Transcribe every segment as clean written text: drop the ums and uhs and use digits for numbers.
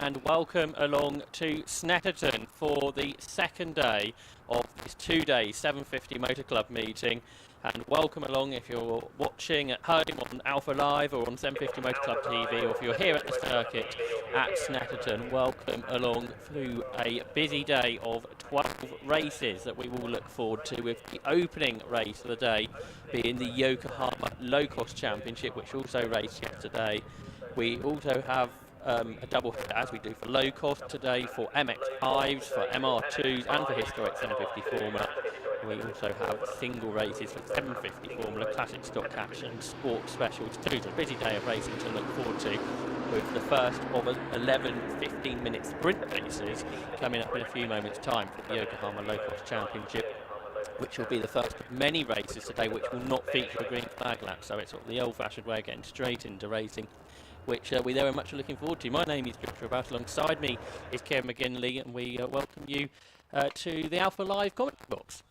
And welcome along to Snetterton for the second day of this two-day 750 Motor Club meeting. And welcome along if you're watching at home on Alpha Live or on 750 Motor Club TV, or if you're here at the circuit at Snetterton. Welcome along to a busy day of 12 races that we will look forward to, with the opening race of the day being the Yokohama Locost Championship, which also raced yesterday. We also have a double header, as we do for Locost today, for MX5s, for MR2s and for Historic 750 Formula. We also have single races for 750 Formula, Classic Stock Action, Sport Specials too. It's a busy day of racing to look forward to, with the first of 11 15-minute sprint races coming up in a few moments' time for the Yokohama Locost Championship, which will be the first of many races today which will not feature a green flag lap. So it's sort of the old-fashioned way of getting straight into racing, which we very much are looking forward to. My name is Joshua About. Alongside me is Kieran McGinley, and we welcome you to the Alpha Live comment box,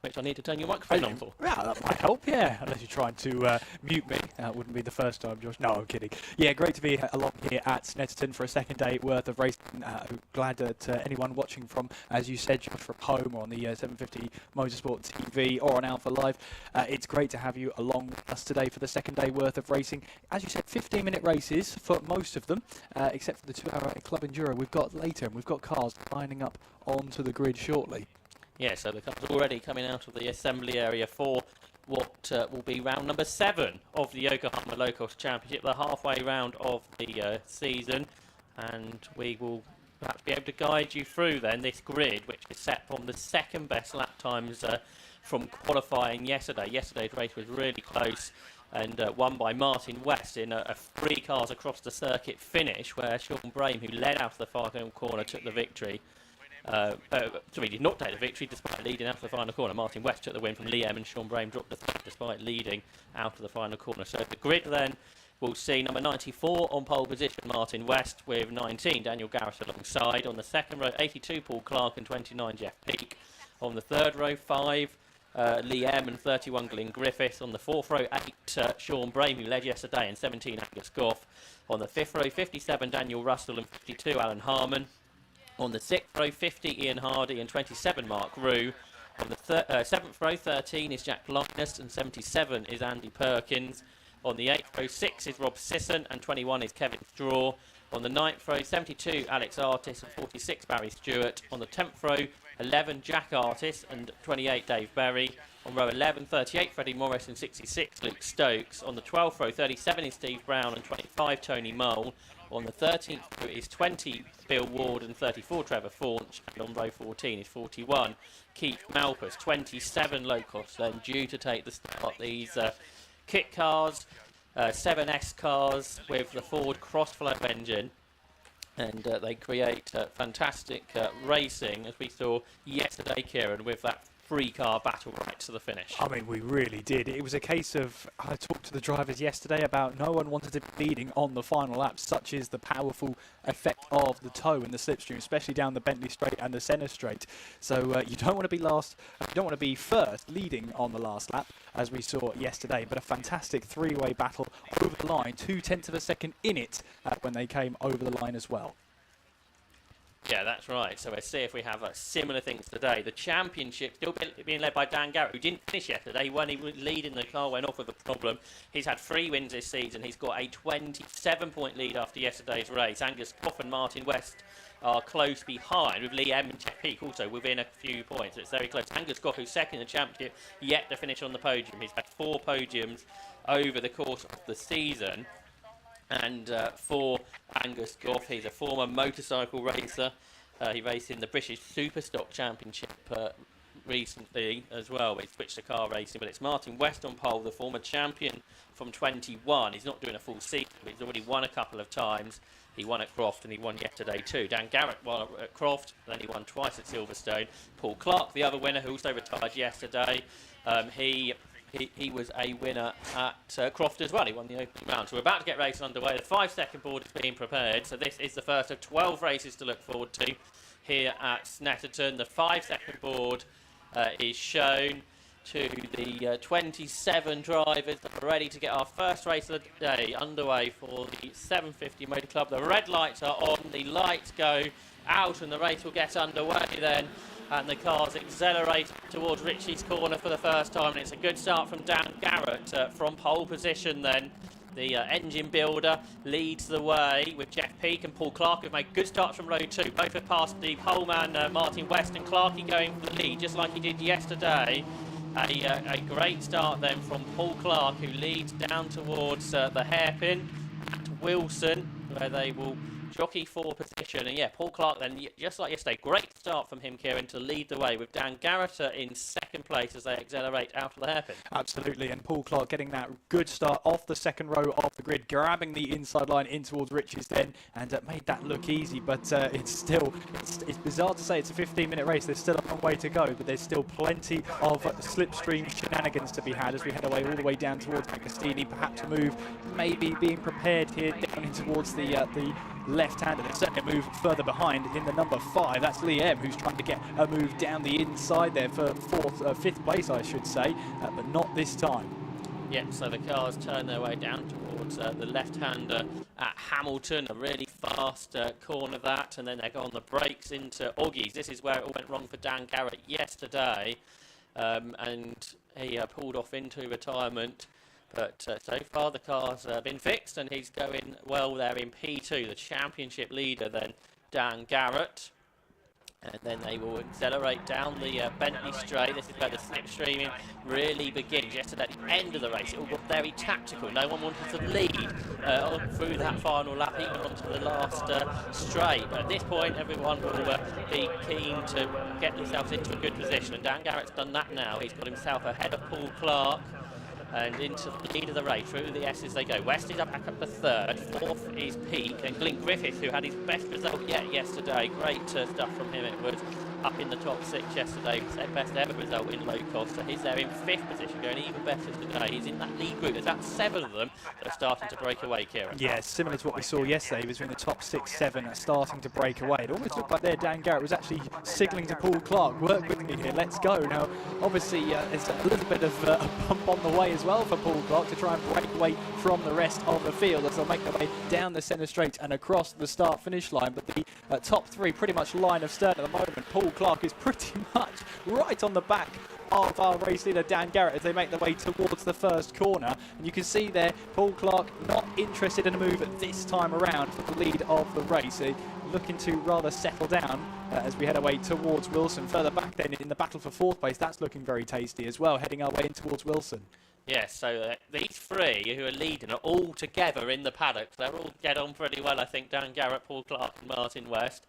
which I need to turn your microphone on for. Yeah, that might help, yeah. Unless you're trying to mute me. That wouldn't be the first time, Josh. No, I'm kidding. Yeah, great to be along here at Snetterton for a second day worth of racing. Glad that anyone watching from, as you said, Josh, from home or on the 750 Motorsport TV or on Alpha Live, it's great to have you along with us today for the second day worth of racing. As you said, 15-minute races for most of them, except for the 2-hour Club Enduro we've got later, and we've got cars lining up onto the grid shortly. Yeah, so the cars already coming out of the assembly area for what will be round number 7 of the Yokohama Locost Championship, the halfway round of the season. And we will perhaps be able to guide you through then this grid, which is set from the second best lap times from qualifying yesterday. Yesterday's race was really close and won by Martin West in a 3 cars across the circuit finish, where Sean Brame, who led out of the final corner, took the victory. He did not take the victory despite leading out of the final corner. Martin West took the win from Liam, and Sean Brame dropped the third despite leading out of the final corner. So the grid then will see number 94 on pole position, Martin West, with 19 Daniel Garrett alongside. On the second row, 82 Paul Clark and 29 Jeff Peake. On the third row, 5 Liam and 31 Glyn Griffiths. On the fourth row, 8 Sean Brame, who led yesterday, and 17 Angus Goff. On the fifth row, 57 Daniel Russell and 52 Alan Harmon. On the 6th row, 50 Ian Hardy and 27 Mark Rue. On the 7th row, 13 is Jack Linus and 77 is Andy Perkins. On the 8th row, 6 is Rob Sisson and 21 is Kevin Straw. On the 9th row, 72 Alex Artis and 46 Barry Stewart. On the 10th row, 11 Jack Artis and 28 Dave Berry. On row 11, 38 Freddie Morris and 66 Luke Stokes. On the 12th row, 37 is Steve Brown and 25 Tony Mole. On the 13th row is 20 Bill Ward and 34 Trevor Faunch. And on row 14 is 41 Keith Malpas, 27 Locost, then due to take the start. These kit cars, 7S cars with the Ford Crossflow engine, and they create fantastic racing, as we saw yesterday, Kieran, with that 3-car battle right to the finish. I mean, we really did. It was a case of, I talked to the drivers yesterday about no one wanted to be leading on the final lap. Such is the powerful effect of the toe and the slipstream, especially down the Bentley Straight and the Senna Straight. So you don't want to be last, you don't want to be first leading on the last lap, as we saw yesterday. But a fantastic 3-way battle over the line, 0.2 of a second in it when they came over the line as well. Yeah, that's right. So let's see if we have similar things today. The championship still being led by Dan Garrett, who didn't finish yesterday. When he was leading, the car went off with a problem. He's had 3 wins this season. He's got a 27-point lead after yesterday's race. Angus Goff and Martin West are close behind, with Liam and Jeff Peake also within a few points. It's very close. Angus Goff, who's second in the championship, yet to finish on the podium. He's had 4 podiums over the course of the season. And for Angus Goff, he's a former motorcycle racer. He raced in the British Superstock Championship recently as well. He switched to car racing, but it's Martin West on pole, the former champion from 21. He's not doing a full season, but he's already won a couple of times. He won at Croft and he won yesterday too. Dan Garrett won at Croft, then he won twice at Silverstone. Paul Clark, the other winner, who also retired yesterday, he was a winner at Croft as well. He won the opening round. So we're about to get racing underway. The 5-second board is being prepared. So this is the first of 12 races to look forward to here at Snetterton. The 5-second board is shown to the 27 drivers that are ready to get our first race of the day underway for the 750 Motor Club. The red lights are on, the lights go out, and the race will get underway then. And the cars accelerate towards Ritchie's corner for the first time, and it's a good start from Dan Garrett from pole position then. The engine builder leads the way with Jeff Peake and Paul Clark, who've made good starts from row 2. Both have passed the poleman Martin West, and Clarkey going for the lead, just like he did yesterday. A great start then from Paul Clark, who leads down towards the hairpin at Wilson, where they will jockey for position. And yeah, Paul Clark then, just like yesterday, great start from him, Kieran, to lead the way with Dan Garrett in second place as they accelerate out of the hairpin. Absolutely, and Paul Clark getting that good start off the second row of the grid, grabbing the inside line in towards Rich's then, and made that look easy, but it's bizarre to say it's a 15-minute race. There's still a long way to go, but there's still plenty of slipstream shenanigans to be had as we head away all the way down towards Macastini. Perhaps a move maybe being prepared here down in towards the left-hander. There's certainly a move further behind in the number 5. That's Liam, who's trying to get a move down the inside there for fifth place, I should say, but not this time. Yep, so the cars turn their way down towards the left-hander at Hamilton, a really fast corner that, and then they go on the brakes into Oggies. This is where it all went wrong for Dan Garrett yesterday, and he pulled off into retirement. But so far the car's been fixed, and he's going well there in P2, the championship leader then, Dan Garrett. And then they will accelerate down the Bentley straight. This is where the slipstreaming really begins. Yesterday at the end of the race, it all got very tactical. No one wanted to lead on through that final lap, even onto the last straight. But at this point, everyone will be keen to get themselves into a good position. And Dan Garrett's done that now. He's got himself ahead of Paul Clark and into the lead of the race. Through the S's they go. West is back up to third. Fourth is Peake, and Glyn Griffith, who had his best result yet yesterday. Great stuff from him. It was up in the top 6 yesterday. His best ever result in Locost. So he's there in 5th position, going even better today. He's in that lead group. There's about 7 of them that are starting to break away, Kieran. Yeah, similar to what we saw yesterday. He was in the top 6, 7 starting to break away. It almost looked like there Dan Garrett was actually signalling to Paul Clark, work with me here, let's go. Now, obviously, there's a little bit of a bump on the way as well for Paul Clark to try and break away from the rest of the field as they'll make their way down the centre straight and across the start-finish line. But the top 3 pretty much line of stern at the moment. Paul Clark is pretty much right on the back of our race leader Dan Garrett as they make their way towards the first corner. And you can see there Paul Clark not interested in a move this time around for the lead of the race. Looking to rather settle down as we head away towards Wilson. Further back then in the battle for 4th place, that's looking very tasty as well, heading our way in towards Wilson. Yes, so these 3 who are leading are all together in the paddock. They'll all get on pretty well, I think, Dan Garrett, Paul Clark and Martin West.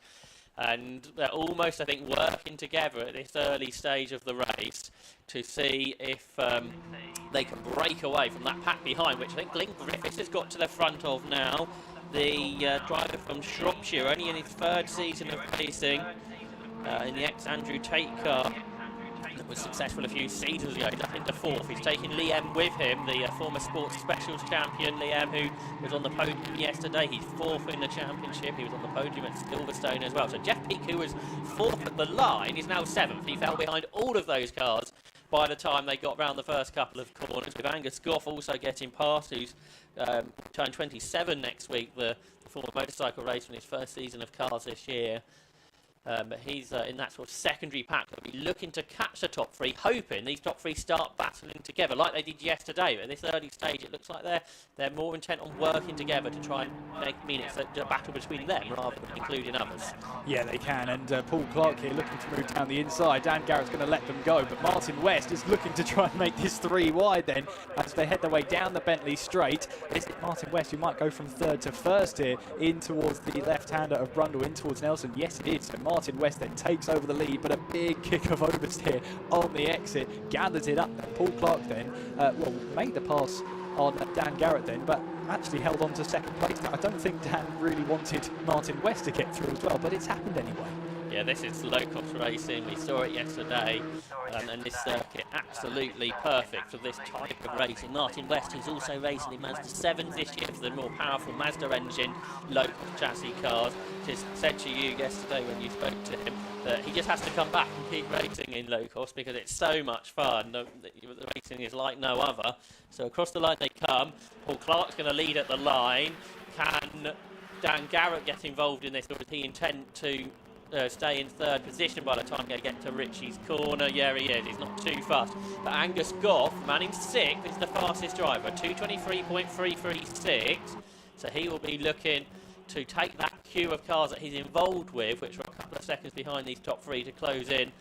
And they're almost, I think, working together at this early stage of the race to see if they can break away from that pack behind, which I think Glyn Griffiths has got to the front of now. The driver from Shropshire, only in his 3rd season of racing in the ex-Andrew Tate car. That was successful a few seasons ago. He's up into 4th. He's taking Liam with him, the former Sports Specials champion. Liam, who was on the podium yesterday. He's 4th in the championship. He was on the podium at Silverstone as well. So Jeff Peake, who was 4th at the line, is now 7th. He fell behind all of those cars by the time they got round the first couple of corners, with Angus Goff also getting past, who's turned 27 next week, the former motorcycle racer in his 1st season of cars this year. But he's in that sort of secondary pack. They'll be looking to catch the top 3, hoping these top 3 start battling together like they did yesterday. But at this early stage, it looks like they're more intent on working together to try and mean it's a battle between them rather than including others. Yeah, they can. And Paul Clark here looking to move down the inside. Dan Garrett's going to let them go, but Martin West is looking to try and make this 3 wide then as they head their way down the Bentley straight. Is it Martin West who might go from 3rd to 1st here in towards the left-hander of Brundle, in towards Nelson? Yes, it is. So Martin West then takes over the lead, but a big kick of oversteer on the exit, gathers it up. Paul Clark then, made the pass on Dan Garrett then, but actually held on to 2nd place. I don't think Dan really wanted Martin West to get through as well, but it's happened anyway. Yeah, this is Locost racing. We saw it yesterday, and this circuit absolutely perfect for this type of racing. Martin West, who's also racing in Mazda 7s this year for the more powerful Mazda engine Locost chassis cars, just said to you yesterday when you spoke to him that he just has to come back and keep racing in Locost because it's so much fun. The racing is like no other. So across the line they come. Paul Clark's going to lead at the line. Can Dan Garrett get involved in this, or does he intend to stay in third position by the time they get to Richie's corner? Yeah, he is. He's not too fast. But Angus Goff, man in sixth, is the fastest driver, 2:23.336. So he will be looking to take that queue of cars that he's involved with, which are a couple of seconds behind these top three, to close in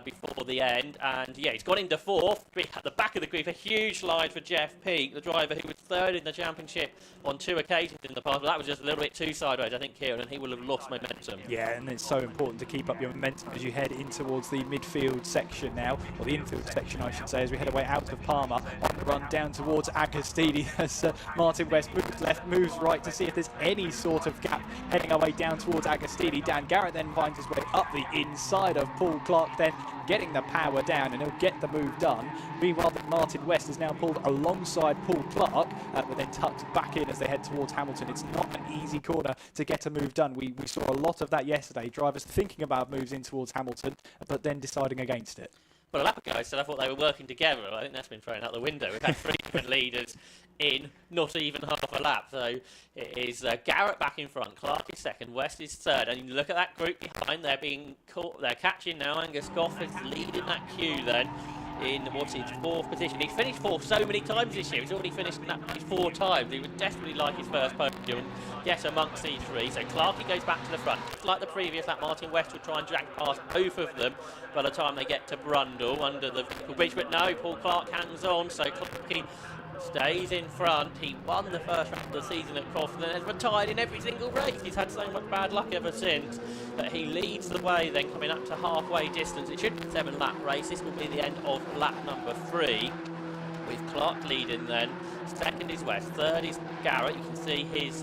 before the end. And yeah, he's got into fourth at the back of the group. A huge slide for Jeff Peake, the driver who was third in the championship on 2 occasions in the past, but that was just a little bit too sideways, I think, Kieran, and he will have lost momentum. Yeah, and it's so important to keep up your momentum as you head in towards the midfield section now, or the infield section I should say, as we head away out of Palmer on the run down towards Agostini as Martin West moves left, moves right to see if there's any sort of gap heading our way down towards Agostini. Dan Garrett then finds his way up the inside of Paul Clark, then getting the power down, and he'll get the move done. Meanwhile, Martin West is now pulled alongside Paul Clark, but then tucked back in as they head towards Hamilton. It's not an easy corner to get a move done. We saw a lot of that yesterday, drivers thinking about moves in towards Hamilton, but then deciding against it. Well, a lap ago I said I thought they were working together. I think that's been thrown out the window. We've had 3 different leaders in not even half a lap. So it is Garrett back in front, Clark is second, West is third. And you look at that group behind, they're being caught, they're catching now. Angus Goff is leading that queue then in what's his fourth position. He's finished fourth so many times this year. He's already finished in that place 4 times. He would desperately like his first podium and get amongst these 3. So Clarkey goes back to the front. Like the previous lap, Martin West will try and drag past both of them by the time they get to Brundle under the bridge. But no, Paul Clark hangs on. So Clarkey stays in front. He won the first round of the season at Crofton and has retired in every single race. He's had so much bad luck ever since. But he leads the way then, coming up to halfway distance. It should be a 7-lap race. This will be the end of lap number 3, with Clark leading then. Second is West, third is Garrett. You can see his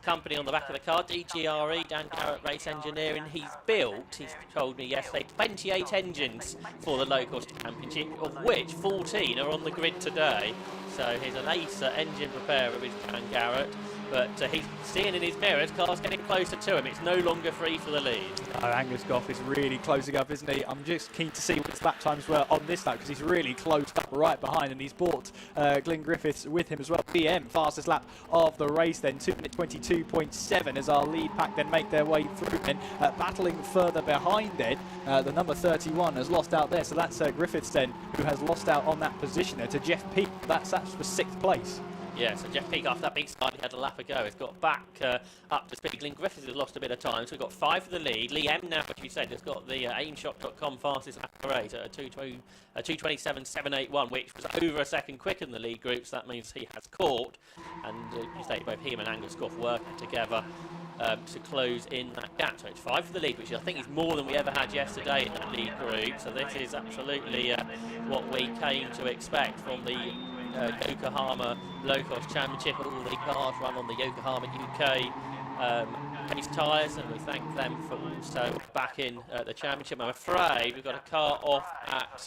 company on the back of the car, DGRE, Dan Garrett Race Engineering. He's told me yesterday, 28 engines for the Locost Championship, of which 14 are on the grid today. So he's an ace engine preparer with Dan Garrett. But he's seeing in his mirrors cars getting closer to him. It's no longer free for the lead. Angus Goff is really closing up, isn't he? I'm just keen to see what his lap times were on this lap, because he's really closed up right behind, and he's brought Glyn Griffiths with him as well. BM, fastest lap of the race then, 2:22.7 as our lead pack then make their way through. And battling further behind then, the number 31 has lost out there. So that's Griffiths then, who has lost out on that position there to Jeff Peake. That's for 6th place. Yeah, so Jeff Peake, after that big start he had a lap ago, has got back up to speed. Glyn Griffiths has lost a bit of time, so we've got 5 for the lead. Lee M now, as you said, has got the aimshot.com fastest lap of the race at 2:27.781, which was over a second quicker than the lead group, so that means he has caught. And you say both him and Angus Goff working together to close in that gap. So it's 5 for the lead, which I think is more than we ever had yesterday in that lead group. So this is absolutely what we came to expect from the Yokohama Locost Championship. All the cars run on the Yokohama UK race tyres, and we thank them for also backing the championship. I'm afraid we've got a car off at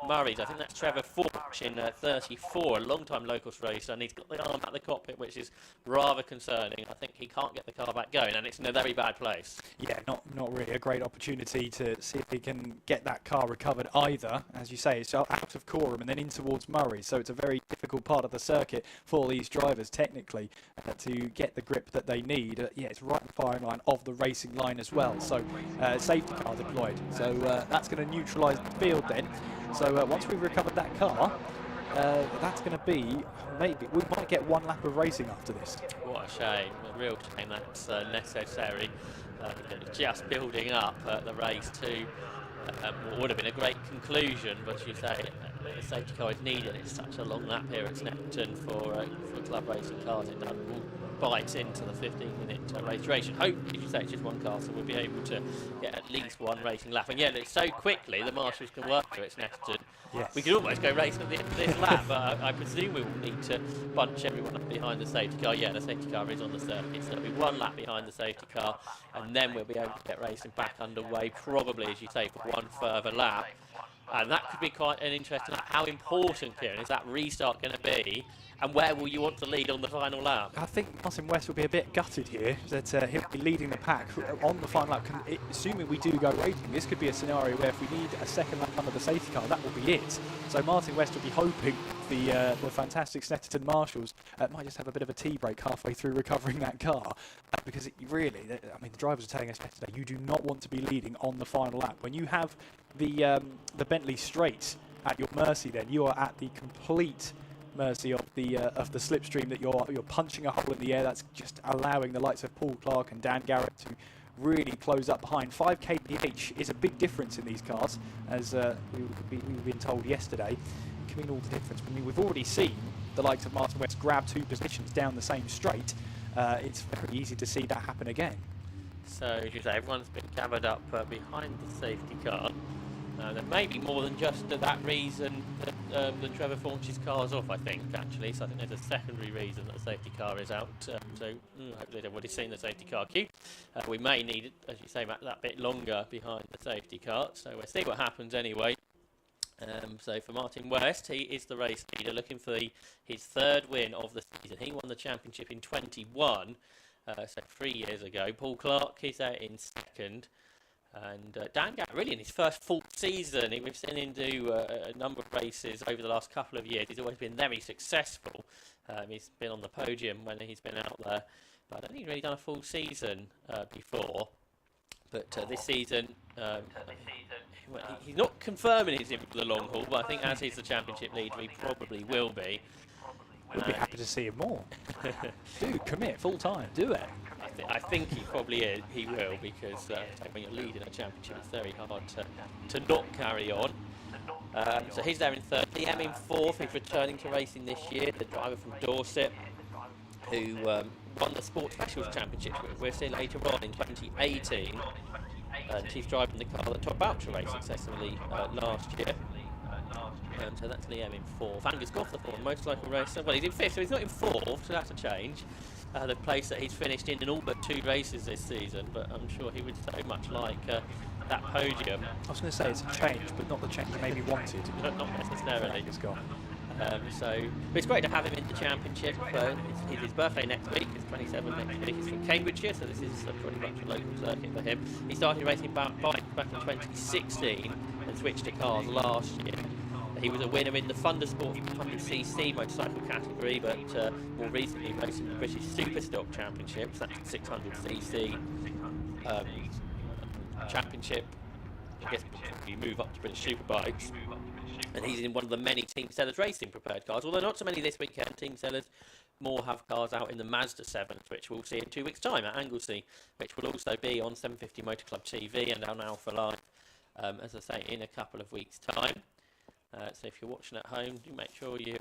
Murray's. I think that's Trevor Forch in 34, a long-time Locost racer, and he's got the arm at the cockpit, which is rather concerning. I think he can't get the car back going, and it's in a very bad place. Yeah, not really a great opportunity to see if he can get that car recovered either. As you say, it's out of Coram and then in towards Murray, so it's a very difficult part of the circuit for these drivers technically to get the grip that they need. Yeah, it's right in the firing line of the racing line as well, so safety car deployed. So that's going to neutralise the field then. So once we've recovered that car, that's going to be, maybe, we might get 1 lap of racing after this. What a shame, a real shame that's necessary. Just building up the race to what would have been a great conclusion, but you say the safety car is needed. It's such a long lap here at Snetterton for club racing cars. It bites into the 15-minute race duration. Hopefully, as you say, it's just 1 car, so we'll be able to get at least 1 racing lap. And yet, it's so quickly the marshals can work through it, Snetterton. Yes. We could almost go racing at the end of this lap, but I presume we will need to bunch everyone up behind the safety car. Yeah, the safety car is on the circuit, so there'll be one lap behind the safety car, and then we'll be able to get racing back underway, probably, as you say, for one further lap. And that could be quite an interesting lap. How important, Kieran, is that restart going to be? And where will you want to lead on the final lap? I think Martin West will be a bit gutted here that he'll be leading the pack on the final lap. Assuming we do go racing, this could be a scenario where if we need a second lap under the safety car, that will be it. So Martin West will be hoping the fantastic Snetterton Marshals might just have a bit of a tea break halfway through recovering that car. Because really, I mean, the drivers are telling us yesterday, you do not want to be leading on the final lap. When you have the Bentley straight at your mercy, then you are at the complete mercy of the slipstream that you're punching a hole in the air. That's just allowing the likes of Paul Clark and Dan Garrett to really close up behind. 5 kph is a big difference in these cars, as we've been told yesterday. It can mean all the difference. I mean, we've already seen the likes of Martin West grab 2 positions down the same straight. It's very easy to see that happen again. So, as you say, everyone's been gathered up behind the safety car. There may be more than just that reason that Trevor Faunch's car is off, I think, actually. So I think there's a secondary reason that the safety car is out. Hopefully everybody's seen the safety car queue. We may need, as you say, Matt, that bit longer behind the safety car. So we'll see what happens anyway. So for Martin West, he is the race leader, looking for his 3rd win of the season. He won the championship in 21, so 3 years ago. Paul Clark is out in 2nd. And Dan Garrett, really in his first full season, we've seen him do a number of races over the last couple of years. He's always been very successful. He's been on the podium when he's been out there, but I don't think he's really done a full season before. But this season, he's not confirming he's in for the long haul, but I think as he's the championship leader, he probably will be. We'll be happy to see him more. Do commit full time, do it. I think he probably is. He will, because when you're leading a championship, it's very hard to not carry on. So he's there in 3rd. Liam in 4th. He's returning to racing this year. The driver from Dorset, who won the Sport Specials Championship, we'll see later on in 2018. And he's driving the car that Todd Boucher raced successfully last year. So that's Liam in 4th. Angus Goff, the former motorcycle racer. Well, he's in 5th, so he's not in 4th, so that's a change. The place that he's finished in all but 2 races this season, but I'm sure he would so much like that podium. I was going to say it's a change, but not the change he maybe wanted. Not necessarily. Angus Goff. But it's great to have him in the championship. It's his birthday next week. It's 27 next week. He's from Cambridgeshire, so this is pretty much a local circuit for him. He started racing bikes back in 2016 and switched to cars last year. He was a winner in the Thundersport 100cc motorcycle category, but more recently racing the British Superstock Championships, that's 600cc championship. I guess you move up to British Superbikes. And he's in one of the many Team Sellers racing prepared cars, although not so many this weekend. Team Sellers more have cars out in the Mazda 7, which we'll see in 2 weeks' time at Anglesey, which will also be on 750 Motor Club TV and on Alpha Live, as I say, in a couple of weeks' time. So if you're watching at home, do make sure you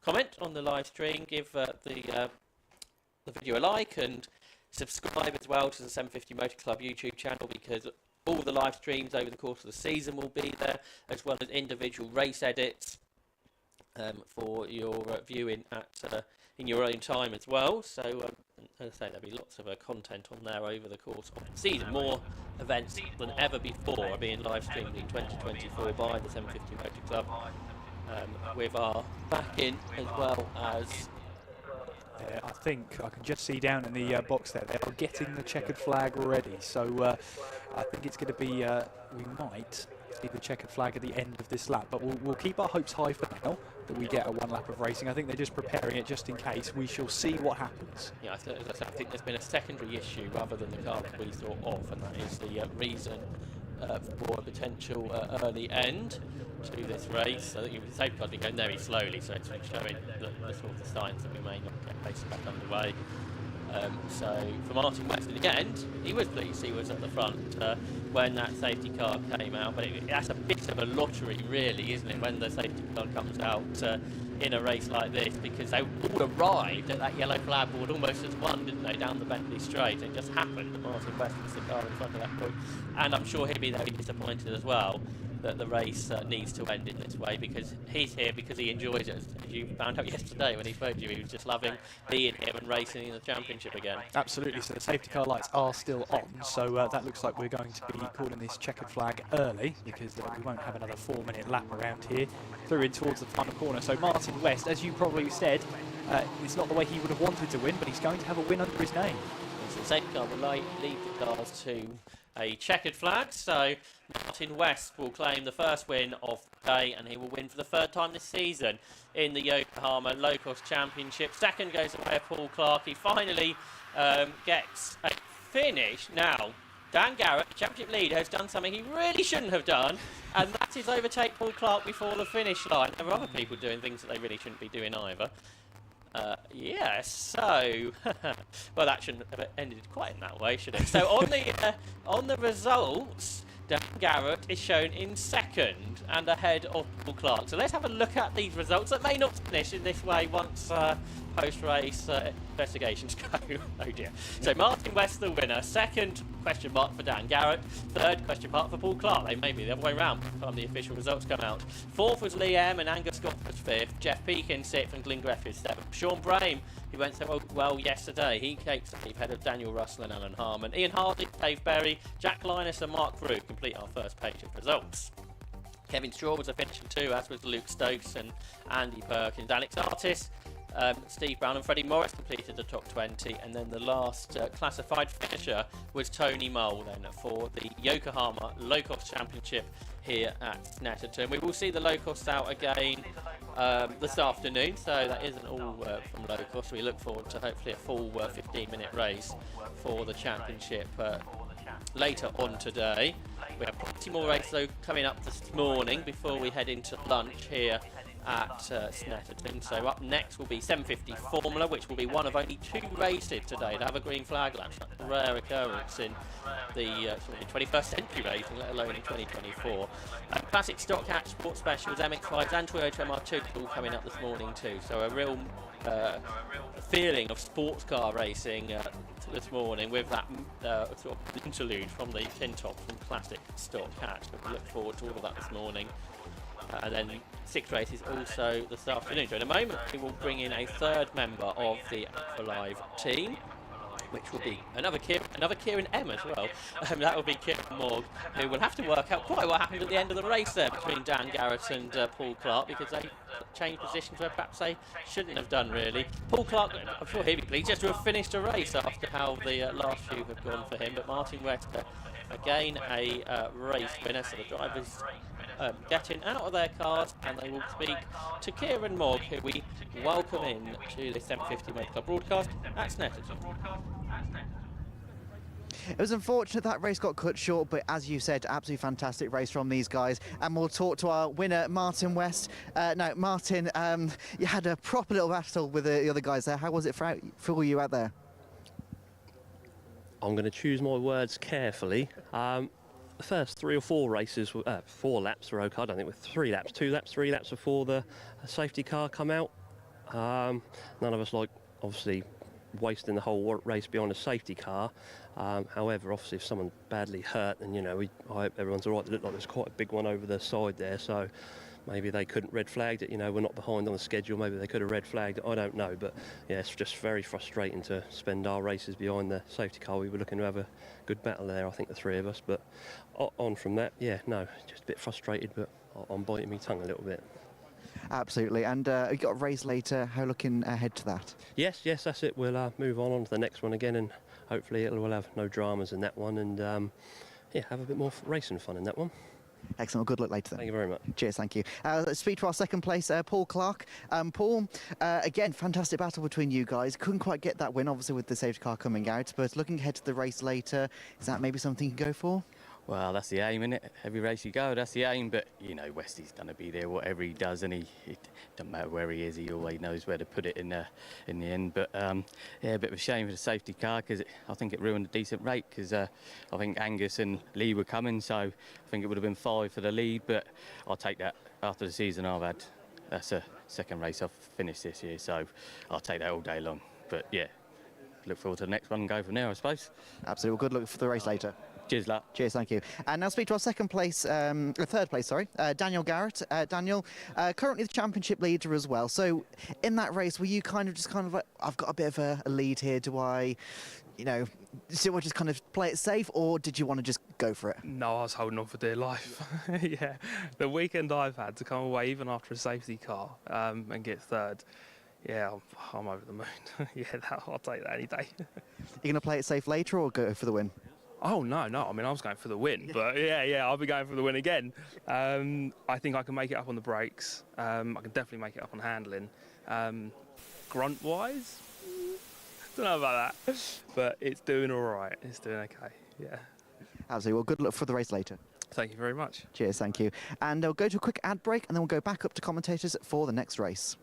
comment on the live stream, give the video a like, and subscribe as well to the 750 Motor Club YouTube channel, because all the live streams over the course of the season will be there, as well as individual race edits for your viewing at in your own time as well. So as I say, there'll be lots of content on there over the course of the season. More events than ever before are being live streamed in 2024 by the 750 Motor Club, with our backing as well as. I think I can just see down in the box there, they're getting the checkered flag already. So I think it's going to be, we might see the checkered flag at the end of this lap. But we'll keep our hopes high for now that we get a 1 lap of racing. I think they're just preparing it just in case. We shall see what happens. Yeah, as I said, I think there's been a secondary issue rather than the car that we saw off, and that is the reason for a potential early end to this race. I think the safety car's been going very slowly, so it's showing the sort of signs that we may not get racing back underway. So for Martin West, in the end, he was pleased he was at the front when that safety car came out, but that's a bit of a lottery really, isn't it, when the safety car comes out in a race like this, because they all arrived at that yellow flag board almost as one, didn't they, down the Bentley straight. It just happened that Martin West was the car in front of that point, and I'm sure he'd be very disappointed as well that the race needs to end in this way, because he's here because he enjoys it. As you found out yesterday when he spoke to you, he was just loving being here and racing in the championship again. Absolutely. So the safety car lights are still on. So that looks like we're going to be calling this checkered flag early, because we won't have another 4-minute lap around here through in towards the final corner. So Martin West, as you probably said, it's not the way he would have wanted to win, but he's going to have a win under his name. So the safety car will lead the cars to a checkered flag, so Martin West will claim the first win of the day, and he will win for the third time this season in the Yokohama Locost Championship. Second goes away to Paul Clark. He finally gets a finish. Now, Dan Garrett, the championship leader, has done something he really shouldn't have done, and that is overtake Paul Clark before the finish line. There are other people doing things that they really shouldn't be doing either. Yeah, so well, that shouldn't have ended quite in that way, should it? So on the results, Dan Garrett is shown in second and ahead of Paul Clark. So let's have a look at these results that may not finish in this way once post-race investigations go. Oh dear. So Martin West the winner, second question mark for Dan Garrett, third question mark for Paul Clark. They may be the other way around by the time the official results come out. Fourth was Liam, and Angus Scott was fifth, Jeff Pekin sixth, and Glyn Griffiths seventh. Sean Brame, who went so well yesterday, he takes ahead of Daniel Russell and Alan Harmon. Ian Hardy, Dave Berry, Jack Linus and Mark Root complete our first page of results. Kevin Straw was a finisher too, as was Luke Stokes and Andy Perkins. Alex Artis, Steve Brown and Freddie Morris completed the top 20, and then the last classified finisher was Tony Mole then for the Yokohama Locost Championship here at Snetterton. We will see the Locost out again this afternoon, so that isn't all from Locost. We look forward to hopefully a full 15-minute race for the championship later on today. We have plenty more races though coming up this morning before we head into lunch here at Snetterton. So up next will be 750 Formula, which will be one of only 2 races today to have a green flag lap. That's a rare occurrence in the 21st century racing, let alone in 2024. Classic Stock Hatch Sports Specials, MX5s and Toyota MR2 all coming up this morning too. So a real feeling of sports car racing this morning with that sort of interlude from the tin top from Classic Stock Hatch. So we look forward to all of that this morning. And then 6 races also this afternoon. So in a moment we will bring in a third member of the Aqualive team, which will be another Kieran M as well. That will be Kieran Morg, who will have to work out quite what happened at the end of the race there between Dan Garrett and Paul Clark, because they changed positions where perhaps they shouldn't have done really. Paul Clark, I'm sure he'd be pleased just to have finished a race after how the last few have gone for him, but Martin West again a race winner, so the drivers getting out of their cars, and they will speak to Kieran Morg, who we welcome in to the 750 Motor Club broadcast at Snetterton. It was unfortunate that race got cut short, but as you said, absolutely fantastic race from these guys. And we'll talk to our winner, Martin West. No, Martin, you had a proper little battle with the other guys there. How was it for you out there? I'm going to choose my words carefully. The first 3 or 4 races, 4 laps were okay. I don't think it was 3 laps, 2 laps, 3 laps before the safety car come out. None of us like, obviously, wasting the whole race behind a safety car. However, obviously, if someone's badly hurt, then, you know, I hope everyone's all right. It looked like there's quite a big one over the side there, so maybe they couldn't red flag it. You know, we're not behind on the schedule. Maybe they could have red flagged it. I don't know. But yeah, it's just very frustrating to spend our races behind the safety car. We were looking to have a good battle there, I think, the 3 of us. But on from that, yeah, no, just a bit frustrated, but I'm biting my tongue a little bit. Absolutely. And you got a race later. How looking ahead to that? Yes, that's it. We'll move on to the next one again, and hopefully we'll have no dramas in that one, and yeah, have a bit more racing fun in that one. Excellent. Well, good luck later then. Thank you very much. Cheers, thank you. Let's speak to our second place, Paul Clark. Paul, again, fantastic battle between you guys. Couldn't quite get that win, obviously, with the safety car coming out, but looking ahead to the race later, is that maybe something you can go for? Well, that's the aim, isn't it? Every race you go, that's the aim. But, you know, Westy's going to be there, whatever he does, and it doesn't matter where he is, he always knows where to put it in the end. But, yeah, a bit of a shame for the safety car, because I think it ruined a decent rate, because I think Angus and Lee were coming, so I think it would have been 5 for the lead. But I'll take that after the season I've had. That's a second race I've finished this year, so I'll take that all day long. But, yeah, look forward to the next one and go from there, I suppose. Absolutely. Well, good luck for the race later. Cheers, lad. Cheers, thank you. And now speak to our third place, sorry, Daniel Garrett. Daniel, currently the championship leader as well. So in that race, were you kind of like, I've got a bit of a lead here, do I, do I just kind of play it safe, or did you want to just go for it? No, I was holding on for dear life. Yeah, the weekend I've had to come away even after a safety car and get third. Yeah, I'm over the moon. Yeah, I'll take that any day. You're going to play it safe later or go for the win? Oh, no. I mean, I was going for the win, but yeah, I'll be going for the win again. I think I can make it up on the brakes. I can definitely make it up on handling. Grunt-wise, don't know about that, but it's doing all right. It's doing okay, yeah. Absolutely. Well, good luck for the race later. Thank you very much. Cheers, thank you. And we'll go to a quick ad break, and then we'll go back up to commentators for the next race.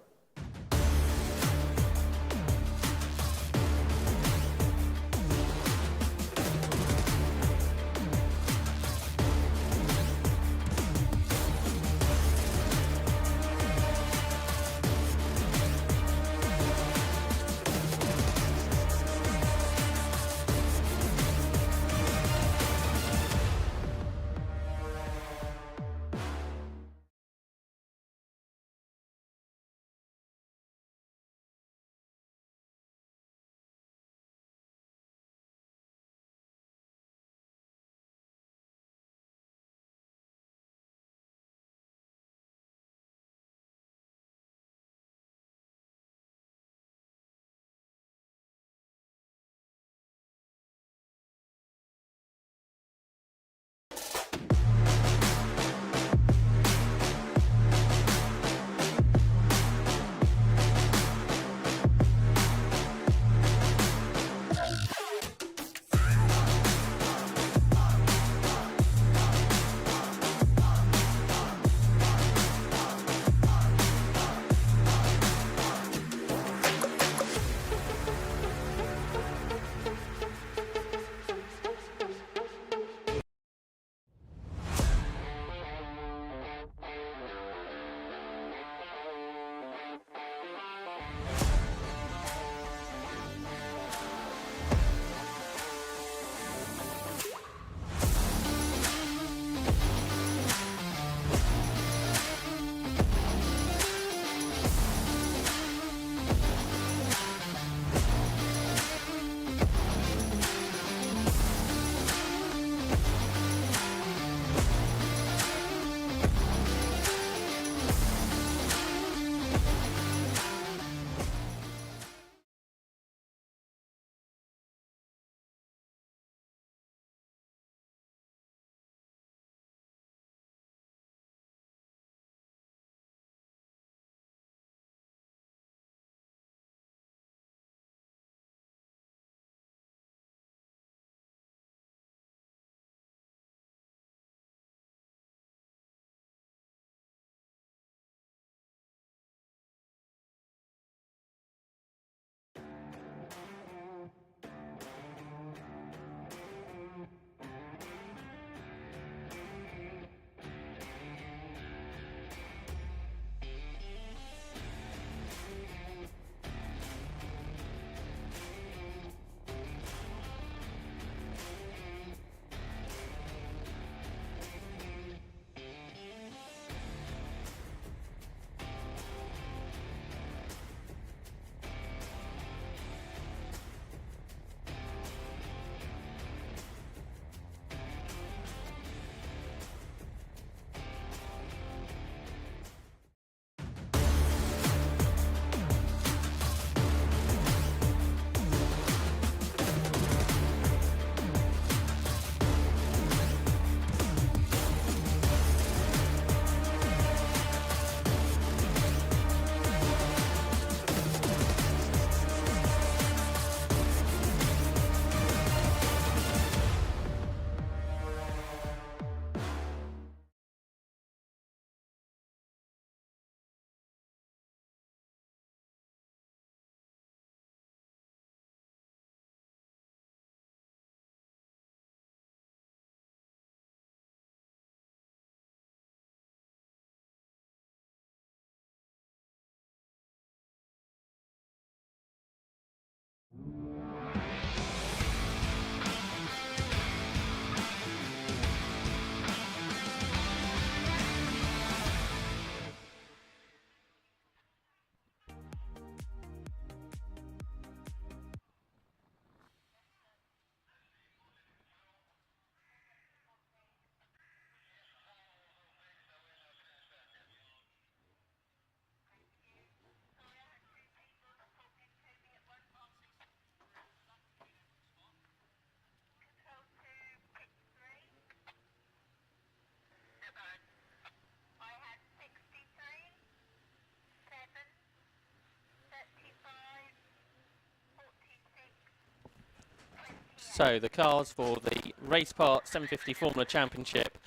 So the cars for the Race Part 750 Formula Championship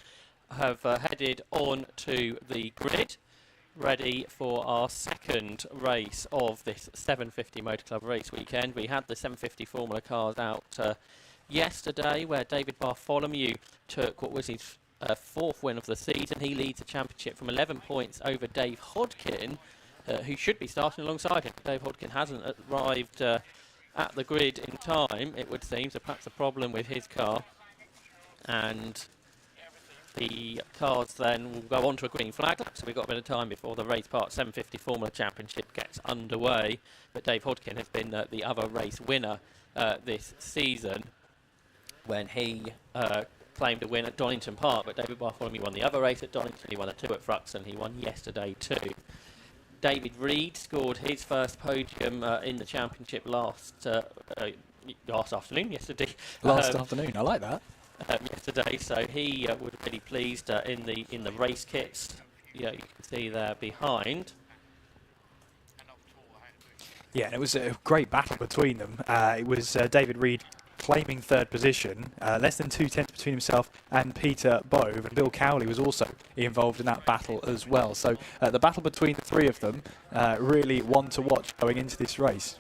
have headed on to the grid, ready for our second race of this 750 Motor Club race weekend. We had the 750 Formula cars out yesterday, where David Bartholomew took what was his fourth win of the season. He leads the championship from 11 points over Dave Hodkin, who should be starting alongside him. Dave Hodkin hasn't arrived at the grid in time, it would seem, so perhaps a problem with his car. And the cars then will go on to a green flag, so we've got a bit of time before the Race Part 750 Formula Championship gets underway. But Dave Hodkin has been the other race winner this season, when he claimed a win at Donington Park, but David Bartholomew won the other race at Donington. He won a 2 at Thruxton. He won yesterday too. David Reed scored his first podium in the championship last afternoon, yesterday. Last afternoon, I like that. Yesterday, so he was really pleased in the race kits. Yeah, you can see there behind. Yeah, and it was a great battle between them. It was David Reed claiming third position, less than 2 tenths between himself and Peter Bove, and Bill Cowley was also involved in that battle as well. So the battle between the three of them, really one to watch going into this race.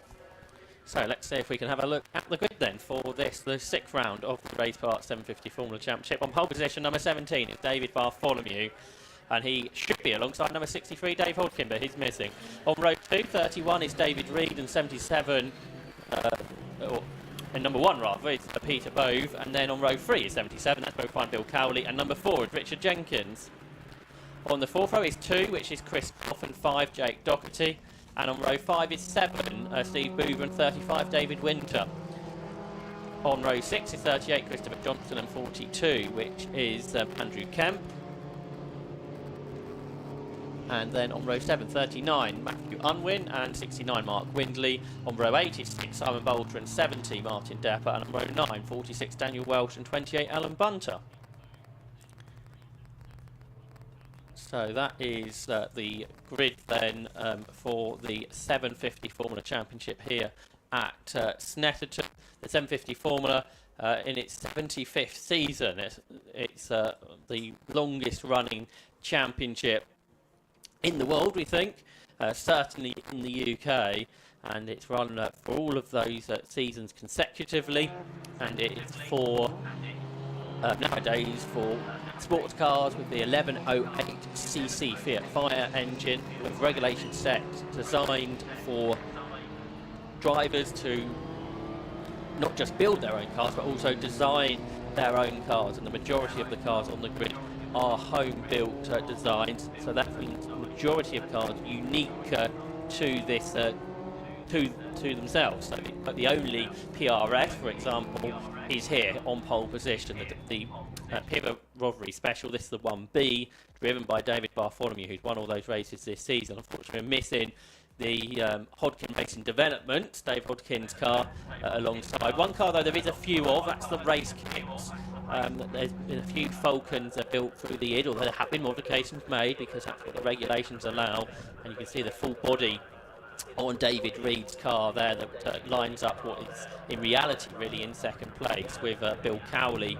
So let's see if we can have a look at the grid then for this, the 6th round of the Race Part 750 Formula Championship. On pole position, number 17 is David Bartholomew, and he should be alongside number 63, Dave Hodkin, but he's missing. On row 2, 31 is David Reed, and 77, and number 1 rather, is Peter Bove, and then on row 3 is 77, that's both fine Bill Cowley, and number 4 is Richard Jenkins. On the 4th row is 2, which is Chris Goff, and 5, Jake Doherty. And on row 5 is 7, Steve Boover, and 35, David Winter. On row 6 is 38, Christopher Johnson, and 42, which is Andrew Kemp. And then on row 7, 39, Matthew Unwin, and 69, Mark Windley. On row 8 is 6, Simon Bolter, and 70, Martin Depper. And on row 9, 46, Daniel Welsh, and 28, Alan Bunter. So that is the grid then for the 750 Formula Championship here at Snetterton. The 750 Formula in its 75th season. It's the longest running championship in the world, we think, certainly in the UK. And it's run for all of those seasons consecutively. And it's for nowadays for sports cars with the 1108cc Fiat Fire engine, with regulation sets designed for drivers to not just build their own cars but also design their own cars, and the majority of the cars on the grid are home-built designs, so that means the majority of cars unique to this to themselves. So the only PRS, for example, is here on pole position, the Piva Rovery Special. This is the 1B, driven by David Bartholomew, who's won all those races this season. Unfortunately, we're missing the Hodkin Racing Development, Dave Hodkin's car, alongside. One car, though, there is a few of, that's the race kits. There's been a few Falcons built through the ID, although there have been modifications made because that's what the regulations allow. And you can see the full body on David Reed's car there that lines up what is in reality really in second place, with Bill Cowley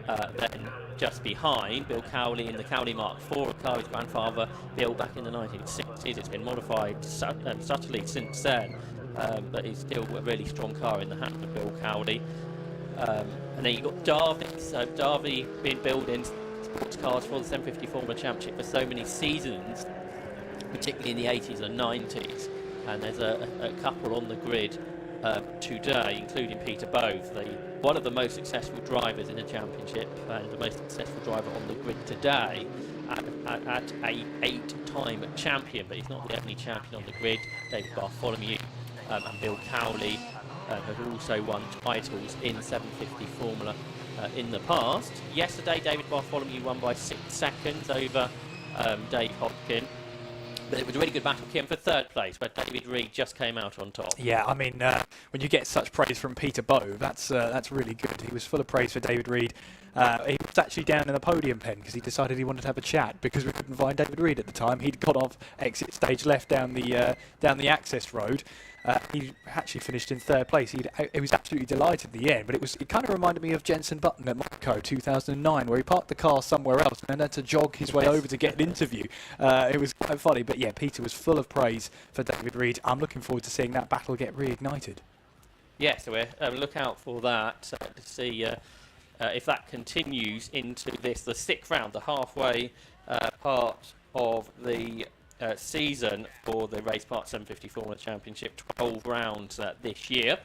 then just behind. Bill Cowley in the Cowley Mark IV, a car his grandfather built back in the 1960s. It's been modified subtly since then, but it's still a really strong car in the hands of Bill Cowley. And then you've got Derby. So Derby been building sports cars for the 750 Formula Championship for so many seasons, particularly in the 80s and 90s. And there's a couple on the grid today, including Peter Bove, one of the most successful drivers in the championship and the most successful driver on the grid today, at a 8-time champion, but he's not the only champion on the grid. David Bartholomew and Bill Cowley have also won titles in 750 Formula in the past. Yesterday, David Bartholomew won by 6 seconds over Dave Hodkin. But it was a really good battle, Kim, for third place, where David Reed just came out on top. Yeah, I mean, when you get such praise from Peter Bove, that's really good. He was full of praise for David Reed he was actually down in the podium pen because he decided he wanted to have a chat because we couldn't find David Reed at the time. He'd got off exit stage left down the access road. He actually finished in third place. He was absolutely delighted at the end, but it kind of reminded me of Jenson Button at Monaco 2009, where he parked the car somewhere else and then had to jog his way over to get an interview. It was quite funny, but yeah, Peter was full of praise for David Reed. I'm looking forward to seeing that battle get reignited. Yeah, so we'll look out for that to see if that continues into the 6th round, the halfway part of the season for the Race Part 750 Formula Championship. 12 rounds this year,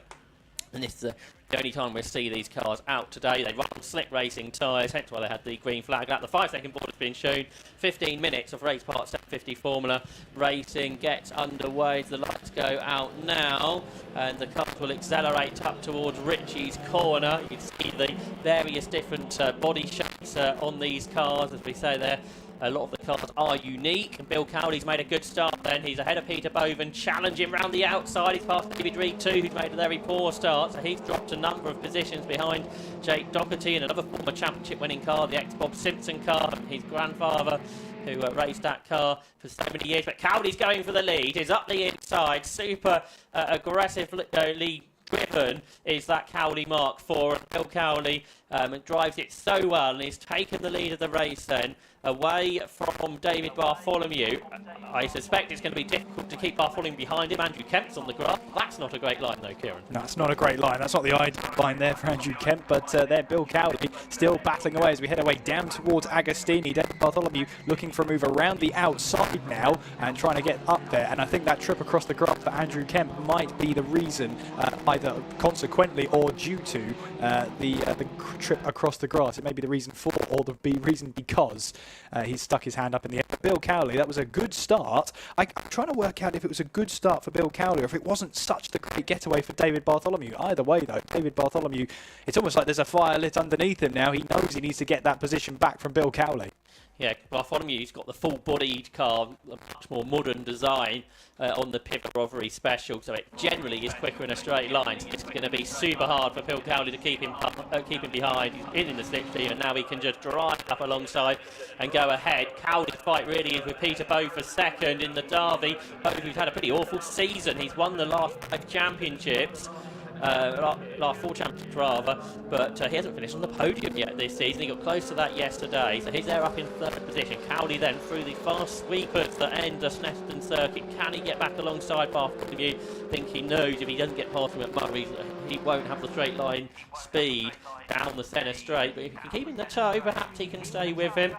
and this is the only time we'll see these cars out today. They run on slick racing tyres, hence why they had the green flag out. The 5-second board has been shown. 15 minutes of Race Part 750 Formula racing gets underway. The lights go out now, and the cars will accelerate up towards Ritchie's corner. You can see the various different body shapes on these cars, as we say there. A lot of the cars are unique, and Bill Cowley's made a good start then. He's ahead of Peter Boven, challenging round the outside. He's past David Reed too, who's made a very poor start, so he's dropped a number of positions behind Jake Doherty and another former championship winning car, the ex-Bob Simpson car, his grandfather, who raced that car for so many years. But Cowley's going for the lead. He's up the inside, super aggressively driven is that Cowley Mark IV. And Bill Cowley drives it so well, and he's taken the lead of the race then away from David Bartholomew. I suspect it's going to be difficult to keep Bartholomew behind him. Andrew Kemp's on the grass. That's not a great line though, Kieran. No, it's not a great line. That's not the ideal line there for Andrew Kemp, but there Bill Cowley still battling away as we head away down towards Agostini. David Bartholomew looking for a move around the outside now and trying to get up there, and I think that trip across the grass for Andrew Kemp might be the reason, either consequently or due to the trip across the grass. It may be the reason for, or the reason because he's stuck his hand up in the air. Bill Cowley, that was a good start. I'm trying to work out if it was a good start for Bill Cowley or if it wasn't such the great getaway for David Bartholomew. Either way, though, David Bartholomew, it's almost like there's a fire lit underneath him now. He knows he needs to get that position back from Bill Cowley. Yeah, Bartholomew's got the full-bodied car, a much more modern design on the Pivot Rovery Special, so it generally is quicker in a straight line. So it's going to be super hard for Bill Cowley to keep him behind. He's in the slipstream, and now he can just drive up alongside and go ahead. Cowley's fight really is with Peter Bowe for second in the Derby. Bowe, who's had a pretty awful season. He's won the last 5 championships. Last 4 championships rather, but he hasn't finished on the podium yet this season. He got close to that yesterday, so he's there up in 3rd position. Cowley then through the fast sweepers that end the Snetterton circuit. Can he get back alongside Bartholomew? I think he knows if he doesn't get past him at Murray's, he won't have the straight line speed down the centre straight, but if he can keep in the toe, perhaps he can stay with him.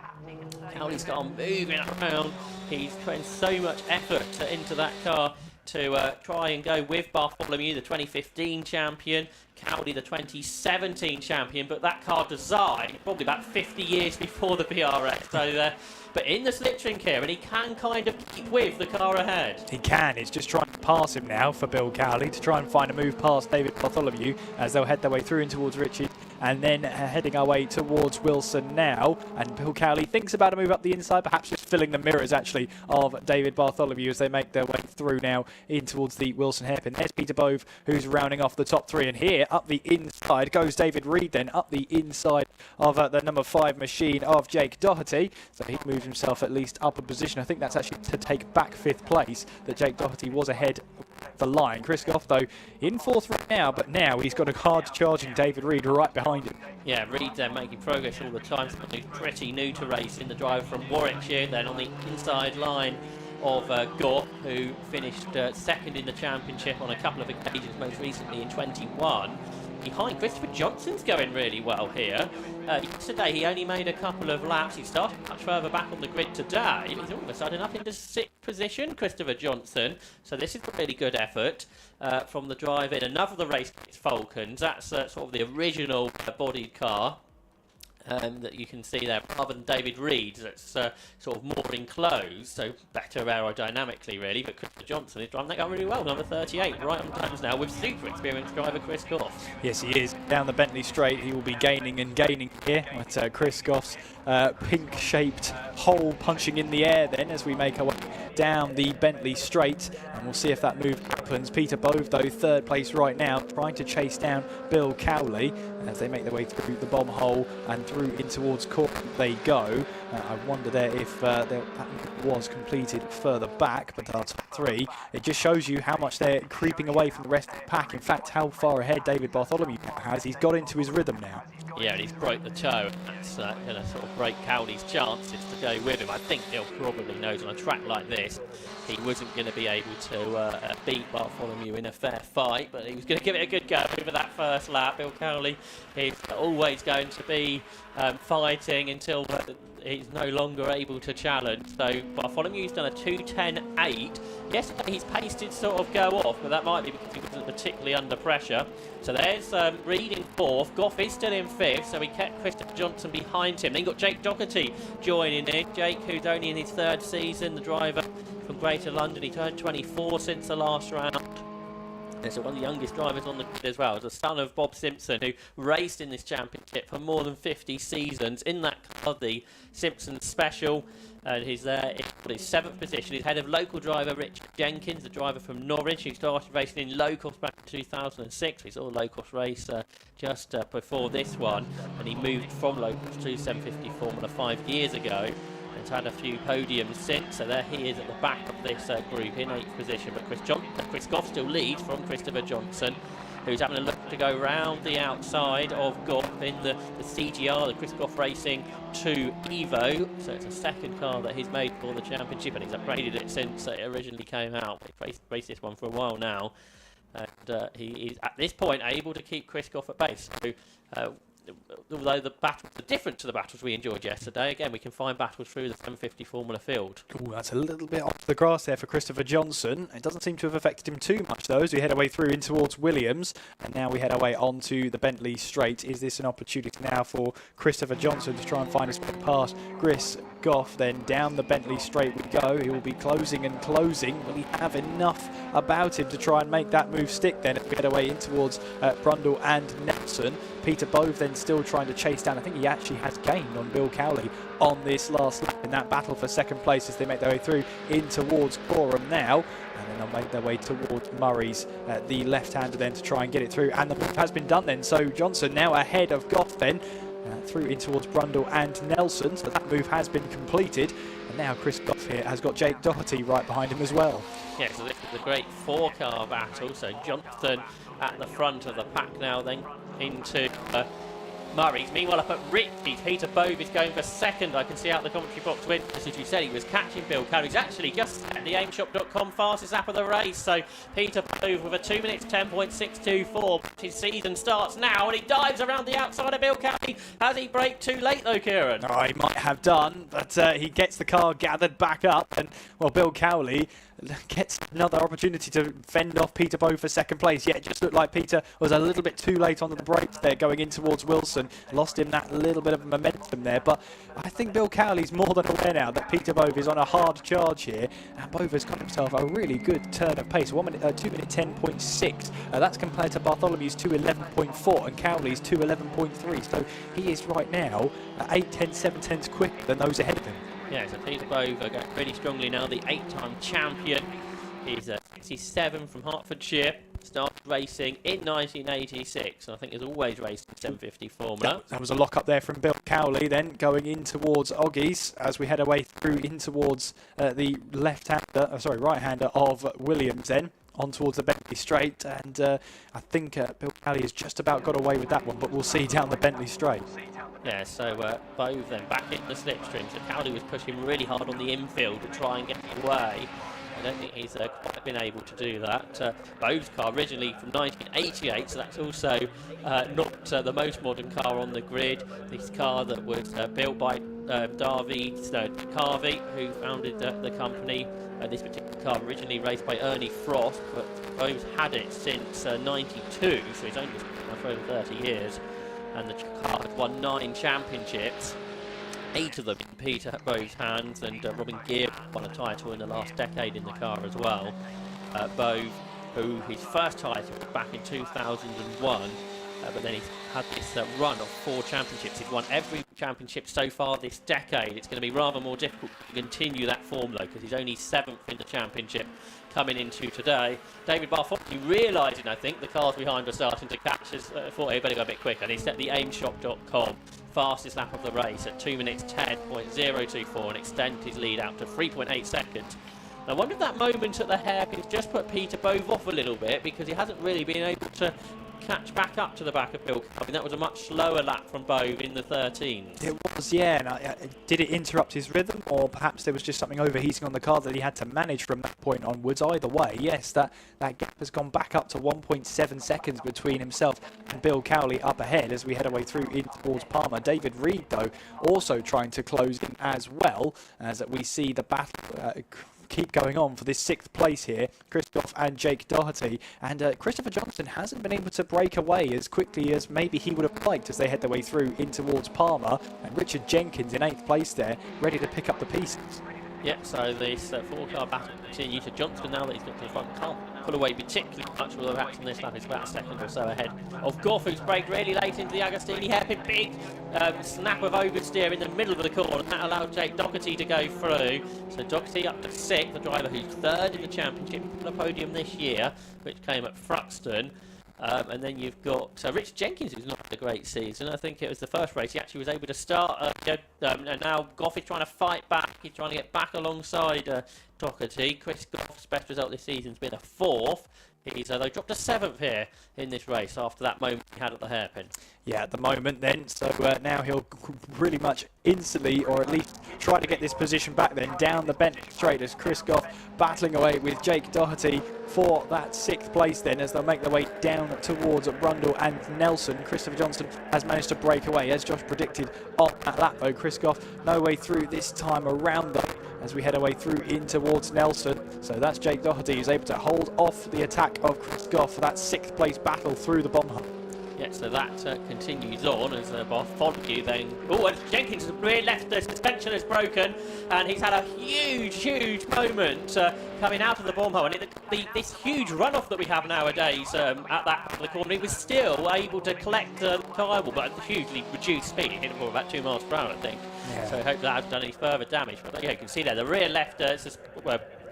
Cowley's got on moving around. He's putting so much effort into that car to try and go with Bartholomew, the 2015 champion, Cowley, the 2017 champion, but that car designed probably about 50 years before the BRX. So, but in the slipstream here, and he can kind of keep with the car ahead. He can. It's just trying to pass him now for Bill Cowley to try and find a move past David Bartholomew as they'll head their way through in towards Ritchie, and then heading our way towards Wilson now. And Bill Cowley thinks about a move up the inside, perhaps just filling the mirrors actually of David Bartholomew as they make their way through now in towards the Wilson hairpin. There's Peter Bove, who's rounding off the top 3, and here up the inside goes David Reed then up the inside of the number 5 machine of Jake Doherty. So he moved himself at least up a position. I think that's actually to take back 5th place, that Jake Doherty was ahead the line. Chris Goff, though, in 4th right now, but now he's got a hard charging David Reed right behind him. Yeah, Reed making progress all the time. Somebody pretty new to racing, the driver from Warwickshire, then on the inside line of Goff, who finished 2nd in the championship on a couple of occasions, most recently in 21. Behind Christopher Johnson's going really well here. Yesterday he only made a couple of laps. He started much further back on the grid today. He's all of a sudden up into 6th position, Christopher Johnson. So this is a really good effort from the driver in another of the race Falcons. That's sort of the original bodied car that you can see there, rather than David Reed's that's sort of more enclosed, so better aerodynamically really. But Christopher Johnson is driving that car really well, number 38, right on times now with super experienced driver Chris Goff. Yes, he is. Down the Bentley straight, he will be gaining and gaining here at Chris Goff's pink-shaped hole punching in the air then as we make our way down the Bentley straight, and we'll see if that move happens. Peter Bove, though, third place right now, trying to chase down Bill Cowley as they make their way through the bomb hole and through in towards court they go. I wonder there if that was completed further back, but that's 3. It just shows you how much they're creeping away from the rest of the pack. In fact, how far ahead David Bartholomew has. He's got into his rhythm now. Yeah, and he's broke the toe. That's going to sort of break Cowley's chances to go with him. I think he'll probably knows on a track like this he wasn't going to be able to beat Bartholomew in a fair fight, but he was going to give it a good go over that first lap. Bill Cowley is always going to be fighting until he's no longer able to challenge. So Bartholomew's done a 2:10.8. Yesterday his pace did sort of go off, but that might be because he wasn't particularly under pressure. So there's Reed in 4th. Goff is still in 5th, so he kept Christopher Johnson behind him. Then you've got Jake Doherty joining in. Jake, who's only in his 3rd season, the driver from Greater London. He turned 24 since the last round. So one of the youngest drivers on the grid as well. The son of Bob Simpson, who raced in this championship for more than 50 seasons in that car, the Simpson Special. And he's there in his 7th position. He's ahead of local driver Richard Jenkins, the driver from Norwich, who started racing in Locost back in 2006. We saw Locost race just before this one, and he moved from Locost to 750 Formula 5 years ago. He's had a few podiums since, so there he is at the back of this group in 8th position. But Chris Goff still leads from Christopher Johnson, who's having a look to go round the outside of Goff in the CGR, the Chris Goff Racing 2 Evo. So it's a second car that he's made for the championship, and he's upgraded it since it originally came out. He's raced this one for a while now, and he is at this point able to keep Chris Goff at base. So, although the battles are different to the battles we enjoyed yesterday, again, we can find battles through the 750 Formula field. Ooh, that's a little bit off the grass there for Christopher Johnson. It doesn't seem to have affected him too much, though, as we head our way through in towards Williams. And now we head our way onto the Bentley straight. Is this an opportunity now for Christopher Johnson to try and find his way past Chris Goff? Then down the Bentley straight we go. He will be closing and closing. Will he have enough about him to try and make that move stick then as we head away in towards Brundle and Nelson? Peter Bove then still trying to chase down. I think he actually has gained on Bill Cowley on this last lap in that battle for second place as they make their way through in towards Gorham now. And then they'll make their way towards Murray's, the left-hander then to try and get it through. And the move has been done then. So Johnson now ahead of Goff then. Through in towards Brundle and Nelson, so that move has been completed, and now Chris Goff here has got Jake Doherty right behind him as well. Yeah, so this is a great 4-car battle, so Johnson at the front of the pack now, then into Murray's. Meanwhile, up at Ritchie's, Peter Bove is going for 2nd. I can see out the commentary box with, as you said, he was catching Bill Cowley. He's actually just set the aimshop.com fastest lap of the race. So Peter Bove with a 2 minutes 10.624. His season starts now, and he dives around the outside of Bill Cowley. Has he braked too late though, Kieran? Oh, he might have done, but he gets the car gathered back up, and well, Bill Cowley gets another opportunity to fend off Peter Bove for 2nd place. Yeah, it just looked like Peter was a little bit too late on the brakes there going in towards Wilson. Lost him that little bit of momentum there, but I think Bill Cowley's more than aware now that Peter Bove is on a hard charge here, and Bove has got himself a really good turn of pace. 2 minute 10.6. That's compared to Bartholomew's 2:11.4 and Cowley's 2:11.3. So he is right now 8 tenths, 7 tenths quicker than those ahead of him. Yeah, so Peter Bove going pretty strongly now, the 8-time champion. He's 67 from Hertfordshire, started racing in 1986, and I think he's always raced in 750 Formula. That was a lock up there from Bill Cowley, then going in towards Oggies as we head away through in towards the right-hander of Williams then. On towards the Bentley straight, and I think Bill Cowley has just about got away with that one, but we'll see down the Bentley straight. Yeah, so Bove then back in the slipstream, so Cowley was pushing really hard on the infield to try and get away. I don't think he's quite been able to do that. Bove's car originally from 1988, so that's also not the most modern car on the grid. This car that was built by David Carvey, who founded the company. This particular car originally raced by Ernie Frost, but Bove's had it since 92, so he's only been for over 30 years. And the car has won 9 championships, 8 of them in Peter Bove's hands, and Robin Gear won a title in the last decade in the car as well. Bove, who his first title was back in 2001, but then he's had this run of 4 championships. He's won every championship so far this decade. It's going to be rather more difficult to continue that form, though, because he's only 7th in the championship coming into today. David Barfotti realising, I think, the cars behind were starting to catch, has thought he better go a bit quicker, and he set the aimshot.com fastest lap of the race at 2 minutes 10.024 and extended his lead out to 3.8 seconds. I wonder if that moment at the hairpin's just put Peter Bove off a little bit, because he hasn't really been able to catch back up to the back of Bill Kelly. That was a much slower lap from Bove in the 13s. It was, yeah. And did it interrupt his rhythm, or perhaps there was just something overheating on the car that he had to manage from that point onwards? Either way, yes, that gap has gone back up to 1.7 seconds between himself and Bill Cowley up ahead as we head our way through in towards Palmer. David Reed, though, also trying to close in as well, as we see the battle keep going on for this 6th place here. Christoph and Jake Doherty, and Christopher Johnston hasn't been able to break away as quickly as maybe he would have liked as they head their way through in towards Palmer, and Richard Jenkins in 8th place there, ready to pick up the pieces. Yep, so this 4-car battle continues to Johnston now that he's got to the front. Can't pull away particularly much, although perhaps in this lap he's about a second or so ahead of Goff, who's braked really late into the Agostini hairpin. Big snap of oversteer in the middle of the corner, and that allowed Jake Doherty to go through. So Doherty up to 6th, the driver who's 3rd in the championship on the podium this year, which came at Thruxton. And then you've got Rich Jenkins, who's not had a great season. I think it was the first race he actually was able to start. And now Goff is trying to fight back. He's trying to get back alongside Doherty. Chris Goff's best result this season's been a 4th. He's though dropped to 7th here in this race after that moment he had at the hairpin. Yeah, at the moment then, so now he'll pretty much instantly, or at least try to get this position back then, down the bent straight as Chris Goff battling away with Jake Doherty for that 6th place then as they'll make their way down towards Rundle and Nelson. Christopher Johnston has managed to break away, as Josh predicted on that lap though. Chris Goff no way through this time around though, as we head our way through in towards Nelson. So that's Jake Doherty who's able to hold off the attack of Chris Goff for that 6th place battle through the bomb hole. Yeah, so that continues on as Bartholomew then... Oh, and Jenkins' rear left suspension is broken, and he's had a huge moment coming out of the bomb hole. And this huge runoff that we have nowadays at that part of the corner, he was still able to collect the tyre wall, but at hugely reduced speed. He hit it for about 2 miles per hour, I think. Yeah. So I hope that hasn't done any further damage. But yeah, you can see there, the rear left...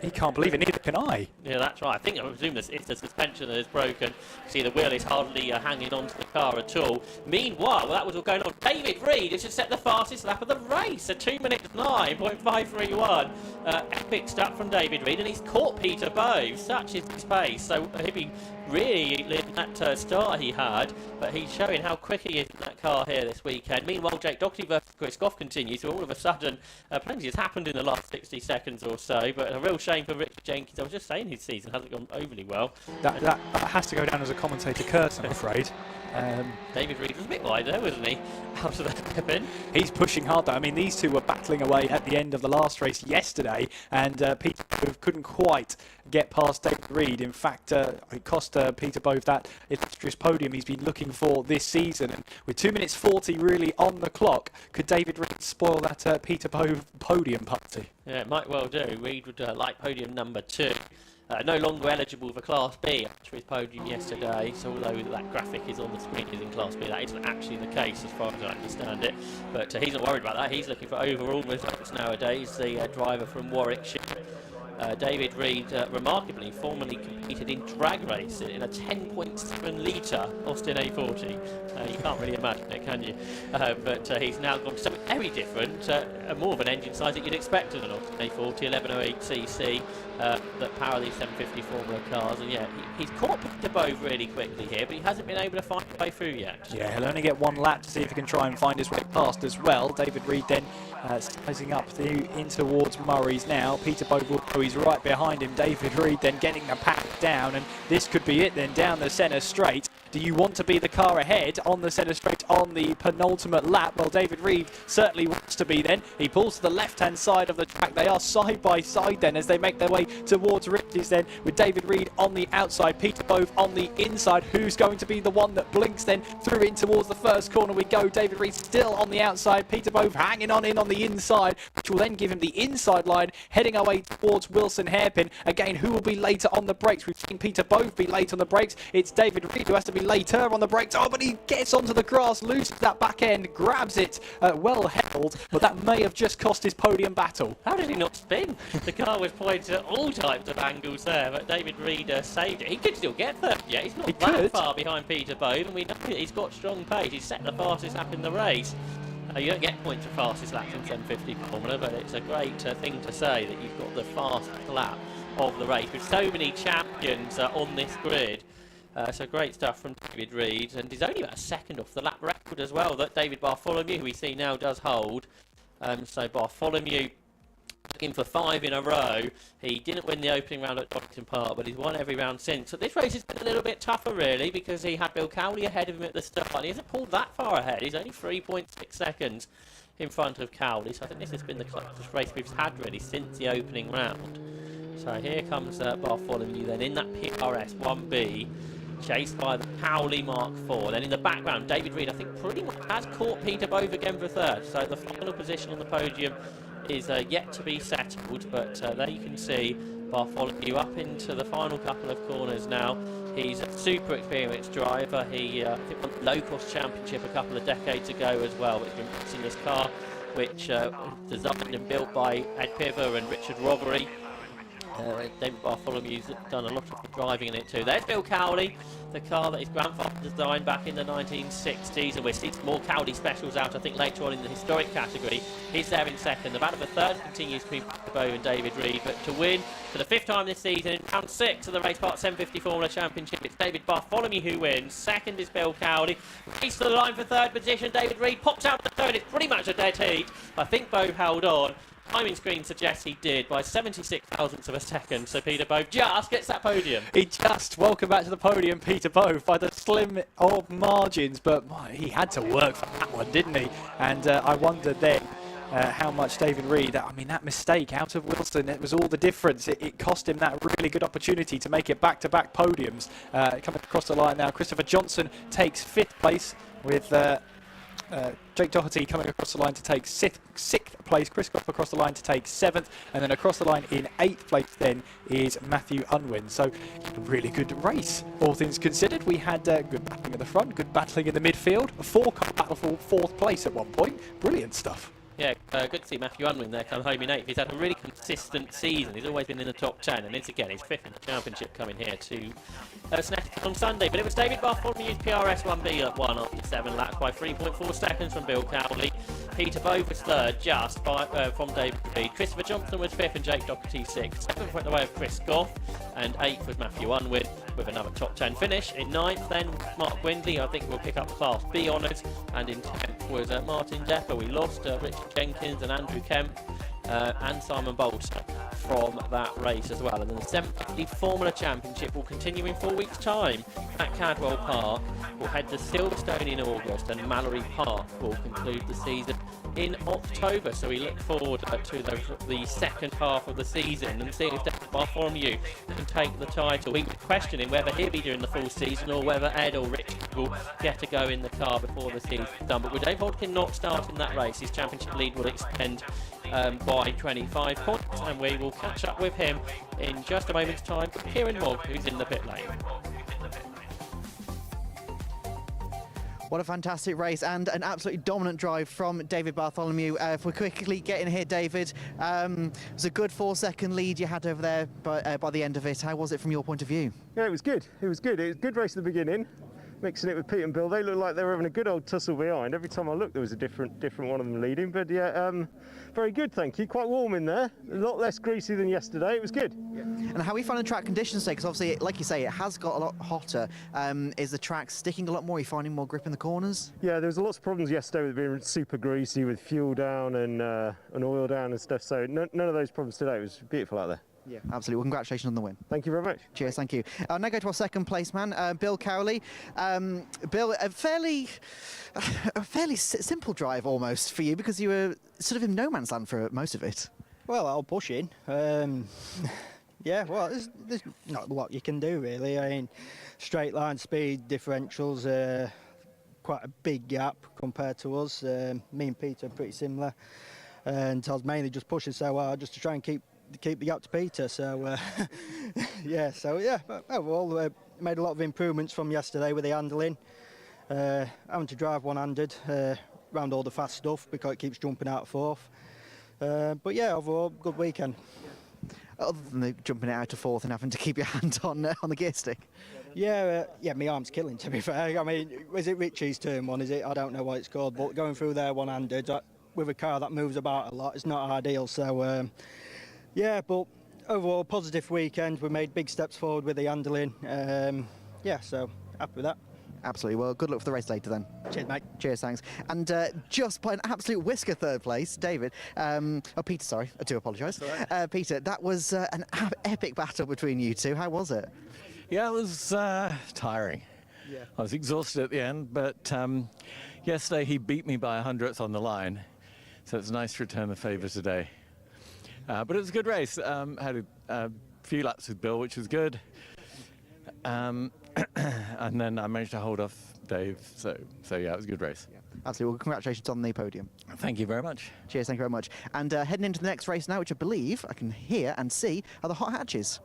he can't believe it, neither can I. Yeah, that's right. I presume it's the suspension that is broken. See, the wheel is hardly hanging onto the car at all. Meanwhile, that was all going on. David Reed has just set the fastest lap of the race at 2 minutes 9.531. Epic stuff from David Reed, and he's caught Peter Bove. Such is his pace. So he'd be really living that start he had, but he's showing how quick he is in that car here this weekend. Meanwhile, Jake Doherty versus Chris Goff continues, so all of a sudden, plenty has happened in the last 60 seconds or so, but a real shame for Richard Jenkins. I was just saying his season hasn't gone overly well. That has to go down as a commentator curse, I'm afraid. David Reed was a bit wide there, wasn't he? Out of the pin. He's pushing hard though. I mean, these two were battling away at the end of the last race yesterday, and Peter Bove couldn't quite get past David Reed. In fact, it cost Peter Bove that illustrious podium he's been looking for this season. And with 2 minutes 40 really on the clock, could David Reed spoil that Peter Bove podium party? Yeah, it might well do. Reed would like podium number 2. No longer eligible for Class B after his podium yesterday, so although that graphic is on the screen is in Class B, that isn't actually the case as far as I understand it. But he's not worried about that. He's looking for overall results nowadays, the driver from Warwickshire. David Reed, remarkably, formerly competed in drag race in a 10.7 litre Austin A40. You can't really imagine it, can you? But he's now gone to something very different, more of an engine size that you'd expect in an Austin A40, 1108cc, that power these 750 Formula cars. And yeah, he's caught Peter Bove really quickly here, but he hasn't been able to find his way through yet. Yeah, he'll only get one lap to see if he can try and find his way past as well. David Reed then sizing up in towards Murray's now. Peter Bove will go, he's right behind him. David Reed then getting the pack down, and this could be it then down the centre straight. Do you want to be the car ahead on the centre straight on the penultimate lap? Well, David Reed certainly wants to be then. He pulls to the left-hand side of the track. They are side by side then as they make their way towards Rich's then, with David Reed on the outside, Peter Bove on the inside. Who's going to be the one that blinks then through in towards the first corner we go? David Reed still on the outside, Peter Bove hanging on in on the inside, which will then give him the inside line, heading our way towards Wilson hairpin. Again, who will be later on the brakes? We've seen Peter Bove be late on the brakes. It's David Reed who has to be later on the brakes. Oh, but he gets onto the grass, loses that back end, grabs it, well held, but that may have just cost his podium battle. How did he not spin? The car was pointed at all types of angles there, but David Reed saved it. He could still get third yet. He's not that far behind Peter Bove, and we know that he's got strong pace. He's set the fastest lap in the race. You don't get points for fastest lap in 750 Formula, but it's a great thing to say that you've got the fastest lap of the race with so many champions on this grid. So great stuff from David Reed, and he's only about a second off the lap record as well that David Bartholomew, who we see now, does hold. So Bartholomew looking for 5 in a row. He didn't win the opening round at Donington Park, but he's won every round since. So this race has been a little bit tougher, really, because he had Bill Cowley ahead of him at the start, and he hasn't pulled that far ahead. He's only 3.6 seconds in front of Cowley. So I think this has been the closest race we've had, really, since the opening round. So here comes Bartholomew then in that PRS 1B, chased by the Cowley Mark IV. Then in the background, David Reed, I think, pretty much has caught Peter Bove again for third. So the final position on the podium is yet to be settled, but there you can see Bartholomew up into the final couple of corners now. He's a super experienced driver. He I think won the Locost Championship a couple of decades ago as well. He's been racing this car, which designed and built by Ed Piver and Richard Rothery. David Bartholomew's done a lot of the driving in it too. There's Bill Cowley, the car that his grandfather designed back in the 1960s, and we'll see some more Cowley specials out, I think, later on in the historic category. He's there in second. The battle for third continues between Peter Bove and David Reed, but to win for the 5th time this season in round 6 of the Race Park 750 Formula Championship, it's David Bartholomew who wins. Second is Bill Cowley. Race to the line for third position. David Reed pops out the third. It's pretty much a dead heat. I think Bove held on. Timing screen suggests he did by 76 thousandths of a second, so Peter Bove just gets that podium. He just, welcome back to the podium, Peter Bove, by the slim of margins, but he had to work for that one, didn't he? And I wondered then how much David Reed, I mean, that mistake out of Wilson, it was all the difference. It cost him that really good opportunity to make it back-to-back podiums. Coming across the line now, Christopher Johnson takes 5th place with Jake Doherty coming across the line to take 6th place, Chris Goff across the line to take 7th, and then across the line in 8th place then is Matthew Unwin. So a really good race, all things considered. We had good battling at the front, good battling in the midfield, a 4-car battle for 4th place at one point. Brilliant stuff. Yeah, good to see Matthew Unwin there come home in 8th. He's had a really consistent season. He's always been in the top 10, and it's again his 5th in the championship coming here to Snetterton on Sunday. But it was David Bartholomew's PRS 1B that won after 7 laps by 3.4 seconds from Bill Cowley. Peter Bove was third, just by, from David Reed. Christopher Johnson was 5th and Jake Doherty 6th. 7th went the way of Chris Goff, and 8th was Matthew Unwin with another top 10 finish. In 9th then Mark Windley, I think, will pick up Class B honours, and in 10th was Martin Depper. We lost Richard Jenkins and Andrew Kemp and Simon Bolter from that race as well. And then the 750 Formula Championship will continue in 4 weeks' time at Cadwell Park. We'll head to Silverstone in August, and Mallory Park will conclude the season in October. So we look forward to the second half of the season and seeing if David Bartholomew can take the title. We were questioning whether he'll be doing the full season or whether Ed or Richard will get to go in the car before the season's done. But with Dave Hodkin not starting that race, his championship lead will extend by 25 points, and we will catch up with him in just a moment's time. Kieran Mogg, who's in the pit lane. What a fantastic race and an absolutely dominant drive from David Bartholomew. If we quickly get in here, David, it was a good 4-second lead you had over there by the end of it. How was it from your point of view? Yeah, it was good. It was good. It was a good race at the beginning. Mixing it with Pete and Bill, they looked like they were having a good old tussle behind. Every time I looked, there was a different one of them leading. But yeah, very good, thank you. Quite warm in there. A lot less greasy than yesterday. It was good. Yeah. And how are you finding track conditions today? Because obviously, like you say, it has got a lot hotter. Is the track sticking a lot more? Are you finding more grip in the corners? Yeah, there was lots of problems yesterday with being super greasy, with fuel down and oil down and stuff. So none of those problems today. It was beautiful out there. Yeah, absolutely. Well, congratulations on the win. Thank you very much. Cheers, thank you. I'll now go to our second place man, Bill Cowley. Bill, a fairly simple drive almost for you, because you were sort of in no man's land for most of it. Well, I'll push in. Yeah, well, there's not a lot you can do really. I mean, straight line speed differentials, quite a big gap compared to us. Me and Peter are pretty similar, and I was mainly just pushing so hard just to try and keep keep the gap to Peter. So yeah, but overall made a lot of improvements from yesterday with the handling. Having to drive one-handed around all the fast stuff because it keeps jumping out of fourth. But yeah, overall good weekend. Other than the jumping out of fourth and having to keep your hand on the gear stick. Yeah, my arm's killing, to be fair. I mean, is it Richie's turn one, is it? I don't know what it's called, but going through there one-handed with a car that moves about a lot, it's not ideal. So, yeah, but overall, positive weekend. We made big steps forward with the handling. Yeah, so happy with that. Absolutely. Well, good luck for the race later then. Cheers, mate. Cheers, thanks. And just by an absolute whisker third place, David. Peter, sorry. I do apologise. Peter, that was an epic battle between you two. How was it? Yeah, it was tiring. Yeah. I was exhausted at the end, but yesterday he beat me by 100th on the line, so it's nice to return the favour today. But it was a good race. Had a few laps with Bill, which was good. And then I managed to hold off Dave, so yeah, it was a good race. Yeah. Absolutely. Well, congratulations on the podium. Thank you very much. Cheers, thank you very much. And heading into the next race now, which I believe I can hear and see are the hot hatches.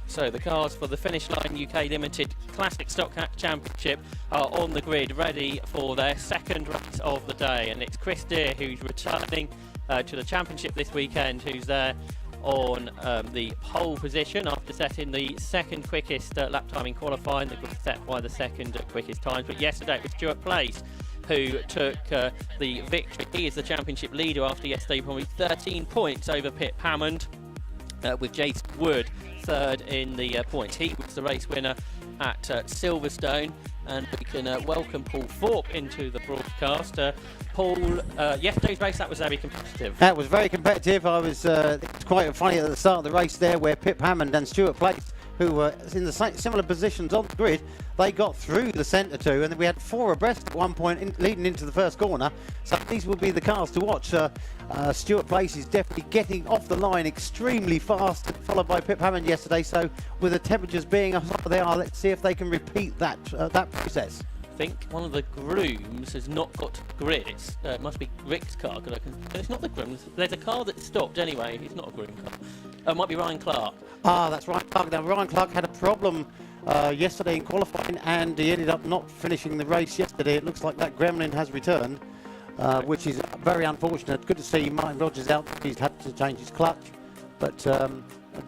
So the cars for the Finish Line UK Limited Classic Stock Car Championship are on the grid, ready for their second race of the day, and it's Chris Deere who's returning to the championship this weekend, who's there on the pole position after setting the second quickest lap time in qualifying. The grid set by the second quickest times, but yesterday it was Stuart Place who took the victory. He is the championship leader after yesterday, probably 13 points over Pip Hammond, with Jason Wood third in the points. He was the race winner at Silverstone, and we can welcome Paul Thorpe into the broadcast. Paul, yesterday's race, that was very competitive. That was very competitive. I was quite funny at the start of the race there, where Pip Hammond and Stuart Place, who were in the similar positions on the grid, they got through the centre two, and then we had four abreast at one point leading into the first corner. So these will be the cars to watch. Stuart Place is definitely getting off the line extremely fast, followed by Pip Hammond yesterday. So with the temperatures being as hot as they are, let's see if they can repeat that process. I think one of the grooms has not got to the grid. It must be Rick's car, because it's not the groom. There's a car that stopped anyway. It's not a groom car. It might be Ryan Clark. Ah, that's Ryan Clark. Now, Ryan Clark had a problem yesterday in qualifying, and he ended up not finishing the race yesterday. It looks like that gremlin has returned, which is very unfortunate. Good to see Martin Rogers out. He's had to change his clutch, but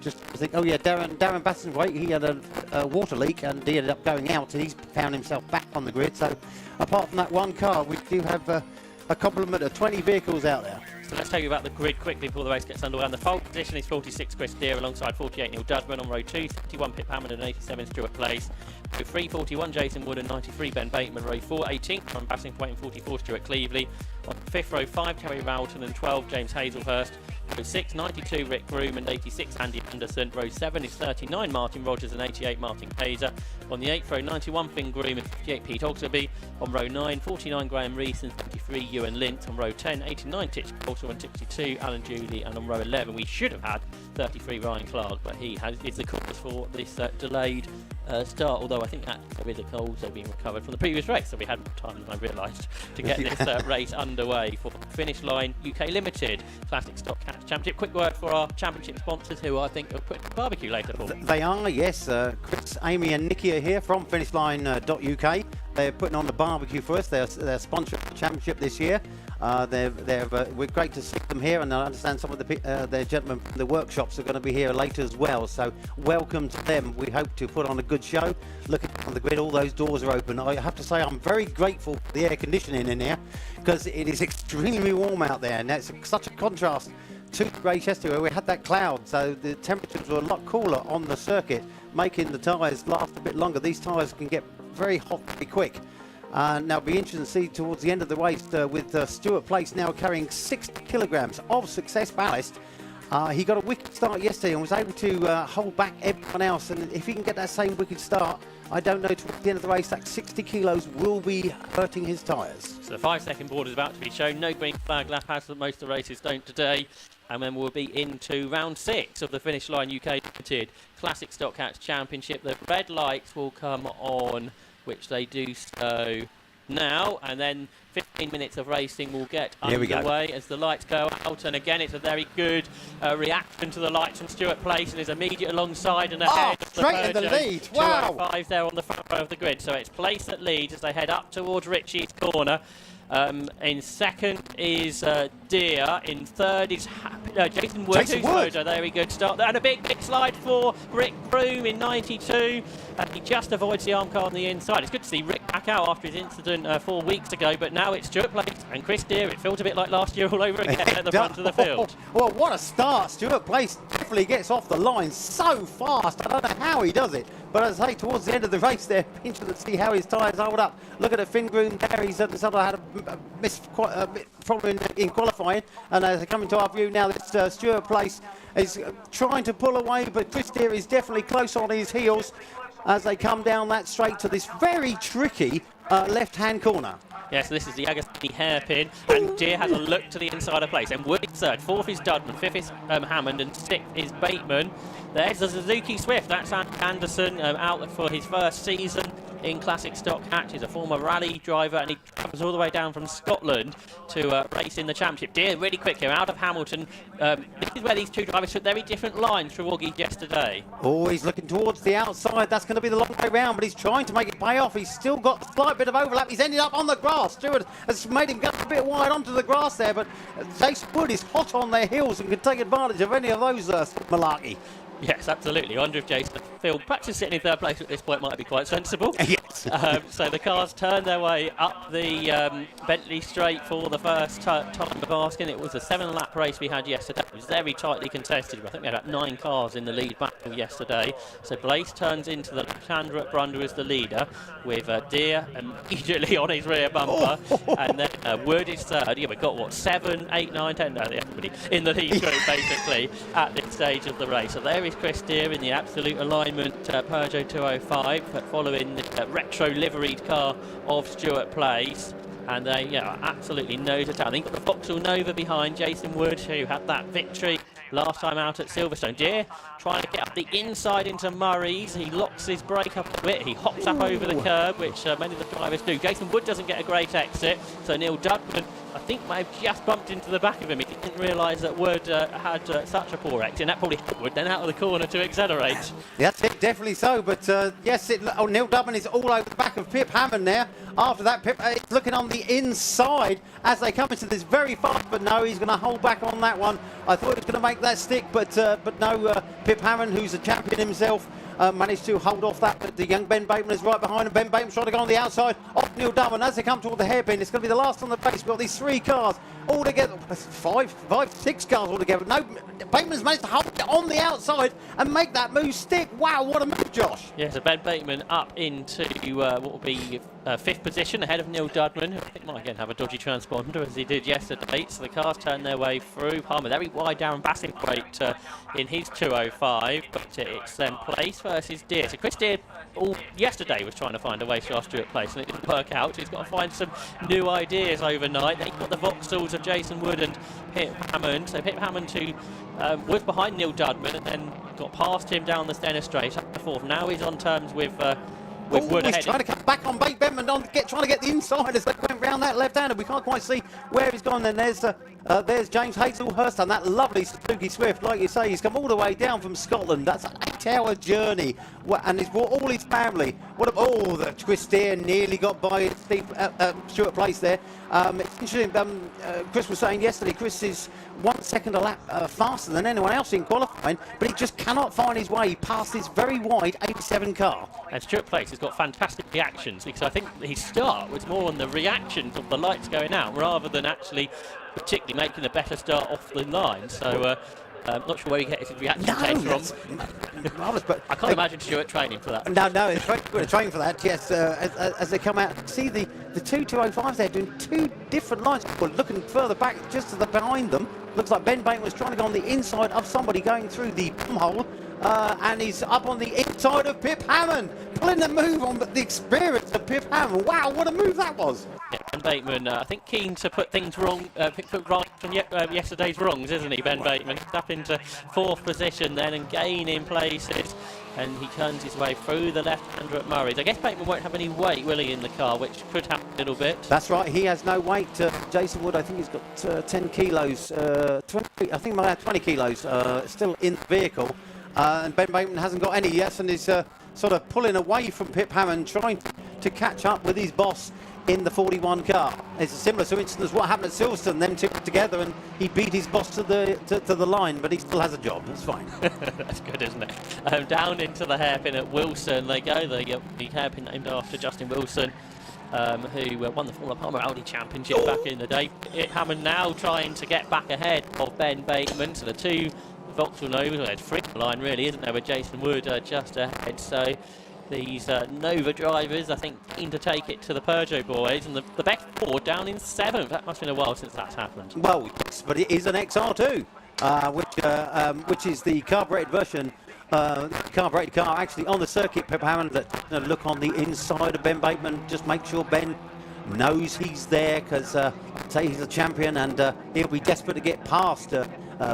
just think, oh yeah, Darren Bassingthwaite, he had a water leak and he ended up going out, and he's found himself back on the grid. So apart from that one car, we do have a complement of 20 vehicles out there. So let's tell you about the grid quickly before the race gets underway. And the pole position is 46 Chris Deere alongside 48 Neil Dudman. On row 2, 31 Pip Hammond and 87 Stuart Place. Row 3, 41 Jason Wood and 93 Ben Bateman. Row 4, 18 from Bassingthwaite and 44 Stuart Cleveley. On 5th row 5 Terry Rowton and 12 James Hazelhurst. Row 6, 92 Rick Groom and 86 Andy Anderson. Row 7 is 39 Martin Rogers and 88 Martin Kaiser. On the 8th row 91 Finn Groom and 58 Pete Oglesby. On row 9 49 Graham Rees and 23 Ewan Lint. On row 10 89 Titch Coulter and 62 Alan Julie. And on row 11 we should have had 33 Ryan Clark, but he is the cause for this delayed start, although I think that there is also being recovered from the previous race, so we had more time than I realised to get this race underway for Finish Line UK Limited Classic Stock Car Championship. Quick word for our championship sponsors, who I think are putting the barbecue later for. They are, yes. Chris, Amy and Nikki are here from finishline.uk. They're putting on the barbecue for us. They're sponsoring the championship this year. We're great to see them here, and I understand some of the gentlemen from the workshops are going to be here later as well. So welcome to them. We hope to put on a good show. Looking on the grid, all those doors are open. I have to say I'm very grateful for the air conditioning in here, because it is extremely warm out there, and that's such a contrast to race yesterday where we had that cloud, so the temperatures were a lot cooler on the circuit, making the tyres last a bit longer. These tyres can get very hot very quick. Now it'll be interesting to see towards the end of the race with Stuart Place now carrying 60 kilograms of success ballast. He got a wicked start yesterday and was able to hold back everyone else, and if he can get that same wicked start, I don't know, towards the end of the race that 60 kilos will be hurting his tyres. So the 5-second board is about to be shown. No green flag lap, as most of the races don't today. And then we'll be into round 6 of the Finish Line UK Limited Classic Stock Cats Championship. The red lights will come on, which they do so now, and then 15 minutes of racing will get underway as the lights go out. And again, it's a very good reaction to the lights from Stuart Place, and is immediate alongside and ahead of the straight in the lead. Wow. 205 there on the front row of the grid. So it's Place that leads as they head up towards Ritchie's corner. In second is Deer. In third is Jason Wood. A very good start there. And a big slide for Rick Broom in 92. He just avoids the arm car on the inside. It's good to see Rick back out after his incident 4 weeks ago, but now it's Stuart Place and Chris Deer. It feels a bit like last year all over again at the front of the field. Well, what a start. Stuart Place definitely gets off the line so fast. I don't know how he does it, but as I say, towards the end of the race there, interesting to see how his tyres hold up. Look at the Finn Groom there. He's had a problem in qualifying, and as they come into our view now, this Stuart Place is trying to pull away, but Chris Deer is definitely close on his heels as they come down that straight to this very tricky left-hand corner. Yes, this is the Agostini hairpin, and Deer has a look to the inside of Place. And Wood is third, fourth is Dudman, fifth is Hammond, and sixth is Bateman. There's the Suzuki Swift. That's Anderson out for his first season in Classic Stock Hatch. He's a former rally driver, and he travels all the way down from Scotland to race in the championship. Deer really quick here out of Hamilton. This is where these two drivers took very different lines through Augie yesterday. Oh, he's looking towards the outside. That's going to be the long way round, but he's trying to make it pay off. He's still got a slight bit of overlap. He's ended up on the grass. Stewart has made him go a bit wide onto the grass there, but Jason Wood is hot on their heels and can take advantage of any of those malarkey. Yes, absolutely. I wonder if Jason Phil, perhaps sitting in third place at this point, might be quite sensible. Yes. So the cars turn their way up the Bentley Straight for the first time of asking. It was a 7-lap race we had yesterday. It was very tightly contested. I think we had about 9 cars in the lead battle yesterday. So Blaze turns into the left-hander at Brunder as the leader, with Deer immediately on his rear bumper. And then Wood is third. Yeah, we've got, 7, 8, 9, 10, everybody in the lead group, basically, at this stage of the race. So there is Chris Deer in the absolute alignment Peugeot 205, following the retro liveried car of Stuart Place. And they absolutely nose it out. They've got the Vauxhall Nova behind Jason Wood, who had that victory last time out at Silverstone. Deer trying to get up the inside into Murray's. He locks his brake up a bit. He hops up over the curb, which many of the drivers do. Jason Wood doesn't get a great exit, so Neil Dudman, I think, may have just bumped into the back of him. He didn't realise that Wood had such a poor exit, and that probably helped Wood then out of the corner to accelerate. That's it, definitely so. But yes, Neil Dudman is all over the back of Pip Hammond there. After that, Pip is looking on the inside as they come into this very fast, but no, he's going to hold back on that one. I thought he was going to make that stick, but no, Pip Hammond, who's a champion himself, managed to hold off that, but the young Ben Bateman is right behind him. Ben Bateman's trying to go on the outside of Neil Dudman. As they come toward the hairpin, it's going to be the last on the base. We've got these 3 cars all together, 6 cars all together. No, Bateman's managed to hold it on the outside and make that move stick. Wow, what a move, Josh. Yeah, so Ben Bateman up into what will be 5th position ahead of Neil Dudman, who I think might again have a dodgy transponder as he did yesterday. So the cars turn their way through. Palmer very wide. Darren Bassingthwaite in his 205, but it's then Place versus Deer. So Chris Deer all yesterday was trying to find a way to Stuart Place, and it didn't work out. He's got to find some new ideas overnight. Then he's got the Vauxhalls of Jason Wood and Pip Hammond. So Pip Hammond, who was behind Neil Dudman and then got past him down the Stenner Straight up the 4th. Now he's on terms with with Oh, Wood he's ahead. trying to come back on Bate Benman, trying to get the inside as they went round that left-hander. We can't quite see where he's gone. Then there's James Hazelhurst on that lovely Suzuki Swift. Like you say, he's come all the way down from Scotland. That's an 8-hour journey, and he's brought all his family. The twist there nearly got by Stuart Place there. It's interesting. Chris was saying yesterday, Chris is 1 second a lap faster than anyone else in qualifying, but he just cannot find his way past this very wide 87 car. And Stuart Place has got fantastic reactions, because I think his start was more on the reactions of the lights going out rather than actually particularly making a better start off the line. So not sure where he gets his reaction time from. Marvellous, but I can't imagine Stuart training for that. No, it's very good to train for that, yes. As they come out, see the two 205s there doing two different lines. Well, looking further back, just to the behind them, looks like Ben Bateman was trying to go on the inside of somebody going through the bum hole, and he's up on the inside of Pip Hammond, pulling the move on the experience of Pip Hammond. Wow, what a move that was! Yeah, Ben Bateman, I think keen to put things wrong, put right from yesterday's wrongs, isn't he, Ben Bateman? He's up into 4th position then and gaining places, and he turns his way through the left-hander at Murray's. I guess Bateman won't have any weight, will he, in the car, which could happen a little bit. That's right, he has no weight. Jason Wood, I think he's got 10 kilos, 20, I think might have 20 kilos still in the vehicle. And Ben Bateman hasn't got any, yes, and is sort of pulling away from Pip Hammond, trying to catch up with his boss in the 41 car. It's a similar to instance what happened at Silverstone, them two together, and he beat his boss to the line, but he still has a job. That's fine. That's good, isn't it? Down into the hairpin at Wilson they go. The hairpin named after Justin Wilson, who won the Formula Palmer Audi Championship back in the day. Hammond now trying to get back ahead of Ben Bateman. So the two Vauxhall Novas, well, it's free line really, isn't there, with Jason Wood just ahead. So these Nova drivers, I think, keen to take it to the Peugeot boys, and the best four down in 7th. That must have been a while since that's happened. Well, yes, but it is an XR2, which is the carbureted version, carbureted car actually on the circuit. Pip Hammond, look on the inside of Ben Bateman, just make sure Ben knows he's there, because say he's a champion, and he'll be desperate to get past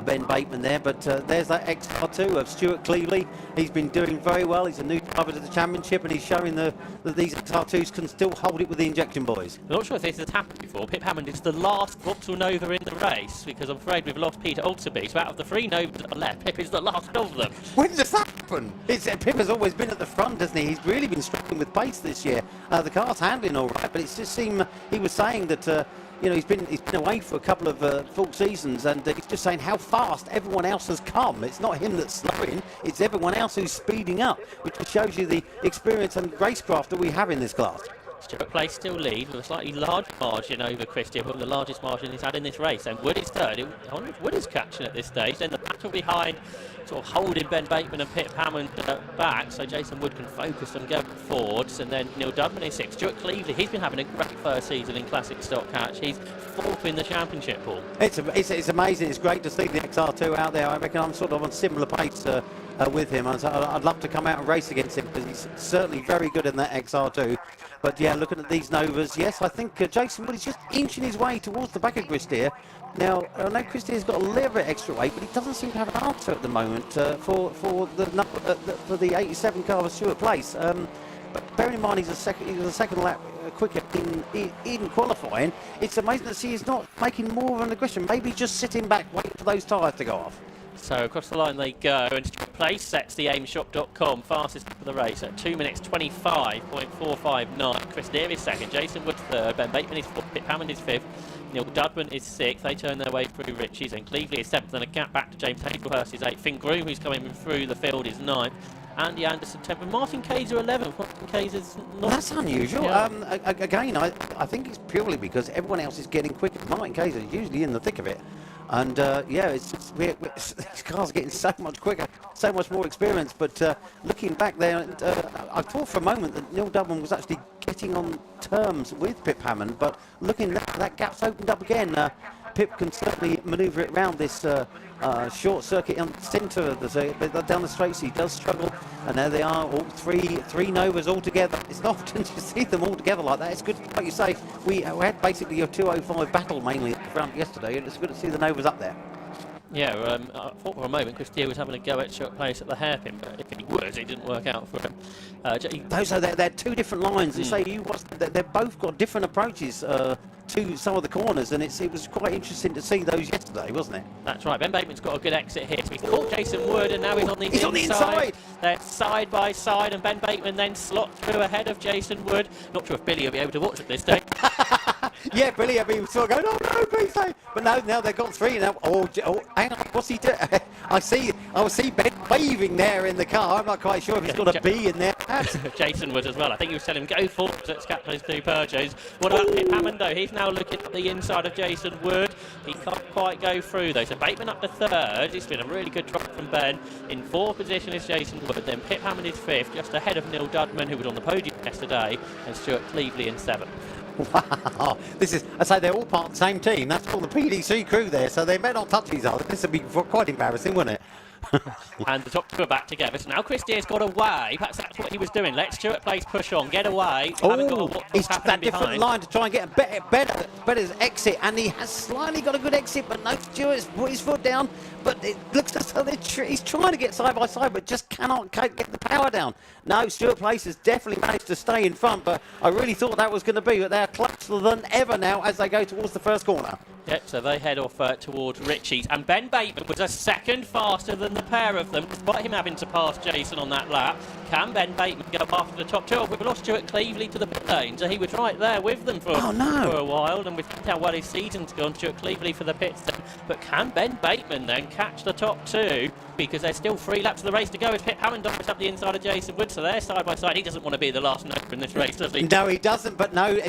Ben Bateman there. But there's that XR2 of Stuart Cleveley. He's been doing very well. He's a new driver to the championship, and he's showing that these XR2s can still hold it with the injection boys. I'm not sure if this has happened before. Pip Hammond is the last Vauxhall Nova in the race, because I'm afraid we've lost Peter Alterby. So out of the 3 Novas that are left, Pip is the last of them. When does that happen? Pip has always been at the front, hasn't he? He's really been struggling with pace this year. The car's handling all right, but it's just seemed he was saying that he's been away for a couple of full seasons, and he's just saying how fast everyone else has come. It's not him that's slowing, it's everyone else who's speeding up, which shows you the experience and racecraft that we have in this class. Stuart Place still lead with a slightly large margin over Christian, but the largest margin he's had in this race. And Wood is third. I wonder if Wood is catching at this stage. Then the battle behind, sort of holding Ben Bateman and Pip Hammond back, so Jason Wood can focus on going forwards. And then Neil Dudman is 6th. Stuart Cleveley, he's been having a great first season in Classic Stock Catch. He's 4th in the championship, Paul. It's amazing. It's great to see the XR2 out there. I reckon I'm sort of on similar pace with him. I'd love to come out and race against him, because he's certainly very good in that XR2. But yeah, looking at these Novas, yes, I think Jason Wood is just inching his way towards the back of Christier. Now, I know Christier's got a little bit extra weight, but he doesn't seem to have an answer at the moment for the 87 car of Stuart Place. But bearing in mind he was a second lap quicker in qualifying, it's amazing to see he's not making more of an aggression. Maybe just sitting back, waiting for those tyres to go off. So across the line they go, and Stuart Place sets the aimshop.com fastest for the race at 2 minutes 25.459. Chris Near is 2nd, Jason Wood 3rd, Ben Bateman is 4th, Pip Hammond is 5th, Neil Dudman is 6th. They turn their way through Ritchie's, and Cleveley is 7th, and a gap back to James Hazelhurst is 8th. Finn Groom, who's coming through the field, is 9th. Andy Anderson 10th, and Martin Kayser 11th. Martin Kayser's not... That's unusual. Yeah. Again, I think it's purely because everyone else is getting quicker. Martin Kayser is usually in the thick of it. And this car's getting so much quicker, so much more experience. But looking back there, I thought for a moment that Neil Dudman was actually getting on terms with Pip Hammond. But looking that gap's opened up again. Pip can certainly manoeuvre it around this short circuit on the centre of the circuit, but down the straights he does struggle. And there they are, all three Novas all together. It's not often to see them all together like that. It's good, like you say, we had basically a 205 battle mainly at the front yesterday, and it's good to see the Novas up there. Yeah, I thought for a moment Chris Deere was having a go at Stuart Place at the hairpin, but if he was, it didn't work out for him. Those are they're two different lines. You say they've both got different approaches to some of the corners, and it was quite interesting to see those yesterday, wasn't it? That's right. Ben Bateman's got a good exit here. So he's caught Jason Wood, and now he's on the inside. On the inside. They're side by side, and Ben Bateman then slots through ahead of Jason Wood. Not sure if Billy will be able to watch at this stage. Yeah, Billy, I mean, sort of going, oh no, please don't. But no, now they've got three now. Oh, hang on, what's he doing? I see Ben waving there in the car. I'm not quite sure if he's got a B in there. Jason Wood as well. I think he was telling him go forward at Scatman's two Peugeots. What about Pip Hammond though? He's now looking at the inside of Jason Wood. He can't quite go through though. So Bateman up to third. It's been a really good drop from Ben. In fourth position is Jason Wood. Then Pip Hammond is fifth, just ahead of Neil Dudman, who was on the podium yesterday, and Stuart Cleveley in seventh. Wow, this is, I say they're all part of the same team. That's all the PDC crew there, so they may not touch each other. This would be quite embarrassing, wouldn't it? And the top two are back together. So now Chris Deere's got away. Perhaps that's what he was doing. Let Stuart Place push on, get away. He's took that different line to try and get a better exit, and he has slightly got a good exit, but no, Stuart's put his foot down. But it looks as though he's trying to get side by side, but just cannot get the power down. No, Stuart Place has definitely managed to stay in front, but I really thought that was going to be, but they're closer than ever now as they go towards the first corner. Yep, so they head off towards Ritchie's, and Ben Bateman was a second faster than the pair of them, despite him having to pass Jason on that lap. Can Ben Bateman go after the top two? We've lost Stuart Cleveley to the pit lane, so he was right there with them for a while, and we've seen how well his season's gone. Stuart Cleveley for the pits, but can Ben Bateman then catch the top two? Because there's still 3 laps of the race to go as Pip Hammond dives up the inside of Jason Wood, so they're side by side. He doesn't want to be the last number in this race, does he? No, he doesn't, but no,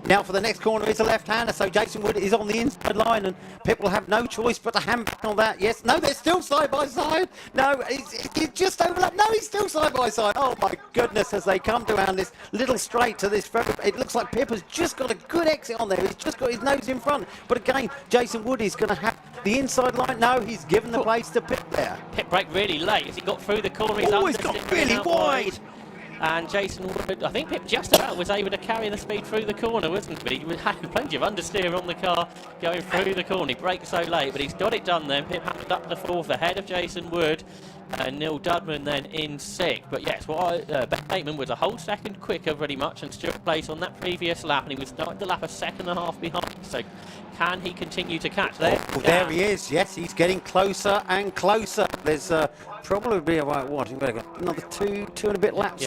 now for the next corner it's a left-hander, so Jason Wood is on the inside line, and Pip will have no choice but to hand back on that. Yes, no, they're still side by side. No, he's just overlapped. No, he's still side by side. Oh my goodness, as they come down this little straight to this, it looks like Pip has just got a good exit on there. He's just got his nose in front, but again, Jason Wood is going to have the inside line. No, he's given the place to Pip there. Pit brake really late as he got through the corner. He's got really wide. And Jason Wood, I think Pip just about was able to carry the speed through the corner, wasn't he? He had plenty of understeer on the car going through the corner. He braked so late, but he's got it done then. Pip Hammond up to fourth ahead of Jason Wood. And Neil Dudman then in sixth. But yes, Ben Bateman was a whole second quicker pretty much, and Stuart Place on that previous lap, and he was starting the lap a second and a half behind. So can he continue to catch there? There he is. Yes, he's getting closer and closer. There's probably about another two and a bit laps,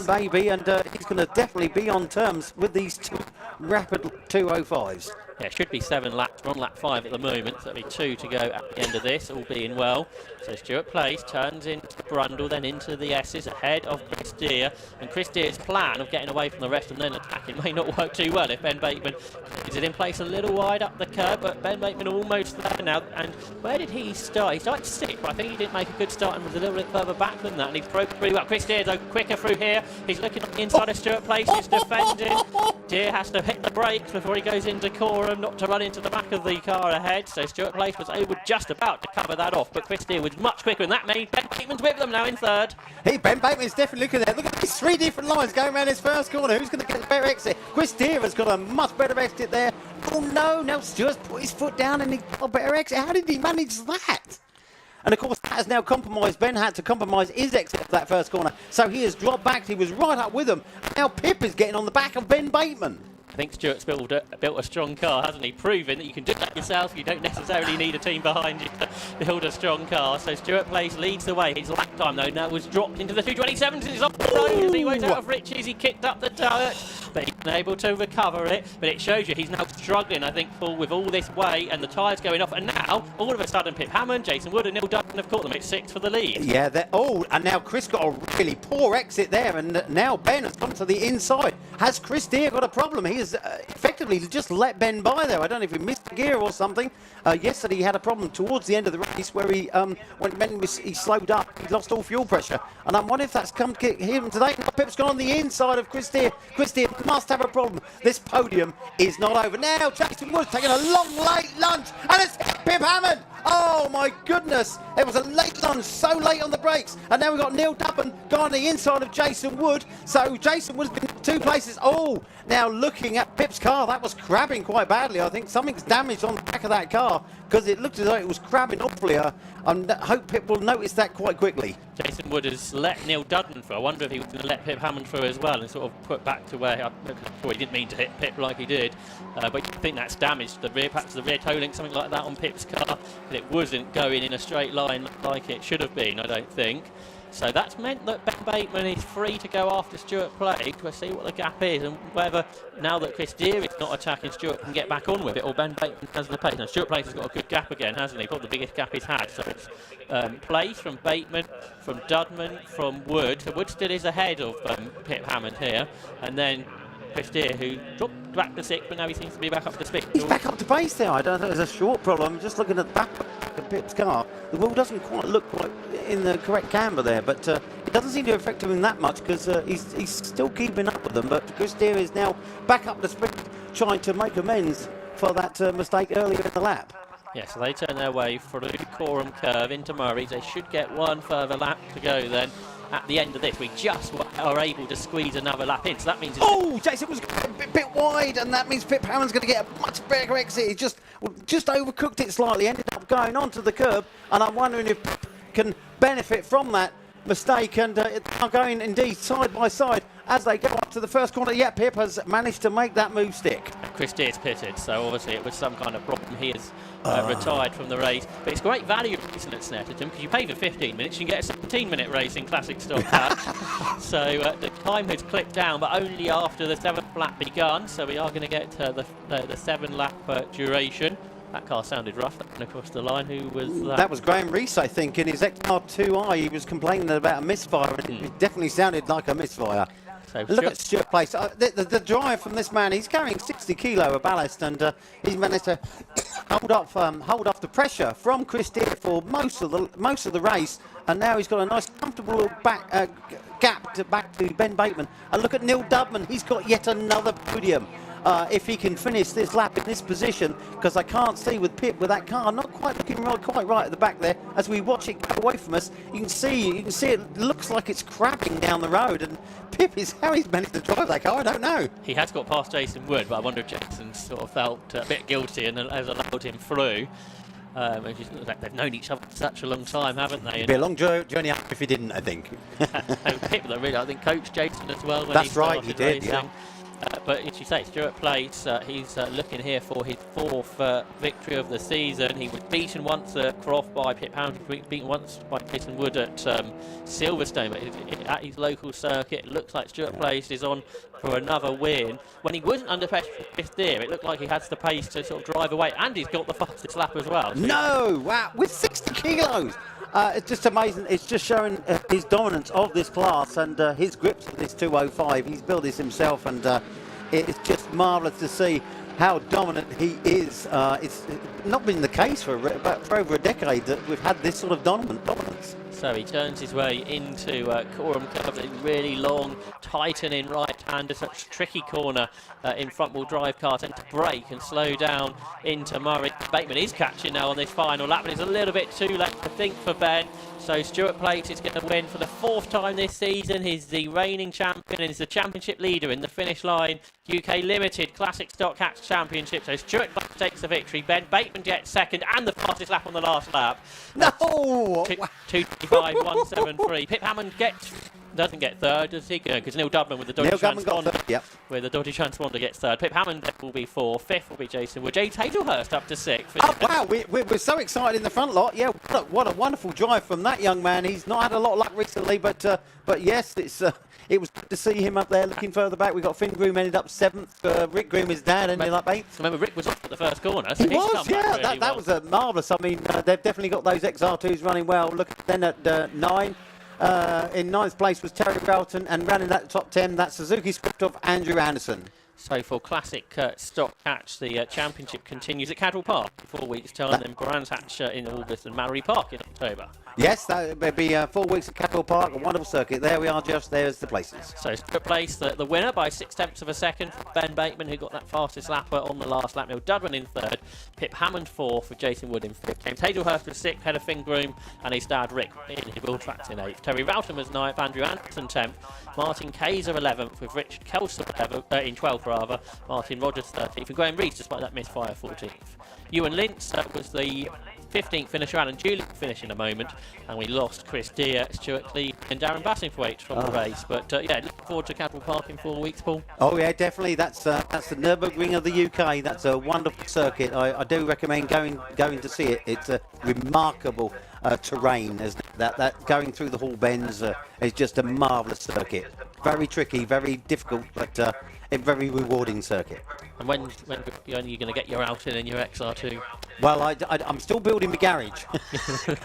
maybe, and he's going to definitely be on terms with these two rapid 2:05s. Yeah, it should be 7 laps. We're on lap 5 at the moment, so that'll be 2 to go at the end of this, all being well. So Stuart Place turns into Brundle, then into the S's ahead of Chris Deere. And Chris Deere's plan of getting away from the rest and then attacking may not work too well if Ben Bateman is it in place a little wide up the curb, but Ben Bateman almost there now. And where did he start? He started 6th, but I think he didn't make a good start and was a little bit further back than that. And he's broke pretty well. Chris Deere, though, quicker through here. He's looking on the inside of Stuart Place. He's defending. Deere has to hit the brakes before he goes into Coram, not to run into the back of the car ahead. So Stuart Place was able just about to cover that off, but Chris Deere was much quicker, and that made Ben Bateman's with them now in third. Ben Bateman's definitely looking there. Look at these 3 different lines going around his first corner. Who's going to get the better exit? Chris Deere has got a much better exit there. Oh no, now Stuart's put his foot down and he got a better exit. How did he manage that? And of course, that has now compromised. Ben had to compromise his exit of that first corner. So he has dropped back. He was right up with him. Now Pip is getting on the back of Ben Bateman. I think Stuart's built a strong car, hasn't he? Proving that you can do that yourself. You don't necessarily need a team behind you to build a strong car. So Stuart Place leads the way. His lap time, though, now was dropped into the 2:27s. He's off the road as he went out of Ritchie's. He kicked up the dirt, but he's been able to recover it. But it shows you he's now struggling, I think, Paul, with all this weight and the tyres going off. And now, all of a sudden, Pip Hammond, Jason Wood and Neil Dudman have caught them at 6th for the lead. Yeah, and now Chris got a really poor exit there, and now Ben has come to the inside. Has Chris Deere got a problem? He has effectively just let Ben by there. I don't know if he missed the gear or something. Yesterday he had a problem towards the end of the race where he slowed up. He lost all fuel pressure, and I'm wondering if that's come to get him today. Pip's gone on the inside of Chris Deere. Chris Deere must have a problem. This podium is not over. Now Jason Wood's taking a long late lunge, and it's Pip Hammond. Oh my goodness, it was a late lunge, so late on the brakes, and now we've got Neil Dudman going on the inside of Jason Wood. So Jason Wood's been in 2 places. Oh, now looking at Pip's car, that was crabbing quite badly. I think something's damaged on the back of that car. because it looked as though it was crabbing awfully. I hope Pip will notice that quite quickly. Jason Wood has let Neil Dudman through. I wonder if he was going to let Pip Hammond through as well and sort of put back to where he didn't mean to hit Pip like he did. But you think that's damaged the rear, perhaps the rear toe link, something like that on Pip's car. But it wasn't going in a straight line like it should have been, I don't think. So that's meant that Ben Bateman is free to go after Stuart Plate. We'll see what the gap is and whether, now that Chris Deere is not attacking, Stuart can get back on with it, or Ben Bateman has the pace. Now, Stuart Plate has got a good gap again, hasn't he? Probably the biggest gap he's had. So it's Place from Bateman, from Dudman, from Wood. So Wood still is ahead of Pip Hammond here. And then Chris Deere, who dropped back to 6th, but now he seems to be back up to speed. He's back up to pace there. I don't know if it's a short problem. I'm just looking at the back of Pip's car. The wheel doesn't quite look quite in the correct camber there, but it doesn't seem to affect him that much because he's still keeping up with them. But Chris Deere is now back up to speed, trying to make amends for that mistake earlier in the lap. Yeah, so they turn their way through Coram Curve into Murray's. They should get one further lap to go then. At the end of this, we just are able to squeeze another lap in, so that means... Jason was a bit wide, and that means Pip Hammond's going to get a much better exit. He just overcooked it slightly, ended up going onto the curb, and I'm wondering if Pip can benefit from that mistake, and they are going indeed side by side as they go up to the first corner. Yeah, Pip has managed to make that move stick. Chris Deere's pitted, so obviously it was some kind of problem. He has retired from the race. But it's great value racing at Snetterton because you pay for 15 minutes, you can get a 17-minute race in classic stock catch. So the time has clipped down, but only after the 7th lap begun. So we are going to get the 7-lap duration. That car sounded rough across the line. Who was that? That was Graham Rees, I think, in his XR2i. He was complaining about a misfire, and it definitely sounded like a misfire. So look at Stuart Place. The drive from this man, he's carrying 60 kilo of ballast, and he's managed to hold off the pressure from Chris Deere for most of the race, and now he's got a nice comfortable little gap back to Ben Bateman. And look at Neil Dudman, he's got yet another podium. If he can finish this lap in this position, because I can't see with Pip with that car not quite looking quite right at the back there. As we watch it go away from us, you can see it looks like it's crabbing down the road, and Pip is how he's managed to drive that car. I don't know. He has got past Jason Wood, but I wonder if Jason sort of felt a bit guilty and has allowed him through. They've known each other for such a long time, haven't they? It'd be a long journey up if he didn't, I think. And Pip, I think, coached Jason as well. When That's right, he did. Racing. Yeah. But as you say, Stuart Place, he's looking here for his 4th victory of the season. He was beaten once at Croft by Pip Hammond, beaten once by Jason Wood at Silverstone. But at his local circuit, it looks like Stuart Place is on for another win. When he wasn't under pressure for 5th there, it looked like he had the pace to sort of drive away, and he's got the fastest lap as well. So no, wow, with 60 kilos. It's just amazing. It's just showing his dominance of this class and his grips for this 205. He's built this himself, and it's just marvellous to see how dominant he is. It's not been the case for over a decade that we've had this sort of dominance. So he turns his way into Coram Curve, a really long, tightening right-hander, such a tricky corner in front-wheel drive car, tend to brake and slow down into Murray. Bateman is catching now on this final lap, but it's a little bit too late, I think, for Ben. So Stuart Plate is going to win for the 4th time this season. He's the reigning champion and is the championship leader in the finish line. UK Limited Classic Stock Catch Championship. So Stuart Plate takes the victory. Ben Bateman gets 2nd and the fastest lap on the last lap. No! 2:25.173. Pip Hammond doesn't get 3rd, does he? Because Neil Dudman with the dodgy transponder. Yep. With the dodgy transponder gets 3rd. Pip Hammond will be 4th. 5th will be Jason Wood. James Hazelhurst up to 6th. Oh wow, we're so excited in the front lot. Yeah, what a wonderful drive from that young man. He's not had a lot of luck recently, but yes, it was good to see him up there looking further back. We got Finn Groom ended up 7th. Rick Groom, his dad, ended up 8th. Remember, Rick was off at the first corner. So he was, yeah. That was marvellous. I mean, they've definitely got those XR2s running well. Look, then at 9. In 9th place was Terry Relton, and running that top 10, that's Suzuki script of Andrew Anderson. So for classic stock catch, the championship continues at Cadwell Park in 4 weeks' time, then Brands Hatch in August and Mallory Park in October. Yes, that would be 4 weeks at Cadwell Park, a wonderful circuit. There we are, just there's the places. So Stuart Place, the winner by 6/10 of a second. Ben Bateman, who got that fastest lapper on the last lap. Neil Dudwin in third. Pip Hammond fourth, with Jason Wood in fifth. James Hazelhurst was sixth, ahead of Finn Groom, and his dad Rick in Wheel Tracks in eighth. Terry Roughton was ninth, Andrew Anderson 10th. Martin Kayser 11th, with Richard Kelso in 12th rather. Martin Rogers 13th, and Graham Rees, despite that misfire, 14th. Ewan Lintz was the 15th finisher. Alan Julian finish in a moment, and we lost Chris Deere, Stuart Lee and Darren Bassingthwaite from the race. But yeah, looking forward to Cadwell Park in 4 weeks, Paul. Oh yeah, definitely. That's the Nürburgring of the UK. That's a wonderful circuit. I do recommend going to see it. It's a remarkable terrain. That going through the Hall Bends is just a marvellous circuit. Very tricky, very difficult, but a very rewarding circuit. And when are you going to get your outing in your XR2? Well, I'm still building the garage.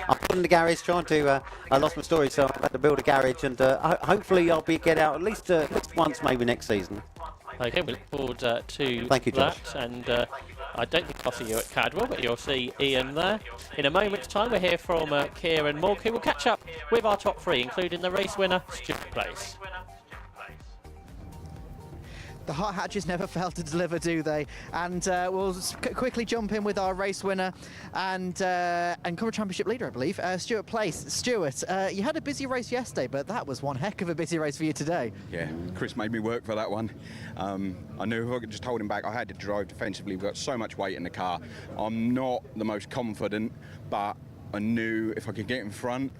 I'm putting the garage, trying to. I lost my storage, so I've had to build a garage, and hopefully I'll get out at least once, maybe next season. Okay, we look forward to Thank you, Josh. that. And I don't think I'll see you at Cadwell, but you'll see Ian there. In a moment's time, we'll hear from Kieran Morg, who will catch up with our top three, including the race winner, Stuart Place. The hot hatches never fail to deliver, do they? And we'll quickly jump in with our race winner and current championship leader, I believe, Stuart Place. Stuart, you had a busy race yesterday, but that was one heck of a busy race for you today. Yeah, Chris made me work for that one. I knew if I could just hold him back, I had to drive defensively. We've got so much weight in the car. I'm not the most confident, but I knew if I could get in front,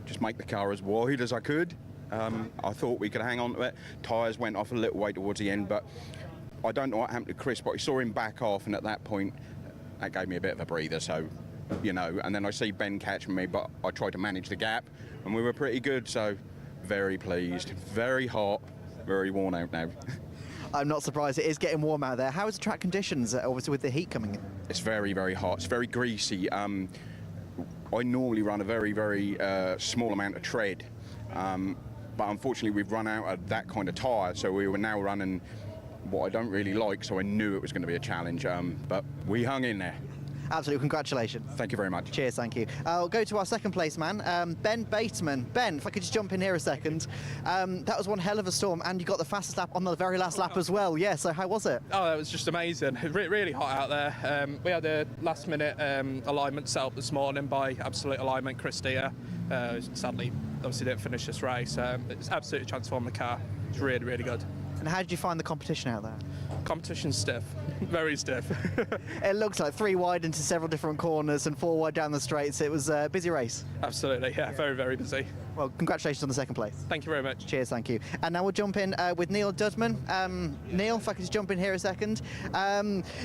just make the car as wide as I could. I thought we could hang on to it. Tyres went off a little way towards the end, but I don't know what happened to Chris, but I saw him back off, and at that point, that gave me a bit of a breather, so, you know, and then I see Ben catching me, but I tried to manage the gap, and we were pretty good, so very pleased. Very hot, very worn out now. I'm not surprised. It is getting warm out there. How is the track conditions, obviously, with the heat coming in? It's very, very hot. It's very greasy. I normally run a very, very small amount of tread, but unfortunately we've run out of that kind of tyre, so we were now running what I don't really like, so I knew it was going to be a challenge, but we hung in there. Absolutely, congratulations. Thank you very much. Cheers, thank you. I'll go to our second place man, Ben Bateman. Ben, if I could just jump in here a second. That was one hell of a storm, and you got the fastest lap on the very last lap as well. Yeah, so how was it? Oh, that was just amazing. Really hot out there. We had a last minute alignment set up this morning by Absolute Alignment, Chris Deere. Sadly, obviously didn't finish this race. It's absolutely transformed the car. It's really good. And how did you find the competition out there? Competition's stiff, very stiff. It looks like 3 wide into several different corners and 4 wide down the straights. It was a busy race. Absolutely, yeah, very busy. Well, congratulations on the second place. Thank you very much. Cheers, thank you. And now we'll jump in with Neil Dudman. Neil, if I could just jump in here a second.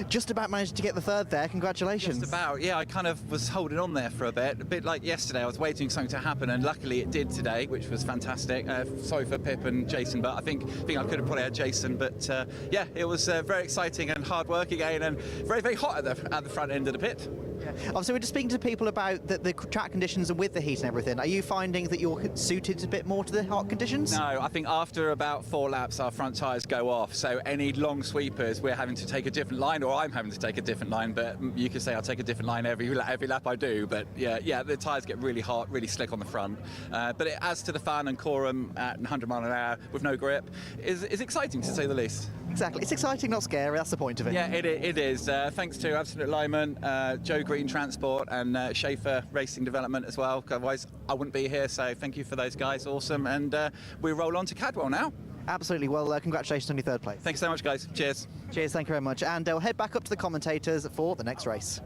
Just about managed to get the third there. Congratulations. Just about, yeah. I kind of was holding on there for a bit like yesterday. I was waiting for something to happen, and luckily it did today, which was fantastic. Sorry for Pip and Jason, but I think I could have probably had Jason. But yeah, it was very exciting and hard work again, and very hot at the front end of the pit. Yeah. Obviously, we're just speaking to people about the track conditions and with the heat and everything. Are you finding that you're suited a bit more to the hot conditions? No, I think after about 4 laps, our front tyres go off. So any long sweepers, we're having to take a different line, or I'm having to take a different line. But you could say I'll take a different line every lap I do. But yeah, the tyres get really hot, really slick on the front. But it adds to the fun, and Coram at 100 mile an hour with no grip is exciting, to say the least. Exactly. It's exciting, not scary. That's the point of it. Yeah, it is. Thanks to Absolute Alignment, Joe Green Transport, and Schaefer Racing Development as well. Otherwise, I wouldn't be here. So thank you for those guys. Awesome. And we roll on to Cadwell now. Absolutely. Well, congratulations on your third place. Thanks so much, guys. Cheers. Cheers. Thank you very much. And we'll head back up to the commentators for the next race.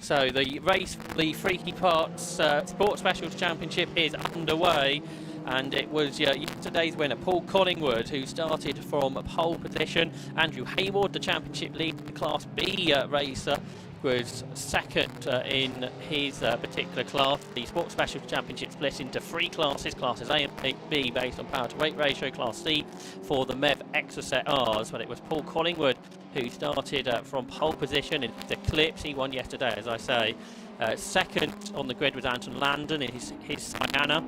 So the race, the Freaky Parts Sports Specials Championship is underway, and it was yesterday's winner, Paul Collingwood, who started from pole position. Andrew Hayward, the championship lead, the Class B racer, was second in his particular class. The Sports Specials Championship split into 3 classes, classes A and B based on power to weight ratio, Class C for the MEV Exocet Rs, but it was Paul Collingwood who started from pole position in the Eclipse. He won yesterday, as I say. Second on the grid was Anton Landon in his Sienna,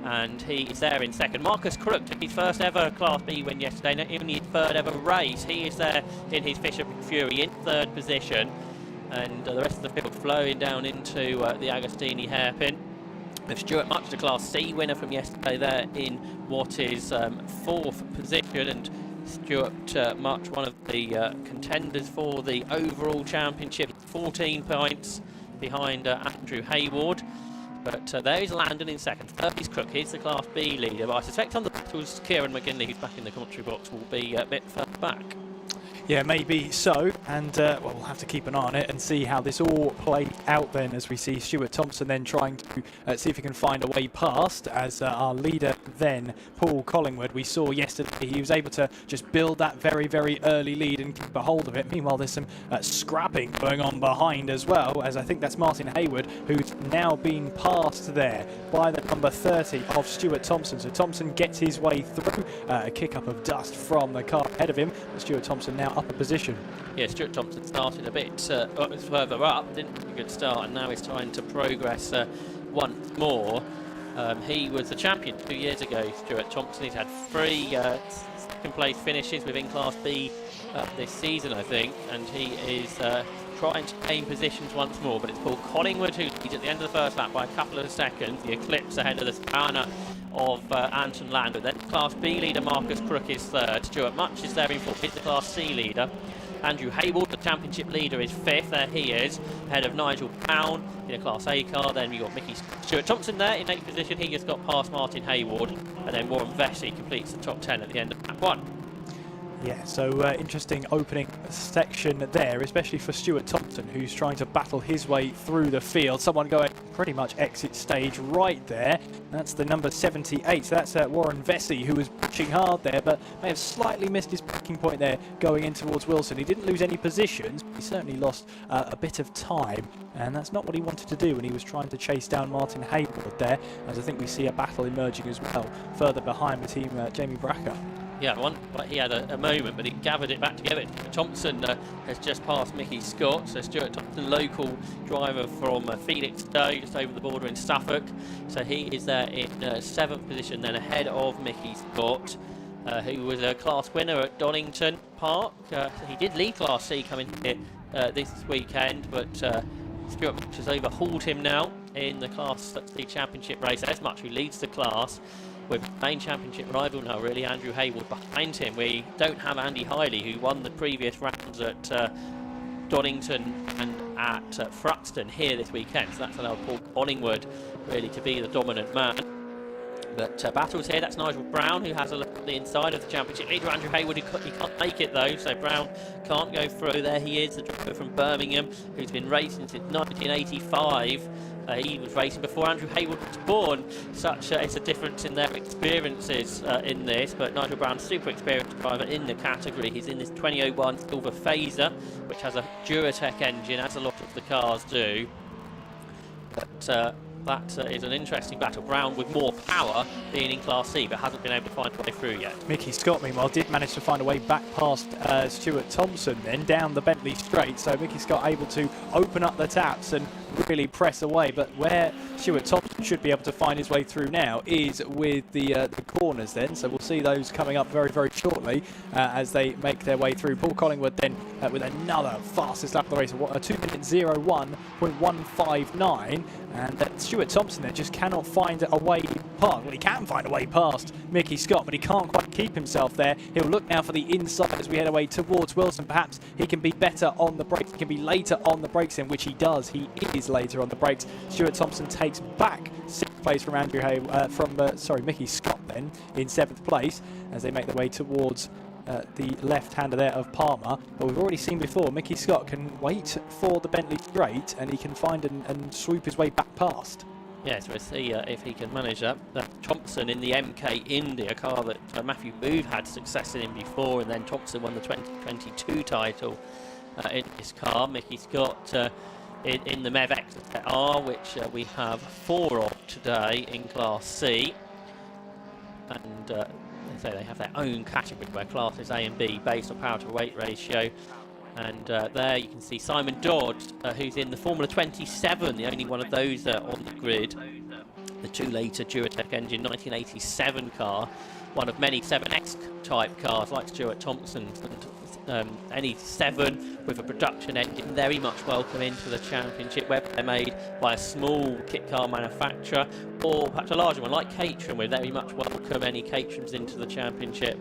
and he is there in second. Marcus Crook took his first ever Class B win yesterday, not even his third ever race. He is there in his Fisher Fury in third position, and the rest of the field flowing down into the Agostini hairpin. With Stuart Much, the Class C winner from yesterday, there in what is fourth position, and Stuart Much, one of the contenders for the overall championship, 14 points behind Andrew Hayward. But there is Landon in second. Third is Crook. He's the Class B leader. But I suspect on the battles, Kieran McGinley, who's back in the commentary box, will be a bit further back. Yeah, maybe so, and well, we'll have to keep an eye on it and see how this all plays out then, as we see Stuart Thompson then trying to see if he can find a way past, as our leader then, Paul Collingwood, we saw yesterday, he was able to just build that very, very early lead and keep a hold of it. Meanwhile, there's some scrapping going on behind as well, as I think that's Martin Hayward, who's now been passed there by the number 30 of Stuart Thompson. So Thompson gets his way through, a kick up of dust from the car ahead of him, but Stuart Thompson now up a position. Yeah, Stuart Thompson started a bit further up, didn't have a good start, and now he's trying to progress once more. He was the champion 2 years ago, Stuart Thompson. He's had 3 second place finishes within Class B this season, I think, and he is trying to gain positions once more. But it's Paul Collingwood who leads at the end of the first lap by a couple of seconds. The Eclipse ahead of the Sienna of Anton Landon. Then Class B leader Marcus Crook is third. Stuart Much is there in fourth. He's the Class C leader. Andrew Hayward, the championship leader, is fifth. There he is, ahead of Nigel Brown in a Class A car. Then we've got Stuart Thompson there in 8th position. He just got past Martin Hayward. And then Warren Vesey completes the top 10 at the end of lap 1. Yeah, so interesting opening section there, especially for Stuart Thompson, who's trying to battle his way through the field. Someone going pretty much exit stage right there. That's the number 78. So that's Warren Vesey, who was pushing hard there, but may have slightly missed his braking point there going in towards Wilson. He didn't lose any positions, but he certainly lost a bit of time, and that's not what he wanted to do when he was trying to chase down Martin Hayward there, as I think we see a battle emerging as well further behind the team Jamie Bracker. Yeah, he had a moment, but he gathered it back together. Thompson has just passed Mickey Scott, so Stuart Thompson, local driver from Felixstowe, just over the border in Suffolk. So he is there in 7th position, then ahead of Mickey Scott, who was a class winner at Donington Park. He did lead Class C coming here this weekend, but Stuart Much has overhauled him now in the Class C Championship race. As Much who leads the class, with main championship rival now, really, Andrew Hayward behind him. We don't have Andy Hiley, who won the previous rounds at Donington and at Thruxton here this weekend. So that's allowed Paul Collingwood really to be the dominant man. But battles here, that's Nigel Brown, who has a look at the inside of the championship leader. Andrew Hayward, he can't make it though, so Brown can't go through. There he is, the driver from Birmingham, who's been racing since 1985. He was racing before Andrew Hayward was born. It's a difference in their experiences in this, but Nigel Brown, super experienced driver in the category. He's in this 2001 Silver Phaser, which has a Duratec engine, as a lot of the cars do. But that is an interesting battle. Brown with more power being in Class C, but hasn't been able to find a way through yet. Mickey Scott, meanwhile, did manage to find a way back past Stuart Thompson, then down the Bentley straight. So Mickey Scott able to open up the taps and really press away. But where Stuart Thompson should be able to find his way through now is with the corners then. So we'll see those coming up very, very shortly as they make their way through. Paul Collingwood then with another fastest lap of the race, a 2:01.159, and Stuart Thompson there just cannot find a way past. Well, he can find a way past Mickey Scott, but he can't quite keep himself there. He'll look now for the inside as we head away towards Wilson. Perhaps he can be better on the brakes. He can be later on the brakes, in which he does. He is later on the brakes. Stuart Thompson takes back 6th place from Mickey Scott then in 7th place as they make their way towards the left-hander there of Palmer. But we've already seen before, Mickey Scott can wait for the Bentley straight and he can find and swoop his way back past. Yeah, so we'll see if he can manage that. Thompson in the MK Indy, a car that Matthew Booth had success in before, and then Thompson won the 2022 title in this car. Mickey Scott in the MX5 which we have 4 of today in Class C. And so they have their own category where classes A and B based on power to weight ratio. And there you can see Simon Dodd, who's in the Formula 27, the only one of those on the grid. The 2-litre Duratec engine 1987 car, one of many 7X type cars like Stuart Thompson's. And any 7 with a production engine very much welcome into the championship, whether they're made by a small kit car manufacturer or perhaps a larger one like Caterham. We're very much welcome any Caterhams into the championship.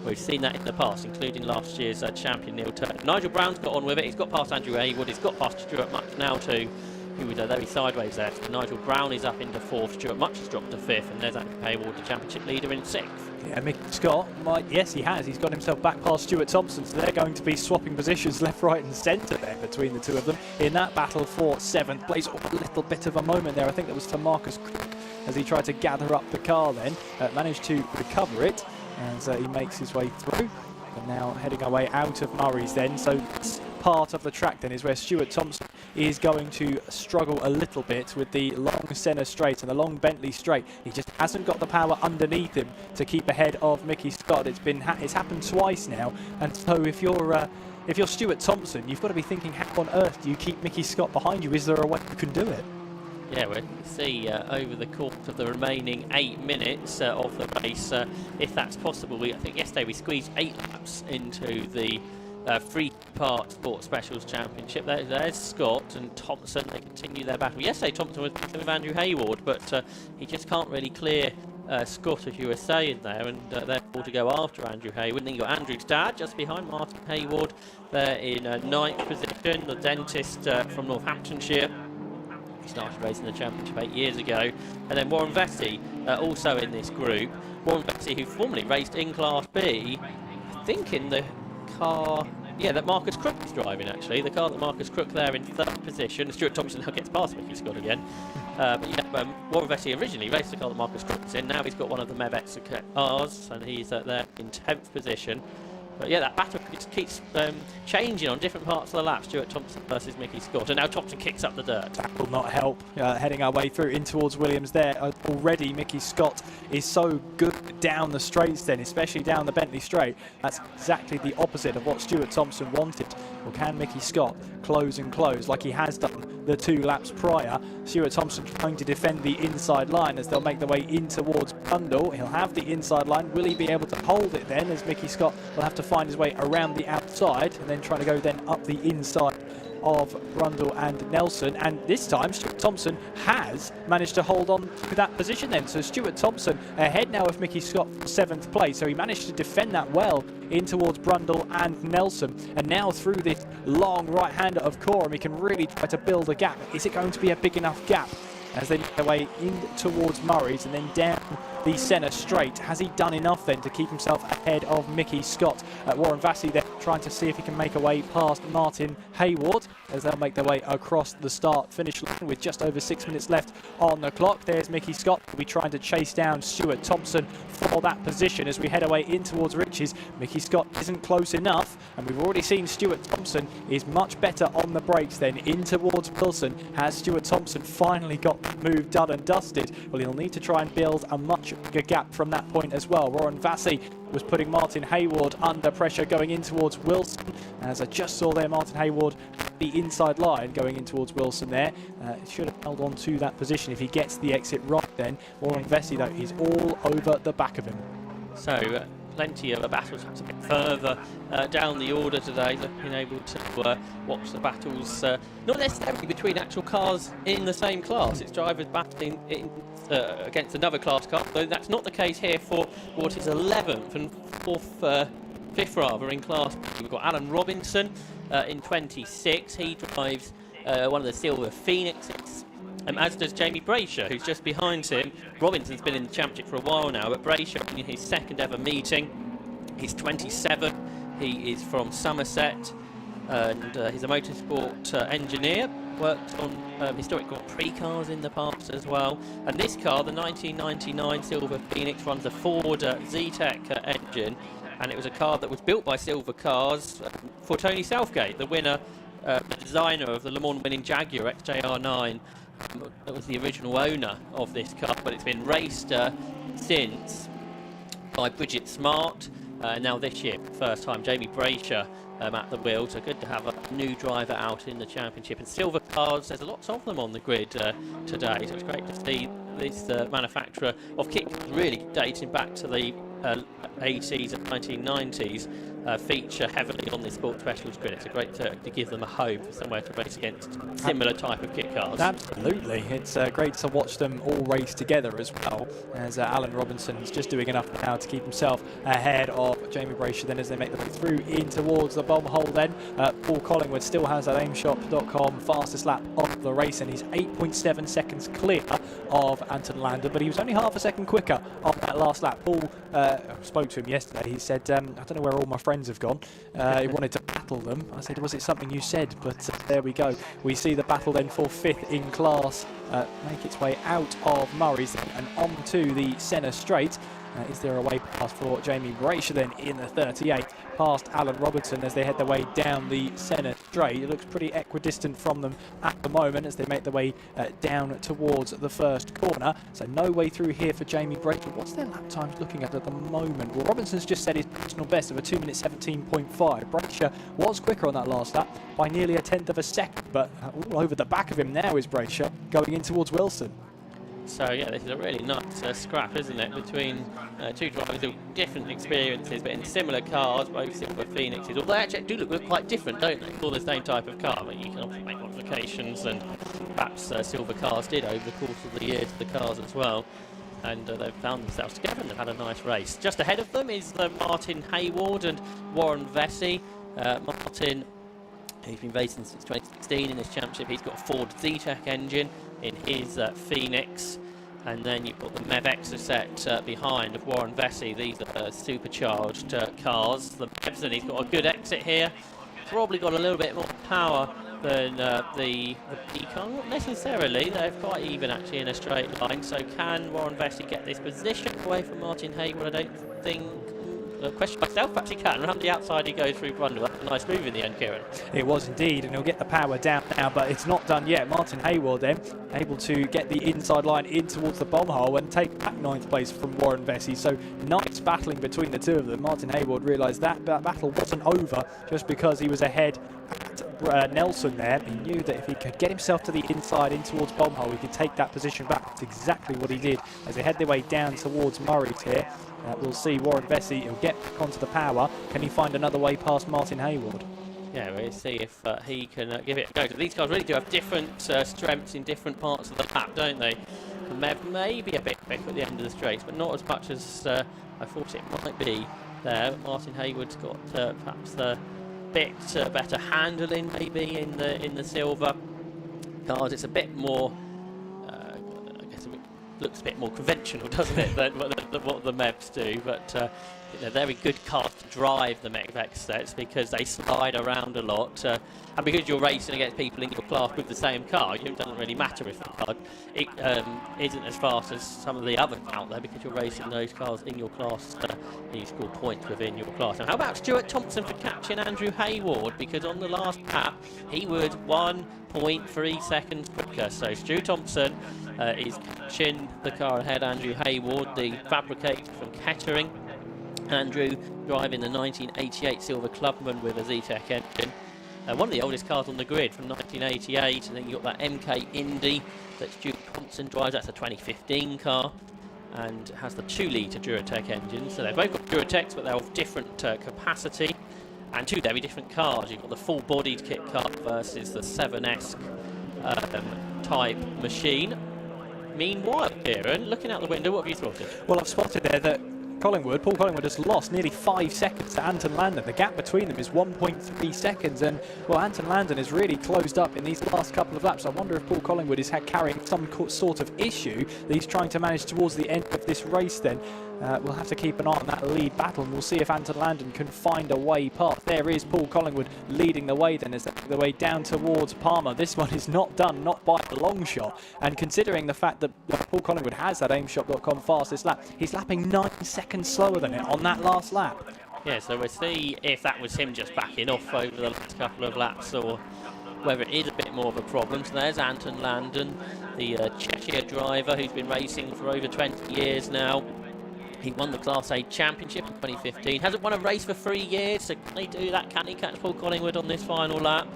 We've seen that in the past, including last year's champion Neil Turner. Nigel Brown's got on with it. He's got past Andrew Haywood. He's got past Stuart Much now too, who was very sideways there. So Nigel Brown is up into 4th. Stuart Much has dropped to 5th, and there's Andrew Haywood, the championship leader, in 6th. Yeah, Mickey Scott yes, he has. He's got himself back past Stuart Thompson, so they're going to be swapping positions left, right and centre there between the two of them in that battle for 7th place. A little bit of a moment there, I think that was for Marcus Crick as he tried to gather up the car then, managed to recover it as he makes his way through. And now heading away out of Murray's then, so this part of the track then is where Stuart Thompson is going to struggle a little bit with the long Senna straight and the long Bentley straight. He just hasn't got the power underneath him to keep ahead of Mickey Scott. It's happened twice now, and so if you're Stuart Thompson, you've got to be thinking, how on earth do you keep Mickey Scott behind you? Is there a way you can do it? Yeah, we'll see over the course of the remaining 8 minutes of the race if that's possible. I think yesterday we squeezed 8 laps into the 3-part Sport Specials Championship. There's Scott and Thompson. They continue their battle. Yesterday Thompson was with Andrew Hayward, but he just can't really clear Scott, as you were saying there, and therefore to go after Andrew Hayward. And then you got Andrew's dad just behind Martin Hayward there in 9th position, the dentist from Northamptonshire. He started racing the championship 8 years ago. And then Warren Vesey, also in this group. Warren Vesey, who formerly raced in Class B, I think in the car, that Marcus Crook is driving actually. The car that Marcus Crook there in 3rd position. Stuart Thompson now gets past Mickey Scott again. Warren Vesey originally raced the car that Marcus Crook was in. Now he's got one of the MX5s and he's there in 10th position. But yeah, that battle just keeps changing on different parts of the lap. Stuart Thompson versus Mickey Scott. And now Thompson kicks up the dirt. That will not help. Heading our way through in towards Williams there. Already Mickey Scott is so good down the straights then, especially down the Bentley straight. That's exactly the opposite of what Stuart Thompson wanted. Well, can Mickey Scott close and close like he has done the 2 laps prior? Stuart Thompson trying to defend the inside line as they'll make their way in towards Brundle. He'll have the inside line. Will he be able to hold it then, as Mickey Scott will have to find his way around the outside and then trying to go then up the inside of Brundle and Nelson, and this time Stuart Thompson has managed to hold on to that position then. So Stuart Thompson ahead now of Mickey Scott for 7th place, so he managed to defend that well in towards Brundle and Nelson, and now through this long right-hander of Coram he can really try to build a gap. Is it going to be a big enough gap as they make their way in towards Murray's and then down the Senna straight? Has he done enough then to keep himself ahead of Mickey Scott? Warren Vesey there trying to see if he can make a way past Martin Hayward as they'll make their way across the start-finish line with just over 6 minutes left on the clock. There's Mickey Scott. We'll be trying to chase down Stuart Thompson for that position as we head away in towards Riches. Mickey Scott isn't close enough, and we've already seen Stuart Thompson is much better on the brakes then in towards Wilson. Has Stuart Thompson finally got the move done and dusted? Well, he'll need to try and build a much much bigger gap from that point as well. Warren Vassy was putting Martin Hayward under pressure going in towards Wilson. As I just saw there, Martin Hayward, the inside line going in towards Wilson there. Should have held on to that position if he gets the exit right then. Warren Vassy, though, he's all over the back of him. So plenty of battles a bit further down the order today, being able to watch the battles not necessarily between actual cars in the same class. It's drivers battling against another class car, though that's not the case here for what is 11th and 5th rather in class B. We've got Alan Robinson in 26. He drives one of the Silver Phoenixes. As does Jamie Braysher, who's just behind him. Robinson's been in the championship for a while now, but Braysher in his second ever meeting. He's 27. He is from Somerset, and he's a motorsport engineer. Worked on historic Grand Prix cars in the past as well. And this car, the 1999 Silver Phoenix, runs a Ford Z-Tech engine, and it was a car that was built by Silver Cars for Tony Southgate, the winner, the designer of the Le Mans winning Jaguar XJR9. That was the original owner of this car, but it's been raced since by Bridget Smart. Now this year, first time, Jamie Braysher at the wheel, so good to have a new driver out in the championship. And Silver Cars, there's lots of them on the grid today, so it's great to see this manufacturer of kit really dating back to the 80s and 1990s feature heavily on the Sport Specials grid. It's great to give them a home for somewhere to race against similar type of kit cars. Absolutely, it's great to watch them all race together as well, as Alan Robinson is just doing enough now to keep himself ahead of Jamie Braysher then as they make the way through in towards the bomb hole then. Paul Collingwood still has that aimshop.com fastest lap of the race, and he's 8.7 seconds clear of Anton Lander, but he was only half a second quicker on that last lap. Paul spoke to him yesterday. He said, I don't know where all my friends have gone. He wanted to battle them. I said, was it something you said? But there we go. We see the battle then for 5th in class make its way out of Murray's and onto the Senna Straight. Is there a way past for Jamie Braysher then in the 38 past Alan Robertson as they head their way down the Senna Straight? It looks pretty equidistant from them at the moment as they make their way down towards the first corner. So no way through here for Jamie Braysher. What's their lap times looking at the moment? Well, Robinson's just set his personal best of a 2:17.5. Braysher was quicker on that last lap by nearly 1/10 of a second, but all over the back of him now is Braysher going in towards Wilson. So yeah, this is a really nice scrap, isn't it, between two drivers with different experiences, but in similar cars, both Silver Phoenixes. Although they actually do look quite different, don't they? All the same type of car, but you can obviously make modifications, and perhaps Silver Cars did over the course of the year to the cars as well. And they've found themselves together and they've had a nice race. Just ahead of them is Martin Hayward and Warren Vassy. Martin, he's been racing since 2016 in this championship. He's got a Ford Z-Tech engine in his Phoenix, and then you've got the Mev Exocet behind of Warren Vassy. These are supercharged cars. The Mevs, and he's got a good exit here. Probably got a little bit more power than the B car. Not necessarily, they're quite even actually in a straight line. So can Warren Vassy get this position away from Martin Hayward? I don't think. Question myself, perhaps he can. Around the outside he goes through Brundle. That's a nice move in the end, Kieran. It was indeed, and he'll get the power down now, but it's not done yet. Martin Hayward then able to get the inside line in towards the bomb hole and take back 9th place from Warren Vassy. So nice battling between the two of them. Martin Hayward realised that battle wasn't over just because he was ahead at Nelson there. He knew that if he could get himself to the inside in towards bomb hole, he could take that position back. That's exactly what he did as they head their way down towards Murray's here. We'll see Warren Vassy, he'll get back onto the power. Can he find another way past Martin Hayward? Yeah, we'll see if he can give it a go. These cars really do have different strengths in different parts of the lap, don't they? Mev may be a bit quick at the end of the straight, but not as much as I thought it might be there. Martin Hayward's got perhaps a bit better handling maybe in the silver cars. It's a bit more, I guess, looks a bit more conventional, doesn't it, than what the Mevs do. But they're very good cars to drive, the MX5 sets, because they slide around a lot, and because you're racing against people in your class with the same car, it doesn't really matter if the car isn't as fast as some of the others out there, because you're racing those cars in your class, and you score points within your class. And how about Stuart Thompson for catching Andrew Hayward, because on the last lap he was 1.3 seconds quicker. So Stuart Thompson is catching the car ahead, Andrew Hayward, the fabricator from Kettering. Andrew driving the 1988 Silver Clubman with a Zetec engine. One of the oldest cars on the grid from 1988, and then you've got that MK Indy that Stuart Thompson drives. That's a 2015 car and has the 2-litre Duratec engine. So they've both got Duratecs, but they're of different capacity, and two very different cars. You've got the full-bodied kit car versus the 7S type machine. Meanwhile, Kieran, looking out the window, what have you spotted? Well, I've spotted there that Paul Collingwood has lost nearly 5 seconds to Anton Landon. The gap between them is 1.3 seconds, and well, Anton Landon has really closed up in these last couple of laps. I wonder if Paul Collingwood is carrying some sort of issue that he's trying to manage towards the end of this race. Then we'll have to keep an eye on that lead battle, and we'll see if Anton Landon can find a way past. There is Paul Collingwood leading the way then as they make the way down towards Palmer. This one is not done, not by a long shot, and considering the fact that Paul Collingwood has that aimshop.com fastest lap, he's lapping 9 seconds slower than it on that last lap. Yeah, so we'll see if that was him just backing off over the last couple of laps, or whether it is a bit more of a problem. So there's Anton Landon, the Cheshire driver who's been racing for over 20 years now. He won the Class A Championship in 2015. Hasn't won a race for 3 years, so can he do that? Can he catch Paul Collingwood on this final lap?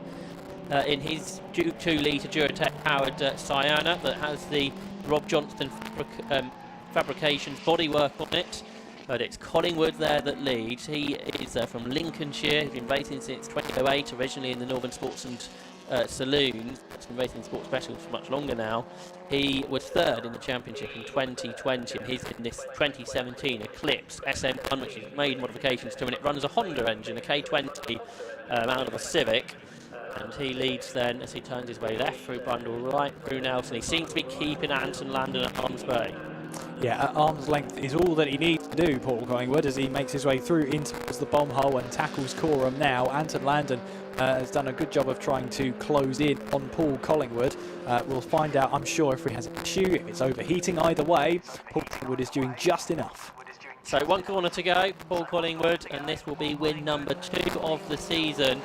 In his 2-litre Duratec powered Sienna that has the Rob Johnston Fabrications bodywork on it. But it's Collingwood there that leads. He is from Lincolnshire. He's been racing since 2008, originally in the Northern Sports and Saloons. He's been racing Sports Specials for much longer now. He was third in the championship in 2020, and he's in this 2017 Eclipse SM1, which he's made modifications to, and it runs a Honda engine, a K20 out of a Civic. And he leads then as he turns his way left through Brundle, right through Nelson. He seems to be keeping Anton Landon at arm's way. Yeah, at arm's length is all that he needs to do, Paul Collingwood, as he makes his way through into the bomb hole and tackles Coram now. Anton Landon has done a good job of trying to close in on Paul Collingwood. We'll find out, I'm sure, if he has an issue, if it's overheating. Either way, Paul Collingwood is doing just enough. So 1 corner to go, Paul Collingwood, and this will be win number 2 of the season.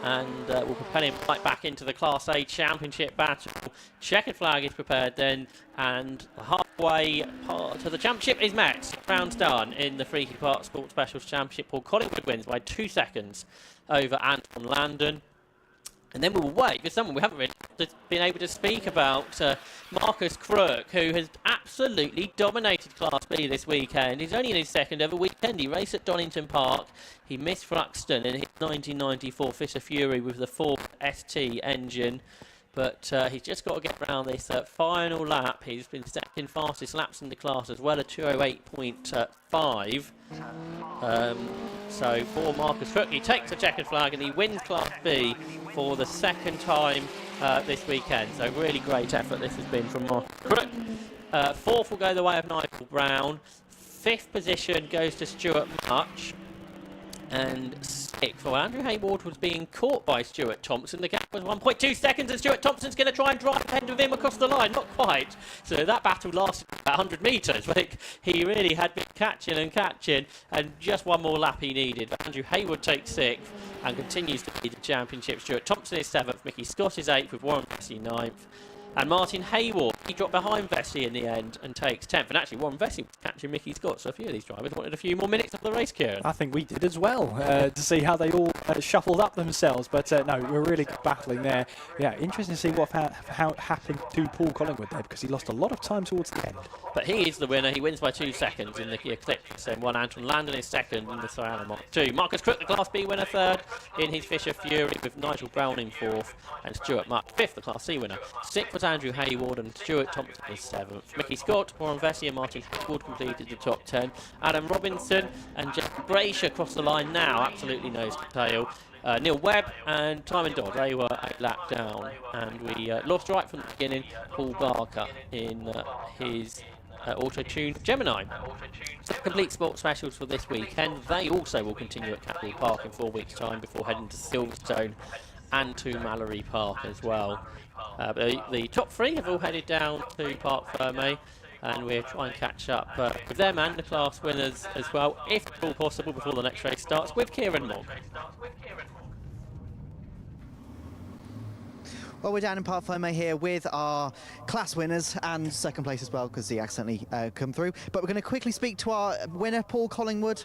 And we'll propel him right back into the Class A Championship battle. Checkered flag is prepared then, and the halfway part of the championship is met. Rounds done in the Freaky Park Sports Specials Championship. Paul Collingwood wins by 2 seconds over Anton Landon. And then we will wait for someone we haven't really been able to speak about, Marcus Crook, who has absolutely dominated Class B this weekend. He's only in his second ever weekend. He raced at Donington Park. He missed Thruxton in his 1994 Fisher Fury with the Ford ST engine. But he's just got to get around this final lap. He's been second fastest laps in the class as well, a 2:08.5. So for Marcus Crook, he takes the checkered flag and he wins Class B for the second time this weekend. So really great effort this has been from Marcus Crook. Fourth will go the way of Nigel Brown. Fifth position goes to Stuart Much. And sixth, well, Andrew Hayward was being caught by Stuart Thompson. The gap was 1.2 seconds, and Stuart Thompson's going to try and drive ahead of him across the line. Not quite. So that battle lasted about 100 metres. Like, he really had been catching, and just one more lap he needed. But Andrew Hayward takes sixth and continues to lead the championship. Stuart Thompson is seventh. Mickey Scott is eighth, with Warren Vesey ninth. And Martin Hayward, he dropped behind Vesey in the end and takes 10th. And actually, Warren Vesey was catching Mickey Scott, so a few of these drivers wanted a few more minutes of the race, Kieran. I think we did as well, to see how they all shuffled up themselves. But no, we're really good battling there. Yeah, interesting to see what happened to Paul Collingwood there, because he lost a lot of time towards the end. But he is the winner. He wins by 2 seconds in the Eclipse. And one Anton Landon is second in the Sienna Mark 2. Marcus Crook, the Class B winner, third in his Fisher Fury, with Nigel Brown in fourth, and Stuart Much fifth, the Class C winner. Sixth was Andrew Hayward, and Stuart Thompson was seventh. Mickey Scott, Warren Vesey and Martin Hayward completed the top 10. Adam Robinson and Jeff Brasher across the line now, absolutely nose to tail. Neil Webb and Timon Dodd, they were a lap down. And we lost right from the beginning Paul Barker in his auto-tuned Gemini. So complete sports specials for this weekend. They also will continue at Capitol Park in 4 weeks' time before heading to Silverstone and to Mallory Park as well. The top 3 have all headed down to Parc Fermé, and we'll try and catch up with them and the class winners as well, if at all possible, before the next race starts, with Kieran Mogg. Well, we're down in Parc Fermé here with our class winners and second place as well, because he accidentally come through. But we're going to quickly speak to our winner, Paul Collingwood.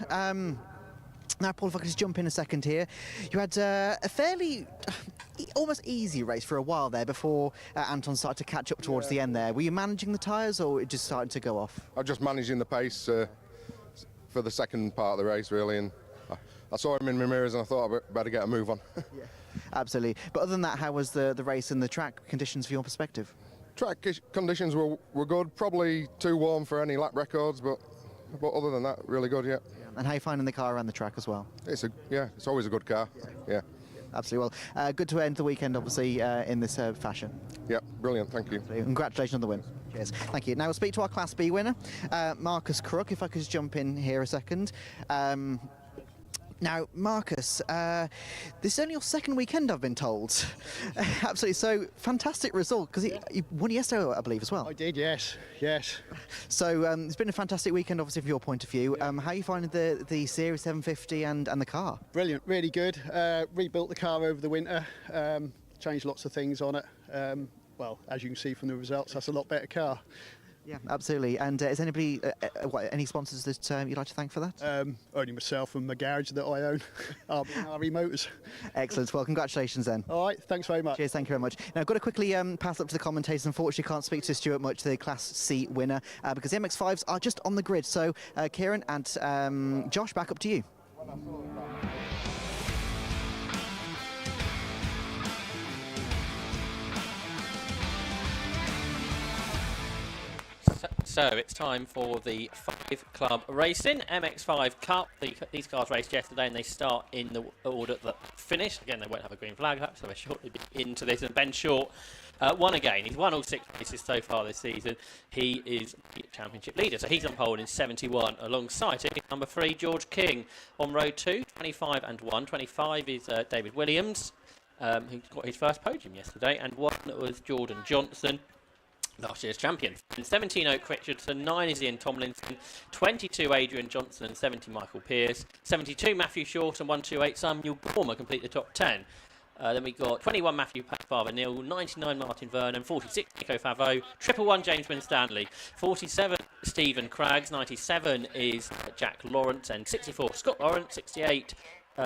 Now, Paul, if I could just jump in a second here. You had a fairly almost easy race for a while there before Anton started to catch up towards the end there. Were you managing the tyres, or it just started to go off? I was just managing the pace for the second part of the race, really, and I saw him in my mirrors and I thought I'd better get a move on. Yeah, absolutely. But other than that, how was the race and the track conditions from your perspective? Track conditions were good, probably too warm for any lap records, but other than that, really good, yeah. And how are you finding the car around the track as well? It's always a good car, yeah. Absolutely. Well, good to end the weekend, obviously, in this fashion. Yeah, brilliant, thank you. Congratulations on the win. Cheers. Thank you. Now we'll speak to our Class B winner, Marcus Crook, if I could just jump in here a second. Now, Marcus, this is only your second weekend, I've been told. Absolutely. So, fantastic result, because you won yesterday, I believe, as well. I did, yes. So, it's been a fantastic weekend, obviously, from your point of view. How are you finding the Series 750 and the car? Brilliant, really good. Rebuilt the car over the winter, changed lots of things on it. Well, as you can see from the results, that's a lot better car. Yeah, absolutely. And is anybody, any sponsors that you'd like to thank for that? Only myself and my garage that I own, RB Motors. Excellent. Well, congratulations then. All right, thanks very much. Cheers, thank you very much. Now, I've got to quickly pass up to the commentators. Unfortunately, can't speak to Stuart much, the Class C winner, because the MX5s are just on the grid. So, Kieran and Josh, back up to you. So it's time for the 5 club racing, MX5 Cup. These cars raced yesterday and they start in the order that finished. Again, they won't have a green flag up, so they'll shortly be into this. And Ben Short won again. He's won all 6 races so far this season. He is the championship leader, so he's on pole in 71. Alongside him, number 3, George King on road 2, 25 and 1. 25 is David Williams, who got his first podium yesterday, and 1 was Jordan Johnson, last year's champion. 17 Oak Richardson, 9 is Ian Tomlinson, 22 Adrian Johnson and 70 Michael Pearce, 72 Matthew Short and 128 Samuel Gormer complete the top 10. Then we got 21 Matthew Father Neil, 99 Martin Vernon, 46 Nico Favo, 111 James Winstanley, 47 Stephen Craggs, 97 is Jack Lawrence and 64 Scott Lawrence, 68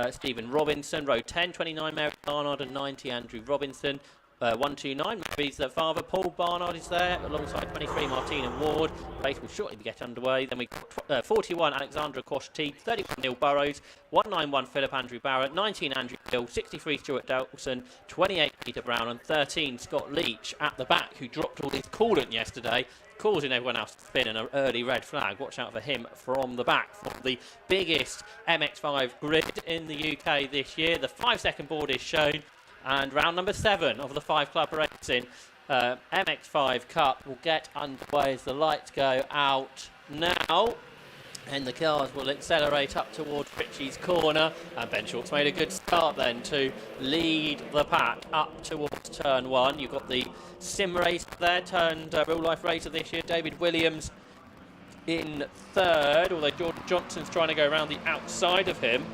Stephen Robinson, row 10, 29 Mary Barnard and 90 Andrew Robinson. 129, Mary's father, Paul Barnard, is there, alongside 23, Martina Ward. The race will shortly get underway. Then we got 41, Alexandra Kosh-Teague, 31, Neil Burrows, 191, Philip Andrew Barrett, 19, Andrew Hill, 63, Stuart Dawson, 28, Peter Brown, and 13, Scott Leach at the back, who dropped all his coolant yesterday, causing everyone else to spin, and an early red flag. Watch out for him from the back, from the biggest MX5 grid in the UK this year. The 5-second board is shown. And round number 7 of the 5 club racing, MX5 Cup will get underway as the lights go out now. And the cars will accelerate up towards Ritchie's corner. And Ben Short's made a good start then to lead the pack up towards turn 1. You've got the sim race there, turned real life racer this year, David Williams in 3rd, although George Johnson's trying to go around the outside of him.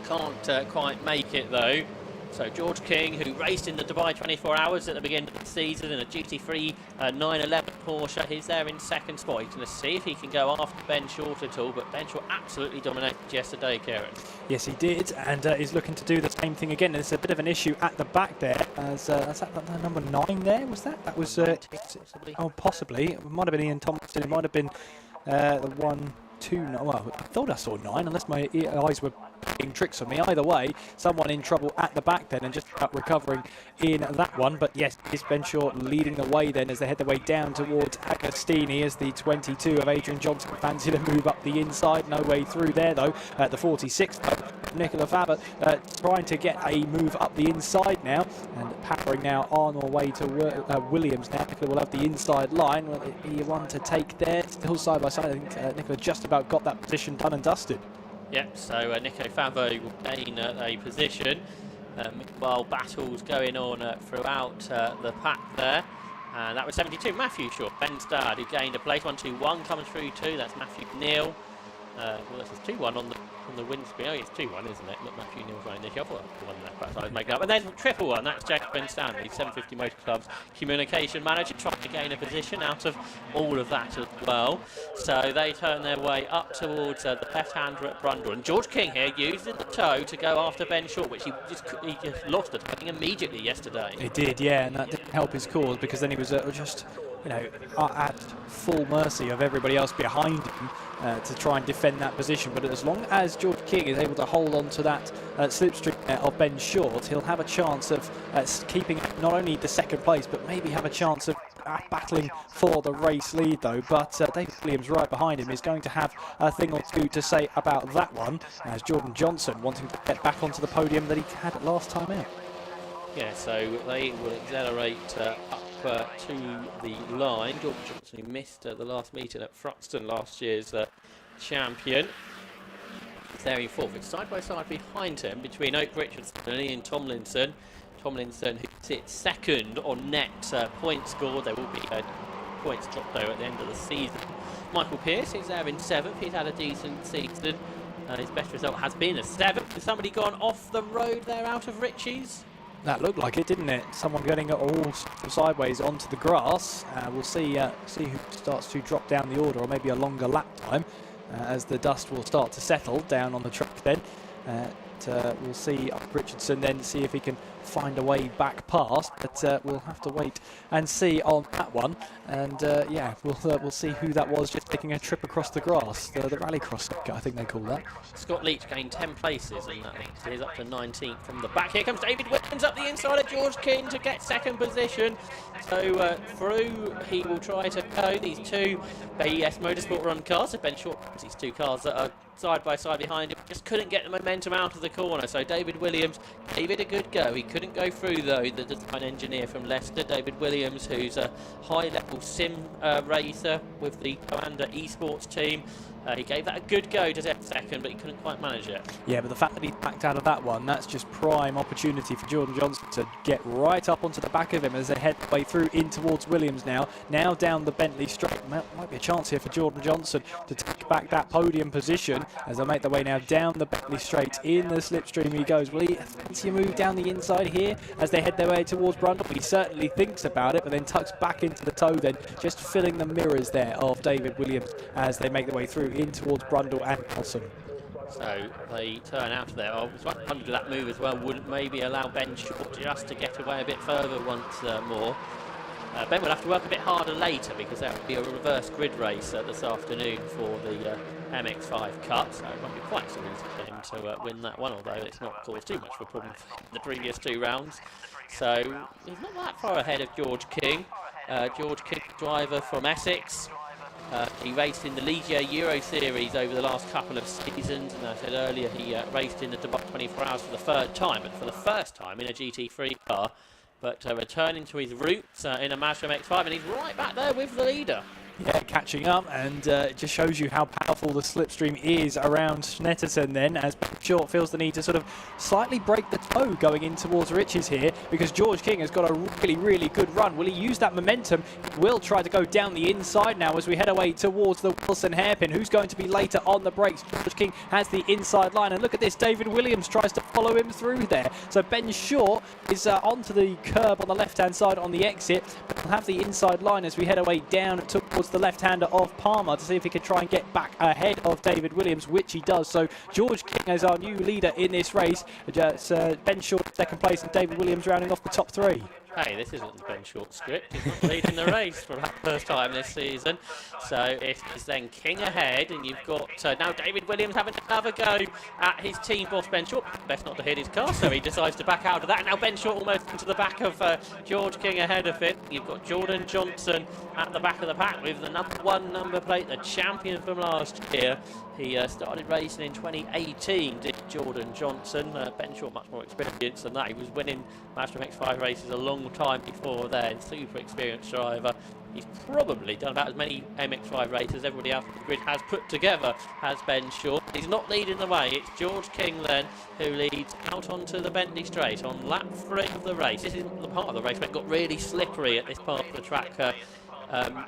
Can't quite make it though. So George King, who raced in the Dubai 24 Hours at the beginning of the season in a GT3 911 Porsche, he's there in 2nd spot. He's going to see if he can go after Ben Short at all, but Ben Short absolutely dominated yesterday, Kieran. Yes, he did, and is looking to do the same thing again. There's a bit of an issue at the back there. As that's that number 9 there, was that? That was possibly. Oh, possibly. It might have been Ian Thompson. It might have been the 1, 2. No, well, I thought I saw 9, unless my eyes were playing tricks on me. Either way, someone in trouble at the back then, and just about recovering in that one. But yes, it's Ben Short leading the way then as they head their way down towards Agostini as the 22 of Adrian Johnson fancy to move up the inside. No way through there though. At the 46, Nicola Faber trying to get a move up the inside now, and powering now on our way to Williams now. Nicola will have the inside line. Will it be one to take there? Still side by side. I think Nicola just about got that position done and dusted. Yep, so Nico Favo will gain a position. While battles going on throughout the pack there. And that was 72, Matthew Shaw, Ben's dad, who gained a place. 1-2-1 comes through too, that's Matthew Neal. Well, this is 2-1 on the windscreen. Oh, it's 2-1, isn't it? Look, Matthew Neal's running this. I thought that was 1 there, perhaps I was making up. And then 1-1, that's Jack Ben Stanley, 750 Motor Club's communication manager, trying to gain a position out of all of that as well. So they turn their way up towards the left-hander at Brundle. And George King here using the toe to go after Ben Short, which he just lost at immediately yesterday. He did, yeah, and that didn't help his cause, because then he was just, you know, at full mercy of everybody else behind him to try and defend that position. But as long as George King is able to hold on to that slipstream of Ben Short, he'll have a chance of keeping not only the second place, but maybe have a chance of battling for the race lead though. But David Williams right behind him is going to have a thing or two to say about that one, as Jordan Johnson wanting to get back onto the podium that he had last time out. Yeah, so they will accelerate up to the line. Jordan Johnson, who missed the last meeting at Thruxton, last year's champion, is there in fourth. It's side by side behind him between Oak Richardson and Ian Tomlinson. Tomlinson, who sits second on net points scored. There will be points dropped though at the end of the season. Michael Pearce is there in seventh. He's had a decent season. His best result has been a seventh. Has somebody gone off the road there out of Ritchie's? That looked like it, didn't it? Someone getting it all sideways onto the grass. We'll see who starts to drop down the order, or maybe a longer lap time, as the dust will start to settle down on the track then. We'll see Richardson then see if he can find a way back past, but we'll have to wait and see on that one. And yeah, we'll see who that was just taking a trip across the grass, the rallycross, I think they call that. Scott Leach gained 10 places, and he's up to 19th from the back. Here comes David Williams up the inside of George King to get second position. So through he will try to go these two BES Motorsport run cars. So Ben Short, these two cars that are side by side behind him, just couldn't get the momentum out of the corner. So David Williams gave it a good go. He couldn't go through though, the design engineer from Leicester, David Williams, who's a high-level sim racer with the Commander Esports team. He gave that a good go to get second, but he couldn't quite manage it. Yeah, but the fact that he backed out of that one, that's just prime opportunity for Jordan Johnson to get right up onto the back of him as they head way through in towards Williams now. Now down the Bentley Straight. Might be a chance here for Jordan Johnson to take back that podium position as they make their way now down the Bentley Straight. In the slipstream he goes. Will he fancy a move down the inside here as they head their way towards Brundle? He certainly thinks about it, but then tucks back into the toe then, just filling the mirrors there of David Williams as they make their way through in towards Brundle and Nelson. So they turn out of there. Oh, under that move as well would maybe allow Ben Short just to get away a bit further once more. Ben will have to work a bit harder later because there will be a reverse grid race this afternoon for the MX5 Cup, so it won't be quite so easy for him to win that one, although it's not caused too much of a problem in the previous two rounds. So he's not that far ahead of George King. George King, driver from Essex. He raced in the Legia Euro Series over the last couple of seasons, and I said earlier he raced in the Dubai 24 Hours for the third time, and for the first time in a GT3 car, but returning to his roots in a Mazda MX-5, and he's right back there with the leader. Yeah, catching up, and it just shows you how powerful the slipstream is around Snetterton then, as Ben Short feels the need to sort of slightly break the toe going in towards Riches here, because George King has got a really, really good run. Will he use that momentum? He will try to go down the inside now as we head away towards the Wilson hairpin. Who's going to be later on the brakes? George King has the inside line, and look at this, David Williams tries to follow him through there. So Ben Short is onto the curb on the left-hand side on the exit, but we'll have the inside line as we head away down towards the left-hander of Palmer to see if he can try and get back ahead of David Williams, which he does. So George King is our new leader in this race. Ben Short second place and David Williams rounding off the top three. Hey, this isn't the Ben Short script. He's not leading the race for that first time this season. So it is then King ahead, and you've got now David Williams having another go at his team boss Ben Short. Best not to hit his car, so he decides to back out of that. And now Ben Short almost into the back of George King ahead of it. You've got Jordan Johnson at the back of the pack with the #1 number plate, the champion from last year. He started racing in 2018, did Jordan Johnson. Ben Short much more experienced than that. He was winning Master MX5 races a long time before then. Super experienced driver. He's probably done about as many MX5 races as everybody else on the grid has put together, has Ben Short. He's not leading the way. It's George King then who leads out onto the Bentley Straight on lap 3 of the race. This is the part of the race where it got really slippery at this part of the track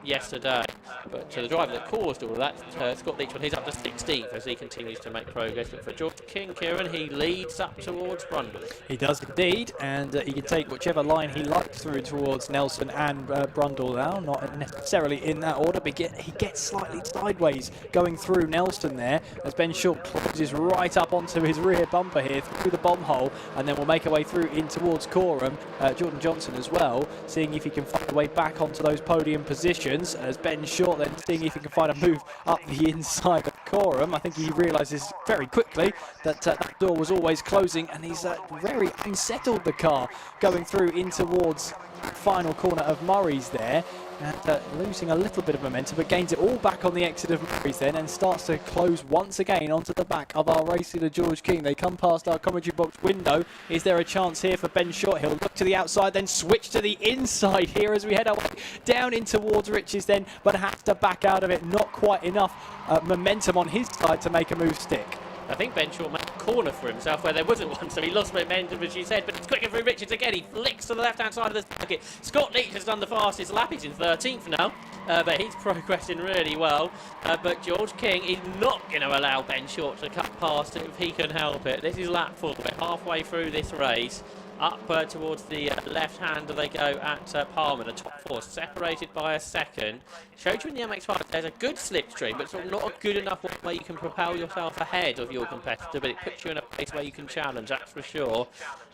yesterday. But the driver that caused all of that, Scott Leachman, he's up to 16th as he continues to make progress. But for George King, Kieran, he leads up towards Brundle. He does indeed, and he can take whichever line he likes through towards Nelson and Brundle now, not necessarily in that order, but he gets slightly sideways going through Nelson there as Ben Short closes right up onto his rear bumper here through the bomb hole, and then we'll make our way through in towards Coram. Jordan Johnson as well, seeing if he can find a way back onto those podium positions, as Ben Short then seeing if he can find a move up the inside of Coram. I think he realises very quickly that that door was always closing, and he's very unsettled the car going through in towards the final corner of Murray's there, and losing a little bit of momentum, but gains it all back on the exit of Murray's then, and starts to close once again onto the back of our race leader George King. They come past our commentary box window. Is there a chance here for Ben Short? He'll look to the outside, then switch to the inside here as we head our way down in towards Riches then, but has to back out of it. Not quite enough momentum on his side to make a move stick. I think Ben Short made a corner for himself where there wasn't one, so he lost momentum, as you said, but it's quicker through Richards again. He flicks to the left-hand side of the circuit. Scott Leach has done the fastest lap. He's in 13th now, but he's progressing really well. But George King is not going to allow Ben Short to cut past it if he can help it. This is lap 4. We're halfway through this race. Up towards the left-hander they go at Palmer. The top 4 separated by a second. Showed you in the MX5 there's a good slipstream, but sort of not a good enough one where you can propel yourself ahead of your competitor, but it puts you in a place where you can challenge, that's for sure.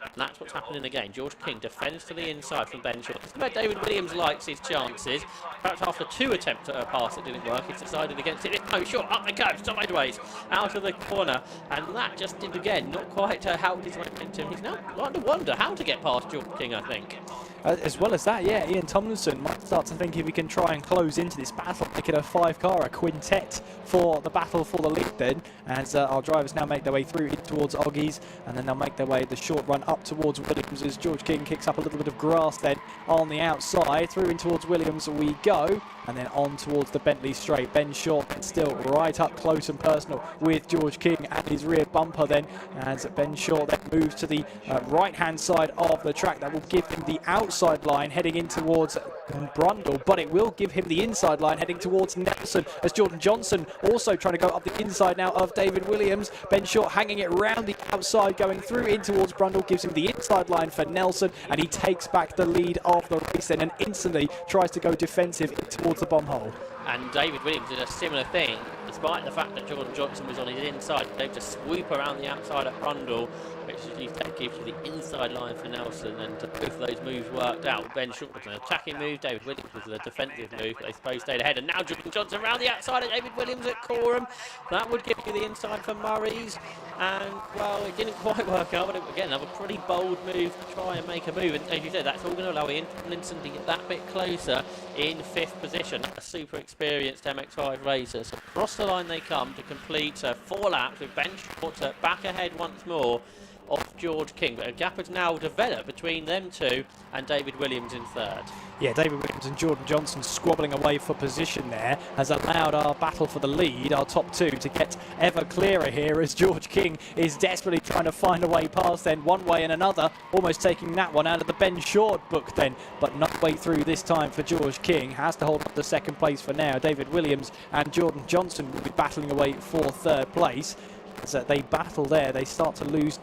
And that's what's happening again. George King defends to the inside from Ben Short. This is where David Williams likes his chances. Perhaps after 2 attempts at a pass that didn't work, he's decided against it. No, Short, up they go, sideways, out of the corner. And that just did again, not quite helped his momentum. He's now starting to wonder how to get past George King, I think. As well as that, yeah, Ian Tomlinson might start to think if he can try and close into this battle, make it a 5-car, a quintet for the battle for the lead then, as our drivers now make their way through towards Oggies, and then they'll make their way the short run up towards Williams as George King kicks up a little bit of grass then on the outside. Through in towards Williams we go, and then on towards the Bentley Straight. Ben Short still right up close and personal with George King at his rear bumper then, as Ben Short then moves to the right-hand side of the track. That will give him the outside line heading in towards Brundle, but it will give him the inside line heading towards Nelson, as Jordan Johnson also trying to go up the inside now of David Williams. Ben Short hanging it round the outside, going through in towards Brundle, gives him the inside line for Nelson, and he takes back the lead of the race then, and instantly tries to go defensive towards the bomb hole. And David Williams did a similar thing, despite the fact that Jordan Johnson was on his inside. They just swoop around the outside at Brundle, which gives you the inside line for Nelson, and both of those moves worked out. Ben Short was an attacking move, David Williams was a defensive move. They both stayed ahead, and now Jordan Johnson around the outside of David Williams at Coram. That would give you the inside for Murray's, and well, it didn't quite work out, but again, another pretty bold move to try and make a move. And as you said, that's all going to allow Ian Tomlinson to get that bit closer in 5th position. A super experienced MX5 racer. So across the line they come to complete 4 laps with Ben Short back ahead once more of George King, but a gap has now developed between them two and David Williams in 3rd. Yeah, David Williams and Jordan Johnson squabbling away for position there has allowed our battle for the lead, our top 2, to get ever clearer here as George King is desperately trying to find a way past then, one way and another, almost taking that one out of the Ben Short book then, but no way through this time for George King. Has to hold up the 2nd place for now. David Williams and Jordan Johnson will be battling away for 3rd place. As they battle there, they start to lose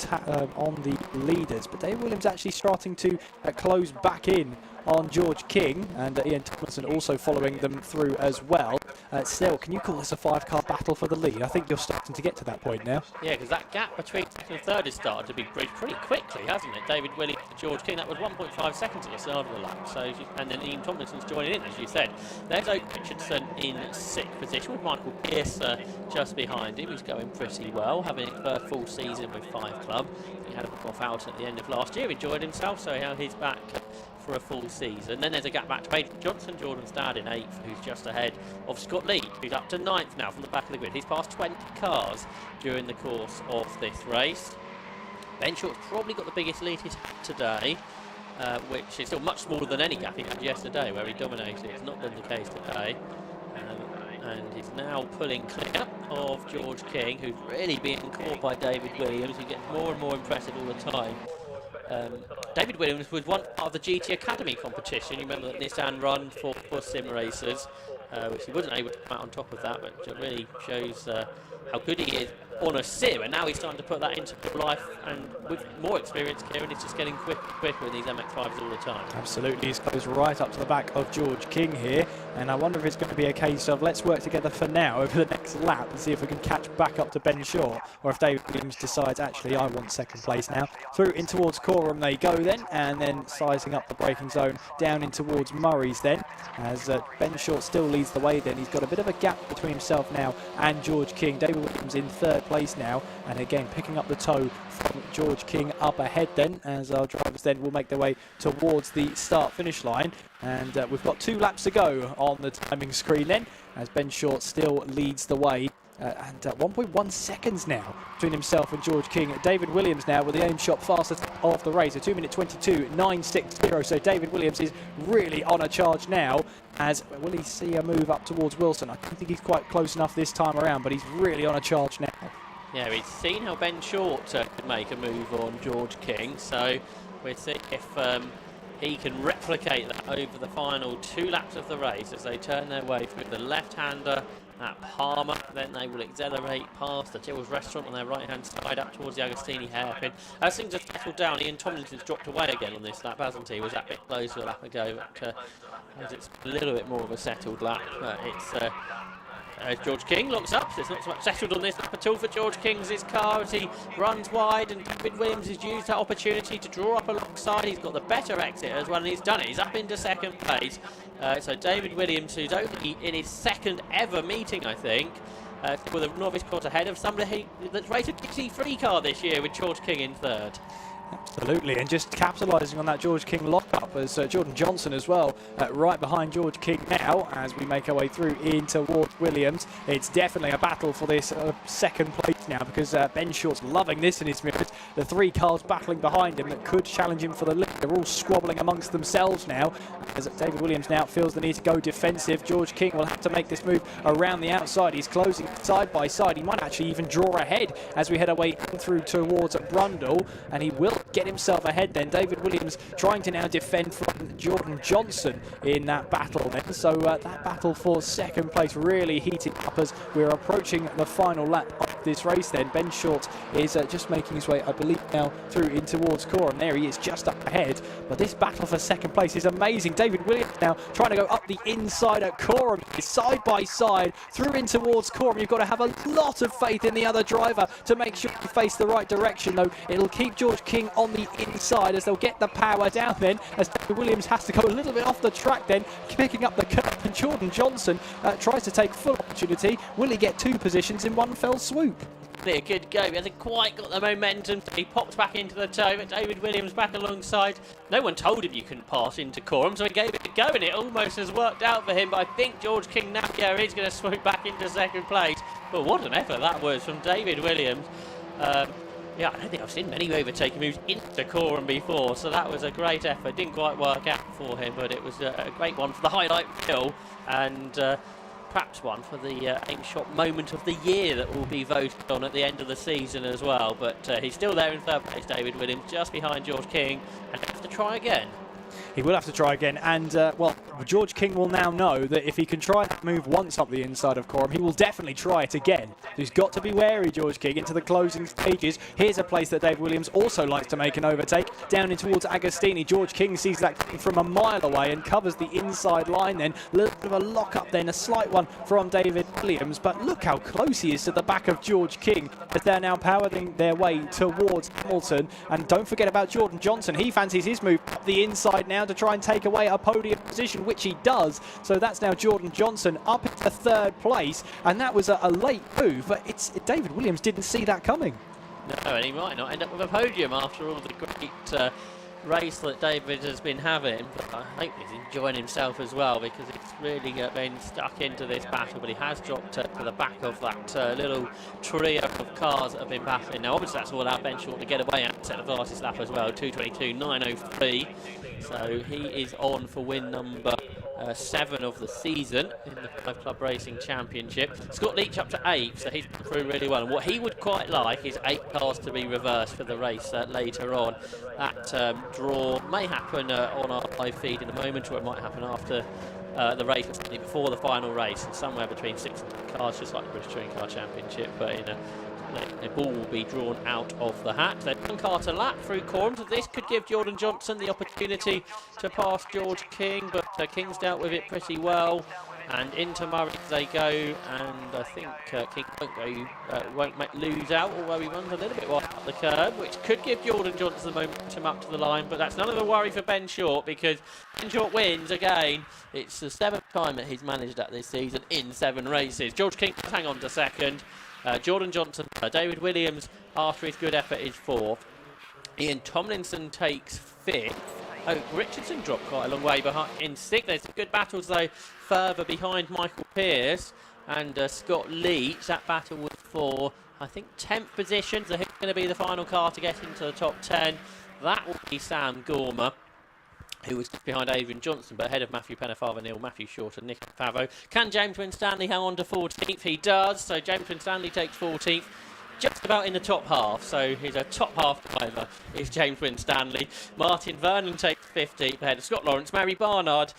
on the leaders, but David Williams actually starting to close back in on George King, and Ian Tomlinson also following them through as well. Still, can you call this a 5-car battle for the lead? I think you're starting to get to that point now. Yeah, because that gap between second and third has started to be bridged pretty quickly, hasn't it? David Williams to George King, that was 1.5 seconds at the start of the lap. So, and then Ian Tomlinson's joining in, as you said. There's Oak Richardson in 6th position with Michael Pearce just behind him. He's going pretty well, having his first full season with 5 Club. He had a off out at the end of last year, enjoyed himself, so now he's back for a full season. Then there's a gap back to Adrian Johnson, Jordan's dad in 8th, who's just ahead of Scott Lee, who's up to 9th now from the back of the grid. He's passed 20 cars during the course of this race. Ben Short's probably got the biggest lead he's had today, which is still much smaller than any gap he had yesterday, where he dominated. It's not been the case today. And he's now pulling clear of George King, who's really being caught by David Williams, who gets more and more impressive all the time. David Williams was one part of the GT Academy competition. You remember that Nissan run for sim racers, which he wasn't able to come out on top of that, but it really shows how good he is on a sim, and now he's starting to put that into real life, and with more experience, Kieran, it's just getting quicker with these MX5s all the time. Absolutely, he's close right up to the back of George King here, and I wonder if it's going to be a case of let's work together for now over the next lap and see if we can catch back up to Ben Short, or if David Williams decides actually I want 2nd place now. Through in towards Coram they go then, and then sizing up the braking zone down in towards Murray's then, as Ben Short still leads the way then. He's got a bit of a gap between himself now and George King. David Williams in 3rd place now, and again picking up the tow from George King up ahead then, as our drivers then will make their way towards the start finish line. And we've got 2 laps to go on the timing screen then, as Ben Short still leads the way. And 1.1 seconds now between himself and George King. David Williams now with the aim shot fastest of the race, a 2:22.960. So David Williams is really on a charge now. As will he see a move up towards Wilson? I don't think he's quite close enough this time around, but he's really on a charge now. Yeah, we've seen how Ben Short could make a move on George King, so we'll see if he can replicate that over the final 2 laps of the race as they turn their way through the left-hander at Palmer. Then they will accelerate past the Till's restaurant on their right-hand side up towards the Agostini hairpin. As things have settled down, Ian Tomlinson's dropped away again on this lap, hasn't he? Was that bit closer a lap ago, but as it's a little bit more of a settled lap. It's George King looks up, so it's not so much settled on this lap at all for George King's car as he runs wide, and David Williams has used that opportunity to draw up alongside. He's got the better exit as well, and he's done it. He's up into 2nd place. So David Williams, who's only in his 2nd ever meeting, I think, with a novice course ahead of somebody that's rated a GT3 car this year with George King in 3rd. Absolutely, and just capitalising on that George King lock-up as Jordan Johnson as well, right behind George King now as we make our way through in towards Williams. It's definitely a battle for this 2nd place now, because Ben Short's loving this in his mirrors. The 3 cars battling behind him that could challenge him for the lead. They're all squabbling amongst themselves now, as David Williams now feels the need to go defensive. George King will have to make this move around the outside. He's closing side by side. He might actually even draw ahead as we head away through towards Brundle, and he will get himself ahead then. David Williams trying to now defend from Jordan Johnson in that battle then. So that battle for 2nd place really heating up as we're approaching the final lap of this race then. Ben Short is just making his way, I believe, now through in towards Coram. There he is, just up ahead. But this battle for 2nd place is amazing. David Williams now trying to go up the inside at Coram, side by side through in towards Coram. You've got to have a lot of faith in the other driver to make sure you face the right direction, though. It'll keep George King on the inside as they'll get the power down then, as David Williams has to go a little bit off the track then, picking up the curve, and Jordan Johnson tries to take full opportunity. Will he get 2 positions in one fell swoop? A good go. He hasn't quite got the momentum. He pops back into the tow, but David Williams back alongside. No one told him you couldn't pass into Coram, so he gave it a go, and it almost has worked out for him. But I think George King now is going to swoop back into 2nd place. But what an effort that was from David Williams. Yeah, I don't think I've seen many overtaking moves into Coram before, so that was a great effort. Didn't quite work out for him, but it was a great one for the highlight reel, and perhaps one for the aim shot moment of the year that will be voted on at the end of the season as well. But he's still there in 3rd place, David Williams, just behind George King, and have to try again. He will have to try again, and well, George King will now know that if he can try and move once up the inside of Coram, he will definitely try it again. So he's got to be wary, George King, into the closing stages. Here's a place that Dave Williams also likes to make an overtake, down in towards Agostini. George King sees that from a mile away and covers the inside line then. A little bit of a lock-up then, a slight one from David Williams, but look how close he is to the back of George King as they're now powering their way towards Hamilton. And don't forget about Jordan Johnson. He fancies his move up the inside now to try and take away a podium position, which he does. So that's now Jordan Johnson up into third place, and that was a late move, but David Williams didn't see that coming. No, and he might not end up with a podium after all the great race that David has been having. But I hope he's enjoying himself as well, because it's really been stuck into this battle, but he has dropped to the back of that little trio of cars that have been battling. Now obviously that's all out Ben Short to get away and set the fastest lap as well, 2:22.903. So he is on for win number 7 of the season in the 5 Club Racing Championship. Scott Leach up to 8th, so he's gone through really well. And what he would quite like is 8 cars to be reversed for the race later on. That draw may happen on our live feed in a moment, or it might happen after the race, before the final race, and somewhere between 6 and 8 cars, just like the British Touring Car Championship, but in a ball will be drawn out of the hat. So 1 car to lap through Coram. So this could give Jordan Johnson the opportunity to pass George King, but King's dealt with it pretty well. And into Murray they go, and I think King won't lose out, although he runs a little bit wide up the curb, which could give Jordan Johnson the momentum up to the line. But that's none of a worry for Ben Short, because Ben Short wins again. It's the 7th time that he's managed that this season in 7 races. George King will hang on to 2nd. Jordan Johnson, David Williams, after his good effort, is 4th. Ian Tomlinson takes 5th. Oh, Richardson dropped quite a long way behind in 6th. There's some good battles, though, further behind Michael Pearce and Scott Leach. That battle was for, I think, 10th position. So who's going to be the final car to get into the top 10? That will be Sam Gormer, who was just behind Adrian Johnson, but ahead of Matthew Pennefather-Neal, Matthew Short and Nick Favo. Can James Winstanley hang on to 14th? He does. So James Winstanley takes 14th. Just about in the top half, so he's a top half driver, is James Winstanley. Martin Vernon takes 15th ahead of Scott Lawrence, Mary Barnard,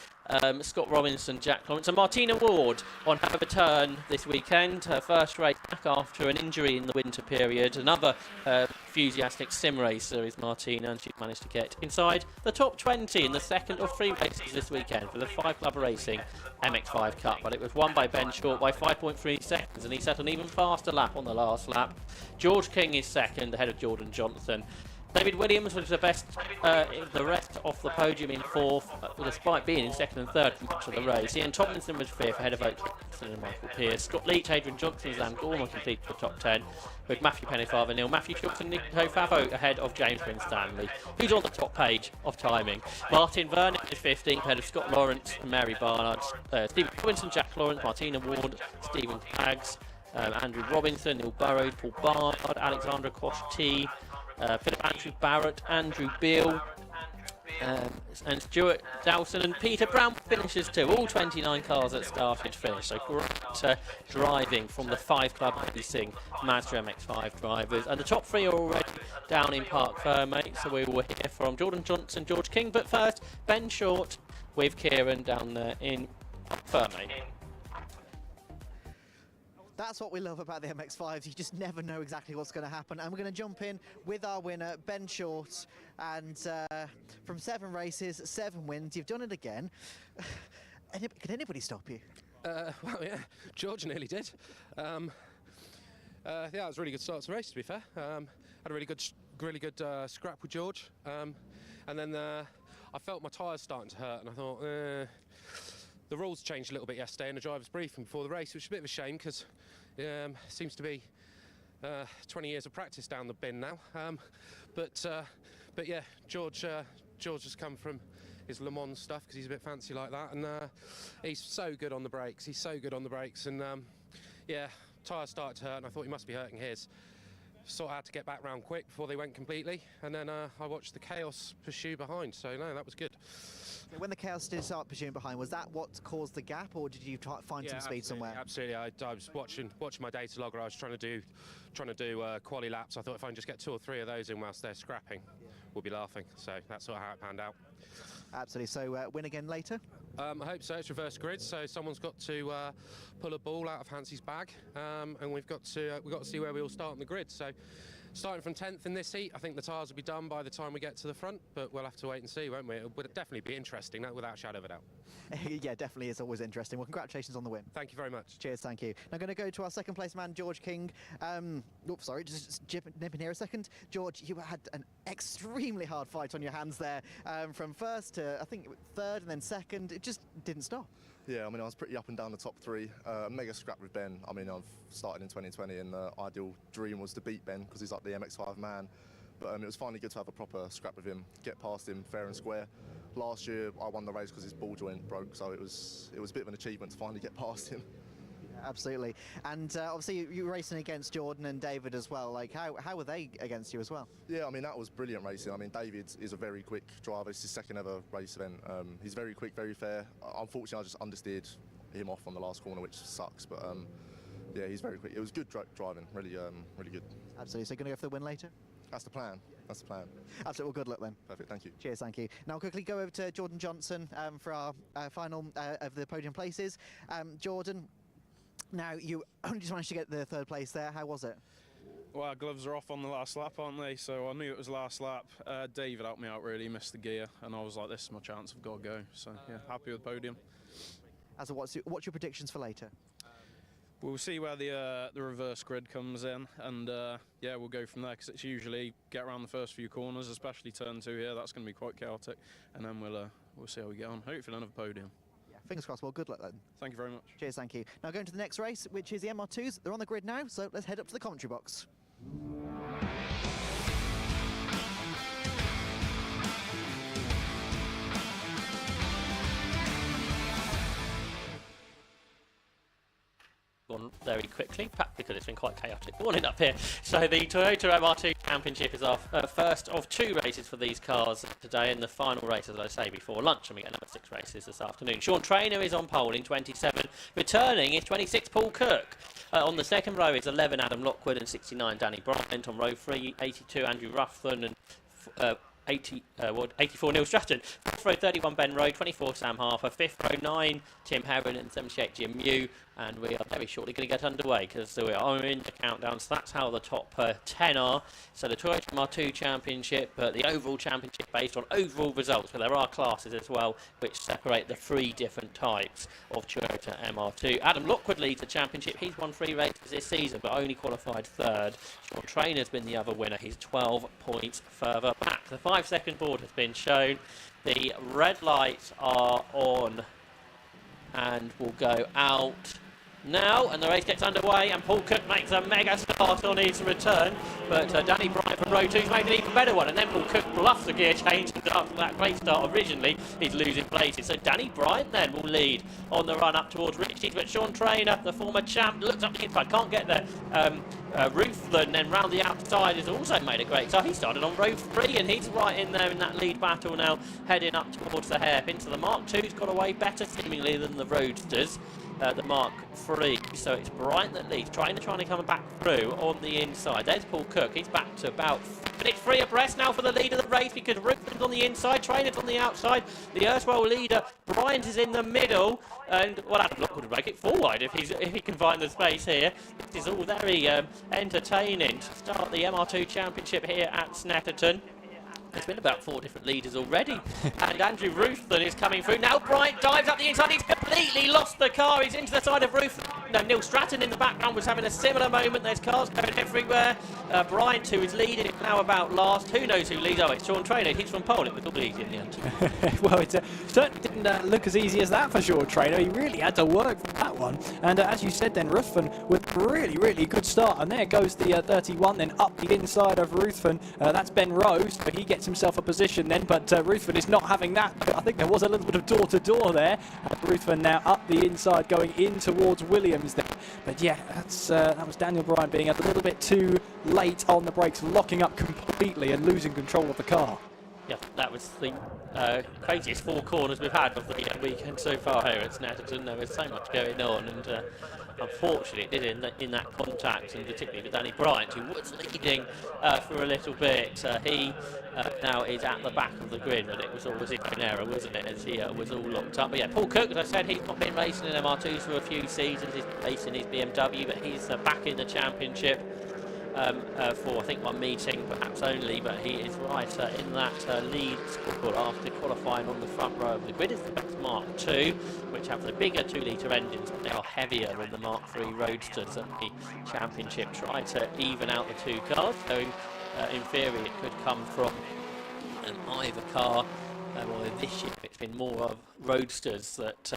Scott Robinson, Jack Lawrence, and Martina Ward on her return this weekend. Her first race back after an injury in the winter period. Another enthusiastic sim racer is Martina, and she's managed to get inside the top 20 in the 2nd of 3 races this weekend for the 5 Club Racing MX5 Cup. But it was won by Ben Short by 5.3 seconds, and he set an even faster lap on the last lap. George King is 2nd ahead of Jordan Johnson. David Williams was the best, the rest off the podium in 4th, despite being in 2nd and 3rd for much of the race. Ian Tomlinson was 5th ahead of Oak Johnson and Michael Pearce. Scott Leach, Adrian Johnson, and Sam Gormer completed the top 10, with Matthew Pennefather-Neal, Matthew Short and Nico Favo ahead of James Winstanley, who's on the top page of timing. Martin Vernon is 15th ahead of Scott Lawrence and Mary Barnard, Stephen Robinson, Jack Lawrence, Martina Ward, Stephen Craggs, Andrew Robinson, Neil Burrows, Paul Barnard, Alexandra Kosh-T, Philip Andrew Barrett, Andrew Beale, and Stuart Dawson and Peter Brown finishes too. All 29 cars that started finish. So great driving from the 5 Club Racing Mazda MX5 drivers. And the top 3 are already down in Park Fermate. So we will hear from Jordan Johnson, George King. But first, Ben Short with Kieran down there in Park Fermate. That's what we love about the MX-5s. You just never know exactly what's going to happen. And we're going to jump in with our winner, Ben Short. And from 7 races, 7 wins. You've done it again. Can anybody stop you? Well, yeah, George nearly did. Yeah, it was a really good start to the race, to be fair. Had a really good scrap with George. And then I felt my tyres starting to hurt, and I thought, the rules changed a little bit yesterday in the driver's briefing before the race, which is a bit of a shame, because seems to be 20 years of practice down the bin now. But yeah, George has come from his Le Mans stuff, because he's a bit fancy like that, and he's so good on the brakes. And yeah, tyres started to hurt, and I thought he must be hurting his. Sort of had to get back round quick before they went completely, and then I watched the chaos pursue behind, so no, that was good. When the chaos did start pursuing behind, was that what caused the gap, or did you try to find some speed somewhere? Absolutely. I was watching my data logger. I was trying to do quali laps. I thought if I can just get 2 or 3 of those in whilst they're scrapping, we'll be laughing. So that's sort of how it panned out. Absolutely. So win again later? I hope so. It's reverse grid, so someone's got to pull a ball out of Hansi's bag, and we've got to see where we all start on the grid. So starting from 10th in this heat, I think the tyres will be done by the time we get to the front, but we'll have to wait and see, won't we? It would definitely be interesting, without a shadow of a doubt. Yeah, definitely is always interesting. Well, congratulations on the win. Thank you very much. Cheers, thank you. Now, going to go to our second place man, George King. Oops, sorry, just nip in here a second. George, you had an extremely hard fight on your hands there, from first to, I think, third and then second. It just didn't stop. Yeah, I mean, I was pretty up and down the top three. Mega scrap with Ben. I mean, I've started in 2020, and the ideal dream was to beat Ben because he's like the MX5 man. But it was finally good to have a proper scrap with him, get past him fair and square. Last year, I won the race because his ball joint broke, so it was a bit of an achievement to finally get past him. Absolutely. And obviously you were racing against Jordan and David as well. Like, how were they against you as well? Yeah, I mean, that was brilliant racing. I mean, David is a very quick driver. It's his second ever race event. He's very quick, very fair. Unfortunately, I just understeered him off on the last corner, which sucks. But yeah, he's very quick. It was good driving, really, really good. Absolutely. So going to go for the win later? That's the plan. That's the plan. Absolutely. Well, good luck then. Perfect. Thank you. Cheers. Thank you. Now I'll quickly go over to Jordan Johnson for our final of the podium places. Jordan, now you only just managed to get the third place there. How was it? Well, our gloves are off on the last lap, aren't they? So I knew it was last lap. David helped me out really, missed the gear, and I was like, this is my chance, I've got to go. So yeah, happy with the podium. As what's your predictions for later? We'll see where the reverse grid comes in, and yeah, we'll go from there, because it's usually get around the first few corners, especially turn 2 here. That's going to be quite chaotic, and then we'll see how we get on. Hopefully another podium. Yeah, fingers crossed. Well, good luck then. Thank you very much. Cheers, thank you. Now going to the next race, which is the MR2s. They're on the grid now, so let's head up to the commentary box. Gone very quickly, perhaps because it's been quite chaotic morning up here. So the Toyota MR2 Championship is our first of 2 races for these cars today, and the final race, as I say, before lunch, and we get another 6 races this afternoon. Sean Traynor is on pole in 27, returning is 26 Paul Cook. On the second row is 11 Adam Lockwood and 69 Danny Bryant. On row 3, 82 Andrew Ruffin and 84 Neil Stratton. 4th row 31 Ben Rowe, 24 Sam Harper, 5th row 9 Tim Heron and 78 Jim Mew, and we are very shortly going to get underway because we are in the countdown. So that's how the top 10 are. So the Toyota MR2 Championship, the overall championship based on overall results, but there are classes as well which separate the 3 different types of Toyota MR2. Adam Lockwood leads the championship. He's won 3 races this season but only qualified 3rd. Sean Traynor's been the other winner. He's 12 points further back. The 5-second board has been shown. The red lights are on and will go out now, and the race gets underway, and Paul Cook makes a mega start on his return, but Danny Bryant from row 2's made an even better one, and then Paul Cook bluffs the gear change after that great start originally. He's losing places, so Danny Bryant then will lead on the run up towards Richie, but Sean Traynor, the former champ, looks up the inside, can't get there. Ruthland then round the outside has also made a great start. He started on row 3 and he's right in there in that lead battle now, heading up towards the hairpin. So the Mark 2's got away better seemingly than the Roadsters, the Mark 3. So it's Bryant that leads, trying to come back through on the inside. There's Paul Cook, he's back to about 3 abreast now for the lead of the race because Ruthland's on the inside, Traynor's on the outside. The erstwhile leader, Bryant, is in the middle, and well, Adam Lockwood would make it forward if he can find the space here. This is all very entertaining to start the MR2 Championship here at Snetterton. There's been about 4 different leaders already, and Andrew Ruthland is coming through. Now Bryant dives up the inside, he's completely lost the car, he's into the side of Ruthland. No, Neil Stratton in the background was having a similar moment, there's cars going everywhere. Bryant, who is leading, is now about last. Who knows who leads? Oh, it's Sean Traynor, he's from pole, it was all easy in the end. Well, it certainly didn't look as easy as that for Sean Traynor. He really had to work for that one, and as you said then, Ruthven with a really good start, and there goes the 31 then up the inside of Ruthven. That's Ben Rose, but he gets himself a position then, but Ruthven is not having that. I think there was a little bit of door-to-door there. Ruthven now up the inside going in towards Williams there, but yeah, that was Daniel Bryant being a little bit too late on the brakes, locking up completely and losing control of the car. Yeah, that was the craziest 4 corners we've had of the weekend so far here at Snetterton. There was so much going on, and unfortunately it did in that contact, and particularly with Danny Bryant, who was leading for a little bit. He now is at the back of the grid, but it was always his own error, wasn't it, as he was all locked up. But yeah, Paul Cook, as I said, he's not been racing in MR2s for a few seasons. He's racing his BMW, but he's back in the championship. For I think 1 meeting, perhaps only, but he is right in that lead score after qualifying on the front row of the grid. Is the best Mark II, which have the bigger 2-litre engines, but they are heavier than the Mark III Roadsters at the championship. Try to even out the 2 cars, so in theory it could come from either car. Well, this year it's been more of Roadsters that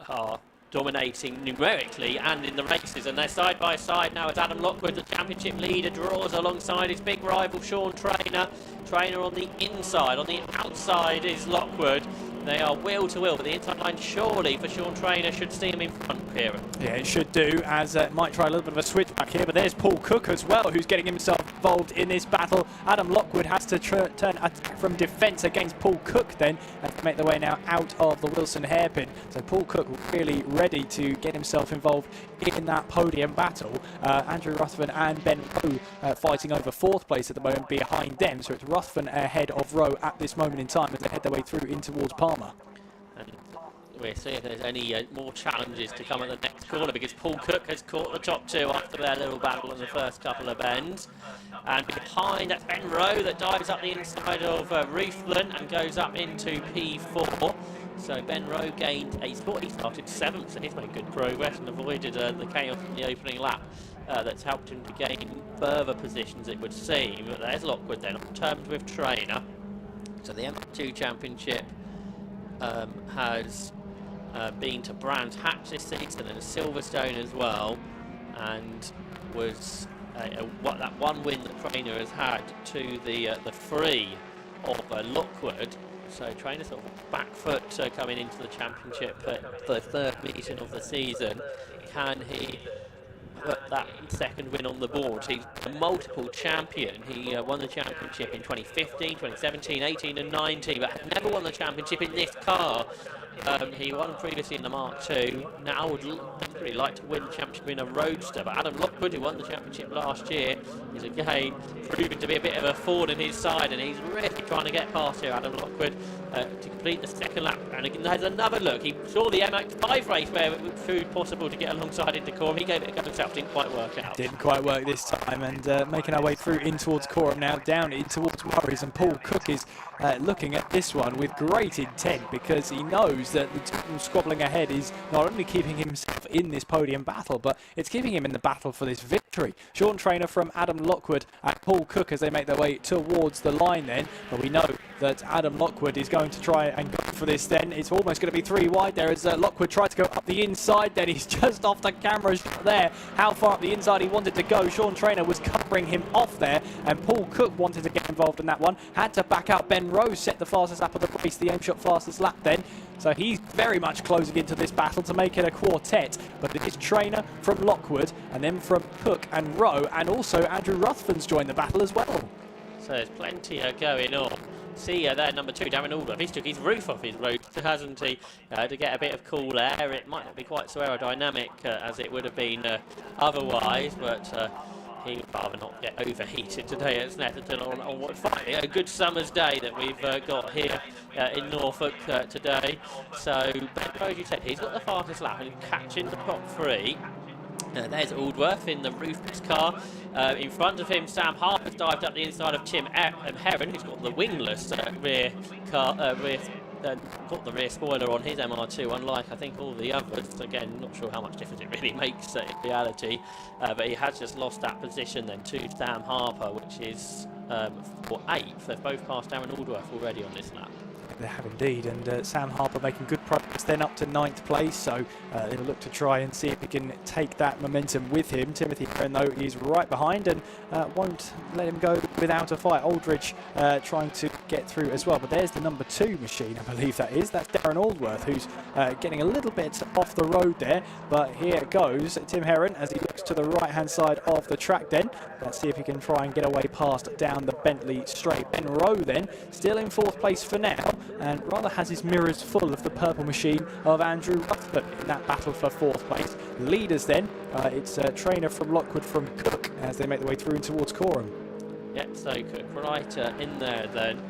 are dominating numerically and in the races, and they're side by side now as Adam Lockwood, the championship leader, draws alongside his big rival Sean Trainer. Trainer on the inside, on the outside is Lockwood. They are wheel to wheel, but the inside line surely for Sean Trainer should see him in front, Kieran. Yeah, it should do, as might try a little bit of a switch back here, but there's Paul Cook as well, who's getting himself involved in this battle. Adam Lockwood has to turn attack from defence against Paul Cook then, and make their way now out of the Wilson hairpin. So Paul Cook really ready to get himself involved in that podium battle. Andrew Ruthven and Ben Rowe fighting over 4th place at the moment behind them, so it's Ruthven ahead of Rowe at this moment in time as they head their way through in towards Palmer. And we'll see if there's any more challenges to come at the next corner, because Paul Cook has caught the top 2 after their little battle in the first couple of bends. And behind, that's Ben Rowe that dives up the inside of Ruthven and goes up into P4. So Ben Rowe gained a spot. He started 7th, so he's made good progress and avoided the chaos in the opening lap. That's helped him to gain further positions, it would seem. But there's Lockwood then, on terms with Trainer. So the M2 Championship has been to Brands Hatch this season and Silverstone as well, and was that 1 win that Trainer has had to the 3 of Lockwood. So Trainer sort of back foot coming into the championship at the 3rd meeting of the season. Can he put that 2nd win on the board? He's a multiple champion. He won the championship in 2015, 2017, 18 and 19, but had never won the championship in this car. He won previously in the Mark II. Now would really like to win the championship in a Roadster, but Adam Lockwood, who won the championship last year, is again proving to be a bit of a thorn in his side, and he's really trying to get past here, Adam Lockwood, to complete the 2nd lap. And again, there's another look. He saw the MX5 race where it proved possible to get alongside into Coram. He gave it a go himself, didn't quite work out. Didn't quite work this time, and making our way through in towards Coram now, down in towards Murray's, and Paul Cook is looking at this one with great intent, because he knows that the team squabbling ahead is not only keeping himself in this podium battle, but it's keeping him in the battle for this victory. Sean Trainer from Adam Lockwood and Paul Cook as they make their way towards the line then, but we know that Adam Lockwood is going to try and go for this then. It's almost going to be 3 wide there as Lockwood tried to go up the inside, then he's just off the camera shot there. How far up the inside he wanted to go. Sean Trainer was covering him off there, and Paul Cook wanted to get involved in that one. Had to back out. Ben Rowe set the fastest lap of the race, the aim shot fastest lap then. So he's very much closing into this battle to make it a quartet. But it is Trainer from Lockwood, and then from Cook and Rowe, and also Andrew Ruthven's joined the battle as well. So there's plenty going on. See there, number 2, Darren Aldworth. He's took his roof off his Roadster, hasn't he, to get a bit of cool air. It might not be quite so aerodynamic as it would have been otherwise, but he would rather not get overheated today at Snetterton on what finally a good summer's day that we've got here in Norfolk today. So Ben Rowe, as you said, he's got the fastest lap and catching the top 3. There's Aldworth in the roofless car. In front of him, Sam Harper's dived up the inside of Tim Heron, who's got the wingless rear car, got the rear spoiler on his MR2, unlike I think all the others. Again, not sure how much difference it really makes in reality, but he has just lost that position then to Sam Harper, which is for 8th. They've both passed Darren Aldworth already on this lap. They have indeed, and Sam Harper making good progress then up to 9th place, so he'll look to try and see if he can take that momentum with him. Timothy Heron, though, is right behind and won't let him go without a fight. Aldridge trying to get through as well, but there's the number 2 machine, I believe that is. That's Darren Aldworth, who's getting a little bit off the road there, but here goes Tim Heron as he looks to the right-hand side of the track then. Let's see if he can try and get away past down the Bentley straight. Ben Rowe then, still in 4th place for now, and rather has his mirrors full of the purple machine of Andrew Ruthven in that battle for 4th place. Leaders then, it's a trainer from Lockwood from Cook as they make their way through and towards Coram. Yep, so Cook right in there then,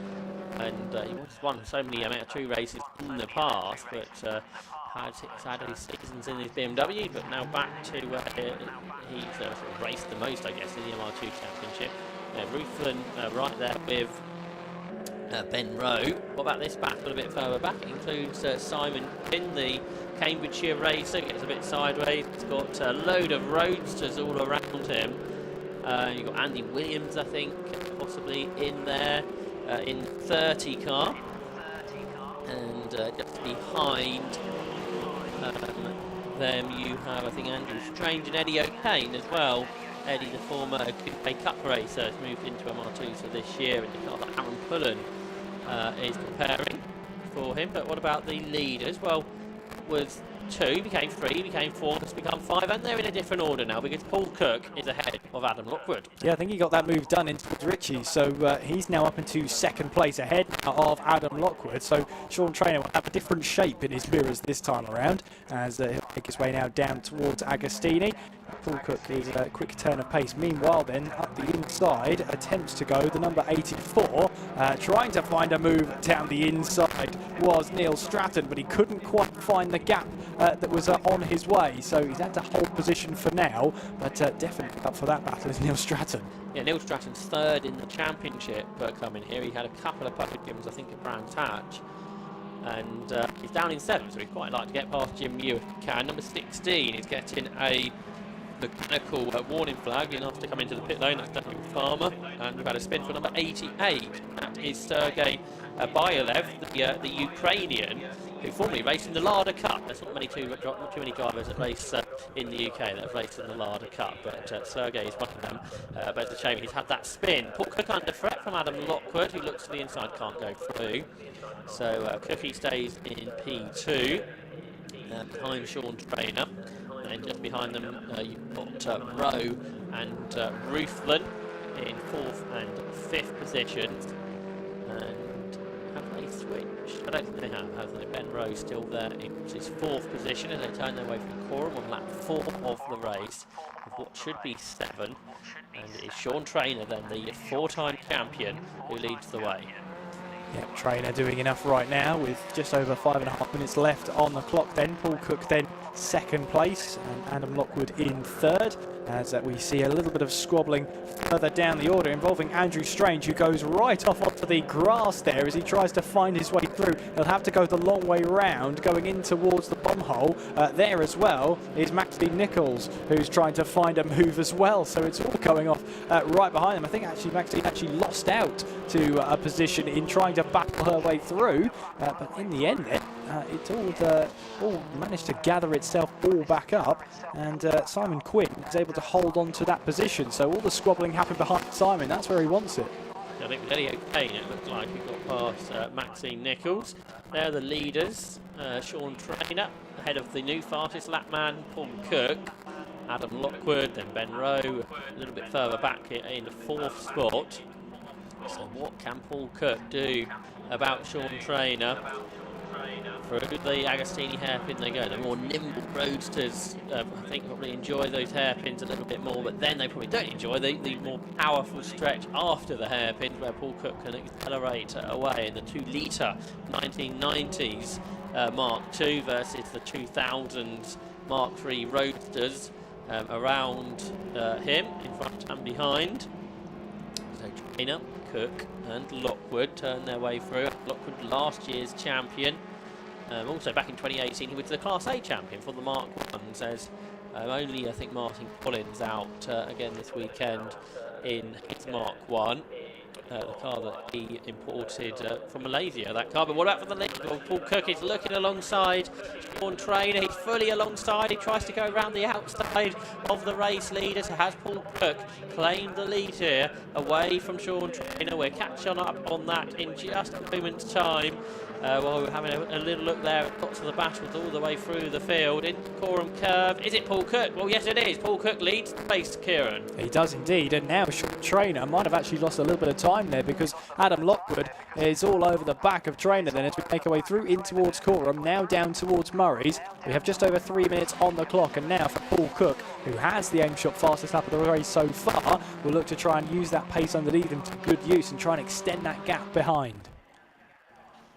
and he's won so many Amateur races in the past, but had his seasons in his BMW, but now back to he's sort of raced the most, I guess, in the MR2 Championship. Ruthven right there with Ben Rowe. What about this battle a bit further back? It includes Simon Quinn, the Cambridgeshire racer, gets a bit sideways. He's got a load of roadsters all around him. You've got Andy Williams, I think, possibly in there, in 30 car. And just behind them you have, I think, Andrew Strange and Eddie O'Kane as well. Eddie, the former Coupe Cup racer, has moved into MR2 so this year in the car that Aaron Pullen is preparing for him. But what about the leaders? Well, was 2, became 3, became 4, has become 5, and they're in a different order now because Paul Cook is ahead of Adam Lockwood. Yeah, I think he got that move done into Ritchie, so he's now up into 2nd place ahead of Adam Lockwood. So Sean Traynor will have a different shape in his mirrors this time around as he'll make his way now down towards Agostini. Paul Cook is a quick turn of pace. Meanwhile then, up the inside, attempts to go, the number 84, trying to find a move down the inside was Neil Stratton, but he couldn't quite find the gap that was on his way, so he's had to hold position for now, but definitely up for that battle is Neil Stratton. Yeah, Neil Stratton's 3rd in the championship coming here. He had a couple of podiums, I think, at Brands Hatch, and he's down in 7th, so he'd quite like to get past Jim Mew if he can. Number 16 is getting a mechanical warning flag in after coming into the pit lane. That's Daniel Farmer, and we've had a spin for number 88. That is Sergei Bayev, the Ukrainian, who formerly raced in the Lada Cup. There's not too many drivers that race in the UK that have raced in the Lada Cup, but Sergei is one of them. But it's a shame he's had that spin. Paul Cook under threat from Adam Lockwood, who looks to the inside, can't go through. So Cookie stays in P2 behind Sean Traynor. And just behind them you've got Rowe and Ruthven in 4th and 5th positions. And have they switched? I don't think they have they? Ben Rowe still there in his 4th position as they turn their way from Coram on lap 4 of the race with what should be 7. And it is Sean Traynor then, the 4-time champion, who leads the way. Yeah, Traynor doing enough right now with just over 5.5 minutes left on the clock then. Paul Cook then 2nd place and Adam Lockwood in 3rd as we see a little bit of squabbling further down the order involving Andrew Strange, who goes right off onto the grass there as he tries to find his way through. He'll have to go the long way round going in towards the bomb hole. There as well is Maxine Nichols, who's trying to find a move as well, so it's all going off right behind them. I think actually Maxine lost out to a position in trying to battle her way through, but in the end it all managed to gather itself all back up, and Simon Quinn is able to hold on to that position, so all the squabbling happened behind Simon. That's where he wants it. I think with Eddie O'Kane it looked like he got past Maxine Nichols. They're the leaders. Sean Traynor ahead of the new fastest lap man Paul Cook, Adam Lockwood, then Ben Rowe a little bit further back in the 4th spot. So what can Paul Cook do about Sean Traynor? Through the Agostini hairpin they go. The more nimble roadsters, I think, probably enjoy those hairpins a little bit more, but then they probably don't enjoy the more powerful stretch after the hairpins where Paul Cook can accelerate away in the 2-litre 1990s Mark II versus the 2000s Mark III roadsters around him, in front and behind. So Traynor, Cook and Lockwood turn their way through. Lockwood, last year's champion. Also back in 2018 he was the Class A champion for the Mark 1s, as only I think Martin Collins out again this weekend in his Mark 1. the car that he imported from Malaysia, that car. But what about for the lead? Well, Paul Cook is looking alongside Sean Trainer. He's fully alongside. He tries to go around the outside of the race leader. So has Paul Cook claimed the lead here away from Sean Trainer. We're catching up on that in just a moment's time. While we're having a little look there at lots of the battles all the way through the field. In Coram Curve, is it Paul Cook? Well, yes it is. Paul Cook leads the race, Kieran. He does indeed, and now Trainer might have actually lost a little bit of time there because Adam Lockwood is all over the back of Trainer then as we make our way through in towards Coram, now down towards Murray's. We have just over 3 minutes on the clock, and now for Paul Cook, who has the aim shot fastest lap of the race so far, will look to try and use that pace underneath him to good use and try and extend that gap behind.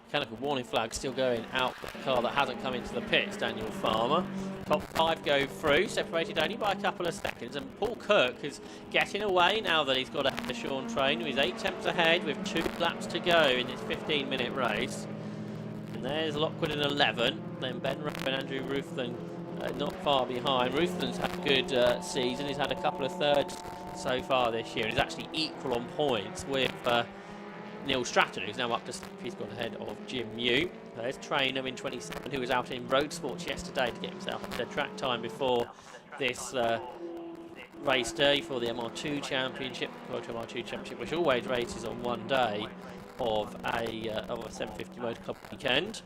Mechanical warning flag still going out for the car that hasn't come into the pits, Daniel Farmer. Top 5 go through, separated only by a couple of seconds, and Paul Cook is getting away now that he's got ahead of Sean Trainer. He's 8 tenths ahead with 2 laps to go in this 15-minute race. And there's Lockwood in 11, then Ben Rowe and Andrew Ruthven not far behind. Ruthven's had a good season. He's had a couple of thirds so far this year, and he's actually equal on points with Neil Stratton, who's now up to, he's gone ahead of Jim Mew. There's Trainer in 27, who was out in road sports yesterday to get himself a track time before this race day for the MR2 Championship, which always races on one day of a 750 Motor Club weekend.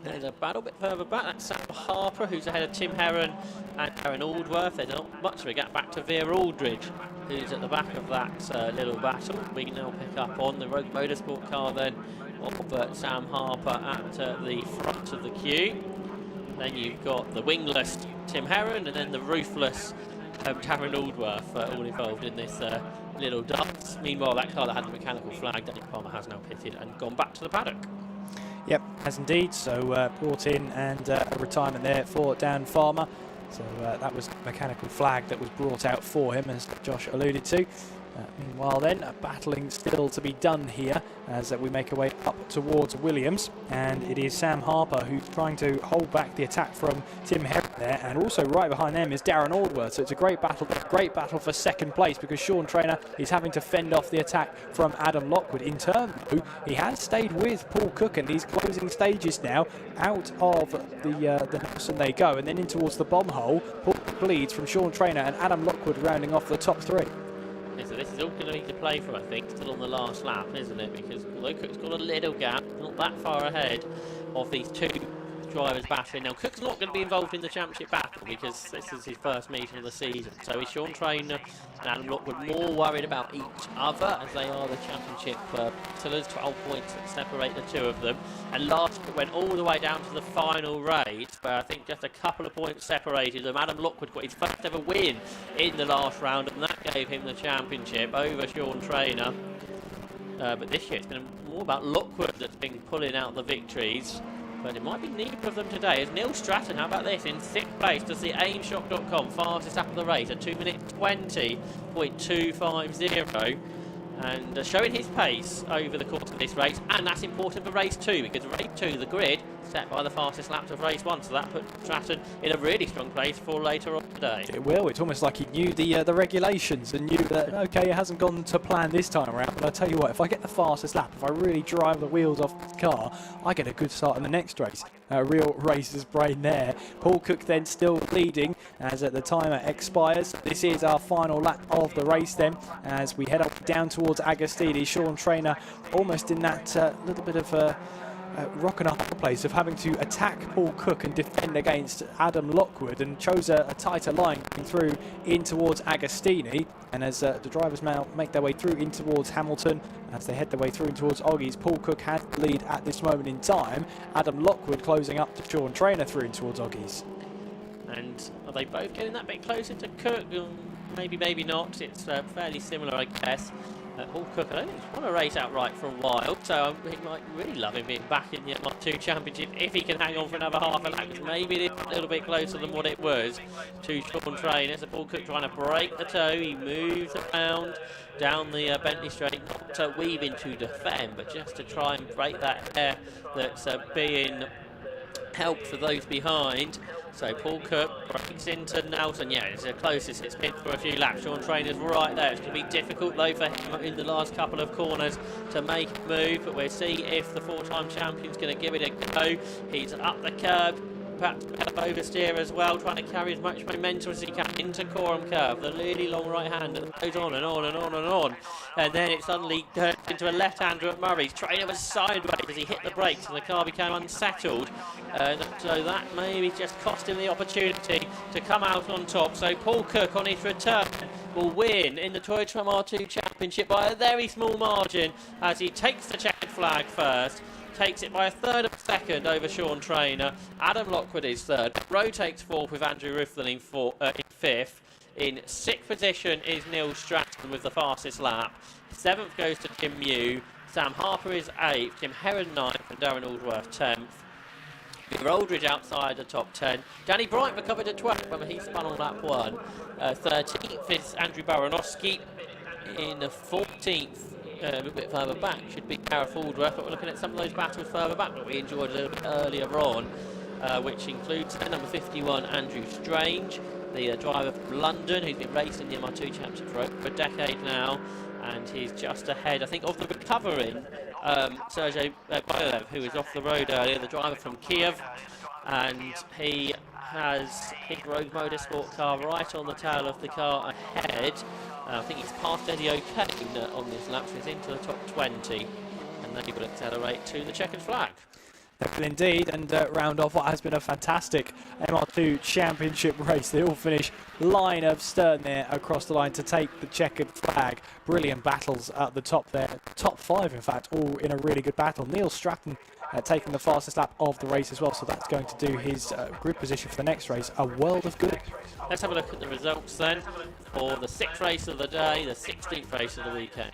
There's a battle a bit further back. That's Sam Harper, who's ahead of Tim Heron and Aaron Aldworth. There's not much of a gap back to Vera Aldridge, who's at the back of that little battle. We can now pick up on the Rogue Motorsport car then of Sam Harper at the front of the queue. Then you've got the wingless Tim Heron and then the roofless Aaron Aldworth all involved in this little dance. Meanwhile, that car that had the mechanical flag, Danny Palmer, has now pitted and gone back to the paddock. Yep, has indeed. So brought in and a retirement there for Dan Farmer. So that was mechanical flag that was brought out for him, as Josh alluded to. Meanwhile then, battling still to be done here as we make our way up towards Williams, and it is Sam Harper who's trying to hold back the attack from Tim Heron there, and also right behind them is Darren Aldworth. So it's a great battle for second place because Sean Trainer is having to fend off the attack from Adam Lockwood. In turn though, he has stayed with Paul Cook in these closing stages now. Out of the Nelson they go, and then in towards the bomb hole. Paul Cook leads from Sean Trainer and Adam Lockwood rounding off the top 3. So this is all going to need to play for, I think, still on the last lap, isn't it? Because although Cook's got a little gap, not that far ahead of these two drivers battling. Now, Cook's not going to be involved in the championship battle because this is his first meeting of the season. So is Sean Trainer and Adam Lockwood more worried about each other as they are the championship battlers. 12 points that separate the two of them. And last it went all the way down to the final race, where I think just a couple of points separated them. Adam Lockwood got his first ever win in the last round, and that gave him the championship over Sean Trainer. But this year it's been more about Lockwood that's been pulling out the victories. But it might be neither of them today. As Neil Stratton, how about this, in 6th place does the aimshot.com fastest lap of the race, a 2 minute 20.250, and showing his pace over the course of this race. And that's important for race 2 because race 2, the grid, set by the fastest laps of race 1, so that put Stratton in a really strong place for later on today. It will. It's almost like he knew the regulations and knew that, okay, it hasn't gone to plan this time around, but I tell you what, if I get the fastest lap, if I really drive the wheels off the car, I get a good start in the next race. A real racer's brain there. Paul Cook then still leading as the timer expires. This is our final lap of the race then as we head up down towards Agostini. Sean Trainer almost in that little bit of a rock and a hard place of having to attack Paul Cook and defend against Adam Lockwood, and chose a tighter line going through in towards Agostini. And as the drivers now make their way through in towards Hamilton, as they head their way through in towards Oggies, Paul Cook has the lead at this moment in time. Adam Lockwood closing up to Sean Trainer through in towards Oggies. And are they both getting that bit closer to Cook? Maybe, maybe not. It's fairly similar, I guess. Paul Cook, I don't think he's won a race outright for a while, so he might really love him being back in the MR2 Championship if he can hang on for another half a lap. Maybe it's a little bit closer than what it was to Sean Trainer. So Paul Cook trying to break the toe. He moves around down the Bentley Straight, not to weave into defend, but just to try and break that air that's being help for those behind. So Paul Cook breaks into Nelson. Yeah, it's the closest it's been for a few laps. Sean Trainer's right there. It's going to be difficult though for him in the last couple of corners to make a move, but we'll see if the four-time champion's going to give it a go. He's up the curb, perhaps oversteer as well, trying to carry as much momentum as he can into Coram Curve, the really long right hand, and goes on and on and on and on, and then it suddenly turns into a left-hander at Murray's. Trainer was sideways as he hit the brakes and the car became unsettled, so that maybe just cost him the opportunity to come out on top. So Paul Cook on his return will win in the Toyota MR2 Championship by a very small margin as he takes the checkered flag first. Takes it by a third of a second over Sean Trainer. Adam Lockwood is third. Rowe takes fourth with Andrew Rufflin in fifth. In sixth position is Neil Stratton with the fastest lap. Seventh goes to Tim Mew. Sam Harper is eighth. Tim Heron ninth and Darren Aldworth 10th. Peter Aldridge outside the top 10. Danny Bright recovered at 12th when he spun on lap 1. 13th is Andrew Baranowski. In 14th, a little bit further back, should be Gareth Aldworth, but we're looking at some of those battles further back that we enjoyed a little bit earlier on, which includes number 51, Andrew Strange, the driver from London, who's been racing the MR2 Championship for over a decade now, and he's just ahead, I think, of the recovering Sergei Bolev, who was off the road earlier, the driver from Kiev, and he has his Rogue Motorsport car right on the tail of the car ahead. I think he's passed Eddie O'Kane on this lap, so he's into the top 20, and then he will accelerate to the checkered flag. They will indeed, and round off what has been a fantastic MR2 Championship race. They all finish line of stern there across the line to take the checkered flag. Brilliant battles at the top there. Top 5, in fact, all in a really good battle. Neil Stratton taking the fastest lap of the race as well, so that's going to do his grid position for the next race a world of good. Let's have a look at the results then for the 6th race of the day, the 16th race of the weekend,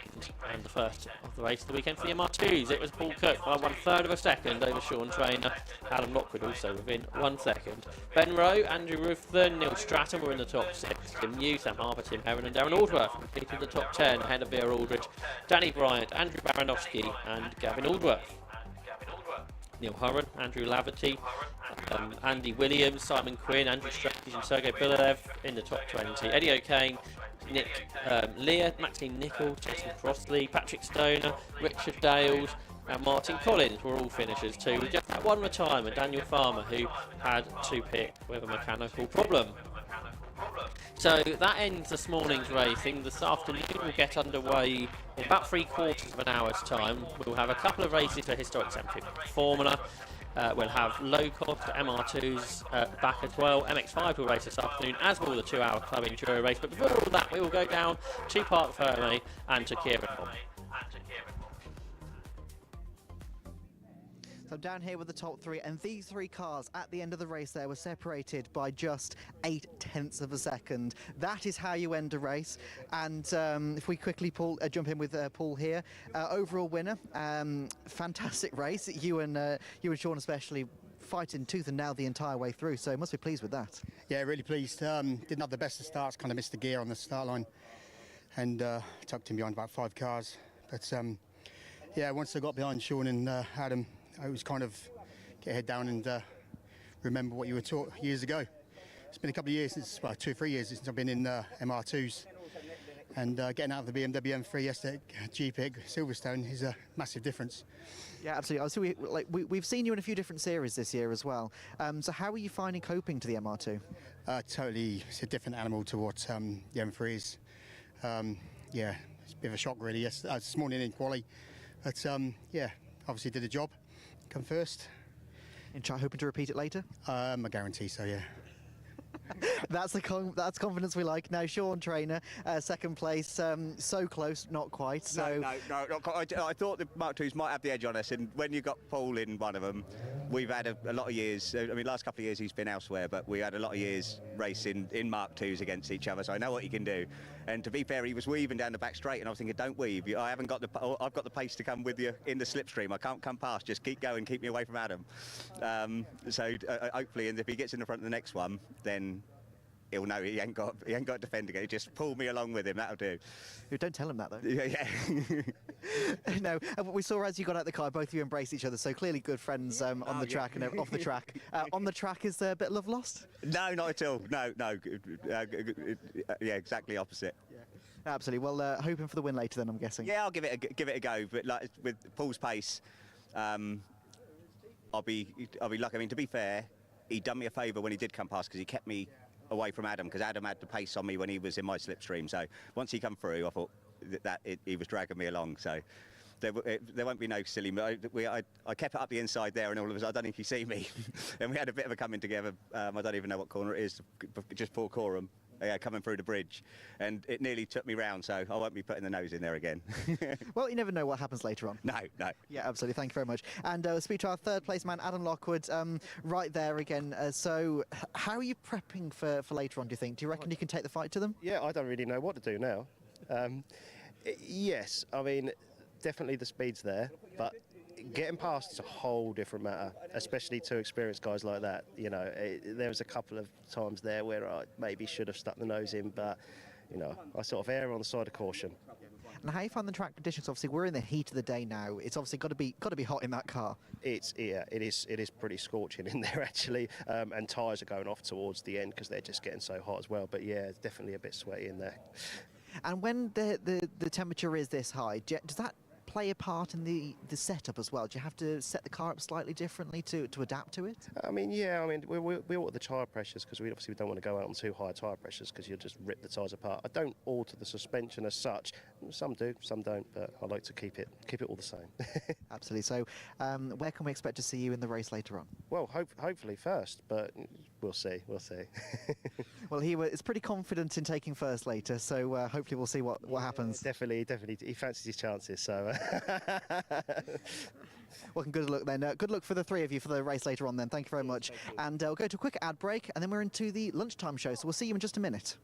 and the first of the race of the weekend for the MR2s. It was Paul Cook by 1/3 of a second over Sean Trainer. Adam Lockwood also within 1 second. Ben Rowe, Andrew Rufflin, Neil Stratton were in the top 6. Tim Mew, Sam Harper, Tim Heron and Darren Aldworth completed the top 10 ahead of Peter Aldridge, Danny Bryant, Andrew Baranowski and Gavin Aldworth. Neil Horan, Andrew Laverty, Andy Williams, Simon Quinn, Andrew Strange and Sergei Bilev in the top 20. Eddie O'Kane, Nick Lear, Maxine Nicol, Jason Crossley, Patrick Stoner, Richard Dales and Martin Collins were all finishers too, with just that one retirement, Daniel Farmer, who had to pit with a mechanical problem. So that ends this morning's racing. This afternoon we'll get underway in about 3/4 of an hour's time. We'll have a couple of races for Historic 750 Formula. We'll have Locost, MR2s back as well. MX5 will race this afternoon, as will the 2-hour Club Enduro race. But before all that, we will go down to Park Ferme and to Kieran. So down here with the top 3, and these 3 cars at the end of the race there were separated by just 0.8 of a second. That is how you end a race. And if we quickly jump in with Paul here, overall winner, fantastic race. You and Sean especially fighting tooth and nail the entire way through, so must be pleased with that. Yeah, really pleased. Didn't have the best of starts, kind of missed the gear on the start line and tucked in behind about 5 cars. But yeah, once I got behind Sean and Adam, I was kind of get your head down and remember what you were taught years ago. It's been a couple of years since, well, 2 or 3 years since I've been in MR2s, and getting out of the BMW M3 yesterday, GPIG, Silverstone is a massive difference. Yeah, absolutely. So we've seen you in a few different series this year as well. So how are you finding coping to the MR2? Totally, it's a different animal to what the M3 is. Yeah, it's a bit of a shock really. Yes, this morning in quali, but yeah, obviously did the job. Come first. And hoping to repeat it later? I guarantee so, yeah. That's confidence we like. Now, Sean Trainer, 2nd place, so close, not quite. So No, not quite. I thought the Mark IIs might have the edge on us, and when you got Paul in one of them, we've had a lot of years. I mean, last couple of years he's been elsewhere, but we had a lot of years racing in Mark IIs against each other, so I know what he can do. And to be fair, he was weaving down the back straight, and I was thinking, don't weave. I've got the pace to come with you in the slipstream. I can't come past. Just keep going, keep me away from Adam. So hopefully, and if he gets in the front of the next one, then he'll know he ain't got to defend again. Just pull me along with him. That'll do. Don't tell him that though. Yeah. No, we saw as you got out the car, both of you embraced each other. So clearly good friends on the track and off the track. On the track, is there a bit of love lost? No, not at all. No. Yeah, exactly opposite. Yeah. Absolutely. Well, hoping for the win later then, I'm guessing. Yeah, I'll give it a go. But like with Paul's pace, I'll be lucky. I mean, to be fair, he done me a favour when he did come past because he kept me away from Adam, because Adam had the pace on me when he was in my slipstream. So once he come through, I thought he was dragging me along. So there won't be no silly. I kept it up the inside there, and all of us, I don't know if you see me, and we had a bit of a coming together. I don't even know what corner it is, just Paul Coram. Coming through the bridge, and it nearly took me round, so I won't be putting the nose in there again. Well, you never know what happens later on. No. Yeah, absolutely. Thank you very much. And we'll speak to our third place man, Adam Lockwood, right there again. So how are you prepping for later on, do you think? Do you reckon you can take the fight to them? Yeah, I don't really know what to do now. Yes, I mean, definitely the speed's there, but getting past is a whole different matter, especially to experienced guys like that. You know, there was a couple of times there where I maybe should have stuck the nose in, but, you know, I sort of err on the side of caution. And how you find the track conditions? Obviously, we're in the heat of the day now. It's obviously got to be hot in that car. It is pretty scorching in there actually, and tyres are going off towards the end because they're just getting so hot as well. But yeah, it's definitely a bit sweaty in there. And when the temperature is this high, does that play a part in the setup as well? Do you have to set the car up slightly differently to adapt to it? I mean, yeah, I mean, we alter the tyre pressures because we obviously don't want to go out on too high tyre pressures because you'll just rip the tyres apart. I don't alter the suspension as such. Some do, some don't, but I like to keep it all the same. Absolutely. So where can we expect to see you in the race later on? Well, hopefully first, but we'll see. Well, he is pretty confident in taking first later, so hopefully we'll see what happens. Definitely, he fancies his chances, so... Well, good luck then. Good luck for the three of you for the race later on then. Thank you very much. And we'll go to a quick ad break, and then we're into the lunchtime show, so we'll see you in just a minute.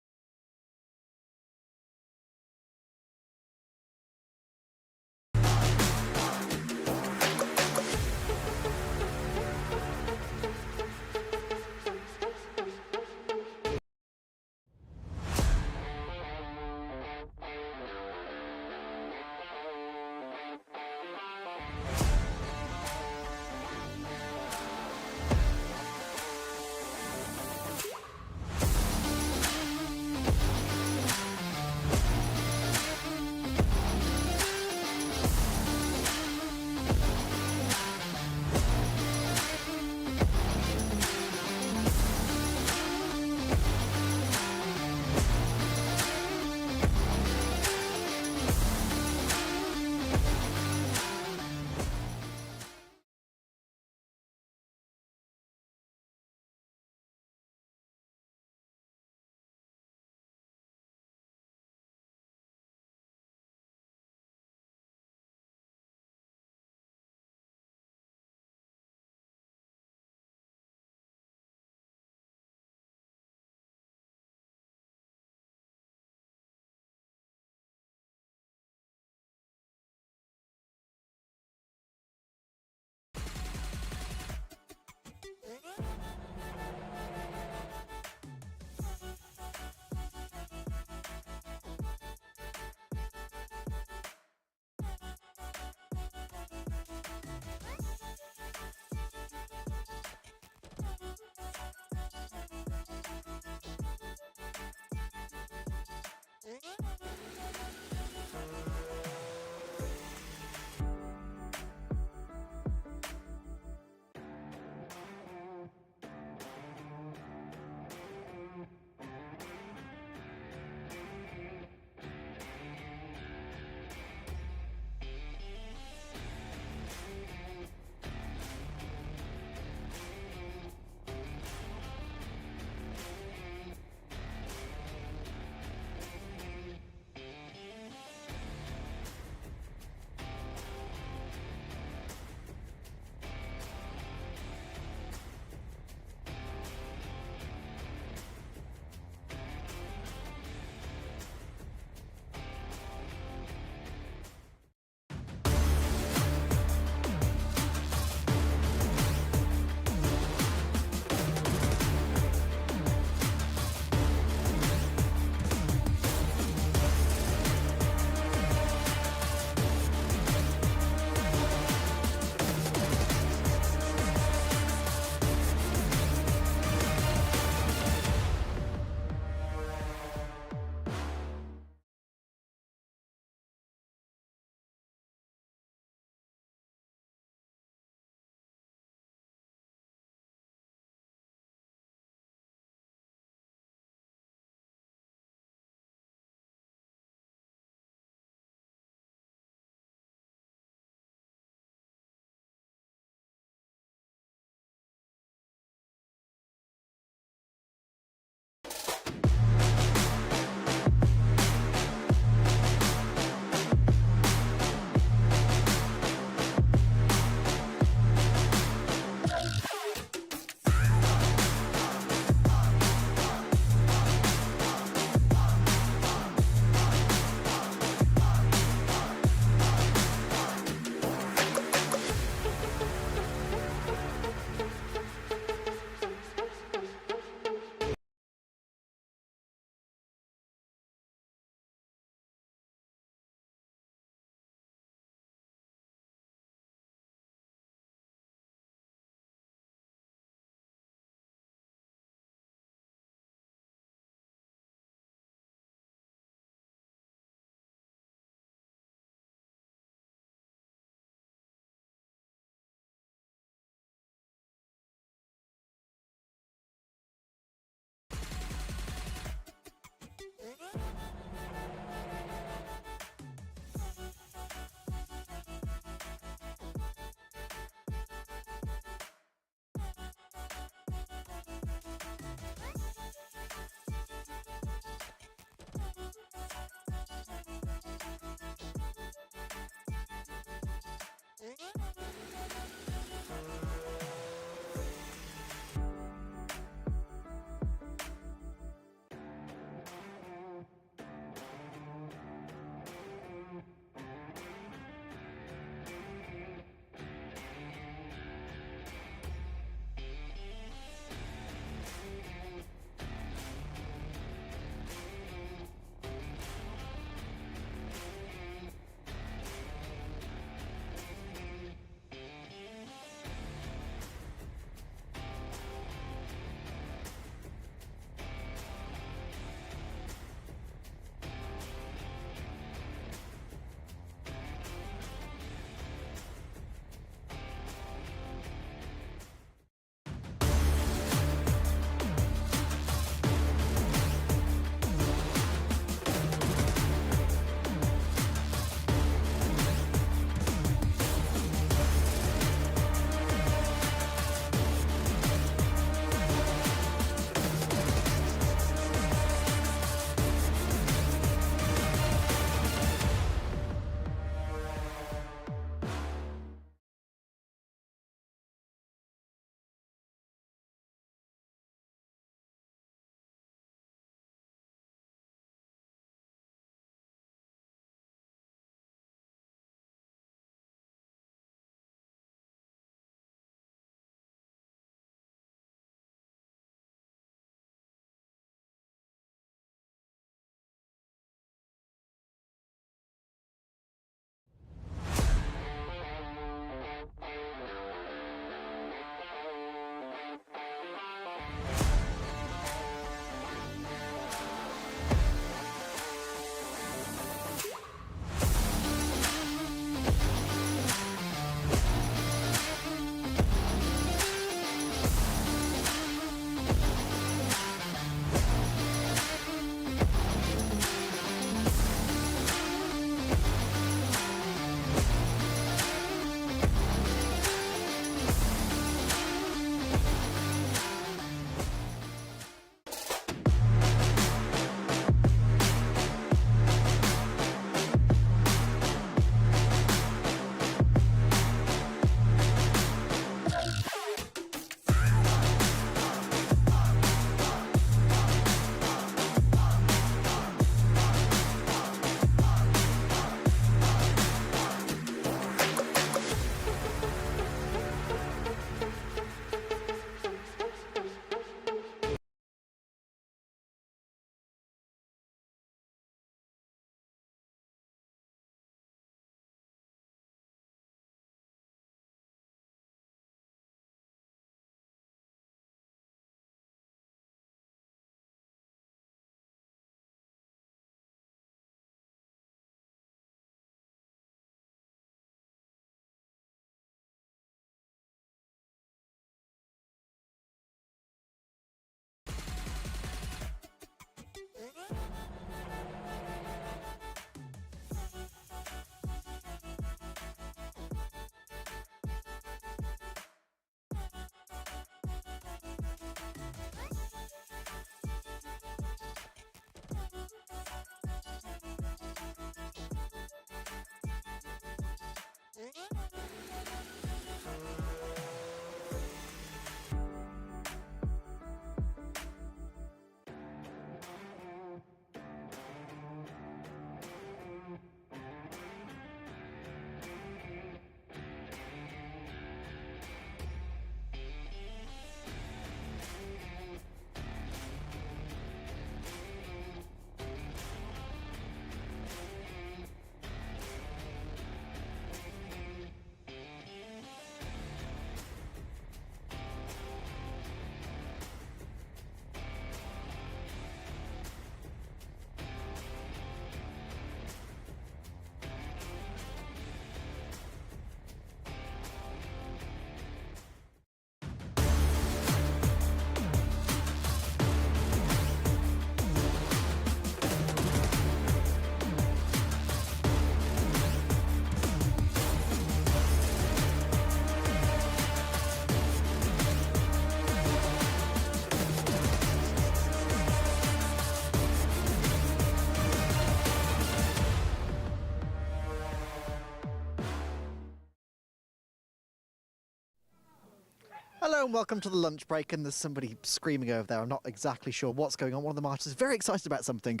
Hello and welcome to the lunch break, and there's somebody screaming over there. I'm not exactly sure what's going on. One of the martyrs is very excited about something.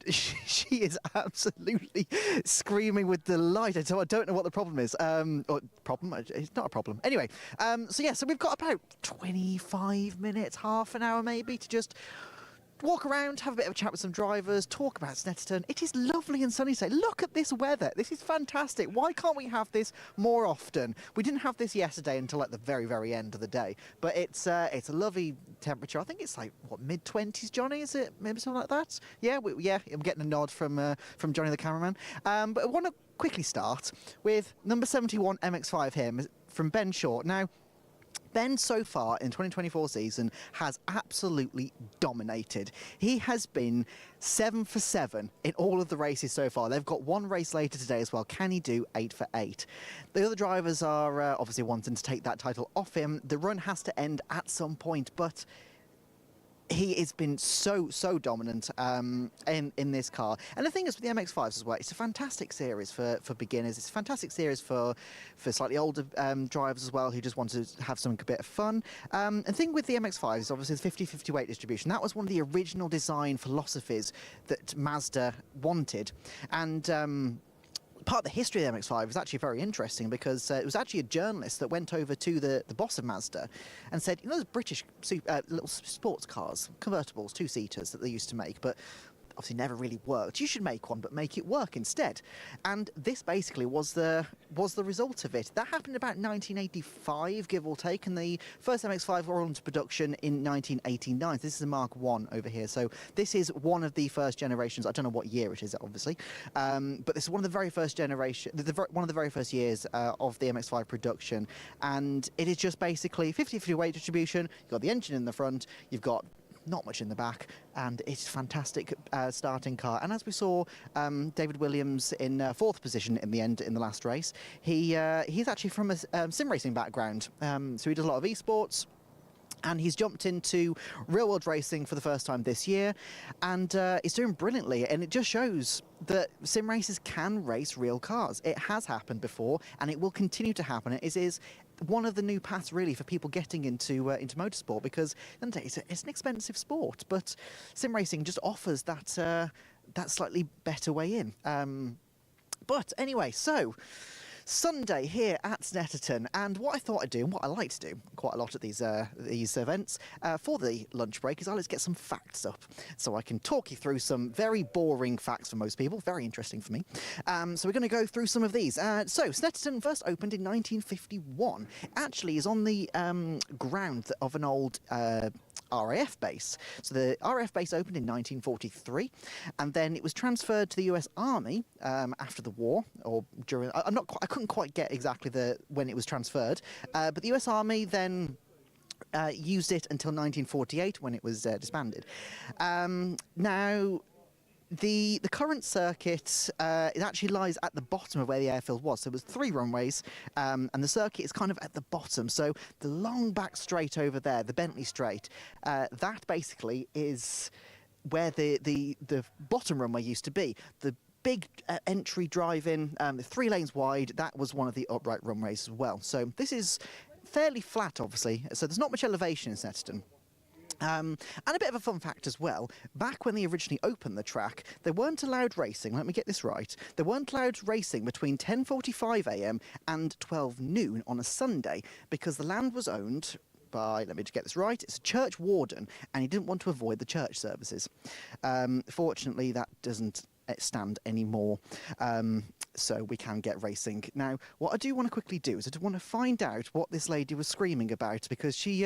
She is absolutely screaming with delight, so I don't know what the problem is. It's not a problem. Anyway, so we've got about 25 minutes, half an hour maybe, to just walk around, have a bit of a chat with some drivers, talk about Snetterton. It is lovely and sunny today. Look at this weather. This is fantastic. Why can't we have this more often? We didn't have this yesterday until at the very, very end of the day. But it's a lovely temperature. I think it's like, what, mid-20s, Johnny? Is it maybe something like that? Yeah, I'm getting a nod from Johnny the cameraman. But I want to quickly start with number 71 MX5 here from Ben Short. Now, Ben, so far in 2024 season, has absolutely dominated. He has been 7 for 7 in all of the races so far. They've got one race later today as well. Can he do 8 for 8? The other drivers are obviously wanting to take that title off him. The run has to end at some point, but he has been so dominant in this car. And the thing is with the MX-5s as well, it's a fantastic series for beginners. It's a fantastic series for slightly older drivers as well who just want to have some bit of fun. And the thing with the MX-5 is obviously the 50-50 weight distribution. That was one of the original design philosophies that Mazda wanted. And part of the history of the MX-5 was actually very interesting because it was actually a journalist that went over to the boss of Mazda and said, you know, those British little sports cars, convertibles, two-seaters that they used to make, but obviously never really worked. You should make one, but make it work instead. And this basically was the result of it. That happened about 1985, give or take, and the first MX-5 were into production in 1989. This is a Mark 1 over here, so this is one of the first generations. I don't know what year it is, obviously, but this is one of the very first generation, one of the very first years of the MX-5 production, and it is just basically 50-50 weight distribution. You've got the engine in the front, you've got not much in the back, and it's a fantastic starting car. And as we saw David Williams in fourth position in the end in the last race, he's actually from a sim racing background, so he does a lot of esports. And he's jumped into real-world racing for the first time this year, and he's doing brilliantly. And it just shows that sim racers can race real cars. It has happened before, and it will continue to happen. It is one of the new paths, really, for people getting into motorsport, because it's an expensive sport, but sim racing just offers that slightly better way in. But anyway, so Sunday here at Snetterton, and what I thought I'd do, and what I like to do quite a lot at these events for the lunch break, is let's get some facts up, so I can talk you through some very boring facts for most people, very interesting for me. So we're going to go through some of these. So Snetterton first opened in 1951. Actually, is on the ground of an old RAF base. So the RAF base opened in 1943, and then it was transferred to the US Army after the war, or during. I couldn't quite get exactly when it was transferred, but the US Army then used it until 1948 when it was disbanded. Now, the current circuit it actually lies at the bottom of where the airfield was. So it was 3 runways, and the circuit is kind of at the bottom. So the long back straight over there, the Bentley Straight, that basically is where the bottom runway used to be. The big entry drive-in, 3 lanes wide, that was one of the upright runways as well. So this is fairly flat, obviously. So there's not much elevation in Snetterton. And a bit of a fun fact as well, back when they originally opened the track, they weren't allowed racing, let me get this right, they weren't allowed racing between 10:45 a.m. and 12 noon on a Sunday, because the land was owned by, let me just get this right, it's a church warden, and he didn't want to avoid the church services. Fortunately, that doesn't stand anymore, so we can get racing. Now, what I do want to quickly do is I want to find out what this lady was screaming about, because she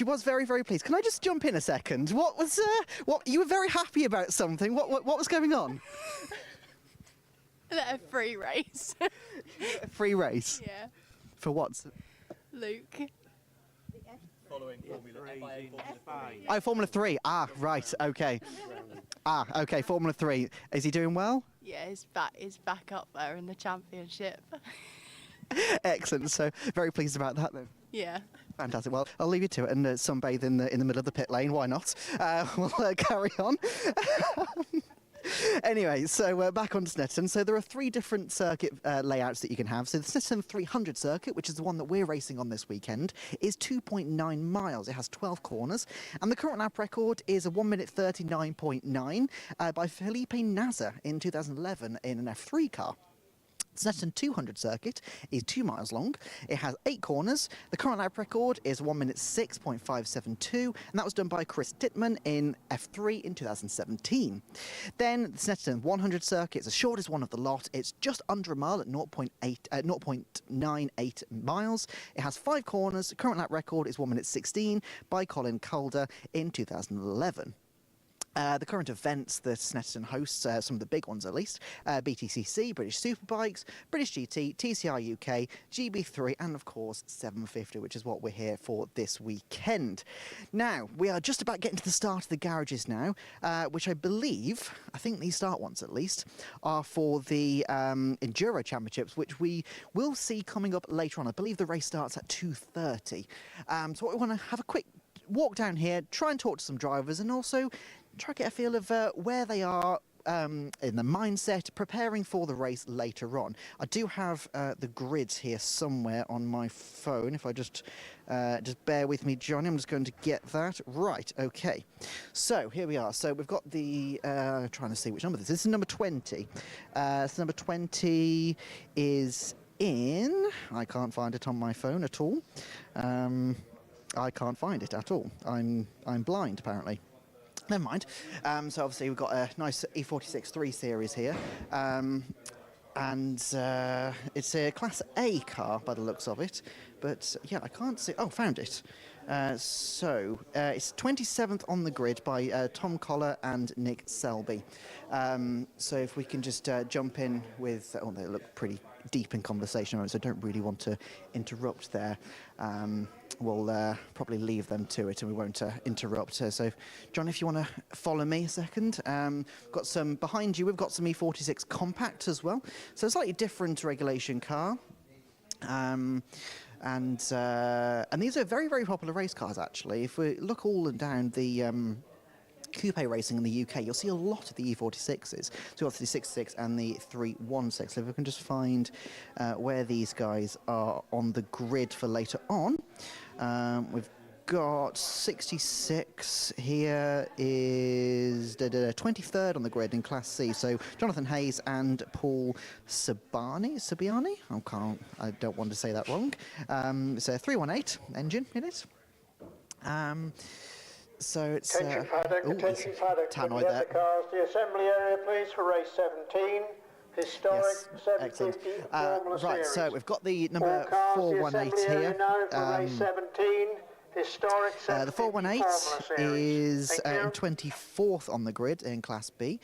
was very, very pleased. Can I just jump in a second? What was what you were very happy about something? What was going on? A free race. A free race? Yeah. For what? Luke. Following Formula 3. Oh, Formula 3. Ah, right. Okay. Okay. Formula 3. Is he doing well? Yeah, he's back up there in the championship. Excellent. So very pleased about that then. Yeah. Fantastic. Well, I'll leave you to it and sunbathe in the middle of the pit lane. Why not? We'll carry on. Anyway, so back on Snetterton. So there are 3 different circuit layouts that you can have. So the Snetterton 300 circuit, which is the one that we're racing on this weekend, is 2.9 miles. It has 12 corners, and the current lap record is a 1 minute 39.9 by Felipe Nasr in 2011 in an F3 car. The Snetterton 200 circuit is 2 miles long. It has 8 corners. The current lap record is 1 minute 6.572, and that was done by Chris Dittman in F3 in 2017. Then the Snetterton 100 circuit is the shortest one of the lot. It's just under a mile at 0.98 miles. It has 5 corners. The current lap record is 1 minute 16 by Colin Calder in 2011. The current events that Snetterton hosts, some of the big ones at least, BTCC, British Superbikes, British GT, TCR UK, GB3, and of course 750, which is what we're here for this weekend. Now, we are just about getting to the start of the garages now, which I think these start ones at least, are for the Enduro Championships, which we will see coming up later on. I believe the race starts at 2:30. So what we want to have a quick walk down here, try and talk to some drivers, and also try to get a feel of where they are in the mindset, preparing for the race later on. I do have the grids here somewhere on my phone. If I just bear with me, Johnny, I'm just going to get that. Right, okay. So here we are. So we've got the, trying to see which number this is. This is number 20. So number 20 is in, I can't find it on my phone at all. I can't find it at all. I'm blind, apparently. Never mind. So obviously we've got a nice E46 3 Series here. And it's a Class A car by the looks of it. But yeah, I can't see. Oh, found it. So it's 27th on the grid by Tom Collar and Nick Selby. So if we can just jump in with, oh, they look pretty deep in conversation, so I don't really want to interrupt there. We'll probably leave them to it and we won't interrupt. So, John, if you want to follow me a second. Got some behind you, we've got some E46 Compact as well. So a slightly different regulation car. And these are very, very popular race cars, actually. If we look all down the coupe racing in the UK, you'll see a lot of the E46s. So you've got the 66 and the 316. So if we can just find where these guys are on the grid for later on. We've got 66 here is 23rd on the grid in Class C. So Jonathan Hayes and Paul Sabiani. I don't want to say that wrong. It's a 318 engine in it. So it's attention paddock, tannoy get there. the cars to the assembly area, please, for race 17. Historic Yes, 750 excellent. Formula Right, Series. so we've got the number All cars to the 418 assembly area here. now for race 17. Historic The 418 is Thank you. in 24th on the grid in Class B,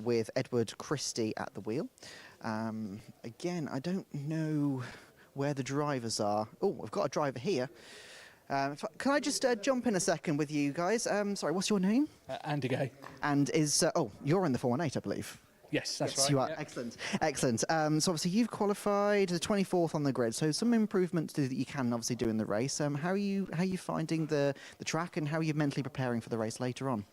with Edward Christie at the wheel. Again, I don't know where the drivers are. Oh, we've got a driver here. Can I just jump in a second with you guys? Sorry, what's your name? Andy Gay. And is you're in the 418, I believe. Yes, that's Yes, right. you are. Yeah. Excellent, excellent. So obviously you've qualified the 24th on the grid. So some improvements that you can obviously do in the race. How are you finding the track, and how are you mentally preparing for the race later on?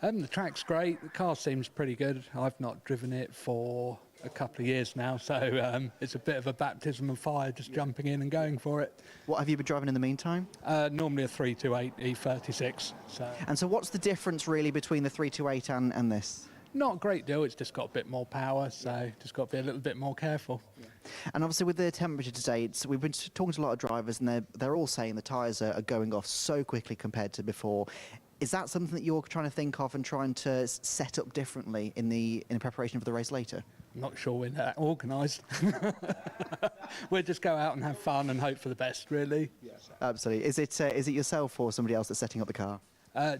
The track's great. The car seems pretty good. I've not driven it for a couple of years now, so it's a bit of a baptism of fire, just jumping in and going for it. What have you been driving in the meantime? Normally a 328 E36. And so what's the difference really between the 328 and this? Not a great deal. It's just got a bit more power, so just got to be a little bit more careful. And obviously with the temperature today, we've been talking to a lot of drivers, and they're all saying the tyres are going off so quickly compared to before. Is that something that you're trying to think of and trying to set up differently in the preparation for the race later? I'm not sure we're that organised. We'll just go out and have fun and hope for the best, really. Yes. Absolutely. Is it yourself or somebody else that's setting up the car?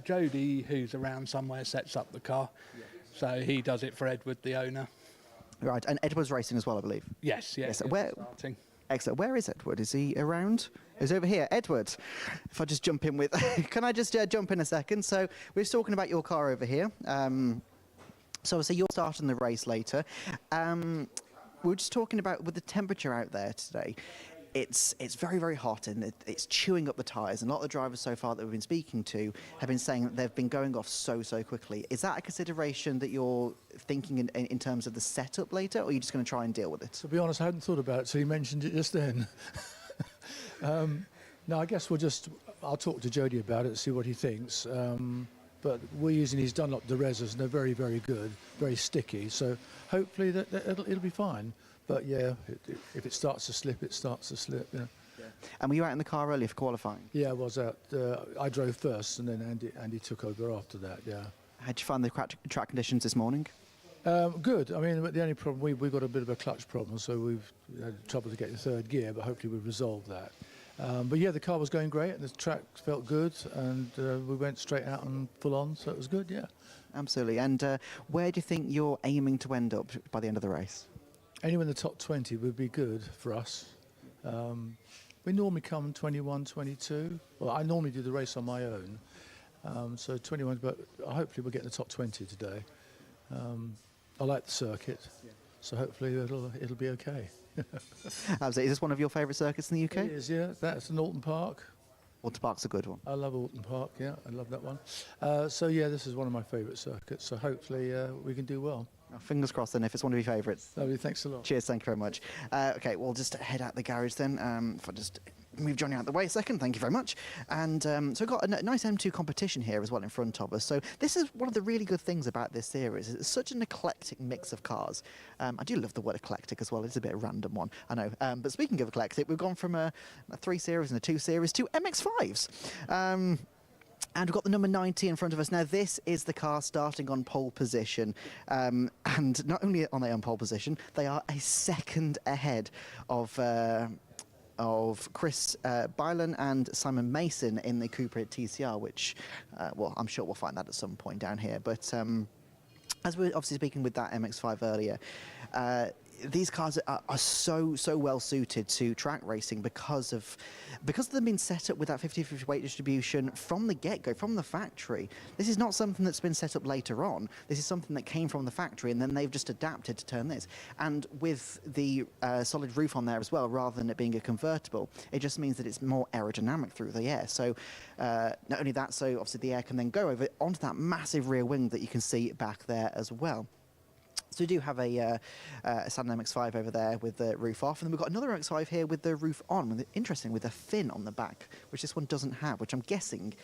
Jody, who's around somewhere, sets up the car. Yeah. So he does it for Edward, the owner. Right, and Edward's racing as well, I believe? Yes. Where? Starting. Excellent. Where is Edward? Is he around? He's over here. Edward, if I just jump in with... Can I just jump in a second? So we're just talking about your car over here. So obviously you're starting the race later. We were just talking about with the temperature out there today. it's very, very hot, and it's chewing up the tyres. And a lot of the drivers so far that we've been speaking to have been saying that they've been going off so quickly. Is that a consideration that you're thinking in terms of the setup later, or are you just going to try and deal with it? To be honest, I hadn't thought about it, so you mentioned it just then. No, I guess I'll talk to Jody about it, see what he thinks. But we're using these Dunlop Derezas, and they're very, very good, very sticky. So hopefully it'll be fine. But yeah, if it starts to slip, it starts to slip. Yeah. And were you out in the car earlier for qualifying? Yeah, I was out. I drove first, and then Andy took over after that. Yeah. How'd you find the track conditions this morning? Good. I mean, the only problem we've got a bit of a clutch problem, so we've had trouble to get the third gear, but hopefully we've resolved that. But yeah, the car was going great, and the track felt good, and we went straight out and full on, so it was good. Yeah. Absolutely. And where do you think you're aiming to end up by the end of the race? Anywhere in the top 20 would be good for us. We normally come 21, 22. Well, I normally do the race on my own, so 21. But hopefully we'll get in the top 20 today. I like the circuit, so hopefully it'll be okay. Absolutely. Is this one of your favourite circuits in the UK? It is, yeah. That's Alton Park. Alton Park's a good one. I love Alton Park, yeah. I love that one. So yeah, this is one of my favourite circuits, so hopefully we can do well. Fingers crossed then, if it's one of your favourites. Lovely, thanks a lot. Cheers, thank you very much. Okay, we'll just head out the garage then. If I just move Johnny out the way a second, thank you very much. And so we've got a nice M2 competition here as well in front of us. So this is one of the really good things about this series. It's such an eclectic mix of cars. I do love the word eclectic as well. It's a bit of a random one, I know. But speaking of eclectic, we've gone from a 3 Series and a 2 Series to MX5s. And we've got the number 90 in front of us. Now, this is the car starting on pole position. And not only are they on pole position, they are a second ahead of Chris Bylan and Simon Mason in the Cooper TCR, which, well, I'm sure we'll find that at some point down here. But as we were obviously speaking with that MX5 earlier, these cars are so well suited to track racing because of them being set up with that 50-50 weight distribution from the get-go, from the factory. This is not something that's been set up later on. This is something that came from the factory, and then they've just adapted to turn this. And with the solid roof on there as well, rather than it being a convertible, it just means that it's more aerodynamic through the air. So not only that, so obviously the air can then go over onto that massive rear wing that you can see back there as well. So we do have a Saturn MX-5 over there with the roof off, and then we've got another MX-5 here with the roof on, interesting, with a fin on the back, which this one doesn't have, which I'm guessing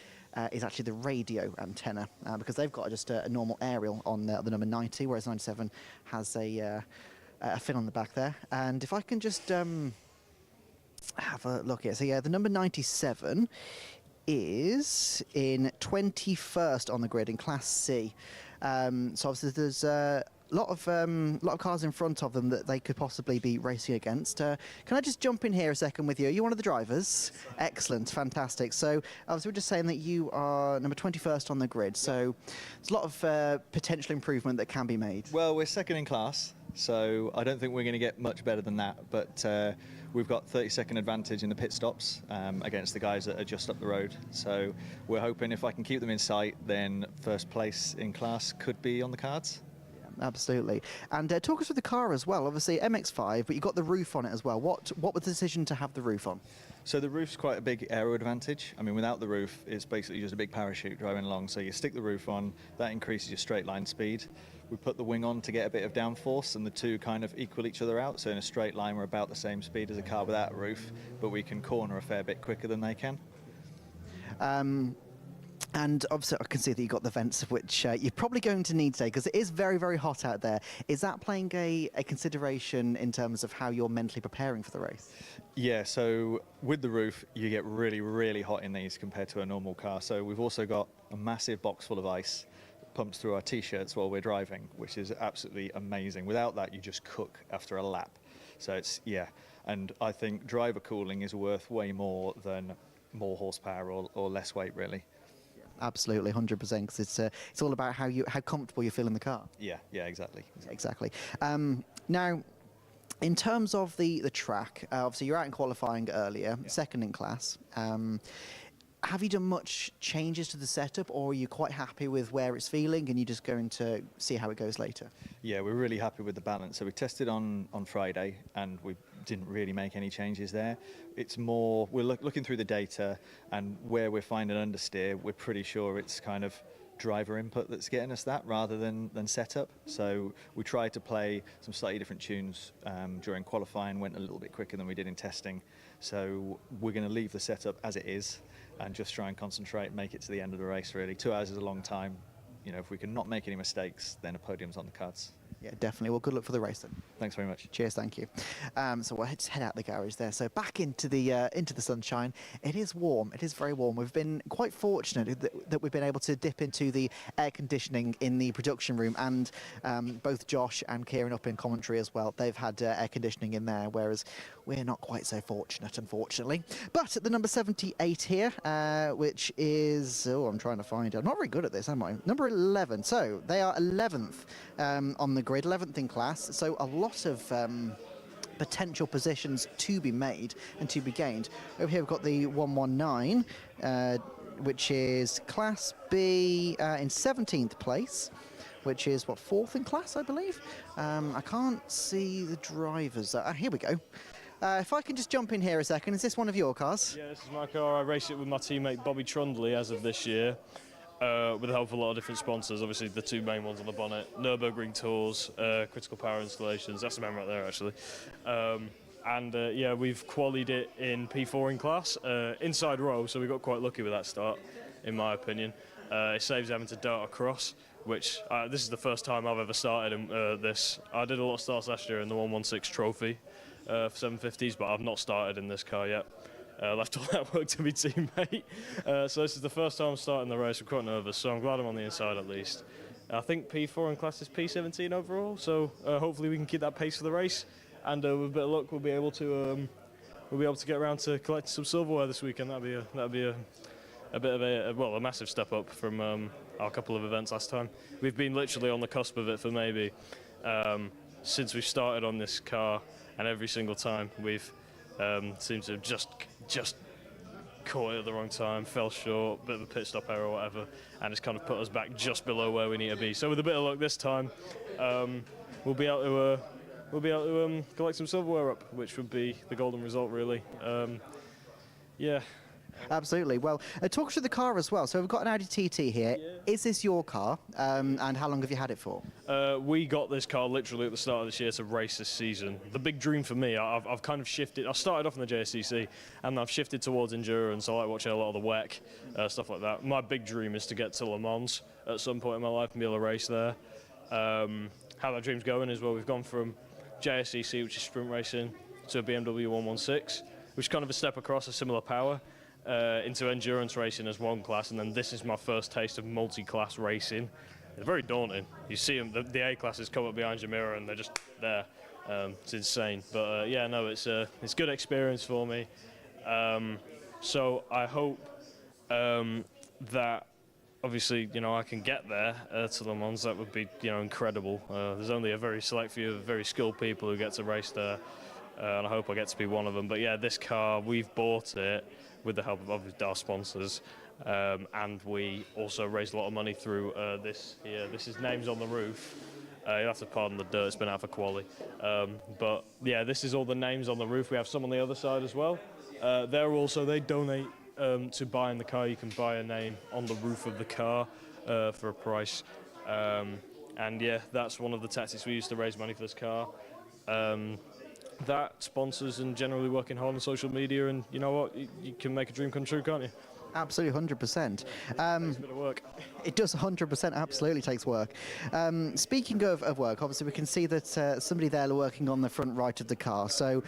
is actually the radio antenna, because they've got just a normal aerial on the number 90, whereas 97 has a fin on the back there. And if I can just have a look here. So yeah, the number 97 is in 21st on the grid in Class C. So obviously there's a lot of cars in front of them that they could possibly be racing against. Can I just jump in here a second with you? Are you one of the drivers? Excellent, fantastic. So obviously we're just saying that you are number 21st on the grid. So there's a lot of potential improvement that can be made. Well, we're second in class, so I don't think we're going to get much better than that. But we've got 30-second advantage in the pit stops against the guys that are just up the road. So we're hoping if I can keep them in sight, then first place in class could be on the cards. Absolutely. And talk us through the car as well. Obviously MX-5, but you've got the roof on it as well. What was the decision to have the roof on? So the roof's quite a big aero advantage. I mean, without the roof, it's basically just a big parachute driving along. So you stick the roof on, that increases your straight line speed. We put the wing on to get a bit of downforce, and the two kind of equal each other out. So in a straight line, we're about the same speed as a car without a roof, but we can corner a fair bit quicker than they can. And obviously I can see that you've got the vents, which you're probably going to need today because it is very, very hot out there. Is that playing a consideration in terms of how you're mentally preparing for the race? Yeah, so with the roof, you get really, really hot in these compared to a normal car. So we've also got a massive box full of ice that pumps through our T-shirts while we're driving, which is absolutely amazing. Without that, you just cook after a lap. So it's, yeah, and I think driver cooling is worth way more than more horsepower or less weight, really. Absolutely, 100%, because it's all about how comfortable you feel in the car. Yeah, exactly. Exactly. Now, in terms of the track, obviously you're out in qualifying earlier, second in class. have you done much changes to the setup, or are you quite happy with where it's feeling and you're just going to see how it goes later? Yeah, we're really happy with the balance. So we tested on Friday and we didn't really make any changes there. It's more, we're looking through the data, and where we're finding understeer, we're pretty sure it's kind of driver input that's getting us that rather than setup. So we tried to play some slightly different tunes during qualifying, went a little bit quicker than we did in testing. So we're going to leave the setup as it is and just try and concentrate and make it to the end of the race, really. 2 hours is a long time. You know, if we can not make any mistakes, then a podium's on the cards. Yeah, definitely. Well, good luck for the race then. Thanks very much. Cheers, thank you. So we'll just head out the garage there. So back into the sunshine. It is warm. It is very warm. We've been quite fortunate that we've been able to dip into the air conditioning in the production room, and both Josh and Kieran up in commentary as well. They've had air conditioning in there, whereas we're not quite so fortunate, unfortunately. But at the number 78 here, which is, I'm trying to find it. I'm not very good at this, am I? Number 11. So they are 11th on the grid, 11th in class. So a lot of potential positions to be made and to be gained. Over here we've got the 119, which is Class B in 17th place, which is, what, 4th in class, I believe? I can't see the drivers. Here we go. If I can just jump in here a second, is this one of your cars? Yeah, this is my car. I race it with my teammate Bobby Trundley as of this year, with the help of a lot of different sponsors. Obviously, the two main ones on the bonnet, Nürburgring Tours, Critical Power Installations. That's the man right there, actually. Yeah, we've qualied it in P4 in class, inside row, so we got quite lucky with that start, in my opinion. It saves having to dart across, which this is the first time I've ever started in this. I did a lot of starts last year in the 116 trophy for 750s, but I've not started in this car yet. Left all that work to my teammate. So this is the first time I'm starting the race. I'm quite nervous, so I'm glad I'm on the inside at least. I think P4 in class is P17 overall, so hopefully we can keep that pace for the race, and with a bit of luck we'll be able to get around to collect some silverware this weekend. That'd be a bit of a massive step up from our couple of events last time. We've been literally on the cusp of it for maybe since we started on this car, and every single time we've seemed to have just caught it at the wrong time, fell short, bit of a pit stop error or whatever, and it's kind of put us back just below where we need to be. So with a bit of luck this time, we'll be able to collect some silverware up, which would be the golden result, really. Yeah. Absolutely. Well, talk us through the car as well. So we've got an Audi TT here. Yeah. Is this your car, and how long have you had it for? We got this car literally at the start of this year to race this season. The big dream for me, I've kind of shifted. I started off in the JSCC, and I've shifted towards endurance. I like watching a lot of the WEC, stuff like that. My big dream is to get to Le Mans at some point in my life and be able to race there. How that dream's going is, well, we've gone from JSCC, which is sprint racing, to a BMW 116, which is kind of a step across, a similar power. Into endurance racing as one class, and then this is my first taste of multi-class racing. It's very daunting. You see them, the A classes come up behind your mirror and they're just there. It's insane, but yeah, no, it's good experience for me. So I hope that obviously, I can get there to Le Mans. That would be, incredible. There's only a very select few of very skilled people who get to race there, and I hope I get to be one of them. But yeah, this car, we've bought it with the help of obviously our sponsors, and we also raised a lot of money through this here. This is Names on the Roof. You'll have to pardon the dirt, it's been out for quali. But yeah, this is all the names on the roof. We have some on the other side as well. They donate to buying the car. You can buy a name on the roof of the car for a price. And yeah, that's one of the tactics we use to raise money for this car. That sponsors and generally working hard on social media, and you know what, you can make a dream come true, can't you? Absolutely, 100%. It takes a bit of work. It does 100% absolutely takes work. Speaking of work, obviously we can see that somebody there working on the front right of the car. So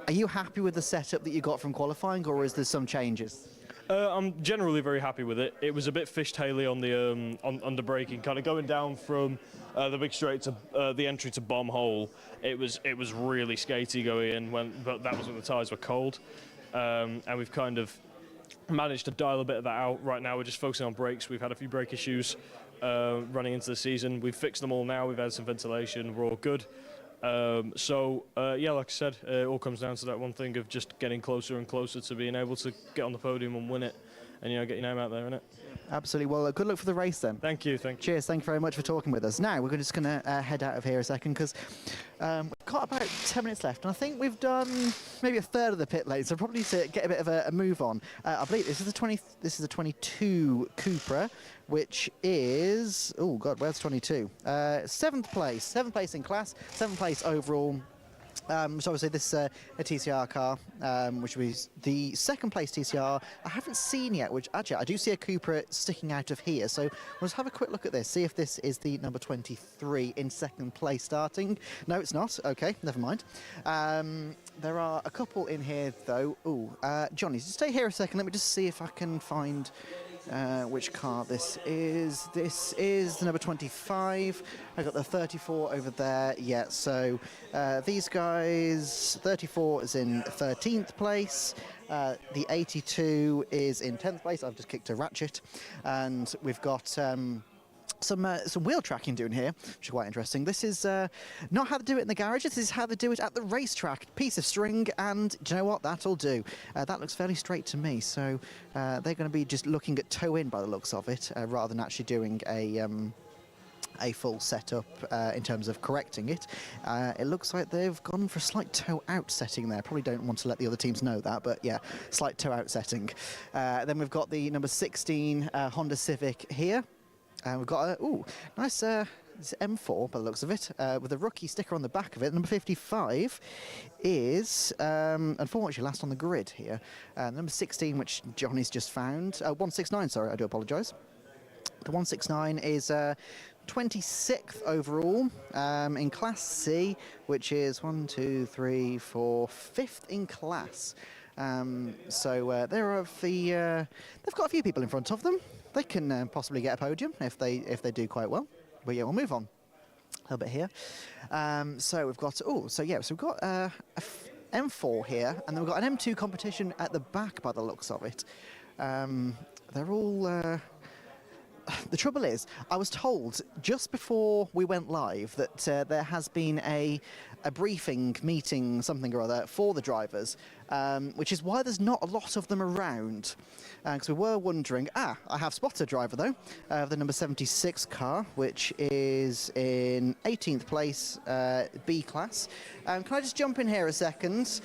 are you happy with the setup that you got from qualifying, or is there some changes? I'm generally very happy with it. It was a bit fishtaily on the on the braking, kind of going down from the big straight to the entry to Bomb Hole. It was really skatey going in, but that was when the tyres were cold, and we've kind of managed to dial a bit of that out. Right now we're just focusing on brakes. We've had a few brake issues running into the season. We've fixed them all now. We've had some ventilation. We're all good. Yeah, like I said, it all comes down to that one thing of just getting closer and closer to being able to get on the podium and win it. and get your name out there, innit? Absolutely. Well, good luck for the race then. Thank you. Thank you. Cheers. Thank you very much for talking with us. Now, we're just going to head out of here a second because we've got about 10 minutes left, and I think we've done maybe a third of the pit lane, so probably to get a bit of a move on. I believe this is the 22 Cupra, which is, oh God, where's 22? 7th place in class, 7th place overall. So obviously this a TCR car, which was the 2nd place TCR. I haven't seen yet, which actually I do see a Cupra sticking out of here. So let's have a quick look at this, see if this is the number 23 in 2nd place starting. No, it's not. Okay, never mind. There are a couple in here though. Ooh, Johnny, just stay here a second. Let me just see if I can find which car this is. This is the number 25. I got the 34 over there. Yeah, so these guys, 34 is in 13th place. The 82 is in 10th place. I've just kicked a ratchet. And we've got some wheel tracking doing here, which is quite interesting. This is not how they do it in the garage. This is how they do it at the racetrack. Piece of string, and do you know what? That'll do. That looks fairly straight to me. So they're going to be just looking at toe in by the looks of it, rather than actually doing a full setup in terms of correcting it. It looks like they've gone for a slight toe out setting there. Probably don't want to let the other teams know that, but yeah, slight toe out setting. Then we've got the number 16 Honda Civic here. We've got a nice it's M4 by the looks of it, with a rookie sticker on the back of it. Number 55 is unfortunately last on the grid here. Number 16, which Johnny's just found. 169, sorry, I do apologise. The 169 is 26th overall in Class C, which is 1, 2, 3, 4, 5th in class. So there are they've got a few people in front of them. They can possibly get a podium if they do quite well. But yeah, we'll move on a little bit here. So we've got we've got a M4 here, and then we've got an M2 competition at the back by the looks of it. They're all. The trouble is, I was told just before we went live that there has been a briefing, meeting, something or other for the drivers, which is why there's not a lot of them around. Because we were wondering, I have spotted a driver though, the number 76 car, which is in 18th place, B class. Can I just jump in here a second?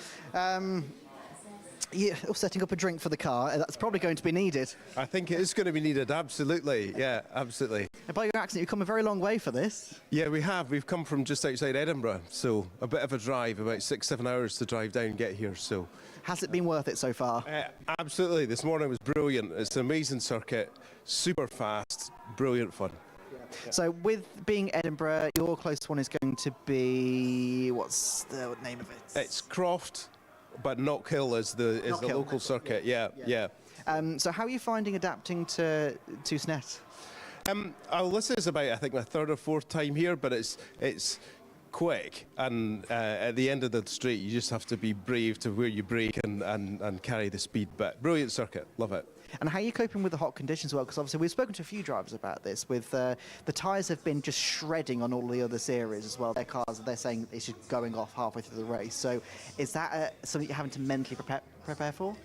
Yeah, setting up a drink for the car, that's probably going to be needed. I think it is going to be needed, absolutely. Yeah, absolutely. And by your accent, you've come a very long way for this. Yeah, we have. We've come from just outside Edinburgh, so a bit of a drive, about 6-7 hours to drive down and get here. So, has it been worth it so far? Absolutely. This morning was brilliant. It's an amazing circuit, super fast, brilliant fun. So with being Edinburgh, your closest one is going to be, what's the name of it? It's Croft. But Knockhill is the local circuit, yeah. So how are you finding adapting to Snet? This is about, I think, my 3rd or 4th time here, but it's quick, and at the end of the street you just have to be brave to where you brake and carry the speed. But brilliant circuit, love it. And how are you coping with the hot conditions as well? Because obviously we've spoken to a few drivers about this. With the tyres have been just shredding on all the other series as well. Their cars, they're saying it's just going off halfway through the race. So is that something you're having to mentally prepare for?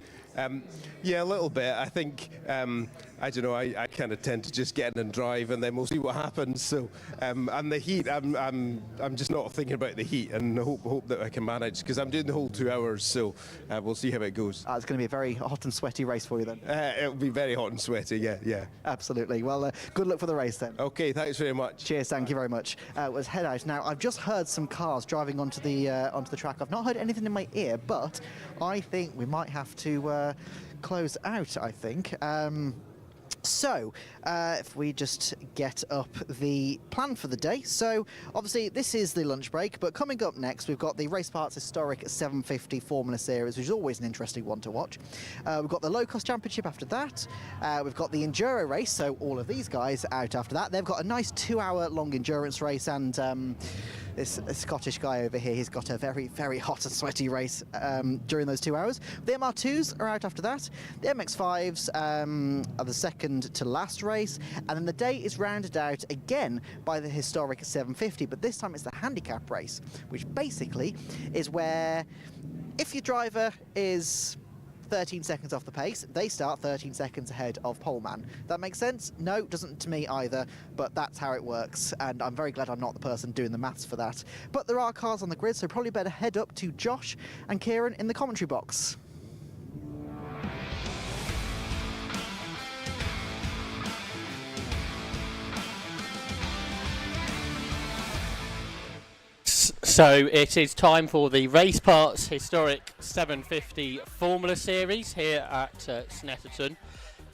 Yeah, a little bit. I think, I don't know, I kind of tend to just get in and drive, and then we'll see what happens. So, and the heat, I'm just not thinking about the heat, and hope that I can manage, because I'm doing the whole 2 hours, so we'll see how it goes. It's going to be a very hot and sweaty race for you then. It'll be very hot and sweaty, yeah. Absolutely. Well, good luck for the race then. Okay, thanks very much. Cheers, thank you very much. Let's head out. Now, I've just heard some cars driving onto the track. I've not heard anything in my ear, but I think we might have to close out, I think. So, if we just get up the plan for the day. So, obviously, this is the lunch break, but coming up next, we've got the Race Parts Historic 750 Formula Series, which is always an interesting one to watch. We've got the Locost Championship after that. We've got the Enduro race, so all of these guys out after that. They've got a nice 2-hour long endurance race, and this Scottish guy over here, he's got a very, very hot and sweaty race during those 2 hours. The MR2s are out after that. The MX5s are the second to last race, and then the day is rounded out again by the historic 750, but this time it's the handicap race, which basically is where if your driver is 13 seconds off the pace. They start 13 seconds ahead of poleman. That makes sense? No, doesn't to me either, but that's how it works, and I'm very glad I'm not the person doing the maths for that. But there are cars on the grid, so probably better head up to Josh and Kieran in the commentary box. So it is time for the Race Parts Historic 750 Formula Series here at Snetterton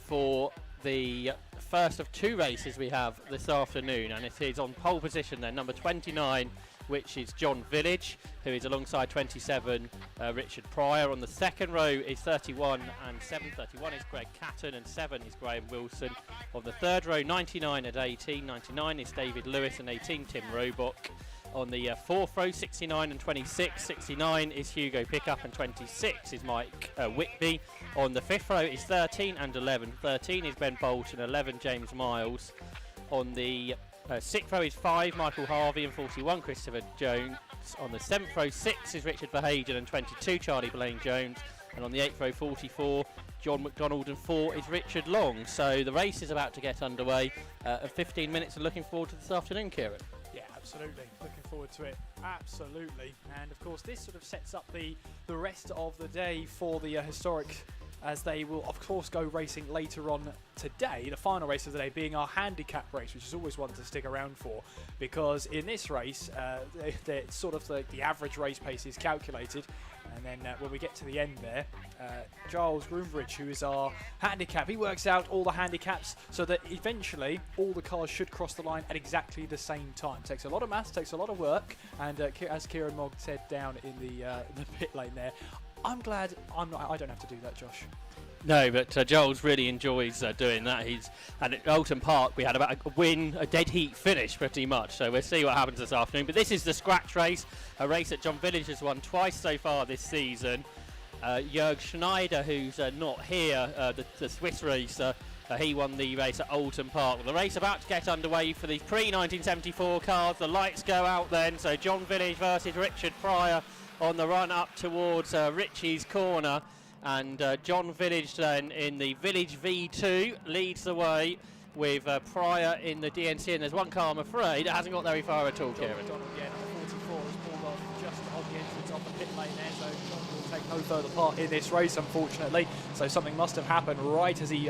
for the first of 2 races we have this afternoon, and it is on pole position then, number 29, which is John Village, who is alongside 27 Richard Pryor. On the second row is 31 and 7. 31 is Greg Catton and 7 is Graham Wilson. On the third row, 99 and 18. 99 is David Lewis and 18 Tim Roebuck. On the fourth row, 69 and 26. 69 is Hugo Pickup and 26 is Mike Whitby. On the fifth row is 13 and 11. 13 is Ben Bolt and 11 James Miles. On the sixth row is 5 Michael Harvey and 41 Christopher Jones. On the seventh row, 6 is Richard Verhagen and 22 Charlie Blaine Jones. And on the eighth row, 44 John McDonald and 4 is Richard Long. So the race is about to get underway. 15 minutes and looking forward to this afternoon, Kieran. Yeah, absolutely. Looking forward to it. Absolutely. And of course, this sort of sets up the rest of the day for the historic, as they will of course go racing later on today. The final race of the day being our handicap race, which is always one to stick around for, because in this race, sort of the average race pace is calculated. And then when we get to the end there, Giles Groombridge, who is our handicap, he works out all the handicaps so that eventually all the cars should cross the line at exactly the same time. Takes a lot of maths, takes a lot of work, and as Kieran Mogg said down in the pit lane there, I'm glad I don't have to do that, Josh. No, but Joel's really enjoys doing that. And at Alton Park we had about a dead heat finish pretty much, so we'll see what happens this afternoon. But this is the scratch race, a race that John Village has won twice so far this season. Jörg Schneider, who's not here, the Swiss racer, he won the race at Alton Park. Well, the race about to get underway for the pre-1974 cars. The lights go out then, so John Village versus Richard Pryor on the run up towards Richie's corner. And John Village then in the Village V2 leads the way with Pryor in the DNC, and there's one car, I'm afraid, it hasn't got very far at all, Kieran. John again, 44 has pulled off just on the entrance of the pit lane there, so John will take no further part in this race, unfortunately. So something must have happened right as he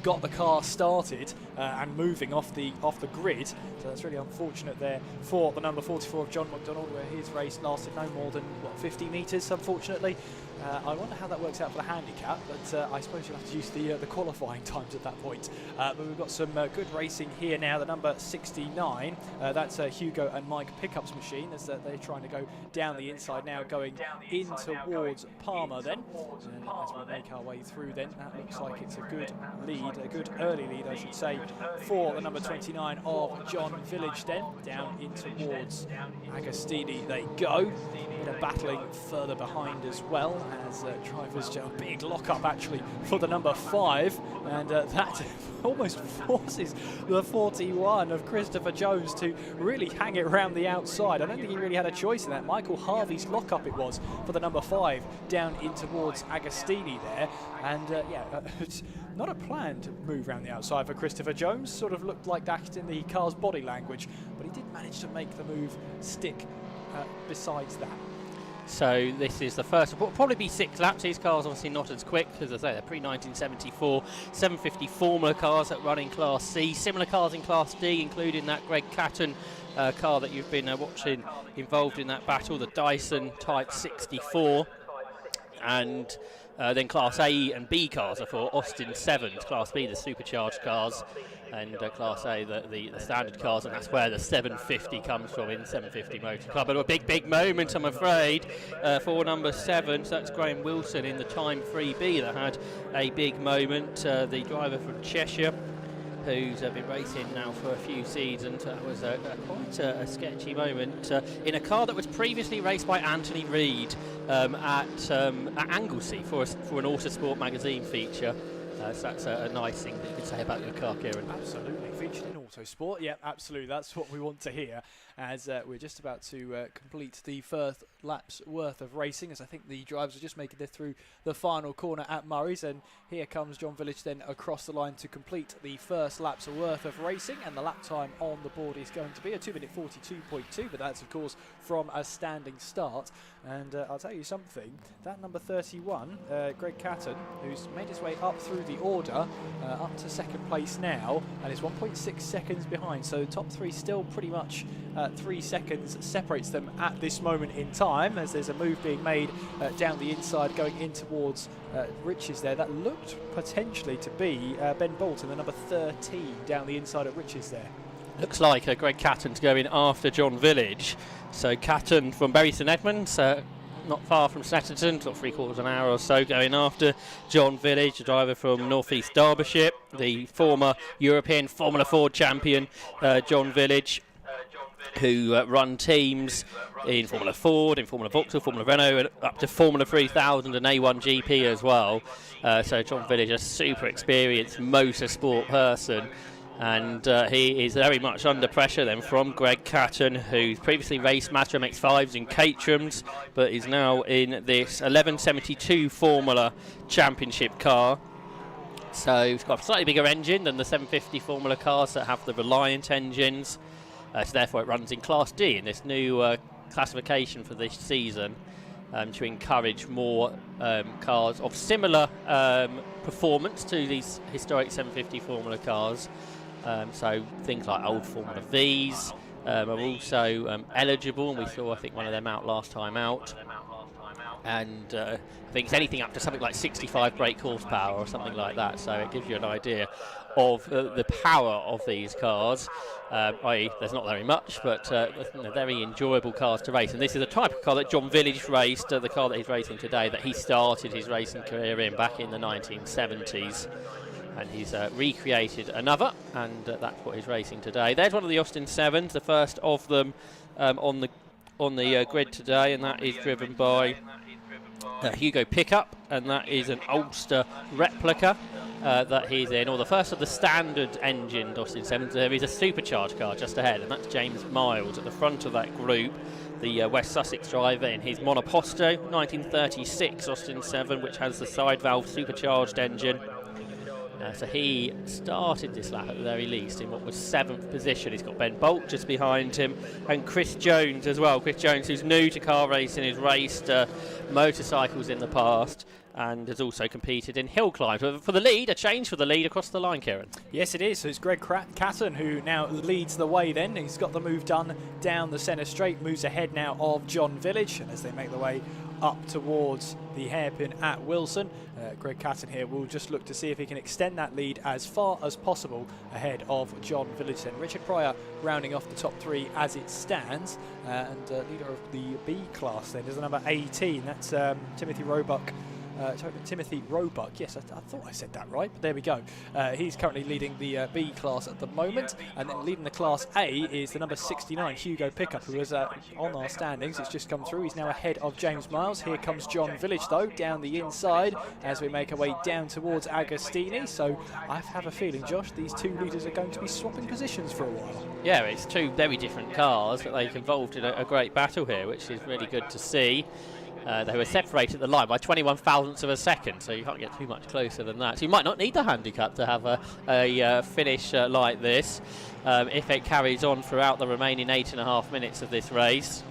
got the car started and moving off the grid. So that's really unfortunate there for the number 44 of John McDonald, where his race lasted no more than 50 metres, unfortunately. I wonder how that works out for the handicap, but I suppose you'll have to use the qualifying times at that point. But we've got some good racing here now. The number 69, that's Hugo and Mike Pickup's machine, as they're trying to go down the inside now, going in towards Palmer then. And as we make our way through then, that looks like it's a good lead, a good early lead, I should say, for the number 29 of John Village then. Down in towards Agostini they go. They're battling further behind as well, as drivers do a big lock-up actually for the number 5, and that almost forces the 41 of Christopher Jones to really hang it around the outside. I don't think he really had a choice in that. Michael Harvey's lock-up it was for the number 5 down in towards Agostini there, and it's not a planned move around the outside for Christopher Jones. Sort of looked like that in the car's body language, but he did manage to make the move stick besides that. So this is the first, it'll probably be 6 laps. These cars obviously not as quick, as I say, they're pre-1974 750 Formula cars that run in Class C. Similar cars in Class D, including that Greg Catton car that you've been watching involved in that battle, the Dyson Type 64. And then Class A and B cars are for Austin 7s, Class B the supercharged cars, and Class A the standard cars, and that's where the 750 comes from in 750 Motor Club. But a big moment, I'm afraid, for number 7, so that's Graham Wilson in the Time 3B that had a big moment. The driver from Cheshire, who's been racing now for a few seasons. That was quite a sketchy moment in a car that was previously raced by Anthony Reid at Anglesey for an Autosport magazine feature. So that's a nice thing that you could say about your car, Kieran. Absolutely. future in autosport. Yeah, absolutely. That's what we want to hear, as we're just about to complete the first lap's worth of racing, as I think the drivers are just making it through the final corner at Murray's, and here comes John Village then across the line to complete the first lap's worth of racing, and the lap time on the board is going to be a 2:42.2, but that's of course from a standing start. And I'll tell you something, that number 31, Greg Catton, who's made his way up through the order, up to second place now, and is 1.6 seconds behind, so top three still pretty much 3 seconds separates them at this moment in time, as there's a move being made down the inside going in towards Riches there. That looked potentially to be Ben Bolton, the number 13 down the inside of Riches there. Looks like Greg Catton's going after John Village. So Catton from Bury St Edmunds, not far from Snetterton, sort of 3/4 of an hour or so, going after John Village, a driver from North East Derbyshire, the former European Formula Ford champion, John Village, who run teams in Formula Ford, in Formula Vauxhall, Formula Renault, and up to Formula 3000 and A1GP as well. So John Village, a super experienced motorsport person. And he is very much under pressure then from Greg Catton, who's previously raced Mazda MX5s in Caterhams, but is now in this 1172 Formula Championship car. So it's got a slightly bigger engine than the 750 Formula cars that have the Reliant engines. So therefore it runs in Class D in this new classification for this season, to encourage more cars of similar performance to these historic 750 Formula cars. So things like old Formula Vs are also eligible, and we saw I think one of them out last time out. And I think it's anything up to something like 65 brake horsepower or something like that, so it gives you an idea of the power of these cars. I.e. there's not very much, but they're very enjoyable cars to race, and this is a type of car that John Village raced, the car that he's racing today, that he started his racing career in back in the 1970s. And he's recreated another, and that's what he's racing today. There's one of the Austin 7s, the first of them on the grid today, and that is driven by Hugo Pickup, and that is an Ulster replica that he's in, or the first of the standard engined Austin 7s. There is a supercharged car just ahead, and that's James Miles at the front of that group, the West Sussex driver in his Monoposto 1936 Austin 7, which has the side valve supercharged engine. So he started this lap at the very least in what was 7th position. He's got Ben Bolt just behind him, and Chris Jones as well. Chris Jones, who's new to car racing, has raced motorcycles in the past and has also competed in hill climbs. For the lead, a change for the lead across the line, Kieran. Yes, it is. So it's Greg Catton who now leads the way then. He's got the move done down the centre straight, moves ahead now of John Village, and as they make their way up towards the hairpin at Wilson, Greg Catton here will just look to see if he can extend that lead as far as possible ahead of John Village then. Richard Pryor rounding off the top three as it stands, and leader of the B class then is the number 18. That's Timothy Roebuck. Timothy Roebuck, yes, I thought I said that right, but there we go. He's currently leading the B class at the moment, and then leading the Class A is the number 69, Hugo Pickup, who was on our standings. It's just come through. He's now ahead of James Miles. Here comes John Village, though, down the inside as we make our way down towards Agostini. So I have a feeling, Josh, these two leaders are going to be swapping positions for a while. Yeah, it's two very different cars, but they've involved in a great battle here, which is really good to see. They were separated at the line by 21 thousandths of a second, so you can't get too much closer than that. So you might not need the handicap to have a finish like this if it carries on throughout the remaining 8.5 minutes of this race.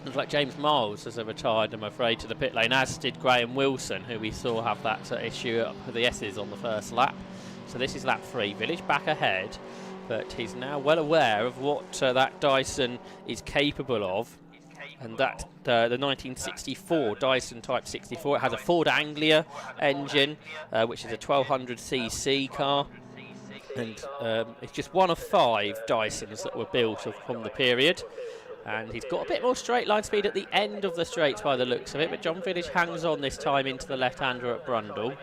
Looks like James Miles has retired, I'm afraid, to the pit lane, as did Graham Wilson, who we saw have that issue up with the S's on the first lap. So this is lap 3. Village back ahead, but he's now well aware of what that Dyson is capable of. And that the 1964 Dyson Type 64, it has a Ford Anglia engine, which is a 1200cc car, and it's just one of 5 Dysons that were built from the period. And he's got a bit more straight line speed at the end of the straights by the looks of it, but John Village hangs on this time into the left-hander at Brundle.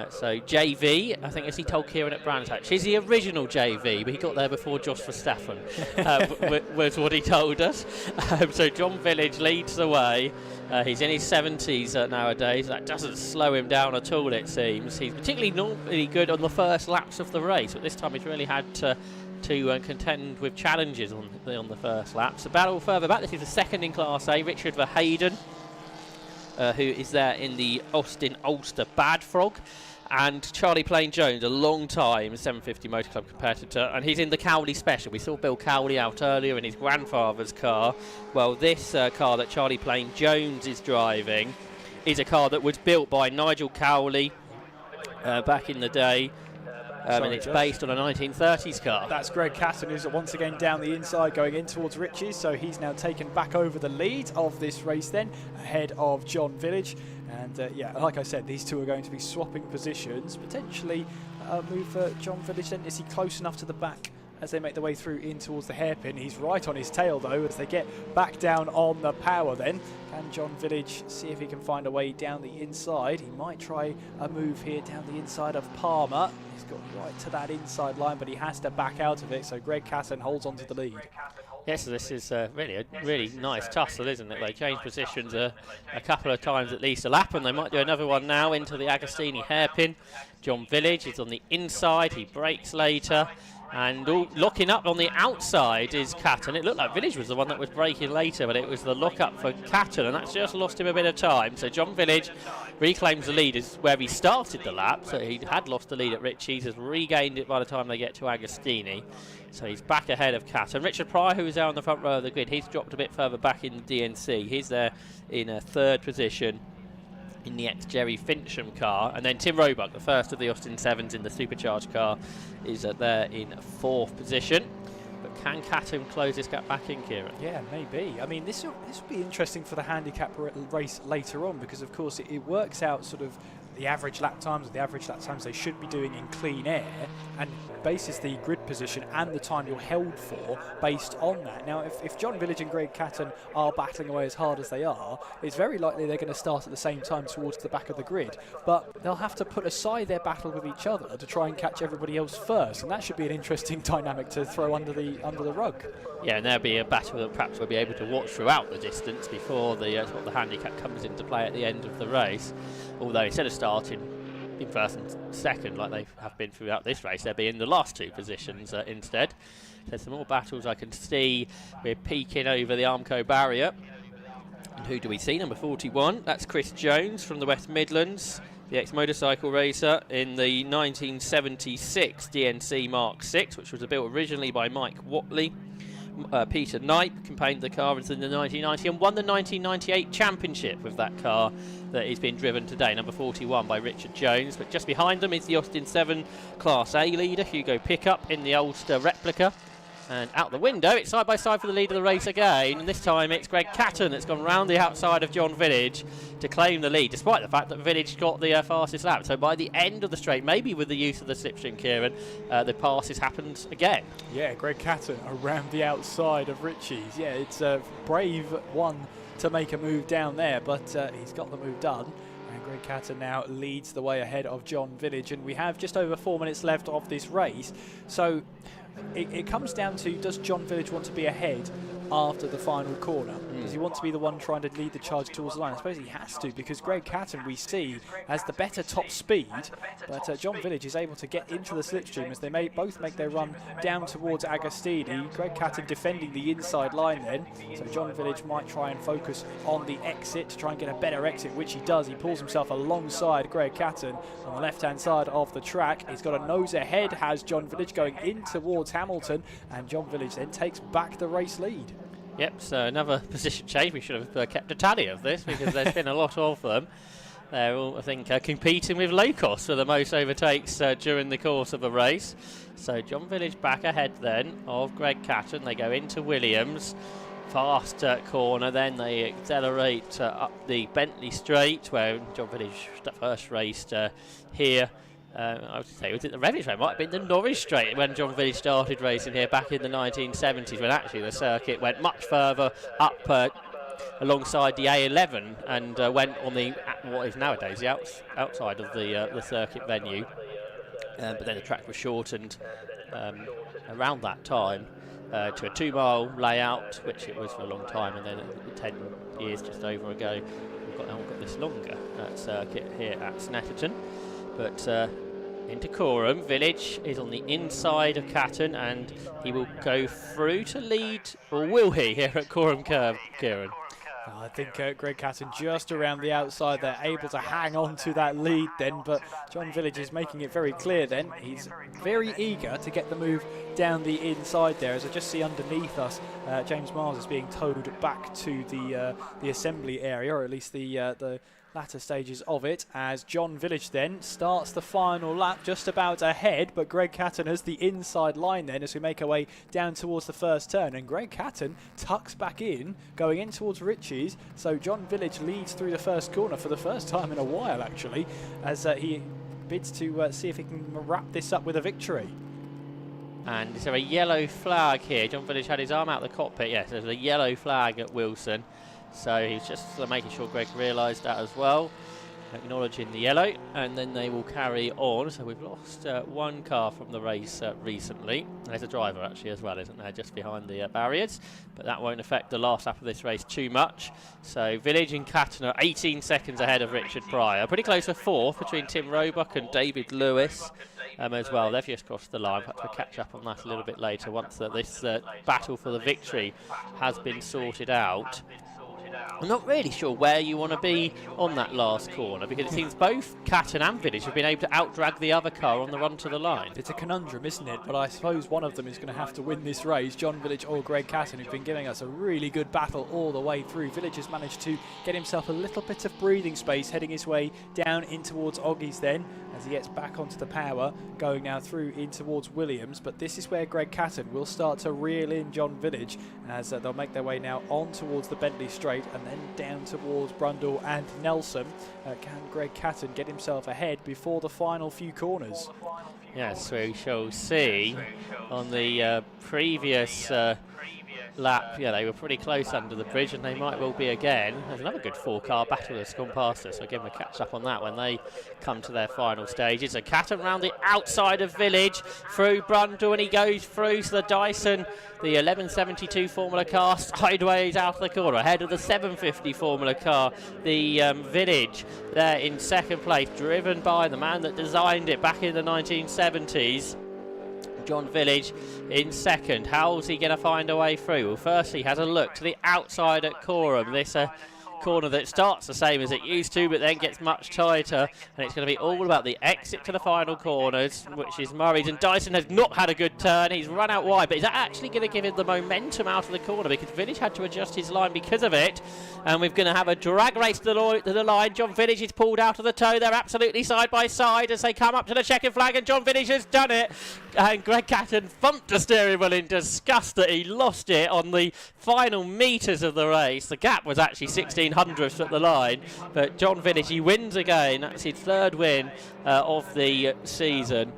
So JV, I think as he told Kieran at Brands Hatch, he's the original JV, but he got there before Josh Verstappen, was what he told us. So John Village leads the way. He's in his 70s nowadays. That doesn't slow him down at all, it seems. He's particularly normally good on the first laps of the race, but this time he's really had to contend with challenges on the first laps. A battle further back, this is the second in Class A, Richard Verheyden, who is there in the Austin Ulster Bad Frog, and Charlie Plain Jones, a long time 750 Motor Club competitor, and he's in the Cowley Special. We saw Bill Cowley out earlier in his grandfather's car. Well, this car that Charlie Plain Jones is driving is a car that was built by Nigel Cowley back in the day. And it's based on a 1930s car. That's Greg Catton, who's once again down the inside going in towards Ritchie's, so he's now taken back over the lead of this race then, ahead of John Village. And yeah, like I said, these two are going to be swapping positions, potentially move for John Village then. Is he close enough to the back as they make their way through in towards the hairpin? He's right on his tail though as they get back down on the power then. Can John Village see if he can find a way down the inside? He might try a move here down the inside of Palmer. He's got right to that inside line, but he has to back out of it, so Greg Catton holds on to the lead. Yes, this is really a really nice tussle, isn't it? They change positions a couple of times at least a lap, and they might do another one now into the Agostini hairpin. John Village is on the inside, he brakes later, and locking up on the outside is Catton. It looked like Village was the one that was braking later, but it was the lock up for Catton, and that's just lost him a bit of time. So John Village reclaims the lead, is where he started the lap, so he had lost the lead at Ritchie's, has regained it by the time they get to Agostini. So he's back ahead of Catton. Richard Pryor, who was there on the front row of the grid, he's dropped a bit further back in the DNC. He's there in a third position in the ex-Jerry Fincham car. And then Tim Roebuck, the first of the Austin 7s in the supercharged car, is there in fourth position. But can Catton close this gap back in, Kieran? Yeah, maybe. I mean, this will be interesting for the handicap race later on, because of course it works out sort of the average lap times, or the average lap times they should be doing in clean air, and bases the grid position and the time you're held for based on that. Now, if John Village and Greg Catton are battling away as hard as they are, it's very likely they're going to start at the same time towards the back of the grid, but they'll have to put aside their battle with each other to try and catch everybody else first, and that should be an interesting dynamic to throw under the rug. Yeah, and there'll be a battle that perhaps we'll be able to watch throughout the distance before the handicap comes into play at the end of the race. Although instead of starting in first and second like they have been throughout this race, they'll be in the last two positions instead. There's some more battles I can see. We're peeking over the Armco barrier. And who do we see? Number 41. That's Chris Jones from the West Midlands, the ex-motorcycle racer in the 1976 DNC Mark VI, which was built originally by Mike Watley. Peter Knight campaigned the car in the 1990 and won the 1998 championship with that car that is being driven today, number 41 by Richard Jones. But just behind them is the Austin 7 Class A leader, Hugo Pickup, in the Ulster replica. And out the window, it's side by side for the lead of the race again, and this time it's Greg Catton that's gone round the outside of John Village to claim the lead, despite the fact that Village got the fastest lap. So by the end of the straight, maybe with the use of the slipstream, Kieran, the passes happened again. Yeah, Greg Catton around the outside of Ritchie's. Yeah, it's a brave one to make a move down there, but he's got the move done. And Greg Catton now leads the way ahead of John Village, and we have just over 4 minutes left of this race. So it comes down to, does John Village want to be ahead after the final corner? Does he want to be the one trying to lead the charge towards the line? I suppose he has to, because Greg Catton, we see, has the better top speed, but John Village is able to get into the slipstream as they both make their run down towards Agostini. Greg Catton defending the inside line then, so John Village might try and focus on the exit to try and get a better exit, which he does. He pulls himself alongside Greg Catton on the left-hand side of the track. He's got a nose ahead, has John Village, going in towards Hamilton, and John Village then takes back the race lead. Yep, so another position change. We should have kept a tally of this, because there's been a lot of them. They're all, I think, competing with Locost for the most overtakes during the course of a race. So John Village back ahead then of Greg Catton. They go into Williams. Fast corner, then they accelerate up the Bentley Straight, where John Village first raced here. I would say, was it the Redditch Straight? It might have been the Norwich Straight when John Village started racing here back in the 1970s, when actually the circuit went much further up alongside the A11 and went on what is nowadays the outside of the circuit venue. But then the track was shortened around that time to a 2-mile layout, which it was for a long time, and then 10 years just over ago, we've got this longer circuit here at Snetterton. But into Coram, Village is on the inside of Catton, and he will go through to lead, or will he, here at Coram Curve, Kieran? I think Greg Catton just around the outside there, able to hang on to that lead then, but John Village is making it very clear then. He's very eager to get the move down the inside there. As I just see underneath us, James Miles is being towed back to the assembly area, or at least the latter stages of it, as John Village then starts the final lap just about ahead, but Greg Catton has the inside line then as we make our way down towards the first turn, and Greg Catton tucks back in going in towards Ritchie's, so John Village leads through the first corner for the first time in a while actually, as he bids to see if he can wrap this up with a victory. And is there a yellow flag here? John Village had his arm out the cockpit. Yes, there's a yellow flag at Wilson. So he's just making sure Greg realised that as well, acknowledging the yellow, and then they will carry on. So we've lost one car from the race recently. There's a driver actually as well, isn't there, just behind the barriers, but that won't affect the last lap of this race too much. So Village and Catton are 18 seconds ahead of Richard Pryor, pretty close to fourth between Tim Roebuck and David Lewis as well. They've just crossed the line. Perhaps we'll catch up on that a little bit later once this battle for the victory has been sorted out. I'm not really sure where you want to be on that last corner, because it seems both Catton and Village have been able to outdrag the other car on the run to the line. It's a conundrum, isn't it? But I suppose one of them is going to have to win this race, John Village or Greg Catton, who've been giving us a really good battle all the way through. Village has managed to get himself a little bit of breathing space, heading his way down in towards Oggies then, as he gets back onto the power, going now through in towards Williams. But this is where Greg Catton will start to reel in John Village, as they'll make their way now on towards the Bentley Straight and then down towards Brundle and Nelson. Can Greg Catton get himself ahead before the final few corners? Yes, we shall see. On the previous lap, yeah, they were pretty close under the bridge, and they might well be again. There's another good 4-car battle that's gone past us, so again we'll catch up on that when they come to their final stages. So Catton round the outside of Village through Brundle, and he goes through to the Dyson, the 1172 Formula car, sideways out of the corner ahead of the 750 Formula car. The Village there in second place, driven by the man that designed it back in the 1970s. John Village in second. How's he going to find a way through? Well, first he has a look to the outside at Coram. This corner that starts the same as it used to, but then gets much tighter, and it's going to be all about the exit to the final corners, which is Murray's. And Dyson has not had a good turn. He's run out wide, but is that actually going to give him the momentum out of the corner? Because Village had to adjust his line because of it, and we're going to have a drag race to the line. John Village is pulled out of the tow. They're absolutely side by side as they come up to the checkered flag, and John Village has done it. And Greg Catton thumped the steering wheel in disgust that he lost it on the final metres of the race. The gap was actually 1600ths at the line, but John Village, he wins again. That's his third win of the season.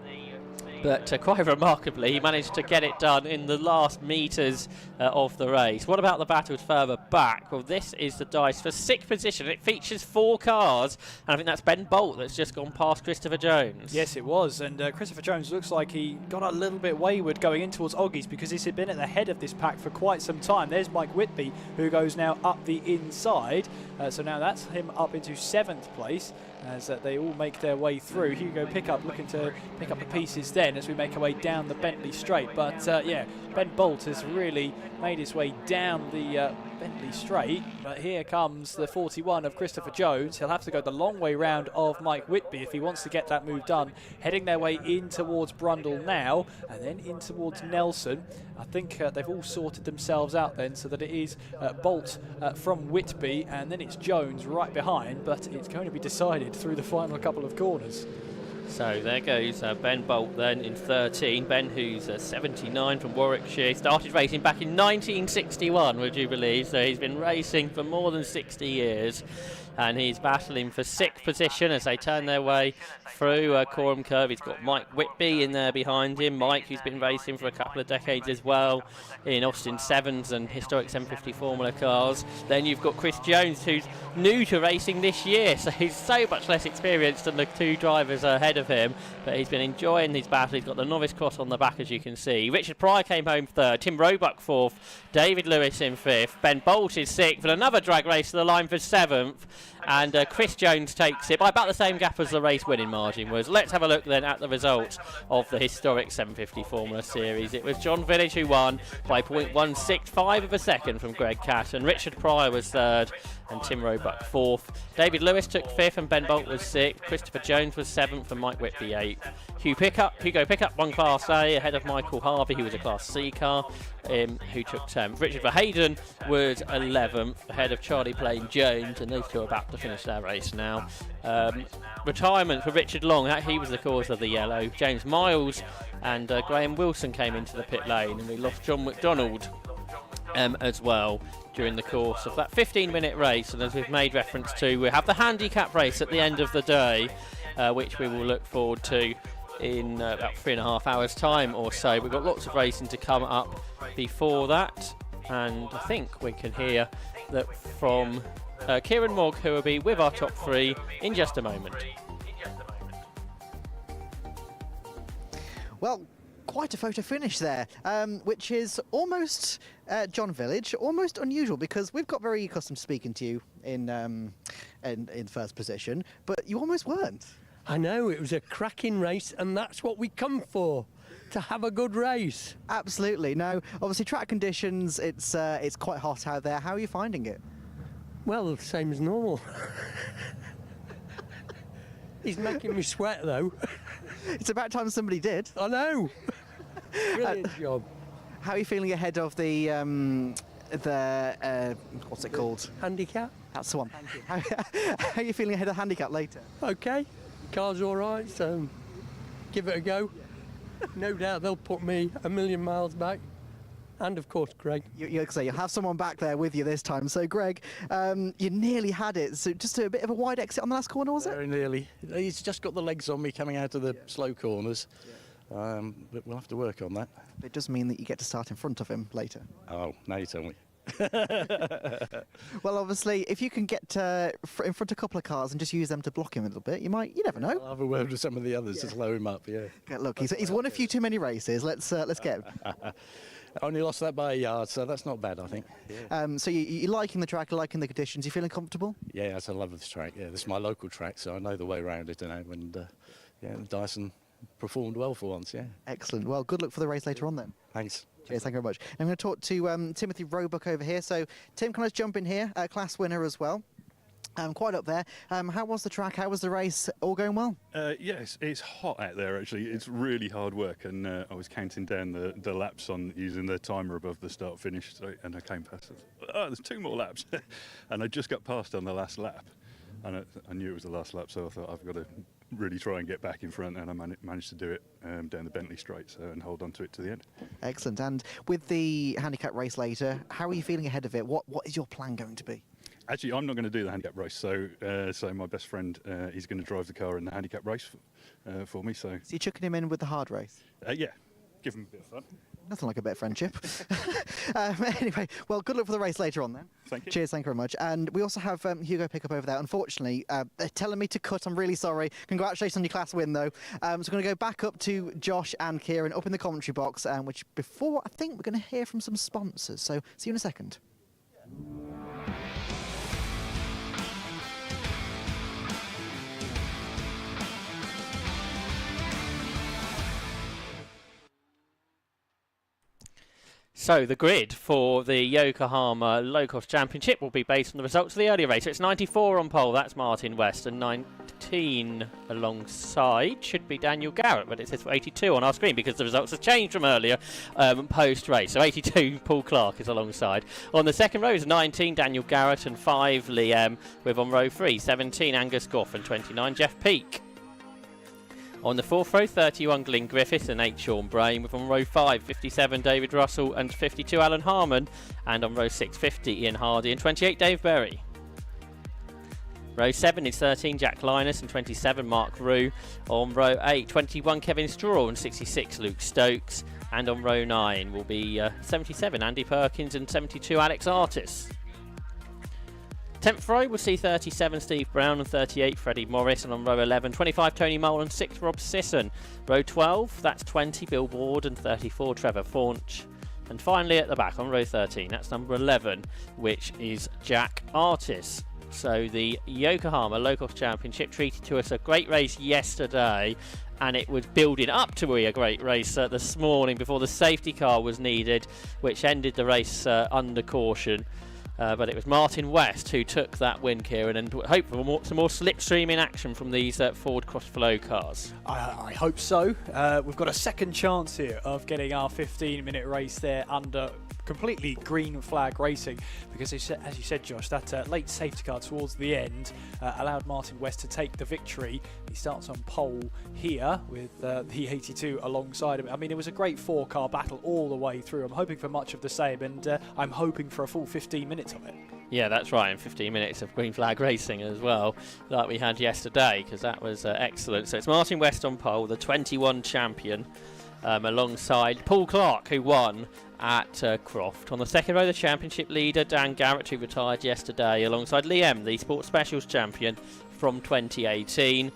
But quite remarkably, he managed to get it done in the last metres of the race. What about the battles further back? Well, this is the dice for 6th position. It features 4 cars, and I think that's Ben Bolt that's just gone past Christopher Jones. Yes, it was, and Christopher Jones looks like he got a little bit wayward going in towards Oggies, because he's been at the head of this pack for quite some time. There's Mike Whitby, who goes now up the inside, so now that's him up into 7th place, as they all make their way through. Hugo Pickup looking to pick up the pieces then as we make our way down the Bentley Straight. But yeah, Ben Bolt has really made his way down the Bentley Straight. But here comes the 41 of Christopher Jones. He'll have to go the long way round of Mike Whitby if he wants to get that move done. Heading their way in towards Brundle now, and then in towards Nelson. I think they've all sorted themselves out then, so that it is Bolt from Whitby, and then it's Jones right behind, but it's going to be decided through the final couple of corners. So there goes Ben Bolt then in 13. Ben, who's 79 from Warwickshire, started racing back in 1961, would you believe? So he's been racing for more than 60 years. and he's battling for 6th position as they turn their way through Coram Curve. He's got Mike Whitby in there behind him. Mike, who's been racing for a couple of decades as well in Austin 7s and historic 750 Formula cars. Then you've got Chris Jones, who's new to racing this year, so he's so much less experienced than the 2 drivers ahead of him, but he's been enjoying his battle. He's got the novice cross on the back, as you can see. Richard Pryor came home 3rd, Tim Roebuck 4th, David Lewis in 5th, Ben Bolt is 6th, and another drag race to the line for 7th, and Chris Jones takes it by about the same gap as the race winning margin was. Let's have a look then at the results of the historic 750 Formula Series. It was John Village who won by 0.165 of a second from Greg Catt, and Richard Pryor was 3rd and Tim Roebuck 4th. David Lewis took 5th and Ben Bolt was 6th. Christopher Jones was 7th and Mike Whitby 8th. Hugo Pickup won Class A ahead of Michael Harvey, who was a Class C car, who took 10th. Richard Verheyden was 11th ahead of Charlie Plain Jones, and those two are about to finish their race now. Retirement for Richard Long, he was the cause of the yellow. James Miles and Graham Wilson came into the pit lane, and we lost John McDonald as well during the course of that 15-minute race. And as we've made reference to, we have the handicap race at the end of the day, which we will look forward to in about 3.5 hours time or so. We've got lots of racing to come up before that, and I think we can hear that from Kieran Mogg, who will be with our top 3 in just a moment. Well, quite a photo finish there, which is almost John Village, almost unusual, because we've got very accustomed to speaking to you in first position, but you almost weren't. I know, it was a cracking race, and that's what we come for, to have a good race. Absolutely. Now, obviously track conditions, it's quite hot out there. How are you finding it? Well, same as normal. He's making me sweat, though. It's about time somebody did. I know. Brilliant job. How are you feeling ahead of the what's it called? Handicap. That's the one. Thank you. How are you feeling ahead of the handicap later? Okay. Car's all right, so give it a go. No doubt they'll put me a million miles back. And of course, Greg. You'll have someone back there with you this time. So, Greg, you nearly had it. So, just a bit of a wide exit on the last corner, was it? Very nearly. He's just got the legs on me coming out of the slow corners. But we'll have to work on that. It does mean that you get to start in front of him later. Oh, now you tell me. Well, obviously, if you can get in front of a couple of cars and just use them to block him a little bit, you never know. I'll have a word with some of the others to slow him up, yeah. Look, he's won a few too many races. Let's get him. I only lost that by a yard, so that's not bad, I think. Yeah. So you're liking the track, liking the conditions, you feeling comfortable? Yeah, I love this track. Yeah, this is my local track, so I know the way around it, and Dyson performed well for once, yeah. Excellent. Well, good luck for the race later on then. Thanks. Cheers, thank you very much. I'm going to talk to Timothy Roebuck over here. So, Tim, can I just jump in here? Class winner as well. Quite up there. How was the track? How was the race? All going well? Yes, it's hot out there actually. It's really hard work, and I was counting down the laps on using the timer above the start finish, and I came past. Oh, there's 2 more laps, and I just got past on the last lap, and I knew it was the last lap, so I thought I've got to really try and get back in front, and I managed to do it down the Bentley Straight, and hold on to it to the end. Excellent. And with the handicap race later, how are you feeling ahead of it? What is your plan going to be? Actually, I'm not going to do the handicap race, so my best friend, he's going to drive the car in the handicap race for me. So you're chucking him in with the hard race? Yeah, give him a bit of fun. Nothing like a bit of friendship. Anyway, well, good luck for the race later on then. Thank you. Cheers, thank you very much. And we also have Hugo Pickup over there. Unfortunately, they're telling me to cut. I'm really sorry. Congratulations on your class win, though. So we're going to go back up to Josh and Kieran up in the commentary box, which before I think we're going to hear from some sponsors. So see you in a second. So the grid for the Yokohama Locost Championship will be based on the results of the earlier race. So it's 94 on pole, that's Martin West, and 19 alongside should be Daniel Garrett, but it says 82 on our screen because the results have changed from earlier post-race. So 82 Paul Clark is alongside. On the second row is 19 Daniel Garrett and 5 Liam, with on row 3 17 Angus Goff and 29 Jeff Peake. On the fourth row, 31 Glyn Griffiths and 8 Sean Brain, with on row 5, 57 David Russell and 52 Alan Harmon, and on row 6, 50 Ian Hardy and 28 Dave Berry. Row 7 is 13, Jack Linus, and 27, Mark Rue. On row 8, 21, Kevin Straw, and 66, Luke Stokes. And on row 9 will be 77, Andy Perkins, and 72, Alex Artis. 10th row will see 37, Steve Brown, and 38, Freddie Morris. And on row 11, 25, Tony Mole, and 6, Rob Sisson. Row 12, that's 20, Bill Ward, and 34, Trevor Faunch. And finally at the back on row 13, that's number 11, which is Jack Artis. So the Yokohama Locost Championship treated to us a great race yesterday, and it was building up to be a great race this morning before the safety car was needed, which ended the race under caution. But it was Martin West who took that win, Kieran, and hope for some more slipstreaming action from these Ford Crossflow cars. I hope so. We've got a second chance here of getting our 15-minute race there under completely green flag racing, because as you said, Josh, that late safety car towards the end allowed Martin West to take the victory. He starts on pole here with the 82 alongside him. I mean, it was a great 4-car battle all the way through. I'm hoping for much of the same, and I'm hoping for a full 15 minutes of it. Yeah, that's right, and 15 minutes of green flag racing as well, like we had yesterday, because that was excellent. So it's Martin West on pole, the 21 champion, alongside Paul Clark, who won at Croft. On the second row, the championship leader, Dan Garrett, who retired yesterday, alongside Liam, the Sports Specials champion from 2018.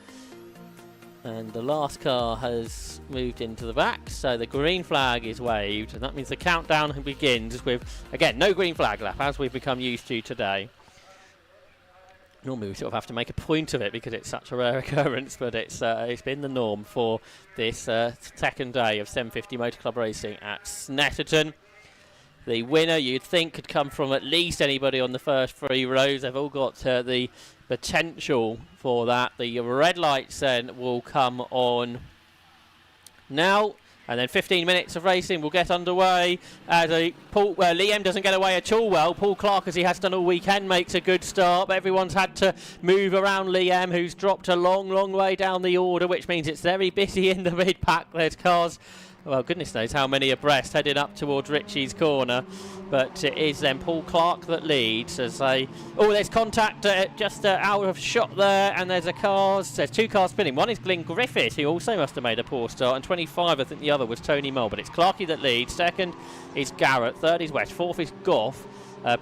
And the last car has moved into the back, so the green flag is waved, and that means the countdown begins with, again, no green flag lap, as we've become used to today. Normally we sort of have to make a point of it because it's such a rare occurrence, but it's been the norm for this second day of 750 Motor Club racing at Snetterton. The winner, you'd think, could come from at least anybody on the first 3 rows. They've all got the potential for that. The red lights then will come on now, and then 15 minutes of racing will get underway as Liam doesn't get away at all well. Paul Clark, as he has done all weekend, makes a good start, but everyone's had to move around Liam, who's dropped a long way down the order, which means it's very busy in the mid-pack. There's cars, well, goodness knows how many abreast heading up towards Ritchie's corner, but it is then Paul Clark that leads as there's contact just out of shot there, and there's 2 cars spinning. One is Glyn Griffiths, who also must have made a poor start, and 25, I think the other was Tony Mole, but it's Clarkey that leads. Second is Garrett, third is West, fourth is Goff,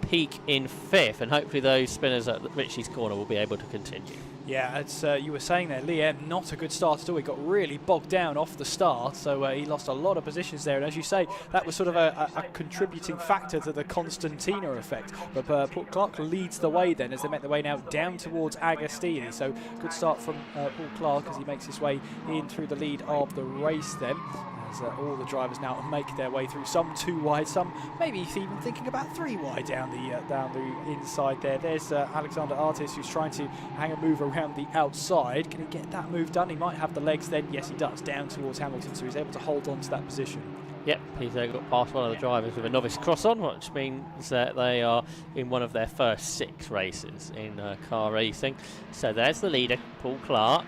Peak in fifth, and hopefully those spinners at Ritchie's corner will be able to continue. Yeah, as you were saying there, Liam, not a good start at all. He got really bogged down off the start, so he lost a lot of positions there. And as you say, that was sort of a contributing factor to the Constantina effect. But Paul Clark leads the way then as they make their way now down towards Agostini. So good start from Paul Clark as he makes his way in through the lead of the race then. As all the drivers now make their way through, some 2 wide, some maybe even thinking about 3 wide down the inside there. There's Alexander Artis, who's trying to hang a move around the outside. Can he get that move done? He might have the legs then. Yes, he does, down towards Hamilton, so he's able to hold on to that position. Yep, he's got past one of the drivers with a novice cross on, which means that they are in one of their first 6 races in car racing. So there's the leader, Paul Clark.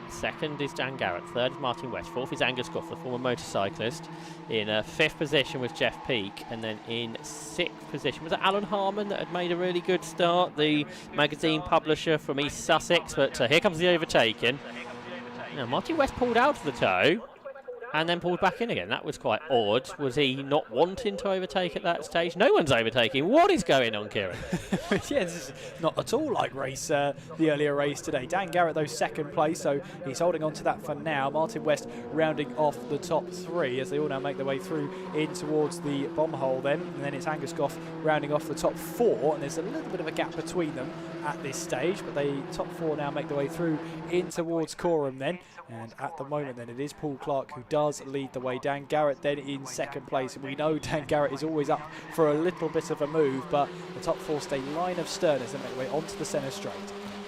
Second is Dan Garrett, third is Martin West, fourth is Angus Goff, the former motorcyclist. In fifth position was Jeff Peake, and then in 6th position was Alan Harmon that had made a really good start, the magazine publisher from East Sussex, but here comes the overtaking. Now Martin West pulled out of the tow and then pulled back in again. That was quite odd. Was he not wanting to overtake at that stage? No one's overtaking. What is going on, Kieran? Yeah, this is not at all like the earlier race today. Dan Garrett, though, second place, so he's holding on to that for now. Martin West rounding off the top 3 as they all now make their way through in towards the bomb hole then. And then it's Angus Goff rounding off the top 4, and there's a little bit of a gap between them at this stage, but the top 4 now make their way through in towards Coram then. And at the moment then it is Paul Clark who does lead the way. Dan Garrett then in second place. And we know Dan Garrett is always up for a little bit of a move, but the top 4 stay line of stern as they make their way onto the centre straight.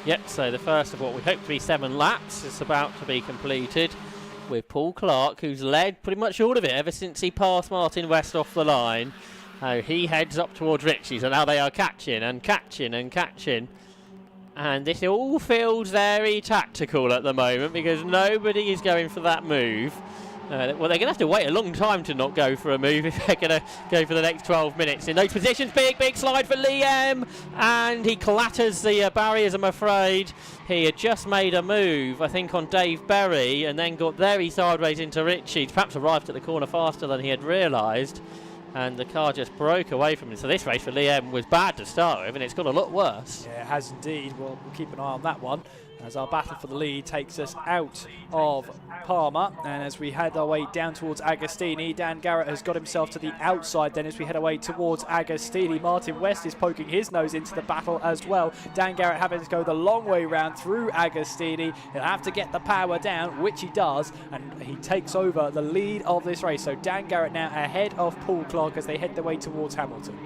Yep, so the first of what we hope to be 7 laps is about to be completed with Paul Clark, who's led pretty much all of it ever since he passed Martin West off the line. He heads up towards Ritchie, so now they are catching and catching and catching. And this all feels very tactical at the moment because nobody is going for that move. Well, they're going to have to wait a long time to not go for a move if they're going to go for the next 12 minutes. In those positions, big slide for Liam, and he clatters the barriers, I'm afraid. He had just made a move, I think, on Dave Berry, and then got very sideways into Richie. Perhaps arrived at the corner faster than he had realised, and the car just broke away from him. So this race for Liam was bad to start with, and it's got a lot worse. Yeah, it has indeed. We'll keep an eye on that one as our battle for the lead takes us out of Palmer, and as we head our way down towards Agostini, Dan Garrett has got himself to the outside. Then as we head away towards Agostini, Martin West is poking his nose into the battle as well. Dan Garrett having to go the long way round through Agostini. He'll have to get the power down, which he does, and he takes over the lead of this race. So Dan Garrett now ahead of Paul Clark as they head their way towards Hamilton.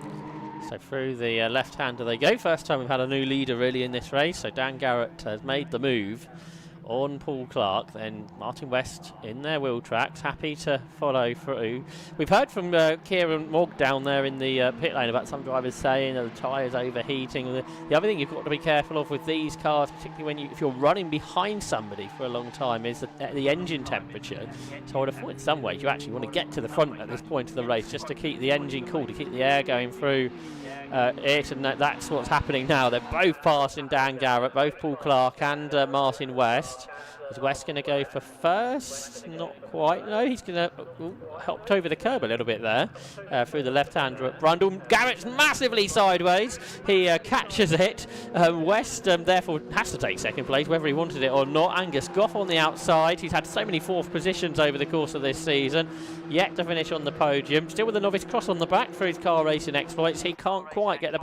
So through the left-hander they go. First time we've had a new leader really in this race. So Dan Garrett has made the move on Paul Clark. Then Martin West in their wheel tracks, happy to follow through. We've heard from Kieran Mogg down there in the pit lane about some drivers saying that the tyres overheating. The other thing you've got to be careful of with these cars, particularly if you're running behind somebody for a long time, is the engine temperature. So I would have thought in some ways you actually want to get to the front at this point of the race just to keep the engine cool, to keep the air going through it, and that's what's happening now. They're both passing Dan Garrett, both Paul Clark and Martin West. Is West going to go for first? Not quite. No, he's going to helped over the curb a little bit there through the left-hander at Brundle. Garrett's massively sideways. He catches it. West therefore has to take second place, whether he wanted it or not. Angus Goff on the outside. He's had so many fourth positions over the course of this season. Yet to finish on the podium. Still with a novice cross on the back for his car racing exploits. He can't quite get the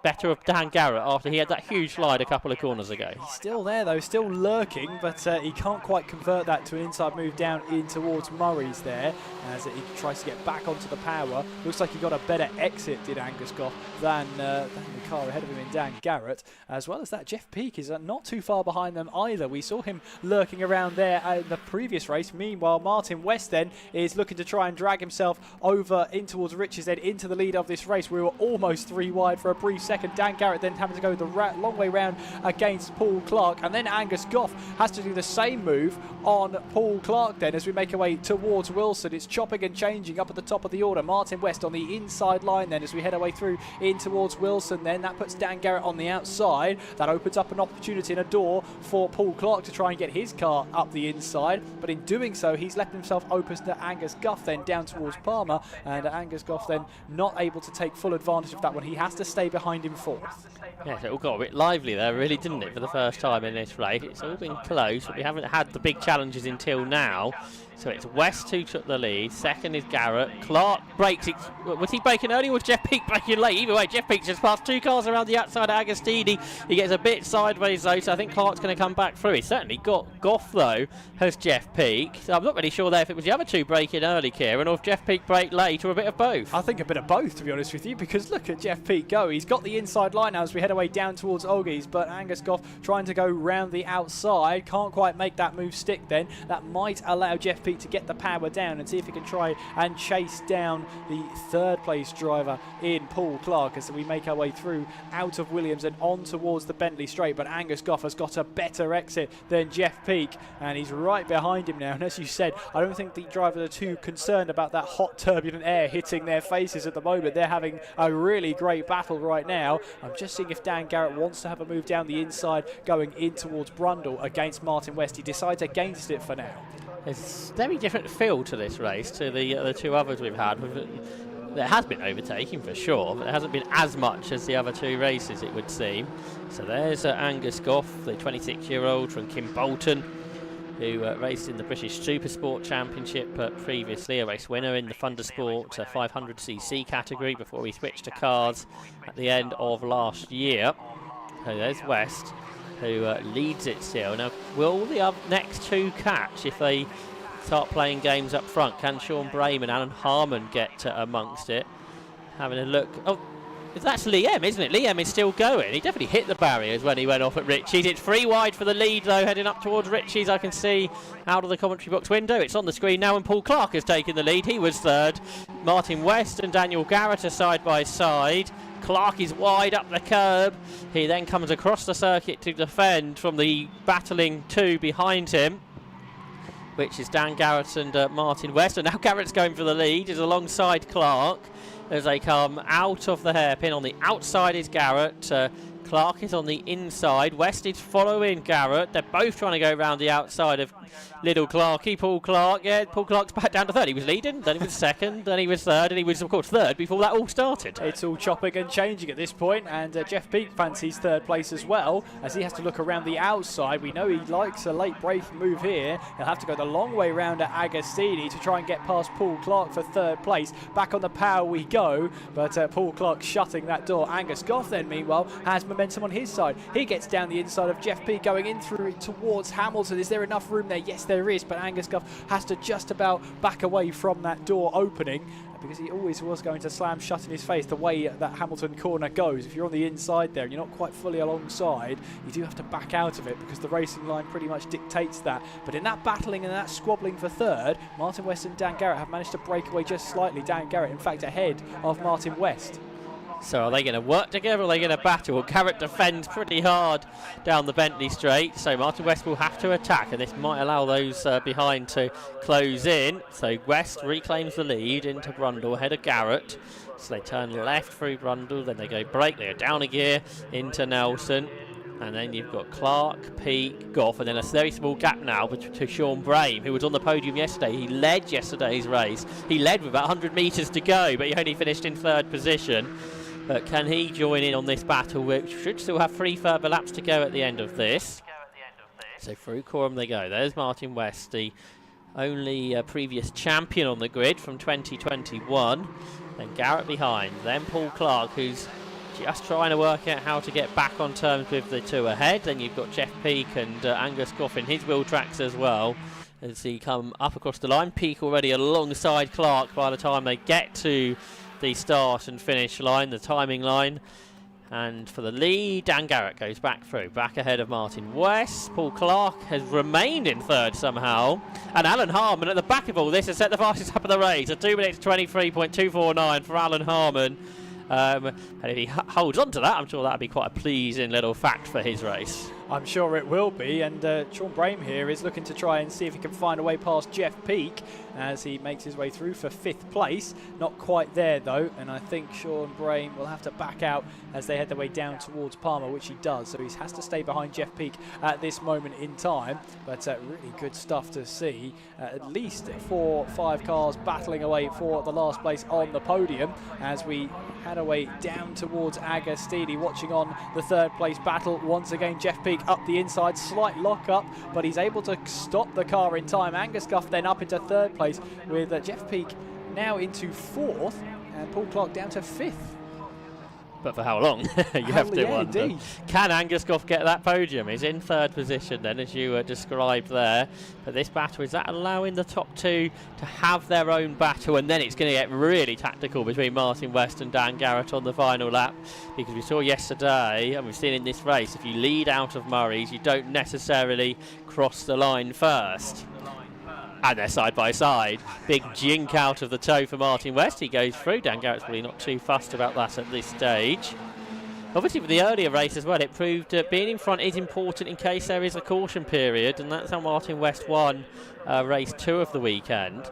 better of Dan Garrett after he had that huge slide a couple of corners ago. He's still there though, still lurking, but he can't quite convert that to an inside move down in towards Murray's there as he tries to get back onto the power. Looks like he got a better exit, did Angus Goff, than the car ahead of him in Dan Garrett. As well as that, Jeff Peake is not too far behind them either. We saw him lurking around there in the previous race. Meanwhile, Martin West then is looking to try and drag himself over in towards Richards, then into the lead of this race. We were almost 3 wide for a brief second. Dan Garrett then having to go the long way round against Paul Clark, and then Angus Goff has to do the same move on Paul Clark then as we make our way towards Wilson. It's chopping and changing up at the top of the order. Martin West on the inside line then as we head our way through in towards Wilson then. That puts Dan Garrett on the outside. That opens up an opportunity and a door for Paul Clark to try and get his car up the inside, but in doing so he's left himself open to Angus Goff then down towards Palmer, and Angus Goff then not able to take full advantage of that one. He has to stay behind him fourth. Yes, it all got a bit lively there, really, didn't it, for the first time in this race? It's all been close, but we haven't had the big challenges until now. So it's West who took the lead. Second is Garrett. Clark breaks it. Was he breaking early or was Jeff Peake breaking late? Either way, Jeff Peake just passed 2 cars around the outside of Agostini. He gets a bit sideways though, so I think Clark's going to come back through. He certainly got Goff though, has Jeff Peake. So I'm not really sure there if it was the other two breaking early, Kieran, or if Jeff Peake braked late, or a bit of both. I think a bit of both, to be honest with you, because look at Jeff Peake go. He's got the inside line now as we head away down towards Oggies, but Angus Goff trying to go round the outside. Can't quite make that move stick then. That might allow Jeff Peake to get the power down and see if he can try and chase down the third place driver in Paul Clark as we make our way through out of Williams and on towards the Bentley straight. But Angus Goff has got a better exit than Jeff Peake and he's right behind him now. And as you said, I don't think the drivers are too concerned about that hot turbulent air hitting their faces at the moment. They're having a really great battle right now. I'm just seeing if Dan Garrett wants to have a move down the inside going in towards Brundle against Martin West. He decides against it for now. There's a very different feel to this race to the two others we've had. There has been overtaking for sure, but it hasn't been as much as the other two races, it would seem. So there's Angus Goff, the 26-year-old from Kimbolton, who raced in the British Supersport Championship previously, a race winner in the Thundersport 500cc category before he switched to cars at the end of last year. So there's West, who leads it still. Now, will the next two catch if they start playing games up front? Can Sean Brayman and Alan Harmon get amongst it? Having a look. Oh, that's Liam, isn't it? Liam is still going. He definitely hit the barriers when he went off at Ritchie's. It's 3 wide for the lead, though, heading up towards Ritchie's. I can see out of the commentary box window. It's on the screen now, and Paul Clark has taken the lead. He was third. Martin West and Daniel Garrett are side by side. Clark is wide up the curb. He then comes across the circuit to defend from the battling two behind him. which is Dan Garrett and Martin West. And now Garrett's going for the lead, is alongside Clark as they come out of the hairpin. On the outside is Garrett. Clark is on the inside. West is following Garrett. They're both trying to go around the outside of little Clarky. Paul Clark, yeah, Paul Clark's back down to third. He was leading, then he was second, then he was third, and he was, of course, third before that all started. It's all chopping and changing at this point, and Jeff Peake fancies third place as well, as he has to look around the outside. We know he likes a late break move here. He'll have to go the long way round at Agostini to try and get past Paul Clark for third place. Back on the power we go, but Paul Clark shutting that door. Angus Goff then, meanwhile, has momentum on his side. He gets down the inside of Jeff Peake, going in through towards Hamilton. Is there enough room there? Yes, there is, but Angus Goff has to just about back away from that door opening, because he always was going to slam shut in his face the way that Hamilton corner goes. If you're on the inside there and you're not quite fully alongside, you do have to back out of it, because the racing line pretty much dictates that. But in that battling and that squabbling for third, Martin West and Dan Garrett have managed to break away just slightly. Dan Garrett, in fact, ahead of Martin West. So are they going to work together, or are they going to battle? Well, Garrett defends pretty hard down the Bentley Straight, so Martin West will have to attack, and this might allow those behind to close in. So West reclaims the lead into Brundle ahead of Garrett. So they turn left through Brundle, then they go brake, they go down a gear into Nelson. And then you've got Clark, Peake, Goff, and then a very small gap now to Sean Brame, who was on the podium yesterday. He led yesterday's race. He led with about 100 metres to go, but he only finished in third position. But can he join in on this battle, which should still have 3 further laps to go at the end of this? So through Coram they go. There's Martin West, the only previous champion on the grid from 2021. Then Garrett behind. Then Paul Clark, who's just trying to work out how to get back on terms with the two ahead. Then you've got Jeff Peake and Angus Goff in his wheel tracks as well, as he come up across the line. Peake already alongside Clark by the time they get to the start and finish line, the timing line. And for the lead, Dan Garrett goes back through, back ahead of Martin West. Paul Clark has remained in third somehow, and Alan Harmon at the back of all this has set the fastest lap of the race, a 2 minutes 23.249 for Alan Harmon. And if he holds on to that, I'm sure that'll be quite a pleasing little fact for his race. I'm sure it will be, and Sean Brame here is looking to try and see if he can find a way past Jeff Peake as he makes his way through for 5th place. Not quite there though, and I think Sean Brame will have to back out as they head their way down towards Palmer, which he does, so he has to stay behind Jeff Peake at this moment in time. But really good stuff to see. At least 4 or 5 cars battling away for the last place on the podium as we head away down towards Agostini, watching on the 3rd place battle. Once again, Jeff Peake up the inside, slight lock up, but he's able to stop the car in time. Angus Goff then up into 3rd place with Jeff Peake now into 4th and Paul Clark down to 5th. But for how long? You have to wonder. Indeed. Can Angus Goff get that podium? He's in 3rd position then, as you described there. But this battle, is that allowing the top 2 to have their own battle? And then it's going to get really tactical between Martin West and Dan Garrett on the final lap. Because we saw yesterday, and we've seen in this race, if you lead out of Murray's, you don't necessarily cross the line first. And they're side by side. Big jink out of the toe for Martin West. He goes through. Dan Garrett's really not too fussed about that at this stage. Obviously, for the earlier race as well, it proved being in front is important in case there is a caution period, and that's how Martin West won race 2 of the weekend.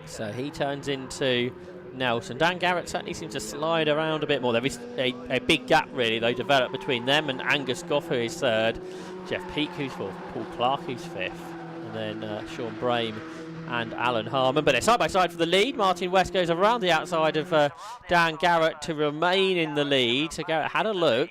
So he turns into Nelson. Dan Garrett certainly seems to slide around a bit more. There is a big gap, really, though, developed between them and Angus Goff, who is 3rd. Jeff Peake, who's 4th. Paul Clark, who's 5th. And then Sean Brame and Alan Harmon. But they're side by side for the lead. Martin West goes around the outside of Dan Garrett to remain in the lead. So Garrett had a look.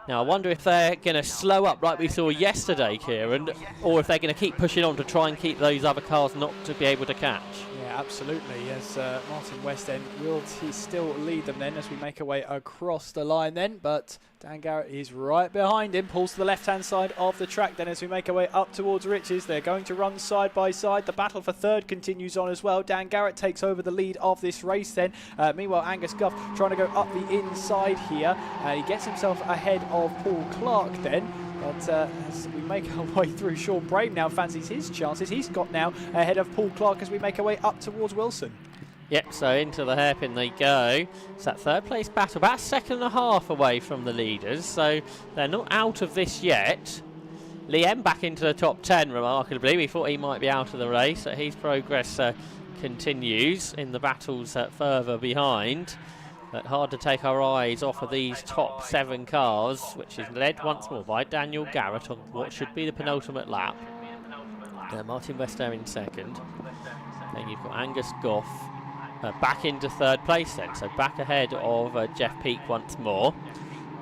Now I wonder if they're going to slow up like we saw yesterday, Kieran, or if they're going to keep pushing on to try and keep those other cars not to be able to catch. Yeah, absolutely. As Martin West then, will he still lead them then as we make our way across the line then, but Dan Garrett is right behind him, pulls to the left-hand side of the track then as we make our way up towards Riches. They're going to run side by side. The battle for 3rd continues on as well. Dan Garrett takes over the lead of this race then. Meanwhile, Angus Goff trying to go up the inside here. He gets himself ahead of Paul Clark then. But as we make our way through, Sean Brame now fancies his chances. He's got now ahead of Paul Clark as we make our way up towards Wilson. Yep, so into the hairpin they go. It's that 3rd place battle, about a second and a half away from the leaders, so they're not out of this yet. Liam back into the top 10, remarkably. We thought he might be out of the race. His progress continues in the battles further behind. But hard to take our eyes off of these top 7 cars, which is led once more by Daniel Garrett on what should be the penultimate lap. Martin West there in second. Then you've got Angus Goff back into third place then, so back ahead of Jeff Peake once more.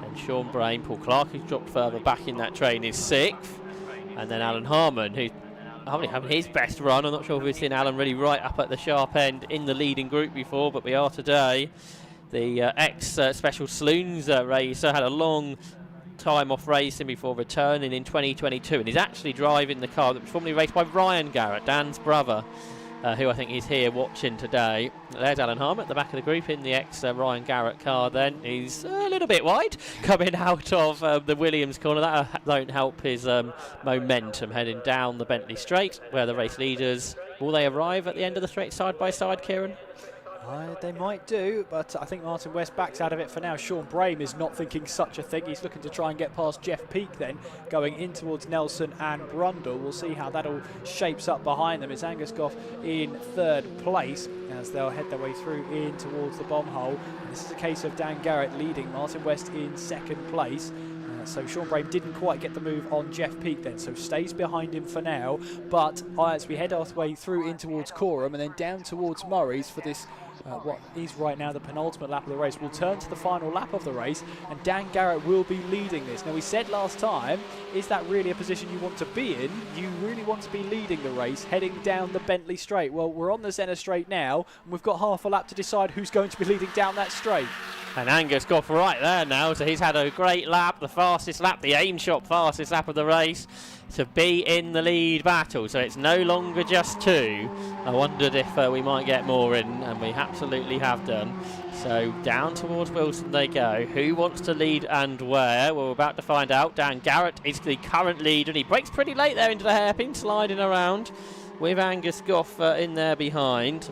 And Sean Brain, Paul Clark, who's dropped further back in that train, is 6th. And then Alan Harmon, who's probably having his best run. I'm not sure if we've seen Alan really right up at the sharp end in the leading group before, but we are today. The ex-Special Saloons racer had a long time off racing before returning in 2022, and he's actually driving the car that was formerly raced by Ryan Garrett, Dan's brother, who I think is here watching today. There's Alan Harmon at the back of the group in the ex-Ryan Garrett car then. He's a little bit wide coming out of the Williams corner. That won't help his momentum heading down the Bentley Straight, where the race leaders, will they arrive at the end of the straight side by side, Kieran? They might do, but I think Martin West backs out of it for now. Sean Brame is not thinking such a thing. He's looking to try and get past Jeff Peake then, going in towards Nelson and Brundle. We'll see how that all shapes up behind them. It's Angus Goff in third place as they'll head their way through in towards the bomb hole. And this is a case of Dan Garrett leading, Martin West in second place. So Sean Brame didn't quite get the move on Jeff Peake then, so stays behind him for now. But as we head our way through in towards Coram and then down towards Murray's for this what is right now the penultimate lap of the race, we'll turn to the final lap of the race, and Dan Garrett will be leading this. Now, we said last time, is that really a position you want to be in? You really want to be leading the race, heading down the Bentley Straight. Well, we're on the Senna Straight now, and we've got half a lap to decide who's going to be leading down that straight. And Angus Goff right there now, so he's had a great lap, the fastest lap, the aim shot fastest lap of the race, to be in the lead battle. So it's no longer just 2. I wondered if we might get more in, and we absolutely have done. So down towards Wilson they go. Who wants to lead and where? Well, we're about to find out. Dan Garrett is the current leader, and he breaks pretty late there into the hairpin, sliding around with Angus Goff in there behind.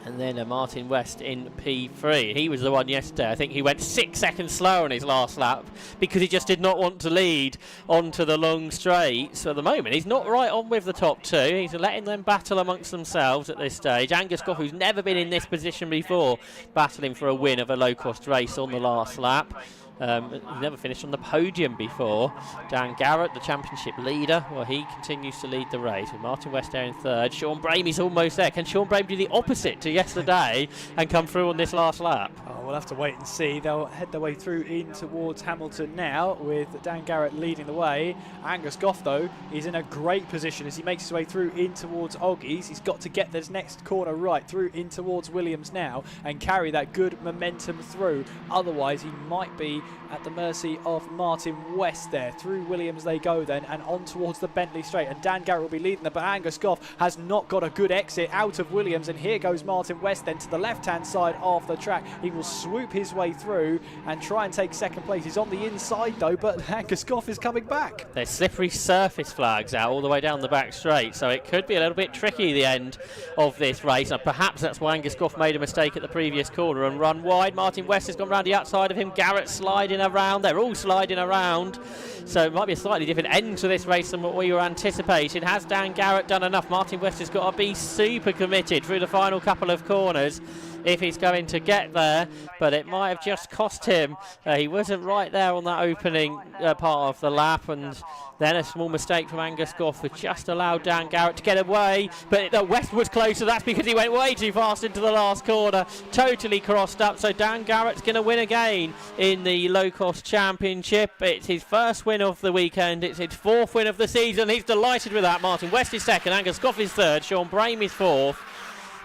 And then Martin West in P3. He was the one yesterday. I think he went 6 seconds slower on his last lap because he just did not want to lead onto the long straight. So at the moment, he's not right on with the top 2. He's letting them battle amongst themselves at this stage. Angus Goff, who's never been in this position before, battling for a win of a low-cost race on the last lap. He's never finished on the podium before. Dan Garrett, the championship leader, well, he continues to lead the race with Martin West there in third. Sean Brame is almost there. Can Sean Brame do the opposite to yesterday and come through on this last lap? Oh, we'll have to wait and see. They'll head their way through in towards Hamilton now with Dan Garrett leading the way. Angus Goff, though, is in a great position as he makes his way through in towards Oggies. He's got to get this next corner right through in towards Williams now and carry that good momentum through. Otherwise, he might be at the mercy of Martin West there. Through Williams they go then and on towards the Bentley Straight, and Dan Garrett will be leading them, but Angus Goff has not got a good exit out of Williams, and here goes Martin West then to the left hand side of the track. He will swoop his way through and try and take second place. He's on the inside though, but Angus Goff is coming back. There's slippery surface flags out all the way down the back straight, so it could be a little bit tricky the end of this race, and perhaps that's why Angus Goff made a mistake at the previous corner and run wide. Martin West has gone round the outside of him. Garrett sliding around. They're all sliding around, so it might be a slightly different end to this race than what we were anticipating. Has Dan Garrett done enough? Martin West has got to be super committed through the final couple of corners if he's going to get there, but it might have just cost him. He wasn't right there on that opening part of the lap, and then a small mistake from Angus Goff that just allowed Dan Garrett to get away, but West was closer. That's because he went way too fast into the last corner, totally crossed up. So Dan Garrett's going to win again in the Locost Championship. It's his first win of the weekend, it's his 4th win of the season. He's delighted with that. Martin West is second, Angus Goff is third, Sean Brame is 4th.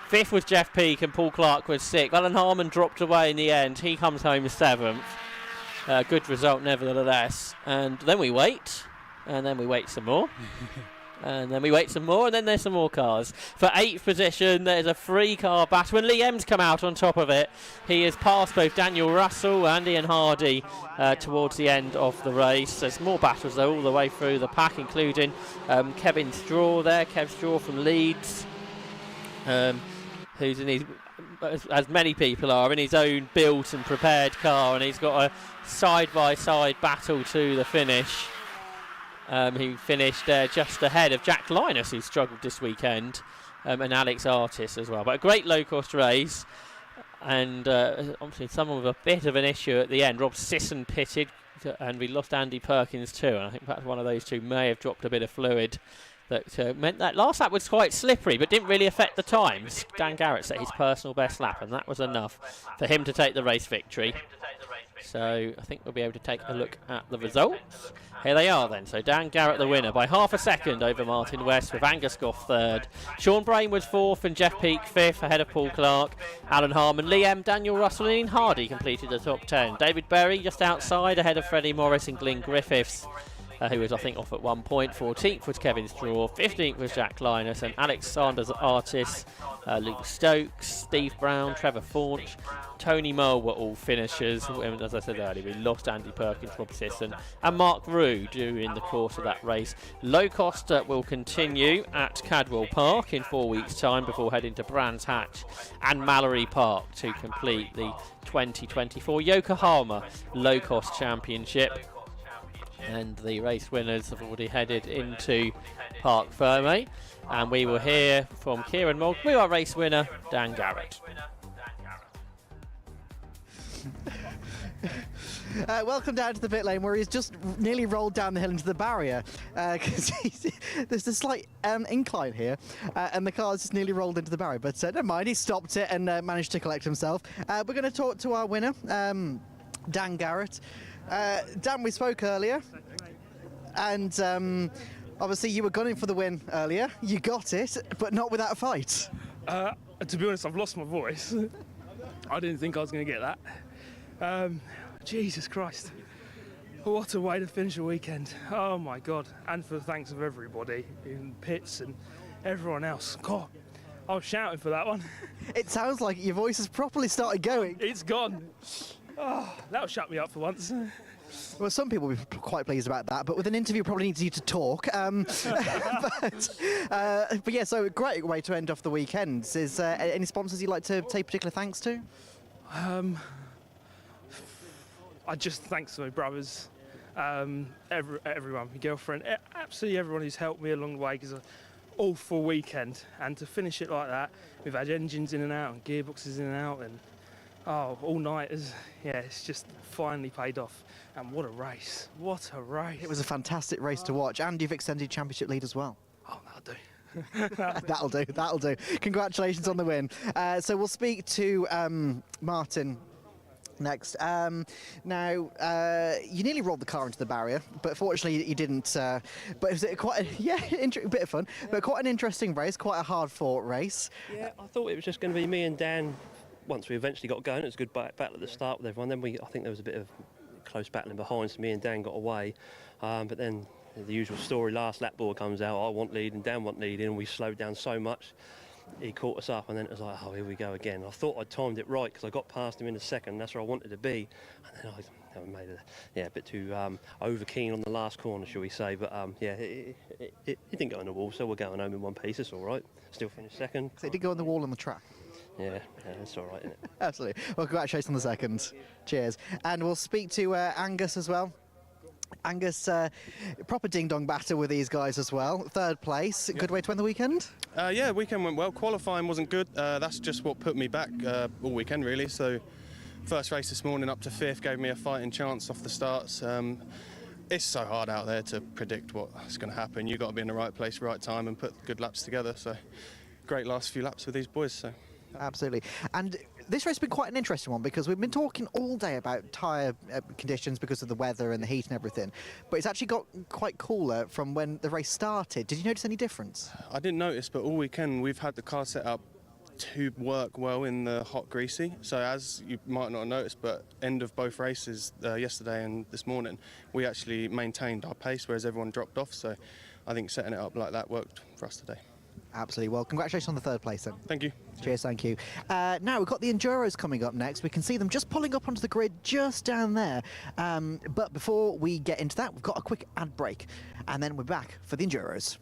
5th was Jeff Peake and Paul Clark was 6th. Alan Harmon dropped away in the end. He comes home 7th. Good result nevertheless. And then we wait. And then we wait some more. And then we wait some more. And then there's some more cars. For 8th position, there's a 3-car battle. And Lee M's come out on top of it. He has passed both Daniel Russell and Ian Hardy towards the end of the race. There's more battles though all the way through the pack, including Kevin Straw there. Kev Straw from Leeds. Who's in his, as many people are, in his own built and prepared car, and he's got a side-by-side battle to the finish. who finished just ahead of Jack Linus, who struggled this weekend, and Alex Artis as well. But a great low-cost race, and obviously someone with a bit of an issue at the end. Rob Sisson pitted, and we lost Andy Perkins too, and I think perhaps one of those two may have dropped a bit of fluid. That meant that last lap was quite slippery, but didn't really affect the times. Dan Garrett set his personal best lap, and that was enough for him to take the race victory. So I think we'll be able to take a look at the results. Here they are then. So Dan Garrett the winner by half a second over Martin West, with Angus Goff third. Sean Brain was fourth and Jeff Peake fifth ahead of Paul Clark. Alan Harmon, Liam, Daniel Russell and Ian Hardy completed the top 10. David Berry just outside ahead of Freddie Morris and Glyn Griffiths, who was, I think, off at 1 point. 14th was Kevin Straw, 15th was Jack Linus, and Alex Sanders Artis, Luke Stokes, Steve Brown, Trevor Faunch, Tony Mull were all finishers. And as I said earlier, we lost Andy Perkins, Rob Sisson and Mark Rue during the course of that race. Locost will continue at Cadwell Park in 4 weeks' time before heading to Brands Hatch and Mallory Park to complete the 2024 Yokohama Low-Cost Championship. And the race winners have already headed into Parc Ferme. And we will hear from Kieran Mogg, we are race winner, Dan Garrett. Welcome down to the pit lane, where he's just nearly rolled down the hill into the barrier, because there's a slight incline here, and the car's just nearly rolled into the barrier. But never mind, he stopped it and managed to collect himself. We're going to talk to our winner, Dan Garrett. Dan, we spoke earlier, and obviously you were gunning for the win earlier. You got it, but not without a fight. To be honest, I've lost my voice. I didn't think I was going to get that. Jesus Christ. What a way to finish a weekend. Oh my God. And for the thanks of everybody in pits and everyone else. God, I was shouting for that one. It sounds like your voice has properly started going. It's gone. Oh, that'll shut me up for once. Well, some people will be quite pleased about that, but with an interview probably needs you to talk. But yeah, so a great way to end off the weekend. Is any sponsors you'd like to take particular thanks to? I just thanks to my brothers, everyone, my girlfriend, absolutely everyone who's helped me along the way, because all full weekend, and to finish it like that, we've had engines in and out and gearboxes in and out, and all nighters. Yeah, it's just finally paid off. And what a race! What a race! It was a fantastic race to watch, and you've extended championship lead as well. Oh, that'll do. That'll do. Congratulations on the win. So we'll speak to Martin next. Now, you nearly rolled the car into the barrier, but fortunately you didn't. But it was quite a bit of fun, but quite an interesting race, quite a hard-fought race. Yeah, I thought it was just going to be me and Dan. Once we eventually got going, it was a good battle at the start with everyone. Then I think there was a bit of close battling behind, so me and Dan got away. But then the usual story, last lap board comes out, I want lead and Dan want lead, and we slowed down so much. He caught us up, and then it was like, oh, here we go again. I thought I'd timed it right, because I got past him in a second, that's where I wanted to be. And then I made a bit too over keen on the last corner, shall we say. But yeah, it didn't go on the wall, so we're going home in one piece. It's all right. Still finished second. So it did go on the wall on the track. Yeah, that's all right, isn't it? Absolutely. Well, congratulations on the second. Cheers. And we'll speak to Angus as well. Angus, proper ding-dong batter with these guys as well. Third place. Good way to end the weekend? Yeah, weekend went well. Qualifying wasn't good. That's just what put me back all weekend, really. So first race this morning up to fifth gave me a fighting chance off the starts. It's so hard out there to predict what's going to happen. You've got to be in the right place, right time, and put good laps together. So great last few laps with these boys. So. Absolutely. And this race has been quite an interesting one, because we've been talking all day about tyre conditions because of the weather and the heat and everything, but it's actually got quite cooler from when the race started. Did you notice any difference? I didn't notice, but all weekend we've had the car set up to work well in the hot greasy. So as you might not have noticed, but end of both races, yesterday and this morning, we actually maintained our pace, whereas everyone dropped off. So I think setting it up like that worked for us today. Absolutely. Well, congratulations on the third place then. Thank you. Cheers, thank you. Now, we've got the Enduros coming up next. We can see them just pulling up onto the grid just down there. But before we get into that, we've got a quick ad break, and then we're back for the Enduros.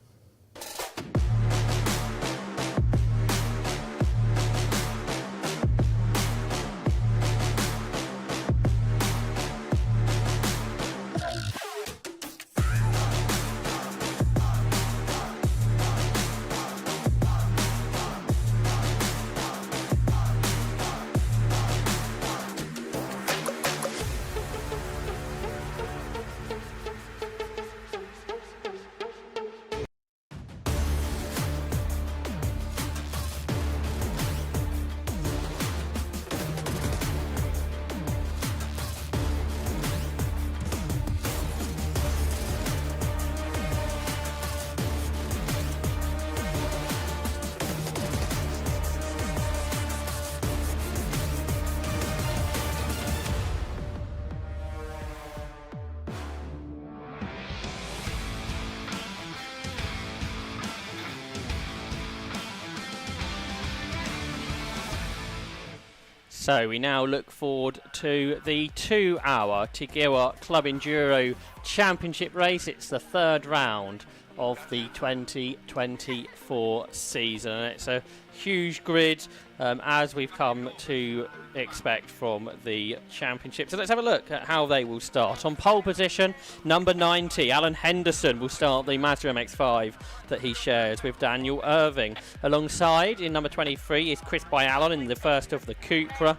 So we now look forward to the 2-hour Tigua Club Enduro Championship race. It's the third round of the 2024 season. It's a huge grid, as we've come to expect from the championship. So let's have a look at how they will start. On pole position, number 90, Alan Henderson, will start the Mazda MX5 that he shares with Daniel Irving. Alongside, in number 23, is Chris Byalon in the first of the Cupra,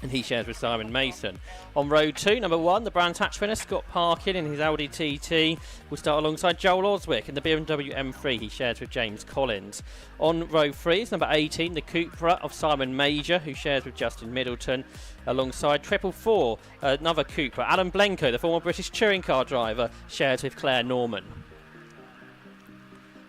and he shares with Simon Mason. On row 2, number 1, the Brands Hatch winner, Scott Parkin in his Audi TT, will start alongside Joel Oswick in the BMW M3 he shares with James Collins. On row 3 is number 18, the Cupra of Simon Major, who shares with Justin Middleton. Alongside 444, another Cupra, Alan Blenko, the former British touring car driver, shares with Claire Norman.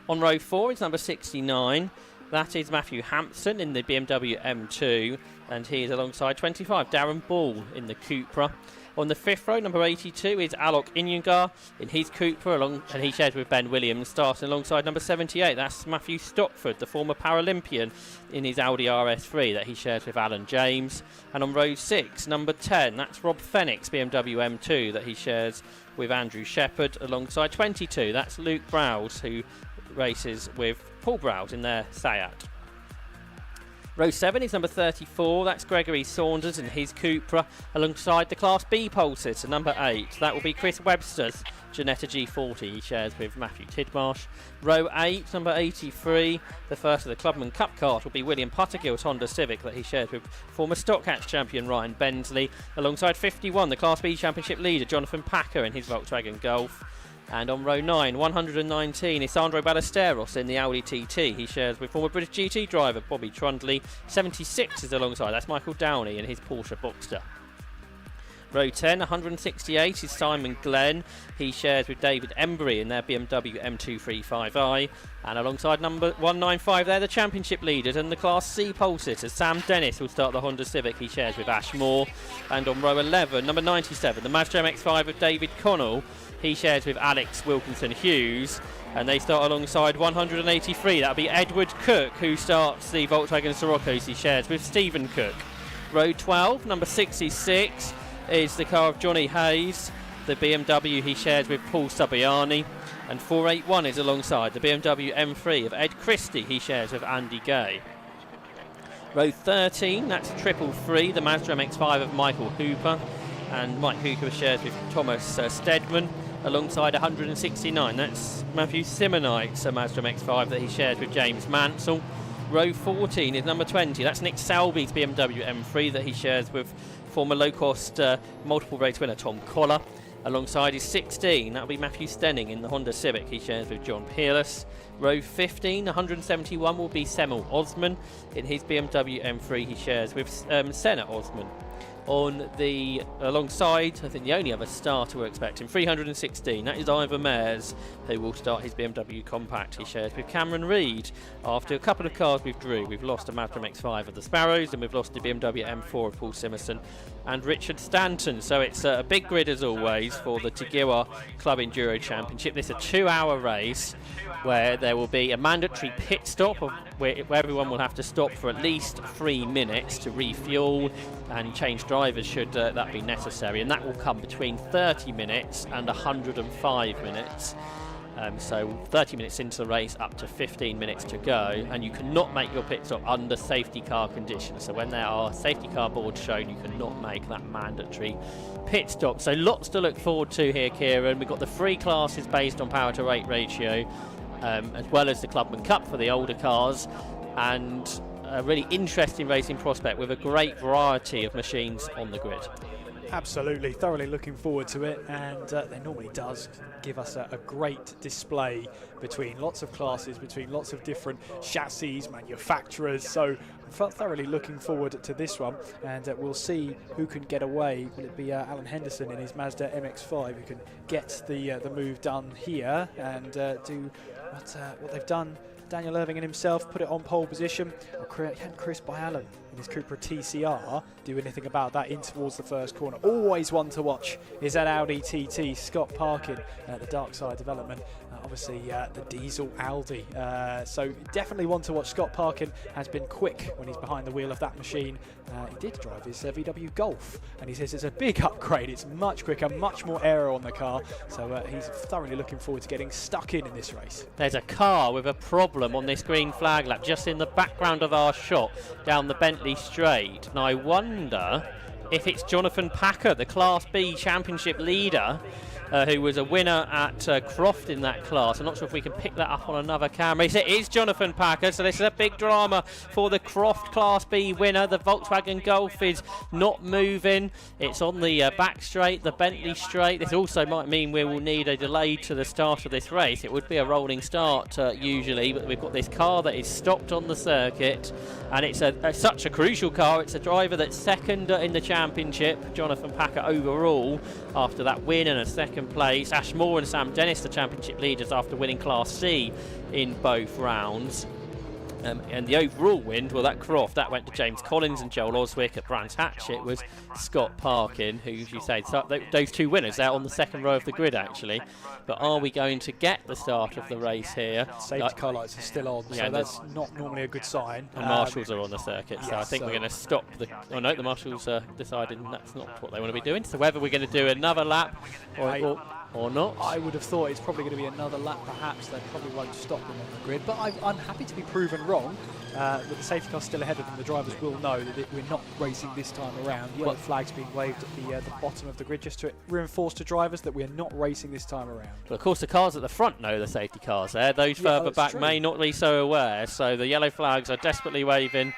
On row 4 is number 69. That is Matthew Hampson in the BMW M2, and he is alongside 25, Darren Ball in the Cupra. On the 5th row, number 82 is Alok Inyungar in his Cupra, and he shares with Ben Williams, starting alongside number 78. That's Matthew Stockford, the former Paralympian, in his Audi RS3 that he shares with Alan James. And on row 6, number 10, that's Rob Fenix, BMW M2, that he shares with Andrew Shepherd, alongside 22. That's Luke Browse, who races with Paul Browse in their Seat. Row 7 is number 34, that's Gregory Saunders in his Cupra, alongside the Class B pole sitter, number 8. That will be Chris Webster's Janetta G40 he shares with Matthew Tidmarsh. Row 8, number 83, the first of the Clubman Cup cars will be William Puttergill's Honda Civic that he shares with former Stock Hatch champion Ryan Bensley, alongside 51, the Class B Championship leader Jonathan Packer in his Volkswagen Golf. And on row 9, 119, is Sandro Ballesteros in the Audi TT. He shares with former British GT driver Bobby Trundley. 76 is alongside, that's Michael Downey in his Porsche Boxster. Row 10, 168 is Simon Glenn. He shares with David Embry in their BMW M235i. And alongside number 195 there, the championship leaders and the Class C pole sitters. Sam Dennis will start the Honda Civic he shares with Ash Moore. And on row 11, number 97, the Mazda MX5 of David Connell. He shares with Alex Wilkinson Hughes, and they start alongside 183. That'll be Edward Cook, who starts the Volkswagen Siroccos he shares with Stephen Cook. Row 12, number 66, is the car of Johnny Hayes, the BMW he shares with Paul Sabiani, and 481 is alongside the BMW M3 of Ed Christie he shares with Andy Gay. Row 13, that's 333, the Mazda MX5 of Michael Hooper, and Mike Hooper shares with Thomas Stedman. Alongside 169, that's Matthew Simonite's Mazda MX5 that he shares with James Mansell. Row 14 is number 20, that's Nick Salby's BMW M3 that he shares with former Locost multiple race winner Tom Collar. Alongside is 16, that'll be Matthew Stenning in the Honda Civic he shares with John Peerless. Row 15, 171 will be Semel Osman in his BMW M3 he shares with Senna Osman. Alongside, I think the only other starter we're expecting, 316, that is Ivor Mayers, who will start his BMW Compact he shares with Cameron Reid. After a couple of cars withdrew, we've lost a Mazda MX-5 of the Sparrows, and we've lost the BMW M4 of Paul Simerson and Richard Stanton. So it's a big grid as always for the Tigua Club Enduro Championship. This is a 2-hour race where there will be a mandatory pit stop where everyone will have to stop for at least 3 minutes to refuel and change drivers should that be necessary, and that will come between 30 minutes and 105 minutes. So 30 minutes into the race up to 15 minutes to go, and you cannot make your pit stop under safety car conditions. So when there are safety car boards shown, you cannot make that mandatory pit stop. So lots to look forward to here, Kieran. We've got the 3 classes based on power to weight ratio, as well as the Clubman Cup for the older cars, and a really interesting racing prospect with a great variety of machines on the grid. Absolutely, thoroughly looking forward to it, and it normally does give us a great display between lots of classes, between lots of different chassis, manufacturers. So I'm thoroughly looking forward to this one, and we'll see who can get away. Will it be Alan Henderson in his Mazda MX-5 who can get the move done here and do what they've done Daniel Irving and himself put it on pole position. Can Chris Byallen in his Cupra TCR do anything about that in towards the first corner? Always one to watch is that Audi TT, Scott Parkin at the Dark Side Development. Obviously, the diesel Aldi. So definitely one to watch. Scott Parkin has been quick when he's behind the wheel of that machine. He did drive his VW Golf, and he says it's a big upgrade. It's much quicker, much more aero on the car. So he's thoroughly looking forward to getting stuck in this race. There's a car with a problem on this green flag lap just in the background of our shot down the Bentley Straight. And I wonder if it's Jonathan Packer, the Class B Championship leader, who was a winner at Croft in that class. I'm not sure if we can pick that up on another camera. It is Jonathan Packer, so this is a big drama for the Croft Class B winner. The Volkswagen Golf is not moving. It's on the back straight, the Bentley Straight. This also might mean we will need a delay to the start of this race. It would be a rolling start usually, but we've got this car that is stopped on the circuit, and it's such a crucial car. It's a driver that's second in the championship, Jonathan Packer overall, after that win and a second place. Ash Moore and Sam Dennis, the championship leaders, after winning Class C in both rounds. And the overall win, well, that Croft, that went to James Collins and Joel Oswick. At Brands Hatch, it was Scott Parkin, who, as you say, so those two winners out on the second row of the grid, actually. But are we going to get the start of the race here? Safety car lights are still on, so that's not normally a good sign. And marshals are on the circuit, so yes, I think we're going to stop the... Oh no, the marshals are deciding that's not what they want to be doing. So whether we're going to do another lap or not. I would have thought it's probably going to be another lap, perhaps. They probably won't stop them on the grid, but I'm happy to be proven wrong. With the safety car still ahead of them, the drivers will know that we're not racing this time around. Yellow flag's being waved at the bottom of the grid just to reinforce to drivers that we're not racing this time around. But of course, the cars at the front know the safety cars there. Those further back may not be so aware. So the yellow flags are desperately waving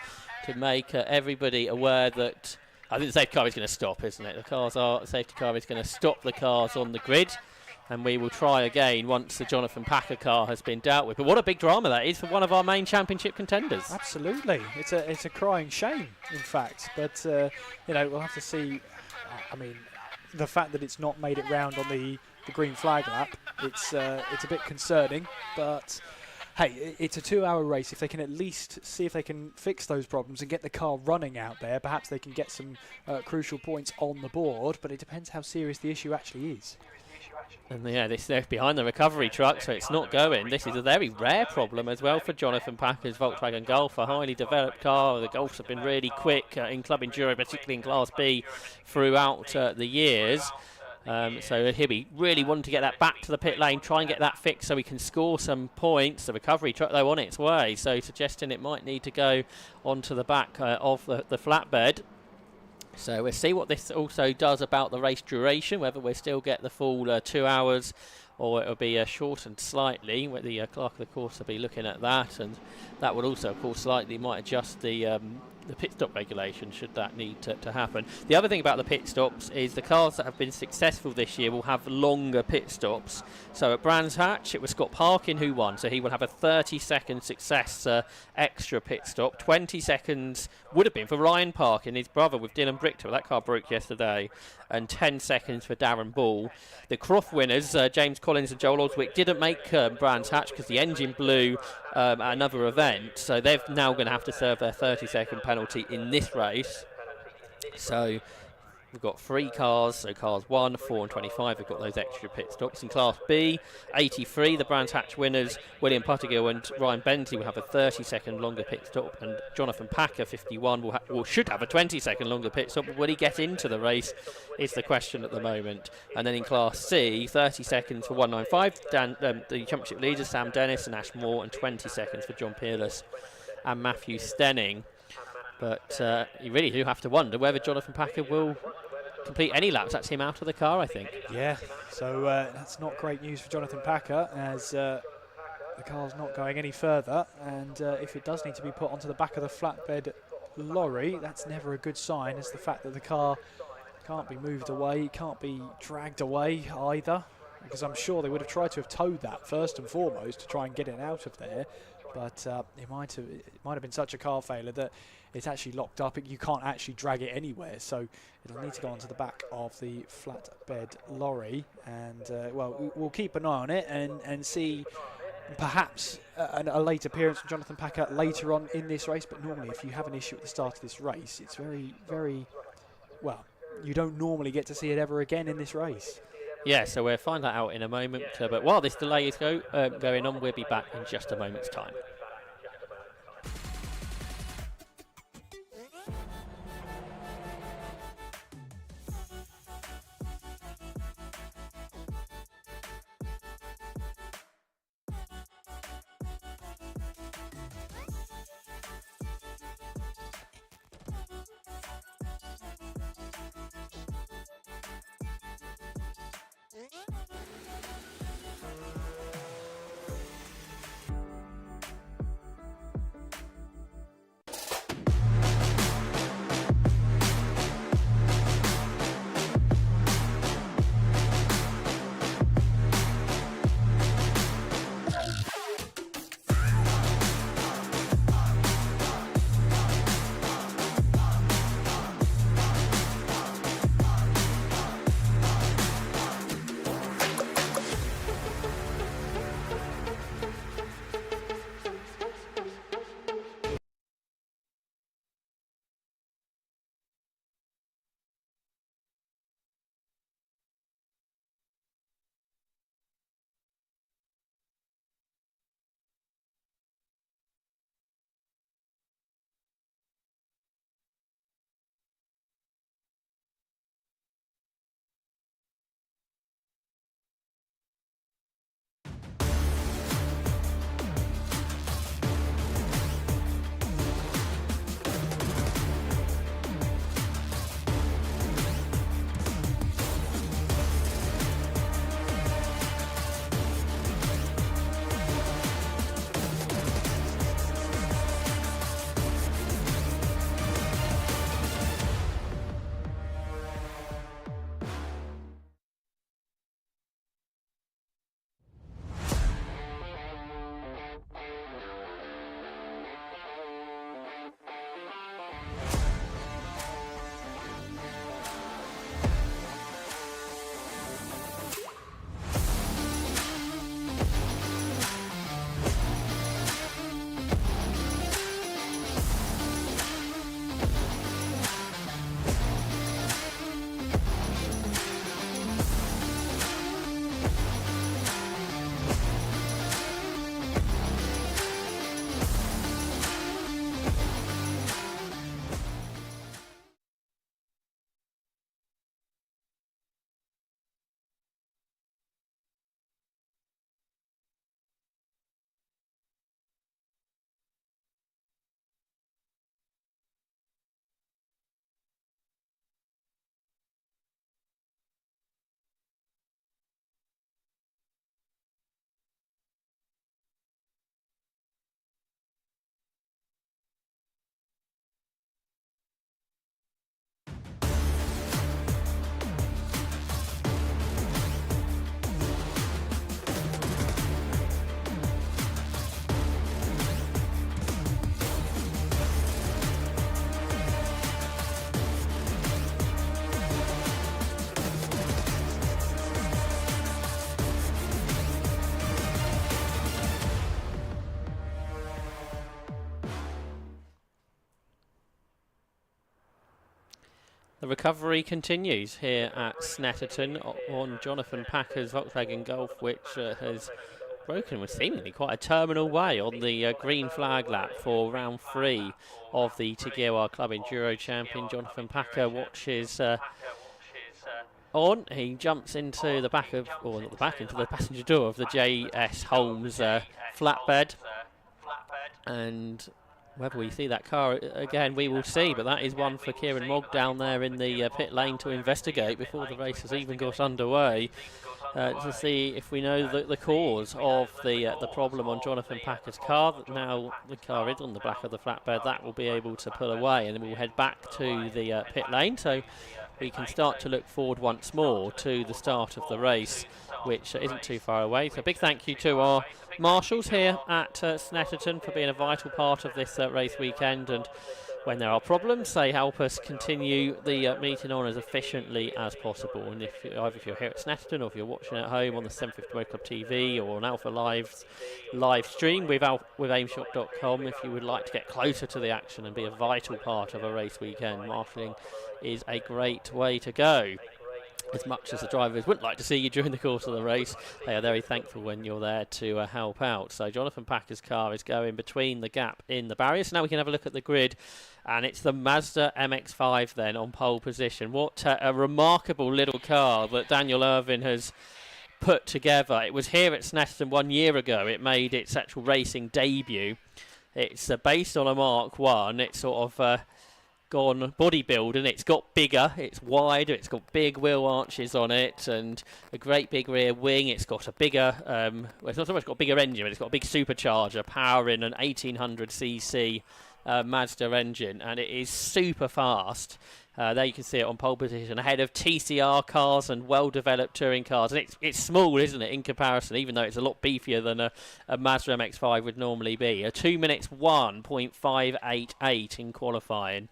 to make everybody aware that... I think the safety car is going to stop, isn't it? The safety car is going to stop the cars on the grid. And we will try again once the Jonathan Packer car has been dealt with. But what a big drama that is for one of our main championship contenders. Absolutely. It's a crying shame, in fact. But, we'll have to see. I mean, the fact that it's not made it round on the green flag lap, it's a bit concerning. But, hey, it's a 2-hour race. If they can at least see if they can fix those problems and get the car running out there, perhaps they can get some crucial points on the board. But it depends how serious the issue actually is. And they're behind the recovery truck, so it's not going. This is a very rare problem as well for Jonathan Packer's Volkswagen Golf, a highly developed car. The Golfs have been really quick in Club Enduro, particularly in Class B, throughout the year. So he'll be really wanting to get that back to the pit lane, try and get that fixed so he can score some points. The recovery truck, though, on its way, so suggesting it might need to go onto the back of the flatbed. So we'll see what this also does about the race duration, whether we'll still get the full 2 hours or it'll be shortened slightly. The clerk of the course will be looking at that, and that would also, of course, slightly might adjust the pit stop regulation should that need to happen. The other thing about the pit stops is the cars that have been successful this year will have longer pit stops. So at Brands Hatch, it was Scott Parkin who won, so he will have a 30-second success extra pit stop. 20 seconds would have been for Ryan Parkin, his brother, with Dylan Brichter. That car broke yesterday. And 10 seconds for Darren Ball. The Croft winners, James Collins and Joel Oswick, didn't make Brands Hatch because the engine blew at another event. So they're now going to have to serve their 30-second penalty in this race. So we've got 3 cars, so cars 1, 4 and 25 have got those extra pit stops. In Class B, 83, the Brands Hatch winners, William Puttergill and Ryan Bentley will have a 30-second longer pit stop, and Jonathan Packer, 51, should have a 20-second longer pit stop. Will he get into the race is the question at the moment. And then in Class C, 30 seconds for 195, the championship leaders, Sam Dennis and Ash Moore, and 20 seconds for John Peerless and Matthew Stenning. But you really do have to wonder whether Jonathan Packer will complete any laps. That's him out of the car, I think. Yeah, so that's not great news for Jonathan Packer, as the car's not going any further. And if it does need to be put onto the back of the flatbed lorry, that's never a good sign, as the fact that the car can't be moved away, can't be dragged away either, because I'm sure they would have tried to have towed that first and foremost to try and get it out of there. But it might have been such a car failure that it's actually locked up. You can't actually drag it anywhere, so it'll need to go onto the back of the flatbed lorry. And we'll keep an eye on it and see perhaps a late appearance from Jonathan Packer later on in this race, but normally if you have an issue at the start of this race, it's very, very, well, you don't normally get to see it ever again in this race. Yeah, so we'll find that out in a moment. But while this delay is going on, we'll be back in just a moment's time. The recovery continues here at Snetterton on Jonathan Packer's Volkswagen Golf, which has broken with seemingly quite a terminal way on the green flag lap for round 3 of the Tegewa Club Enduro Champion. Jonathan Packer watches on. He jumps into the back of, or not the back, into the passenger door of the J.S. Holmes flatbed, and whether we see that car again, we will see, but that is one for Kieran Mogg down there in the pit lane to investigate before the race has even got underway, to see if we know the cause of the problem on Jonathan Packer's car. Now the car is on the back of the flatbed, that will be able to pull away, and then we'll head back to the pit lane, so we can start to look forward once more to the start of the race, which isn't too far away. So a big thank you to our marshals here at Snetterton for being a vital part of this race weekend, and when there are problems, they help us continue the meeting on as efficiently as possible. And if you're here at Snetterton, or if you're watching at home on the 750 Motor Club TV or on Alpha Live's live stream with aimshot.com, if you would like to get closer to the action and be a vital part of a race weekend, marshalling is a great way to go. As much as the drivers wouldn't like to see you during the course of the race, they are very thankful when you're there to help out. So Jonathan Packer's car is going between the gap in the barrier. So now we can have a look at the grid, and it's the Mazda MX5 then on pole position. What a remarkable little car that Daniel Irvin has put together. It was here at Snetterton 1 year ago. It made its actual racing debut. It's based on a Mark 1. It's sort of gone bodybuilding. It's got bigger, it's wider, it's got big wheel arches on it and a great big rear wing. It's got a bigger, well, it's not so much got a bigger engine, but it's got a big supercharger powering an 1800cc Mazda engine, and it is super fast. There you can see it on pole position ahead of TCR cars and well-developed touring cars. And it's small, isn't it, in comparison, even though it's a lot beefier than a Mazda MX-5 would normally be. A 2 minutes 1.588 in qualifying.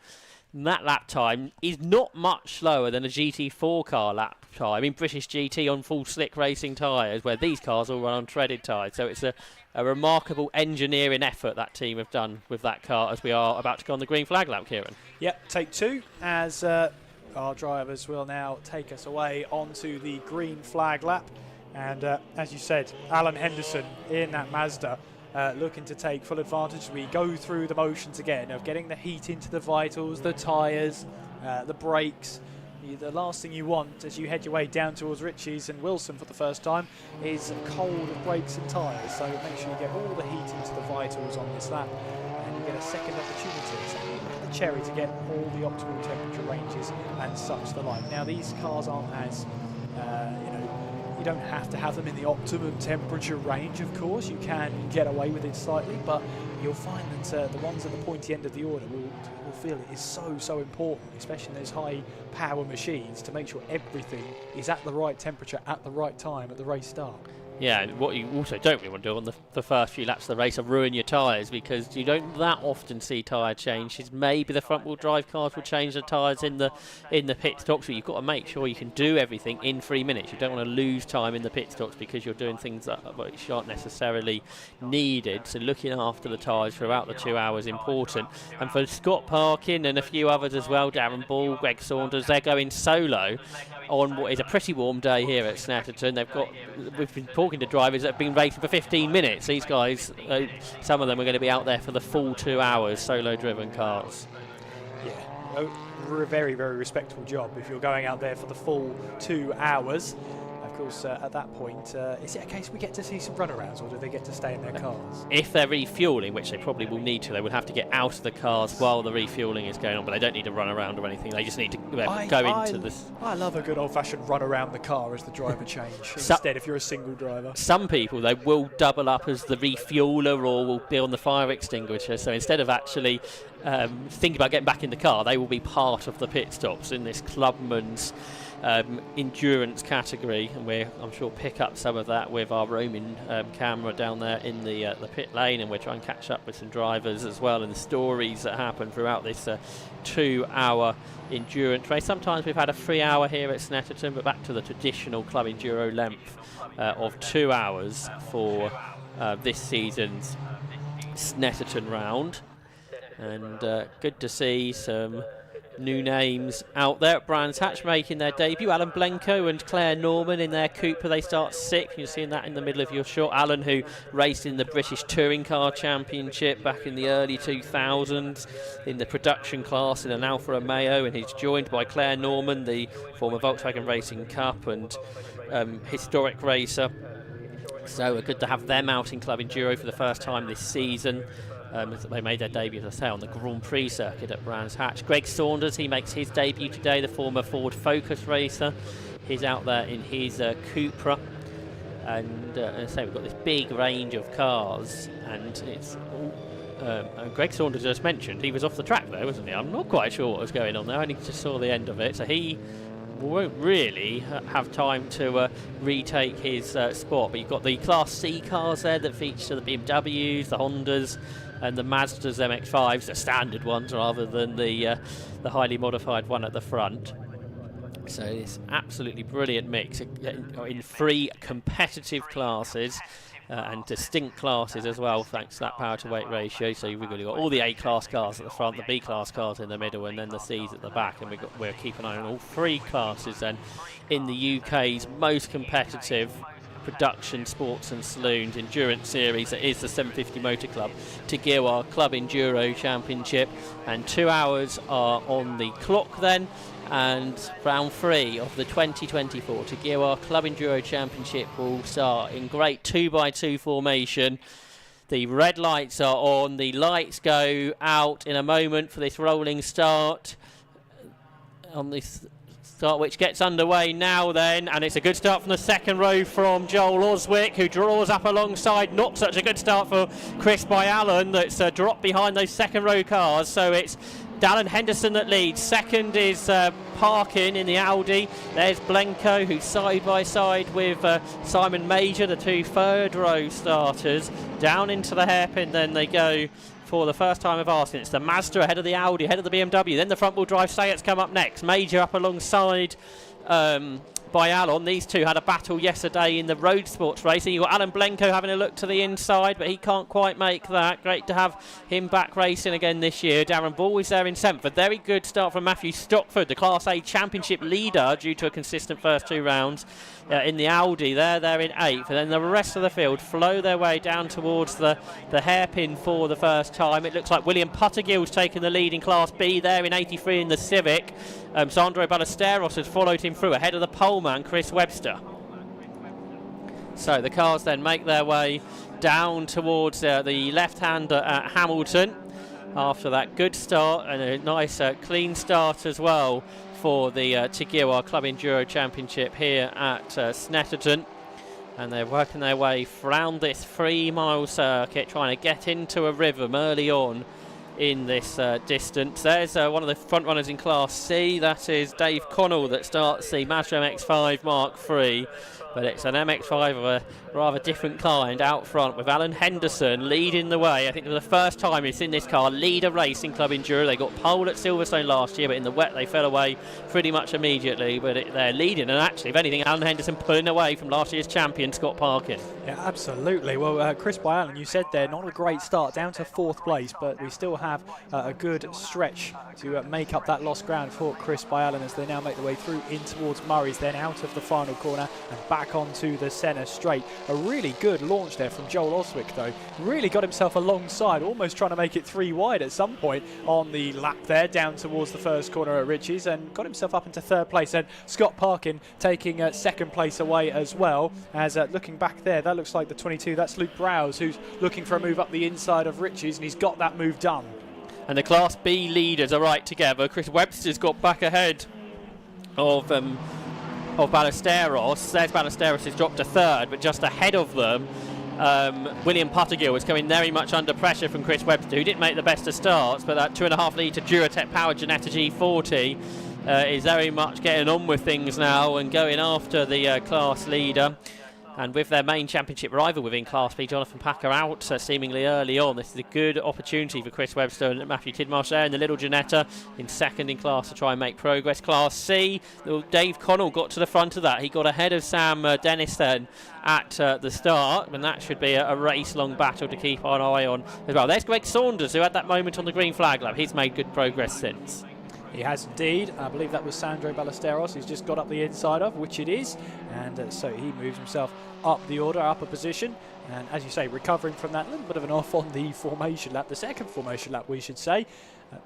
And that lap time is not much slower than a GT4 car lap time in British GT on full slick racing tyres, where these cars all run on treaded tyres. So it's a remarkable engineering effort that team have done with that car, as we are about to go on the green flag lap, Kieran. Yep, take two, as our drivers will now take us away onto the green flag lap. And as you said, Alan Henderson in that Mazda, looking to take full advantage. We go through the motions again of getting the heat into the vitals, the tyres, the brakes. The last thing you want as you head your way down towards Ritchie's and Wilson for the first time is cold brakes and tyres. So make sure you get all the heat into the vitals on this lap, and you get a second opportunity. So the cherry to get all the optimal temperature ranges and such the like. Now these cars aren't as, you don't have to have them in the optimum temperature range, of course. You can get away with it slightly, but you'll find that the ones at the pointy end of the order will feel it is so important, especially in those high power machines, to make sure everything is at the right temperature at the right time at the race start. Yeah, and what you also don't really want to do on the first few laps of the race are ruin your tyres, because you don't that often see tyre changes. Maybe the front wheel drive cars will change the tyres in the pit stops, but you've got to make sure you can do everything in 3 minutes. You don't want to lose time in the pit stops because you're doing things that aren't necessarily needed. So looking after the tyres throughout the 2 hours is important. And for Scott Parkin and a few others as well, Darren Ball, Greg Saunders, they're going solo on what is a pretty warm day here at Snetterton. We've been talking to drivers that have been racing for 15 minutes. These guys, some of them are going to be out there for the full 2 hours, solo-driven cars. Yeah, a very, very respectable job if you're going out there for the full 2 hours. Of course, at that point, is it a case we get to see some runarounds, or do they get to stay in their cars? If they're refuelling, which they probably will need to, they will have to get out of the cars while the refuelling is going on, but they don't need to run around or anything. They just need to go into this. I love a good old-fashioned run around the car as the driver change, instead if you're a single driver. Some people, they will double up as the refueler or will be on the fire extinguisher, so instead of actually thinking about getting back in the car, they will be part of the pit stops in this clubman's endurance category, and I'm sure pick up some of that with our roaming camera down there in the pit lane, and we're trying to catch up with some drivers as well and the stories that happen throughout this 2 hour endurance race. Sometimes we've had a 3 hour here at Snetterton, but back to the traditional club enduro length of 2 hours for this season's Snetterton round. And good to see some new names out there at Brands Hatch making their debut. Alan Blenko and Claire Norman in their Cooper, they start sixth. You're seeing that in the middle of your shot. Alan, who raced in the British Touring Car Championship back in the early 2000s in the production class in an Alfa Romeo, and he's joined by Claire Norman, the former Volkswagen Racing Cup and historic racer. So good to have them out in Club Enduro for the first time this season. They made their debut, as I say, on the Grand Prix circuit at Brands Hatch. Greg Saunders, he makes his debut today, the former Ford Focus racer. He's out there in his Cupra. And as I say, we've got this big range of cars, and it's Greg Saunders just mentioned he was off the track there, wasn't he? I'm not quite sure what was going on there. I only just saw the end of it. So he won't really have time to retake his spot. But you've got the Class C cars there that feature the BMWs, the Hondas, and the Mazda's MX5s, the standard ones rather than the highly modified one at the front. So it's absolutely brilliant mix in 3 competitive classes. And distinct classes as well, thanks to that power to weight ratio. So we've got all the A-class cars at the front, the B-class cars in the middle, and then the C's at the back. And we're keeping an eye on all 3 classes then in the UK's most competitive production sports and saloons endurance series. That is the 750 Motor Club Tiguewa Club Enduro Championship, and 2 hours are on the clock then. And round 3 of the 2024 Tiguewa Club Enduro Championship will start in great 2x2 formation. The red lights are on, the lights go out in a moment for this rolling start. On this start, which gets underway now then, and it's a good start from the second row from Joel Oswick, who draws up alongside. Not such a good start for Chris Byallen, that's dropped behind those second row cars. So it's Dallin Henderson that leads. Second is Parkin in the Audi. There's Blenko, who's side by side with Simon Major, the 2 third row starters. Down into the hairpin then they go for the first time of asking. It's the Mazda ahead of the Audi, ahead of the BMW. Then the front wheel drive Seat's come up next. Major up alongside Byalon. These two had a battle yesterday in the road sports race. And you've got Alan Blenko having a look to the inside, but he can't quite make that. Great to have him back racing again this year. Darren Ball is there in 7th. A very good start from Matthew Stockford, the Class A Championship leader, due to a consistent first 2 rounds in the Audi. They're in 8th. And then the rest of the field flow their way down towards the hairpin for the first time. It looks like William Puttergill's taken the lead in Class B there in 83 in the Civic. Sandro Ballesteros has followed him through ahead of the poleman Chris Webster. So the cars then make their way down towards the left-hander at Hamilton after that good start, and a nice clean start as well for the Tiguewa Club Enduro Championship here at Snetterton. And they're working their way around this 3-mile circuit, trying to get into a rhythm early on in this distance. There's one of the front runners in Class C. That is Dave Connell that starts the Mazda MX5 Mark III, but it's an MX5 of a rather different kind out front, with Alan Henderson leading the way. I think for the first time we've seen this car lead a racing club Enduro. They got pole at Silverstone last year, but in the wet they fell away pretty much immediately. But they're leading, and actually, if anything, Alan Henderson pulling away from last year's champion Scott Parkin. Yeah, absolutely. Well, Chris Byallen, you said there, not a great start, down to 4th place, but we still have a good stretch to make up that lost ground for Chris Byallen as they now make their way through in towards Murray's, then out of the final corner and back onto the centre straight. A really good launch there from Joel Oswick, though. Really got himself alongside, almost trying to make it 3 wide at some point on the lap there, down towards the first corner at Ritchie's, and got himself up into 3rd place. And Scott Parkin taking 2nd place away as well, as looking back there, that looks like the 22. That's Luke Browse, who's looking for a move up the inside of Ritchie's, and he's got that move done. And the Class B leaders are right together. Chris Webster's got back ahead of Ballesteros. There's Ballesteros has dropped to 3rd, but just ahead of them, William Puttergill is coming very much under pressure from Chris Webster, who didn't make the best of starts, but that 2.5 litre Duratec powered Ginetta G40 is very much getting on with things now and going after the class leader. And with their main championship rival within Class B, Jonathan Packer, out seemingly early on, this is a good opportunity for Chris Webster and Matthew Tidmarsh there in the little Ginetta in 2nd in class to try and make progress. Class C, Dave Connell got to the front of that. He got ahead of Sam Dennis then at the start, and that should be a race-long battle to keep an eye on as well. There's Greg Saunders, who had that moment on the green flag lap. He's made good progress since. He has indeed. I believe that was Sandro Ballesteros. He's just got up the inside of, which it is. And so he moves himself up the order, up a position. And as you say, recovering from that little bit of an off on the formation lap, the 2nd formation lap, we should say,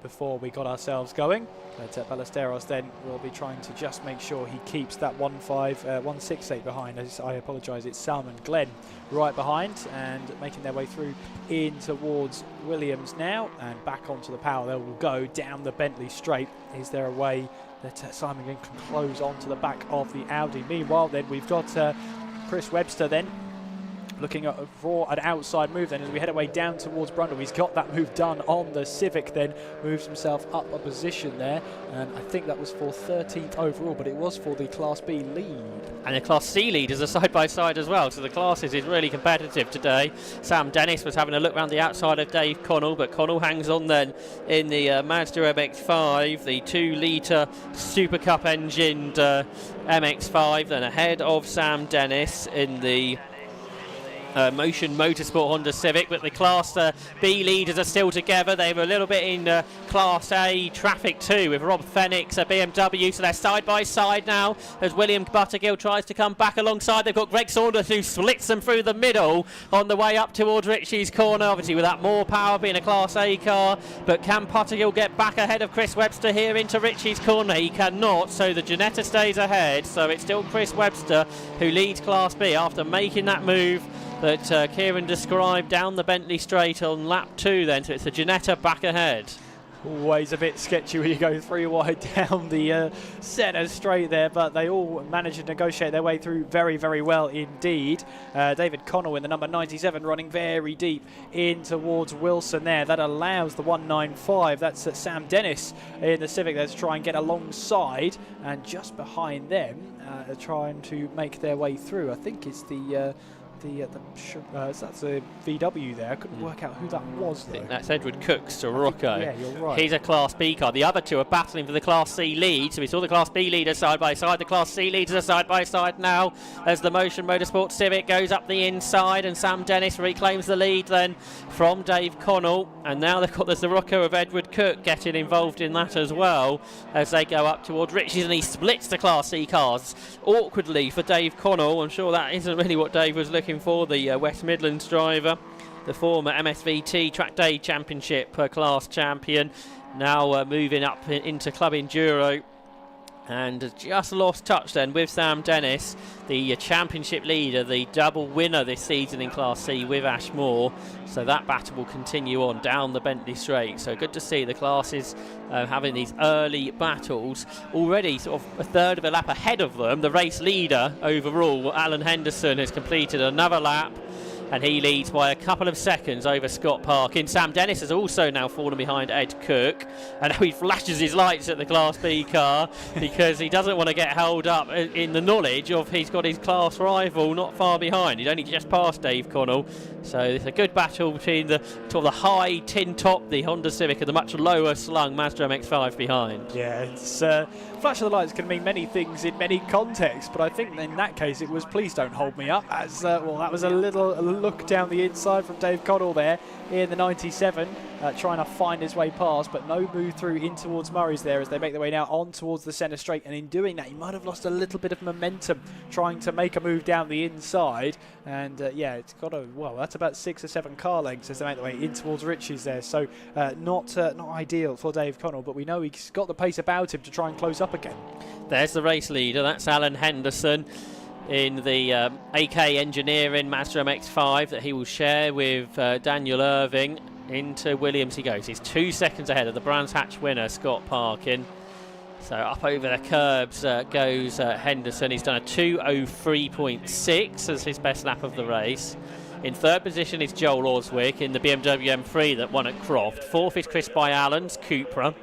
before we got ourselves going. But Ballesteros then will be trying to just make sure he keeps that 168 behind. I apologise, it's Salman Glenn right behind, and making their way through in towards Williams now, and back onto the power. They will go down the Bentley straight. Is there a way that Simon Glenn can close onto the back of the Audi? Meanwhile then, we've got Chris Webster then looking for an outside move then as we head away down towards Brundle. He's got that move done on the Civic, then moves himself up a position there, and I think that was for 13th overall, but it was for the Class B lead. And the Class C leaders are side by side as well, so the classes is really competitive today. Sam Dennis was having a look around the outside of Dave Connell, but Connell hangs on then in the Mazda MX5, the 2-litre Super Cup engined MX5, then ahead of Sam Dennis in the Motion Motorsport Honda Civic, but the Class B leaders are still together. They were a little bit in Class A traffic too with Rob Fenix, BMW, so they're side by side now as William Buttergill tries to come back alongside. They've got Greg Saunders who splits them through the middle on the way up towards Ritchie's corner, obviously with that more power being a Class A car, but can Buttergill get back ahead of Chris Webster here into Ritchie's corner? He cannot, so the Ginetta stays ahead, so it's still Chris Webster who leads Class B after making that move that Kieran described down the Bentley Straight on lap 2 then, so it's the Ginetta back ahead. Always a bit sketchy when you go 3 wide down the centre straight there, but they all manage to negotiate their way through very, very well indeed. David Connell in the number 97 running very deep in towards Wilson there. That allows the 195. That's Sam Dennis in the Civic there to try and get alongside, and just behind them trying to make their way through. I think it's that's a VW there. I couldn't work out who that was though. I think that's Edward Cook's Sirocco. Yeah, you're right. He's a Class B car. The other two are battling for the Class C lead. So we saw the Class B leaders side by side. The Class C leaders are side by side now as the Motion Motorsport Civic goes up the inside and Sam Dennis reclaims the lead then from Dave Connell. And now they've got the Sirocco of Edward Cook getting involved in that as well as they go up towards Ritchie's, and he splits the Class C cars awkwardly for Dave Connell. I'm sure that isn't really what Dave was looking for, the West Midlands driver, the former MSVT Track Day Championship class champion, now moving up into Club Enduro, and just lost touch then with Sam Dennis, the championship leader, the double winner this season in Class C with Ashmore. So that battle will continue on down the Bentley Straight. So good to see the classes having these early battles. Already sort of a third of a lap ahead of them, the race leader overall, Alan Henderson, has completed another lap, and he leads by a couple of seconds over Scott Parkin. Sam Dennis has also now fallen behind Ed Cook, and now he flashes his lights at the Class B car because he doesn't want to get held up in the knowledge of he's got his class rival not far behind. He's only just passed Dave Connell, so it's a good battle between the sort of the high tin top, the Honda Civic, and the much lower slung Mazda MX-5 behind. Yeah, it's flash of the lights can mean many things in many contexts, but I think in that case it was please don't hold me up, as well, that was a look down the inside from Dave Connell there in the 97, trying to find his way past, but no move through in towards Murray's there as they make their way now on towards the centre straight, and in doing that he might have lost a little bit of momentum trying to make a move down the inside, and yeah, it's got a, well, that's about 6 or 7 car lengths as they make their way in towards Ritchie's there, so not ideal for Dave Connell, but we know he's got the pace about him to try and close up again. There's the race leader, that's Alan Henderson in the AK Engineering Mazda MX-5 that he will share with Daniel Irving. Into Williams he goes. He's 2 seconds ahead of the Brands Hatch winner, Scott Parkin. So up over the curbs goes Henderson. He's done a 2:03.6 as his best lap of the race. In third position is Joel Oswick in the BMW M3 that won at Croft. Fourth is Chris Byallen's Cupra.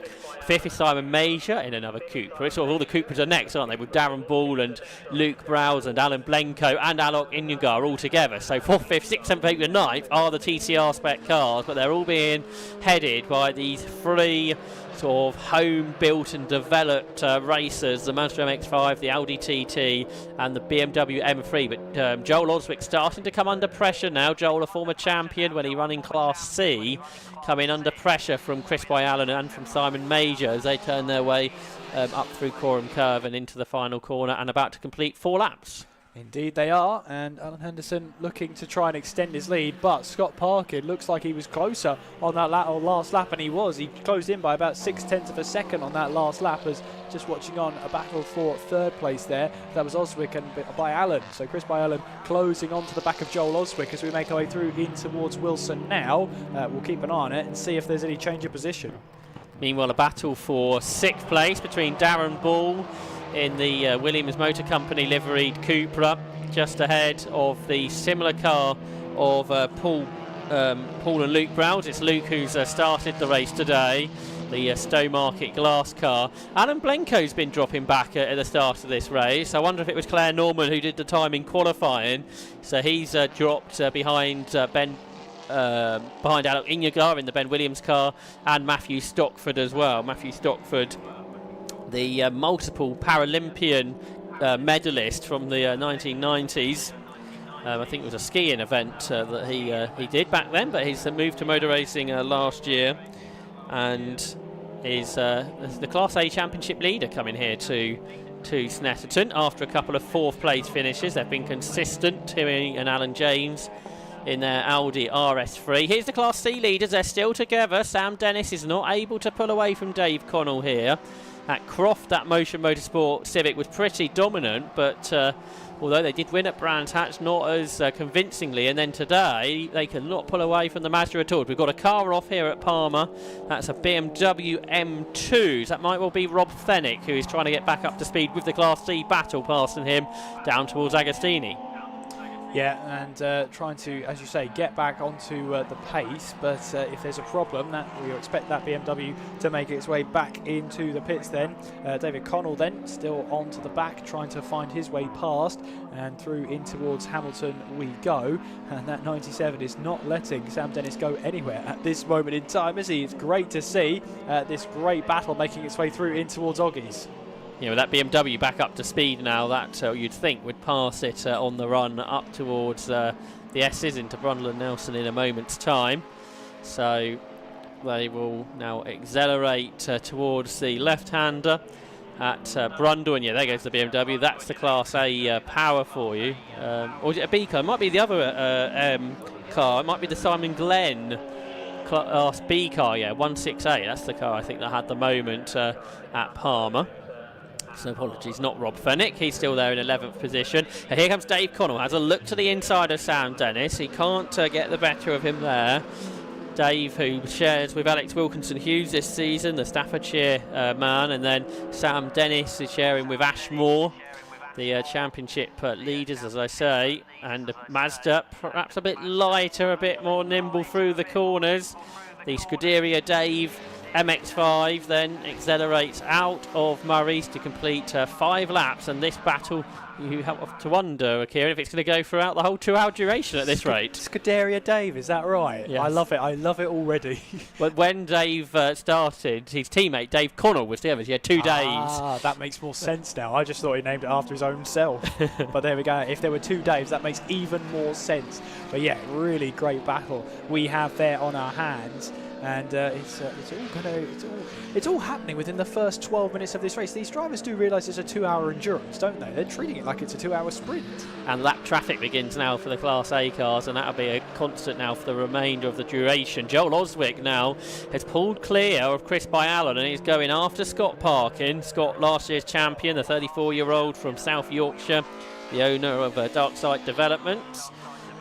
Fifth is Simon Major in another Cupra. It's sort of all the Cupras are next, aren't they? With Darren Ball and Luke Browse and Alan Blenko and Alok Inyugar all together. So 4th, 5th, 6th, 7th, 8th and 9th are the TCR spec cars, but they're all being headed by these 3 sort of home-built and developed racers, the Mazda MX-5, the Audi TT and the BMW M3. But Joel Oswick starting to come under pressure now. Joel, a former champion when he ran in Class C, coming under pressure from Chris Byallen and from Simon Major as they turn their way up through Coram Curve and into the final corner and about to complete 4 laps. Indeed they are, and Alan Henderson looking to try and extend his lead, but Scott Parkin looks like he was closer on that last lap, and he was. He closed in by about 0.6 of a second on that last lap, as just watching on a battle for third place there. That was Oswick and Byallen. So Chris Byallen closing on to the back of Joel Oswick as we make our way through in towards Wilson now. We'll keep an eye on it and see if there's any change of position. Meanwhile, a battle for 6th place between Darren Ball in the Williams Motor Company liveried Cupra just ahead of the similar car of Paul and Luke Browns. It's Luke who's started the race today, the Stowmarket glass car. Alan Blenco's been dropping back at the start of this race. I wonder if it was Claire Norman who did the time in qualifying. So he's dropped behind Alec Ingegar in the Ben Williams car, and Matthew Stockford as well. Matthew Stockford, the multiple Paralympian medalist from the 1990s. I think it was a skiing event that he did back then, but he's moved to motor racing last year, and is the Class A Championship leader coming here to Snetterton after a couple of fourth place finishes. They've been consistent, Timmy and Alan James, in their Audi RS3. Here's the Class C leaders. They're still together. Sam Dennis is not able to pull away from Dave Connell here. At Croft, that Motion Motorsport Civic was pretty dominant, but although they did win at Brands Hatch, not as convincingly. And then today, they cannot pull away from the Mazda at all. We've got a car off here at Palmer. That's a BMW M2. That might well be Rob Fennick, who is trying to get back up to speed with the Class C battle, passing him down towards Agostini. Yeah, and trying to, as you say, get back onto the pace, but if there's a problem, we expect that BMW to make its way back into the pits then. David Connell then still onto the back, trying to find his way past, and through in towards Hamilton we go. And that 97 is not letting Sam Dennis go anywhere at this moment in time, is he? It's great to see this great battle making its way through in towards Oggies. Yeah, with that BMW back up to speed now, that you'd think would pass it on the run up towards the S's into Brundle and Nelson in a moment's time. So they will now accelerate towards the left-hander at Brundle, and yeah, there goes the BMW. That's the Class A power for you. Or is it a B car? It might be the other car. It might be the Simon Glenn Class B car, yeah, 168. That's the car I think that had the moment at Palmer. So apologies, not Rob Fennick. He's still there in 11th position. And here comes Dave Connell. Has a look to the inside of Sam Dennis. He can't get the better of him there. Dave, who shares with Alex Wilkinson-Hughes this season, the Staffordshire man, and then Sam Dennis is sharing with Ashmore, the championship leaders, as I say. And Mazda perhaps a bit lighter, a bit more nimble through the corners. The Scuderia Dave MX5 then accelerates out of Maurice to complete 5 laps, and this battle, you have to wonder, Kieran, if it's going to go throughout the whole 2-hour duration at this rate. Scuderia Dave, is that right? Yes. I love it already. But when Dave started, his teammate Dave Connell was the other. He had 2 days. Ah, that makes more sense now. I just thought he named it after his own self. But there we go. If there were 2 Daves, that makes even more sense. But yeah, really great battle we have there on our hands. And it's all happening within the first 12 minutes of this race. These drivers do realise it's a 2-hour endurance, don't they? They're treating it like it's a 2-hour sprint. And lap traffic begins now for the Class A cars, and that'll be a constant now for the remainder of the duration. Joel Oswick now has pulled clear of Chris Byallen, and he's going after Scott Parkin. Scott, last year's champion, the 34-year-old from South Yorkshire, the owner of Darkside Developments,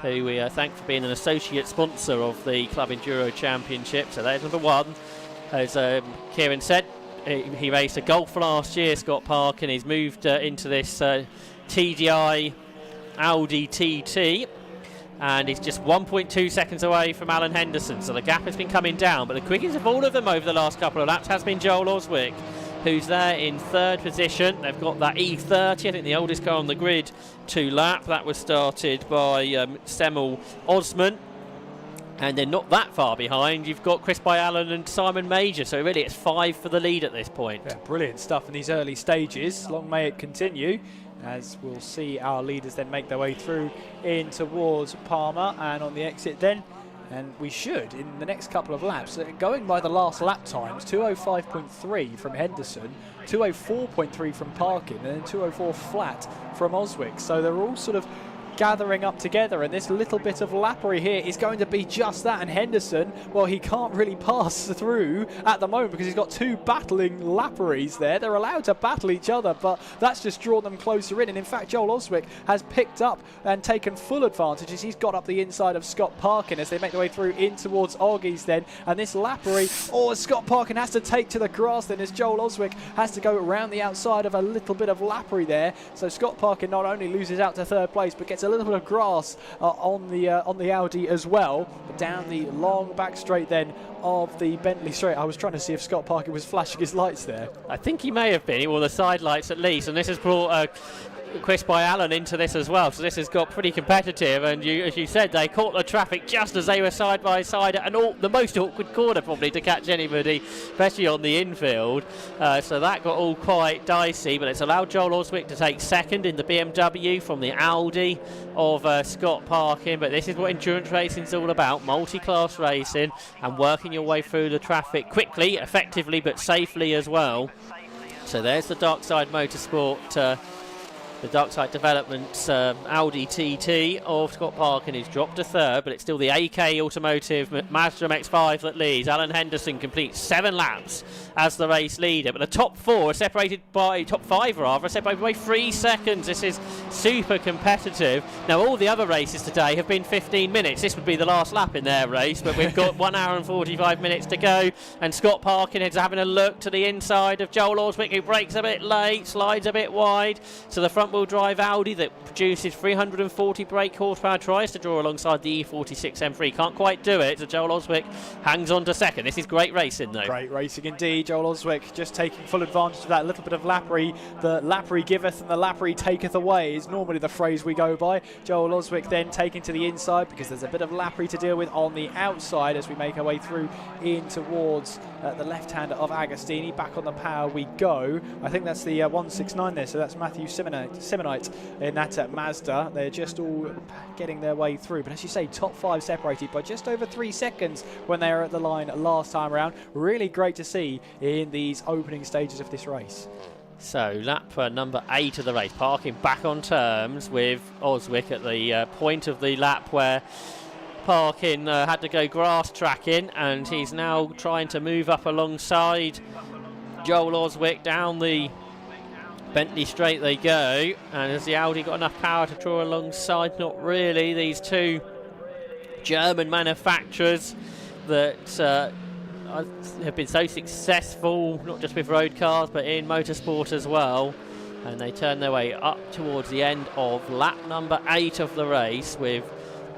who we thank for being an associate sponsor of the Club Enduro Championship. So there's number 1. As Kieran said, he raced a Golf last year, Scott Park, and he's moved into this TDI Audi TT, and he's just 1.2 seconds away from Alan Henderson. So the gap has been coming down, but the quickest of all of them over the last couple of laps has been Joel Oswick, who's there in 3rd position. They've got that E30, I think the oldest car on the grid, to lap. That was started by Semmel Osman. And then not that far behind, you've got Chris Byallen and Simon Major. So really it's 5 for the lead at this point. Yeah, brilliant stuff in these early stages. Long may it continue, as we'll see our leaders then make their way through in towards Palmer, and on the exit then. And we should, in the next couple of laps, going by the last lap times, 205.3 from Henderson, 204.3 from Parkin, and then 204 flat from Oswick. So they're all sort of gathering up together, and this little bit of lappery here is going to be just that. And Henderson, well, he can't really pass through at the moment because he's got two battling lapperies there. They're allowed to battle each other, but that's just drawn them closer in. And in fact, Joel Oswick has picked up and taken full advantage as he's got up the inside of Scott Parkin as they make their way through in towards Oggies then. And this lappery, Scott Parkin has to take to the grass then as Joel Oswick has to go around the outside of a little bit of lappery there. So Scott Parkin not only loses out to third place, but gets a little bit of grass on the Audi as well. But down the long back straight then of the Bentley straight. I was trying to see if Scott Parkin was flashing his lights there. I think he may have been, or the side lights at least, and this has brought Chris by Allen into this as well, so this has got pretty competitive. And as you said, they caught the traffic just as they were side by side at the most awkward corner probably to catch anybody, especially on the infield, so that got all quite dicey. But it's allowed Joel Oswick to take second in the BMW from the Audi of Scott Parkin. But this is what endurance racing is all about, multi-class racing and working your way through the traffic quickly, effectively but safely as well. So there's the Darkside Motorsport, the Darkside Developments Audi TT of Scott Parkin, who's dropped to third, but it's still the AK Automotive Mazda MX5 that leads. Alan Henderson completes 7 laps as the race leader, but the top 4 are separated by, top 5 rather, are separated by 3 seconds. This is super competitive. Now all the other races today have been 15 minutes. This would be the last lap in their race, but we've got 1 hour and 45 minutes to go, and Scott Parkin is having a look to the inside of Joel Oswick, who brakes a bit late, slides a bit wide. So the front wheel drive Audi that produces 340 brake horsepower tries to draw alongside the E46 M3. Can't quite do it, so Joel Oswick hangs on to second. This is great racing though. Great racing indeed. Joel Oswick just taking full advantage of that little bit of lappery. The lappery giveth and the lappery taketh away is normally the phrase we go by. Joel Oswick then taking to the inside because there's a bit of lappery to deal with on the outside as we make our way through in towards the left hand of Agostini. Back on the power we go. I think that's the 169 there, so that's Matthew Simonite in that Mazda. They're just all getting their way through, but as you say, top 5 separated by just over 3 seconds when they were at the line last time around. Really great to see in these opening stages of this race. So lap number 8 of the race, Parkin back on terms with Oswick at the point of the lap where Parkin had to go grass tracking, and he's now trying to move up alongside Joel Oswick down the Bentley straight they go. And has the Audi got enough power to draw alongside? Not really. These two German manufacturers that have been so successful, not just with road cars but in motorsport as well, and they turn their way up towards the end of lap number 8 of the race with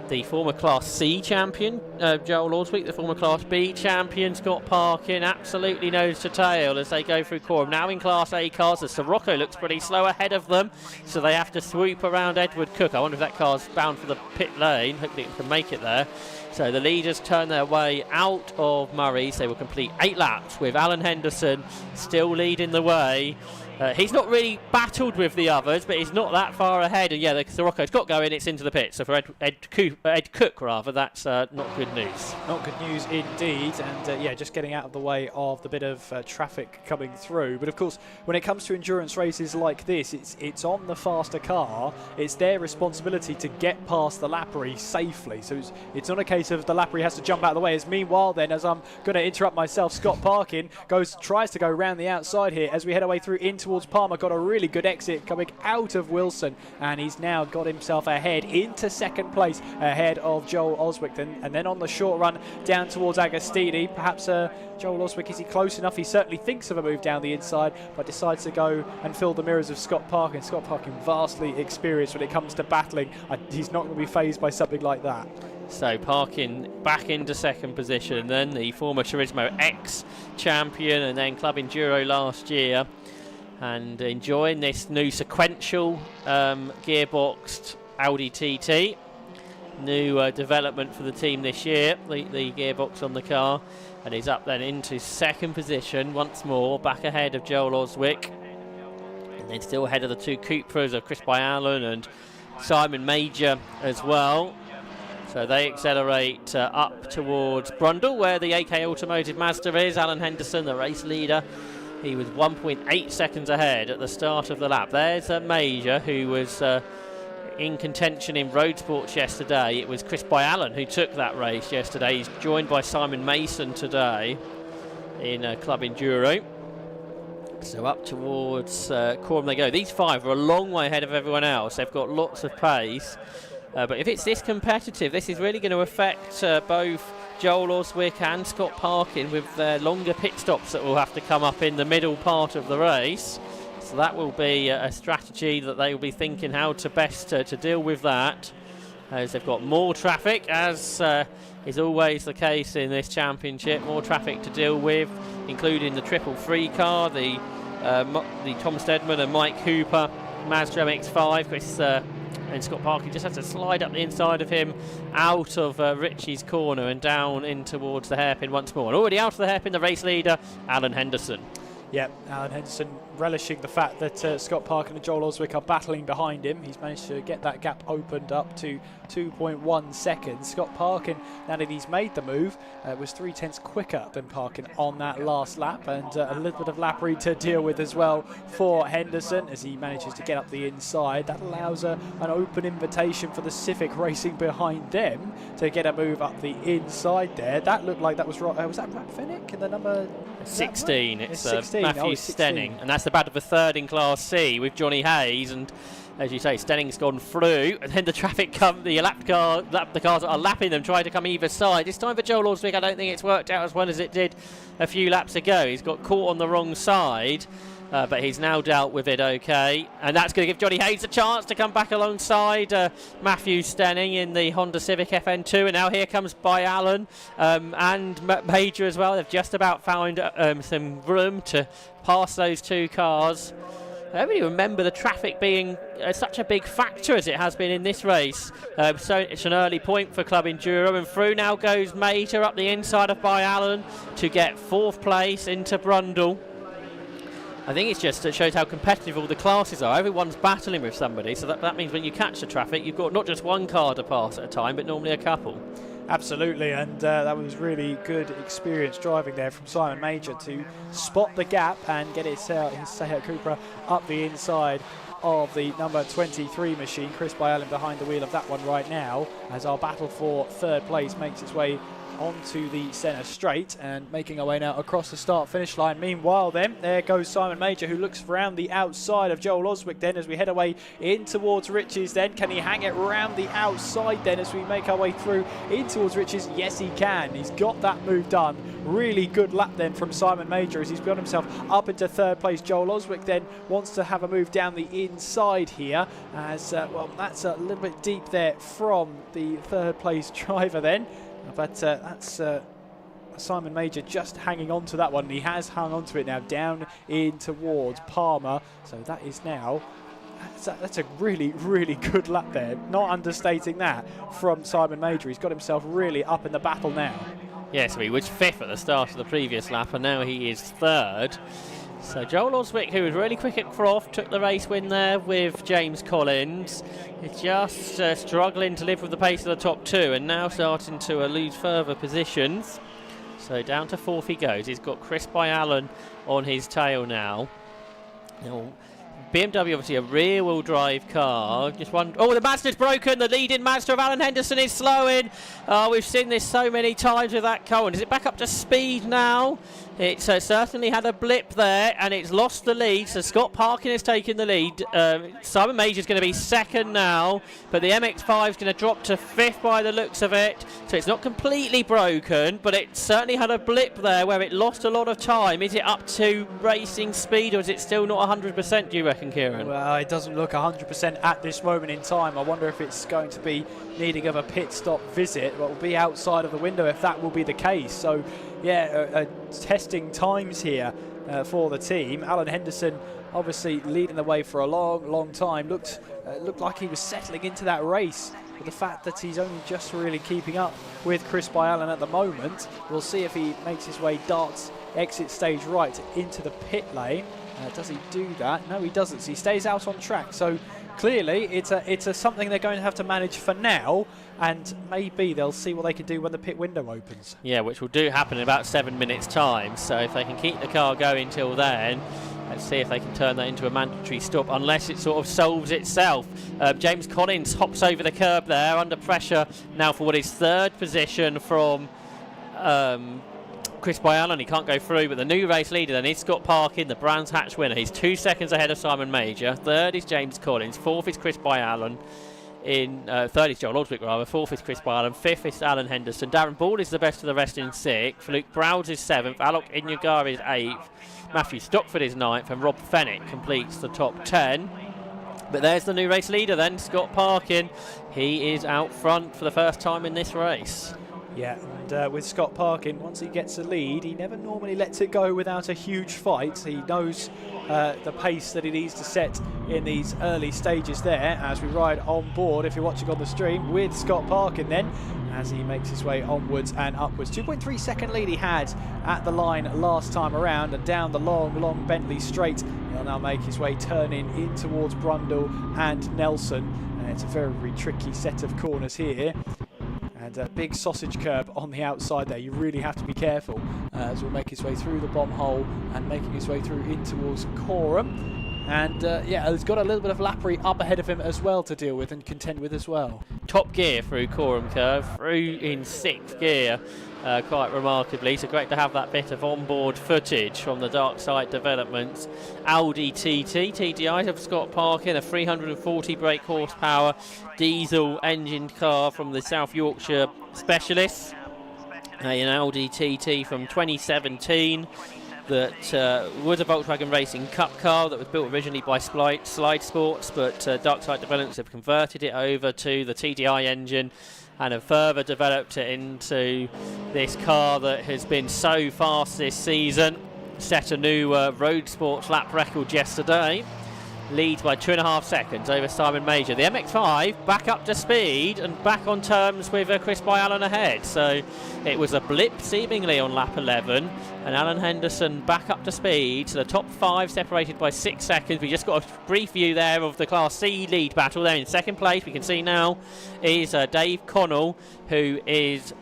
the former Class C champion, Joel Oswick, the former Class B champion, Scott Parkin, absolutely nose to tail as they go through Coram. Now in Class A cars, the Sirocco looks pretty slow ahead of them, so they have to swoop around Edward Cook. I wonder if that car's bound for the pit lane. Hopefully it can make it there. So the leaders turn their way out of Murray's. They will complete 8 laps with Alan Henderson still leading the way. He's not really battled with the others, but he's not that far ahead. And yeah, the Sirocco's got going, it's into the pit. So for Ed Cook, rather, that's not good news. Not good news indeed. And yeah, just getting out of the way of the bit of traffic coming through. But of course, when it comes to endurance races like this, it's on the faster car. It's their responsibility to get past the lappery safely. So it's not a case of the lappery has to jump out of the way. As meanwhile then, as I'm going to interrupt myself, Scott Parkin tries to go round the outside here as we head our way through into towards Palmer. Got a really good exit coming out of Wilson, and he's now got himself ahead into second place ahead of Joel Oswick. And then on the short run down towards Agostini, perhaps Joel Oswick, is he close enough? He certainly thinks of a move down the inside, but decides to go and fill the mirrors of Scott Parkin. Scott Parkin, vastly experienced when it comes to battling. He's not going to be fazed by something like that. So Parkin back into second position, then the former Turismo X champion and then Club Enduro last year, and enjoying this new sequential gearboxed Audi TT. New development for the team this year, the gearbox on the car, and he's up then into second position once more, back ahead of Joel Oswick, and then still ahead of the two Cupras of Chris Allen and Simon Major as well. So they accelerate up towards Brundle, where the AK Automotive Mazda is. Alan Henderson, the race leader, he was 1.8 seconds ahead at the start of the lap. There's a Major who was in contention in road sports yesterday. It was Chris Byallen who took that race yesterday. He's joined by Simon Mason today in Club Enduro. So up towards Corham they go. These 5 are a long way ahead of everyone else. They've got lots of pace. But if it's this competitive, this is really going to affect both Joel Oswick and Scott Parkin with their longer pit stops that will have to come up in the middle part of the race. So that will be a strategy that they will be thinking how to best to deal with that, as they've got more traffic, as is always the case in this championship. More traffic to deal with, including the 333 car, the Tom Steadman and Mike Hooper Mazda MX5. Chris and Scott Parkin just has to slide up the inside of him, out of Richie's corner and down in towards the hairpin once more. And already out of the hairpin, the race leader, Alan Henderson. Yeah, Alan Henderson relishing the fact that Scott Parkin and Joel Oswick are battling behind him. He's managed to get that gap opened up to 2.1 seconds. Scott Parkin, now that he's made the move, was 0.3 quicker than Parkin on that last lap, and a little bit of lap read to deal with as well for Henderson as he manages to get up the inside. That allows an open invitation for the Civic racing behind them to get a move up the inside there. That looked like that was right. Was that Rap Fennick in the number 16? Right? It's 16. Matthew It's 16. Stenning, and that's the battle of a third in Class C with Johnny Hayes. And as you say, Stenning's gone through, and then the traffic the cars that are lapping them try to come either side. This time for Joel Oswick, I don't think it's worked out as well as it did a few laps ago. He's got caught on the wrong side, but he's now dealt with it okay, and that's going to give Johnny Hayes a chance to come back alongside Matthew Stenning in the Honda Civic FN2. And now here comes Byallen and Major as well. They've just about found some room to pass those 2 cars. I don't really remember the traffic being such a big factor as it has been in this race. So it's an early point for Club Enduro, and through now goes Major up the inside of Byallen to get 4th place into Brundle. I think it's just, it shows how competitive all the classes are. Everyone's battling with somebody, so that means when you catch the traffic, you've got not just one car to pass at a time, but normally a couple. Absolutely, and that was really good experience driving there from Simon Major to spot the gap and get his Seat Cupra up the inside of the number 23 machine. Chris Byallen behind the wheel of that one right now, as our battle for 3rd place makes its way onto the centre straight and making our way now across the start-finish line. Meanwhile then, there goes Simon Major, who looks round the outside of Joel Oswick then as we head away in towards Riches then. Can he hang it round the outside then as we make our way through in towards Riches? Yes, he can. He's got that move done. Really good lap then from Simon Major as he's got himself up into 3rd place. Joel Oswick then wants to have a move down the inside here as, well, that's a little bit deep there from the 3rd place driver then. But that's Simon Major just hanging on to that one. He has hung on to it now down in towards Palmer. So that is now, that's a really, really good lap there. Not understating that from Simon Major. He's got himself really up in the battle now. Yeah, so he was 5th at the start of the previous lap, and now he is 3rd. So Joel Oswick, who was really quick at Croft, took the race win there with James Collins. He's just struggling to live with the pace of the top 2, and now starting to lose further positions. So down to 4th he goes. He's got Chris Byallen on his tail now. BMW obviously a rear-wheel drive car. Just one. Oh, the Mazda's broken. The leading Mazda of Alan Henderson is slowing. We've seen this so many times with that car. And is it back up to speed now? It's certainly had a blip there, and it's lost the lead. So Scott Parkin has taken the lead. Simon Major's going to be 2nd now, but the MX5 is going to drop to 5th by the looks of it. So it's not completely broken, but it certainly had a blip there where it lost a lot of time. Is it up to racing speed, or is it still not 100%, do you reckon, Kieran? Well, it doesn't look 100% at this moment in time. I wonder if it's going to be needing of a pit stop visit. Well, it'll be outside of the window if that will be the case. So, yeah, testing times here for the team. Alan Henderson obviously leading the way for a long, long time. Looked like he was settling into that race. But the fact that he's only just really keeping up with Chris Byallen at the moment. We'll see if he makes his way darts exit stage right into the pit lane. Does he do that? No, he doesn't. So he stays out on track. So clearly it's something they're going to have to manage for now, and maybe they'll see what they can do when the pit window opens. Yeah, which will do happen in about 7 minutes time. So if they can keep the car going till then, Let's see if they can turn that into a mandatory stop, unless it sort of solves itself. James Collins hops over the curb there, under pressure now for what is third position from Chris Byallen. He can't go through, but the new race leader then is Scott Parkin, the Brands Hatch winner. He's 2 seconds ahead of Simon Major. Third is James Collins. Fourth is Chris Byallen. Third is Joel Oswick, rather. Fourth is Chris Byallen. Fifth is Alan Henderson. Darren Ball is the best of the rest in 6th. Luke Browds is 7th. Alok Inyagari is 8th. Matthew Stockford is 9th. And Rob Fennick completes the top 10. But there's the new race leader then, Scott Parkin. He is out front for the first time in this race. Yeah, and with Scott Parkin, once he gets a lead, he never normally lets it go without a huge fight. He knows the pace that he needs to set in these early stages there as we ride on board, if you're watching on the stream, with Scott Parkin then, as he makes his way onwards and upwards. 2.3 second lead he had at the line last time around, and down the long Bentley straight. He'll now make his way turning in towards Brundle and Nelson. It's a very tricky set of corners here. And a big sausage curb on the outside there. You really have to be careful as we'll make his way through the bomb hole and making his way through in towards Coram. And yeah, he's got a little bit of Lappery up ahead of him as well to deal with and contend with as well. Top gear through Coram Curve, through in 6th gear, quite remarkably. So great to have that bit of onboard footage from the Dark Side Developments. Audi TT, TDI of Scott Parkin, a 340 brake horsepower diesel engined car from the South Yorkshire Specialists. An Audi TT from 2017 that was a Volkswagen Racing Cup car that was built originally by Slide Sports, but Dark Side Developments have converted it over to the TDI engine and have further developed it into this car that has been so fast this season. Set a new road sports lap record yesterday. Leads by 2.5 seconds over Simon Major. The MX5 back up to speed and back on terms with Chris Byallen ahead. So it was a blip seemingly on lap 11, and Alan Henderson back up to speed. So the top 5 separated by 6 seconds. We just got a brief view there of the Class C lead battle there. In second place, we can see now, is Dave Connell, who is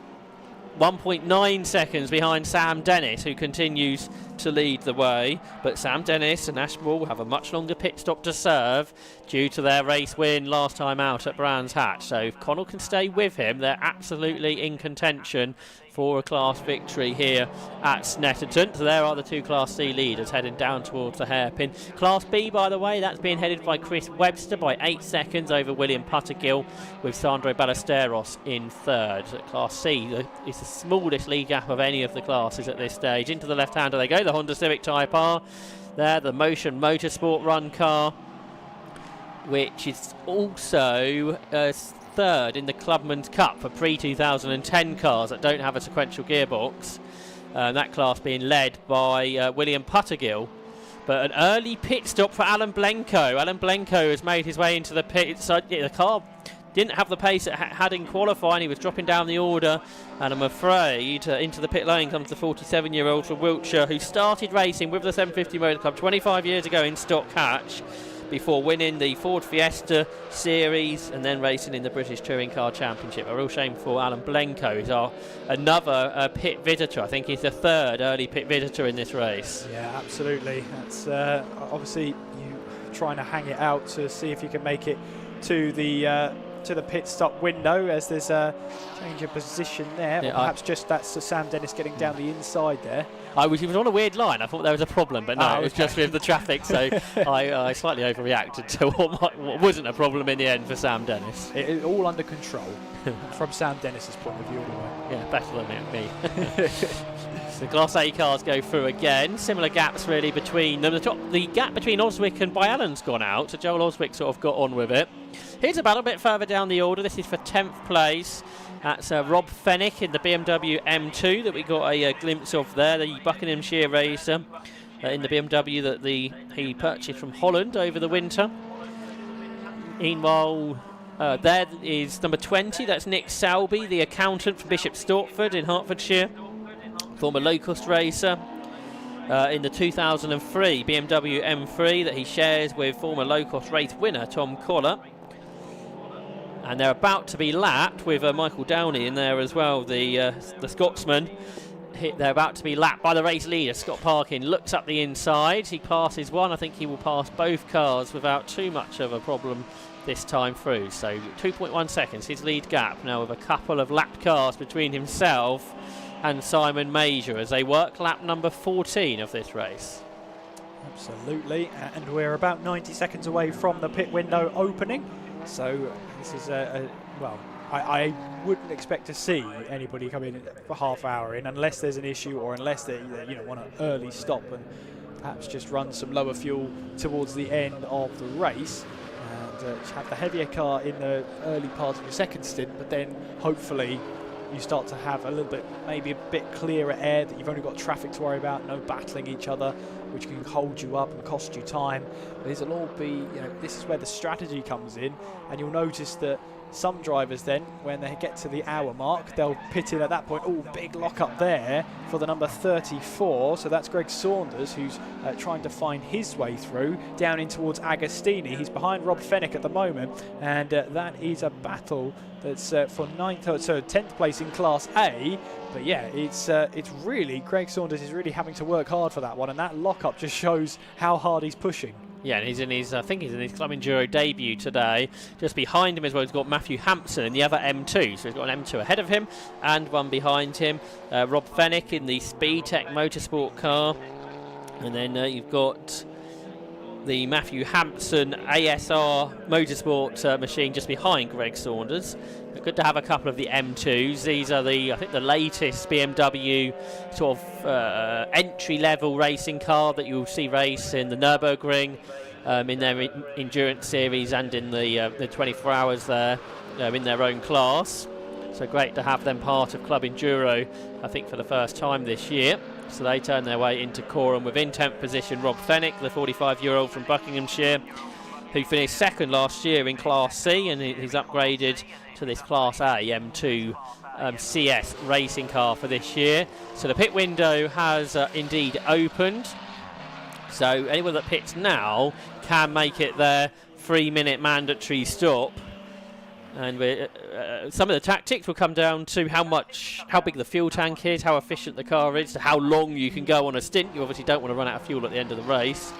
1.9 seconds behind Sam Dennis, who continues to lead the way. But Sam Dennis and Ashmore will have a much longer pit stop to serve due to their race win last time out at Brands Hatch. So if Connell can stay with him, they're absolutely in contention for a class victory here at Snetterton. So there are the 2 Class C leaders heading down towards the hairpin. Class B, by the way, that's being headed by Chris Webster by 8 seconds over William Puttergill, with Sandro Ballesteros in 3rd. Class C is the smallest lead gap of any of the classes at this stage. Into the left-hander they go, the Honda Civic Type R. There, the Motion Motorsport run car, which is also 3rd in the Clubman's Cup for pre-2010 cars that don't have a sequential gearbox. That class being led by William Puttergill. But an early pit stop for Alan Blenko. Alan Blenko has made his way into the pit. So, the car didn't have the pace it had in qualifying. He was dropping down the order, and I'm afraid into the pit lane comes the 47-year-old from Wiltshire, who started racing with the 750 Motor Club 25 years ago in Stock Hatch, before winning the Ford Fiesta Series and then racing in the British Touring Car Championship. A real shame for Alan Blenko. He's another pit visitor. I think he's the 3rd early pit visitor in this race. Yeah, absolutely. That's obviously you trying to hang it out to see if you can make it to the pit stop window, as there's a change of position there. Yeah, or perhaps just that's Sam Dennis getting down the inside there. He was on a weird line. I thought there was a problem, but no, it was just with the traffic. So I slightly overreacted to what wasn't a problem in the end for Sam Dennis. It all under control from Sam Dennis's point of view anyway. Yeah, better than me. So Class A cars go through again. Similar gaps really between them. The gap between Oswick and Byallen's gone out, so Joel Oswick sort of got on with it. Here's a battle a bit further down the order. This is for 10th place. That's Rob Fennick in the BMW M2 that we got a glimpse of there, the Buckinghamshire racer in the BMW that he purchased from Holland over the winter. Meanwhile, there is number 20, that's Nick Selby, the accountant from Bishop Stortford in Hertfordshire, former Locost racer in the 2003 BMW M3 that he shares with former Locost race winner Tom Collar. And they're about to be lapped with Michael Downey in there as well, the Scotsman, they're about to be lapped by the race leader. Scott Parkin looks up the inside. He passes one. I think he will pass both cars without too much of a problem this time through. So 2.1 seconds, his lead gap now, with a couple of lapped cars between himself and Simon Major as they work lap number 14 of this race. Absolutely, and we're about 90 seconds away from the pit window opening. So this is well, I wouldn't expect to see anybody come in for half hour in unless there's an issue, or unless they want an early stop and perhaps just run some lower fuel towards the end of the race and have the heavier car in the early part of your second stint, but then hopefully you start to have a little bit, maybe a bit clearer air, that you've only got traffic to worry about, no battling each other, which can hold you up and cost you time. But this will all be, this is where the strategy comes in, and you'll notice that some drivers then, when they get to the hour mark, they'll pit in at that point. Oh, big lock up there for the number 34. So that's Greg Saunders, who's trying to find his way through down in towards Agostini. He's behind Rob Fennick at the moment, and that is a battle that's for 10th place in Class A. But yeah, it's really, Greg Saunders is really having to work hard for that one, and that lock-up just shows how hard he's pushing. Yeah, and he's in his, I think he's in his Club Enduro debut today. Just behind him as well, he's got Matthew Hampson in the other M2. So he's got an M2 ahead of him and one behind him. Rob Fennick in the Speedtech Motorsport car. And then you've got the Matthew Hampson ASR Motorsport machine just behind Greg Saunders. Good to have a couple of the M2s. These are I think the latest BMW sort of entry-level racing car that you'll see race in the Nürburgring, in their endurance series, and in the 24 hours there in their own class. So great to have them part of Club Enduro, I think for the first time this year. So they turn their way into Coram with in 10th position Rob Fennick, the 45-year-old from Buckinghamshire, who finished second last year in Class C, and he's upgraded to this Class A M2 CS racing car for this year. So the pit window has indeed opened. So anyone that pits now can make it their 3-minute mandatory stop. And some of the tactics will come down to how big the fuel tank is, how efficient the car is, to how long you can go on a stint. You obviously don't want to run out of fuel at the end of the race.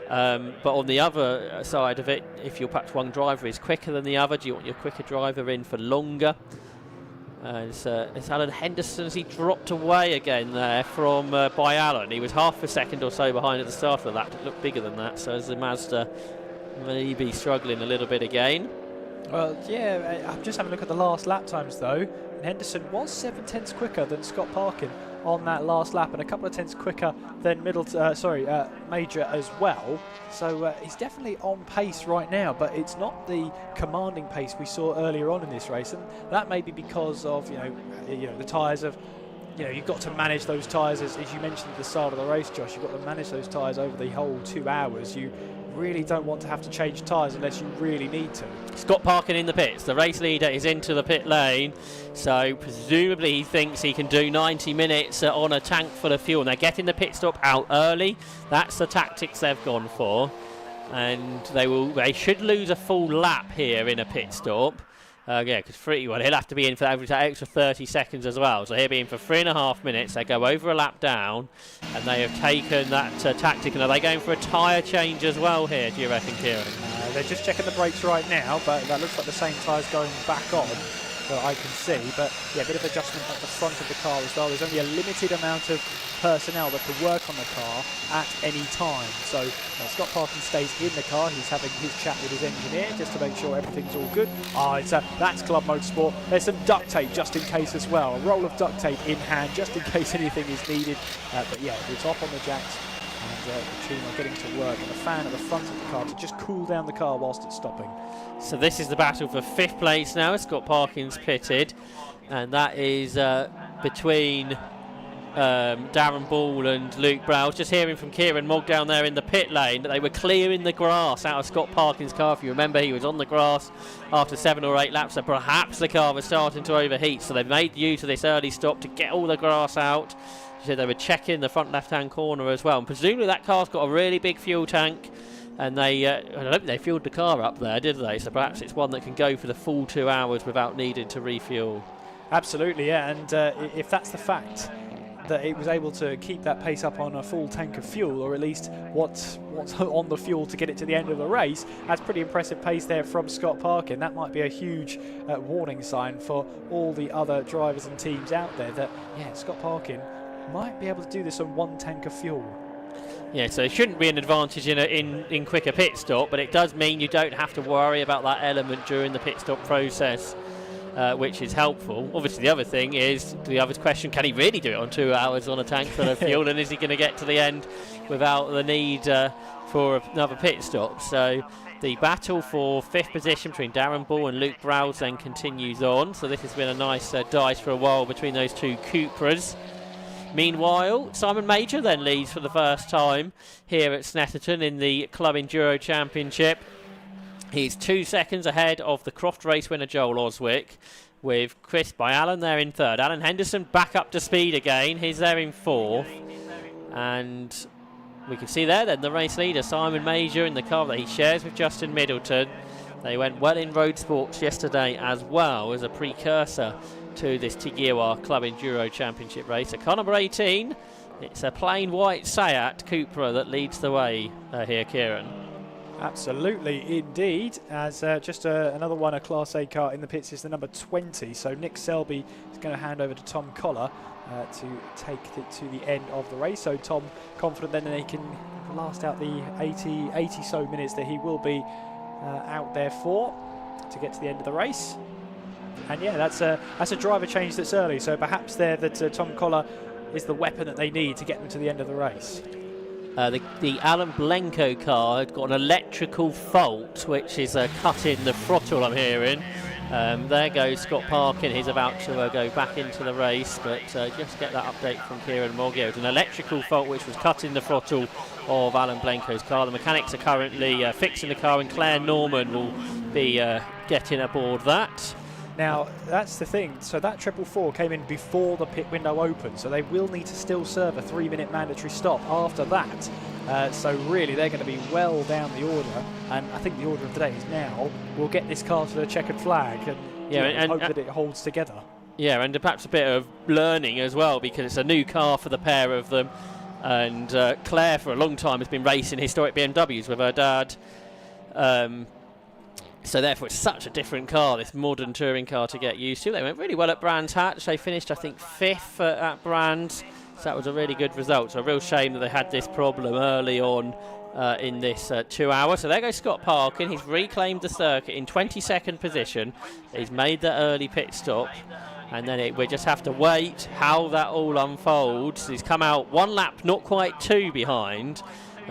But on the other side of it, if perhaps one driver is quicker than the other, do you want your quicker driver in for longer? It's Alan Henderson, as he dropped away again there from by Alan. He was half a second or so behind at the start of the lap. It looked bigger than that, so as the Mazda may be struggling a little bit again. Well, yeah, I'm just having a look at the last lap times though, and Henderson was 7 tenths quicker than Scott Parkin on that last lap, and a couple of tenths quicker than Major as well. So he's definitely on pace right now, but it's not the commanding pace we saw earlier on in this race, and that may be because of the tyres of. You've got to manage those tyres, as you mentioned at the start of the race, Josh. You've got to manage those tyres over the whole 2 hours. You really don't want to have to change tyres unless you really need to. Scott Parkin in the pits. The race leader is into the pit lane, so presumably he thinks he can do 90 minutes on a tank full of fuel. And they're getting the pit stop out early. That's the tactics they've gone for, and they should lose a full lap here in a pit stop. Yeah, because he'll have to be in for that extra 30 seconds as well. So he'll be in for 3.5 minutes. They go over a lap down, and they have taken that tactic. And are they going for a tyre change as well here, do you reckon, Kieran? They're just checking the brakes right now, but that looks like the same tyres going back on that I can see. But yeah, a bit of adjustment at the front of the car as well. There's only a limited amount of personnel that can work on the car at any time. So Scott Parkin stays in the car. He's having his chat with his engineer just to make sure everything's all good. That's Club Motorsport. There's some duct tape just in case as well. A roll of duct tape in hand just in case anything is needed. But yeah, it's off on the jacks, and the team are getting to work, and a fan at the front of the car to just cool down the car whilst it's stopping. So this is the battle for 5th place now. Scott Parkin's pitted, and that is between Darren Ball and Luke Brow. Just hearing from Kieran Mogg down there in the pit lane that they were clearing the grass out of Scott Parkin's car. If you remember, he was on the grass after 7 or 8 laps, so perhaps the car was starting to overheat. So they've made use of this early stop to get all the grass out. So they were checking the front left-hand corner as well, and presumably that car's got a really big fuel tank. And I don't think they fueled the car up there, did they? So perhaps it's one that can go for the full 2 hours without needing to refuel. Absolutely, yeah. And if that's the fact, that it was able to keep that pace up on a full tank of fuel, or at least what's on the fuel to get it to the end of the race. That's pretty impressive pace there from Scott Parkin. That might be a huge warning sign for all the other drivers and teams out there that, yeah, Scott Parkin might be able to do this on one tank of fuel. Yeah, so it shouldn't be an advantage in quicker pit stop, but it does mean you don't have to worry about that element during the pit stop process, which is helpful. Obviously, the other thing is, the other question, can he really do it on 2 hours on a tank full of fuel, and is he going to get to the end without the need for another pit stop? So the battle for 5th position between Darren Ball and Luke Browse then continues on. So this has been a nice dice for a while between those two Cupras. Meanwhile, Simon Major then leads for the first time here at Snetterton in the Club Enduro Championship. He's 2 seconds ahead of the Croft race winner Joel Oswick, with Chris Byallen there in 3rd. Alan Henderson back up to speed again. He's there in 4th. And we can see there then the race leader, Simon Major, in the car that he shares with Justin Middleton. They went well in road sports yesterday as well as a precursor to this Tigiwa Club Enduro Championship race. So car number 18, it's a plain white Seat Cupra that leads the way here, Kieran. Absolutely, indeed. As just another one, a Class A car in the pits is the number 20. So Nick Selby is going to hand over to Tom Collar to take it to the end of the race. So Tom confident then that he can last out the 80 so minutes that he will be out there for to get to the end of the race. And yeah, that's a driver change that's early. So perhaps there that Tom Collar is the weapon that they need to get them to the end of the race. The Alan Blenko car had got an electrical fault, which is cutting the throttle, I'm hearing. There goes Scott Parkin. He's about to go back into the race, but just get that update from Kieran Morgio. An electrical fault which was cutting the throttle of Alan Blenko's car. The mechanics are currently fixing the car, and Claire Norman will be getting aboard that. Now, that's the thing. So that 444 came in before the pit window opened, so they will need to still serve a 3-minute mandatory stop after that. So really, they're going to be well down the order, and I think the order of the day is now we'll get this car to the checkered flag and hope that it holds together. Yeah, and perhaps a bit of learning as well, because it's a new car for the pair of them, and Claire for a long time has been racing historic BMWs with her dad. So therefore it's such a different car, this modern touring car, to get used to. They went really well at Brands Hatch. They finished, I think, 5th at Brands. So that was a really good result. So a real shame that they had this problem early on in this 2 hour. So there goes Scott Parkin. He's reclaimed the circuit in 22nd position. He's made the early pit stop. And then we just have to wait how that all unfolds. He's come out 1 lap, not quite 2 behind.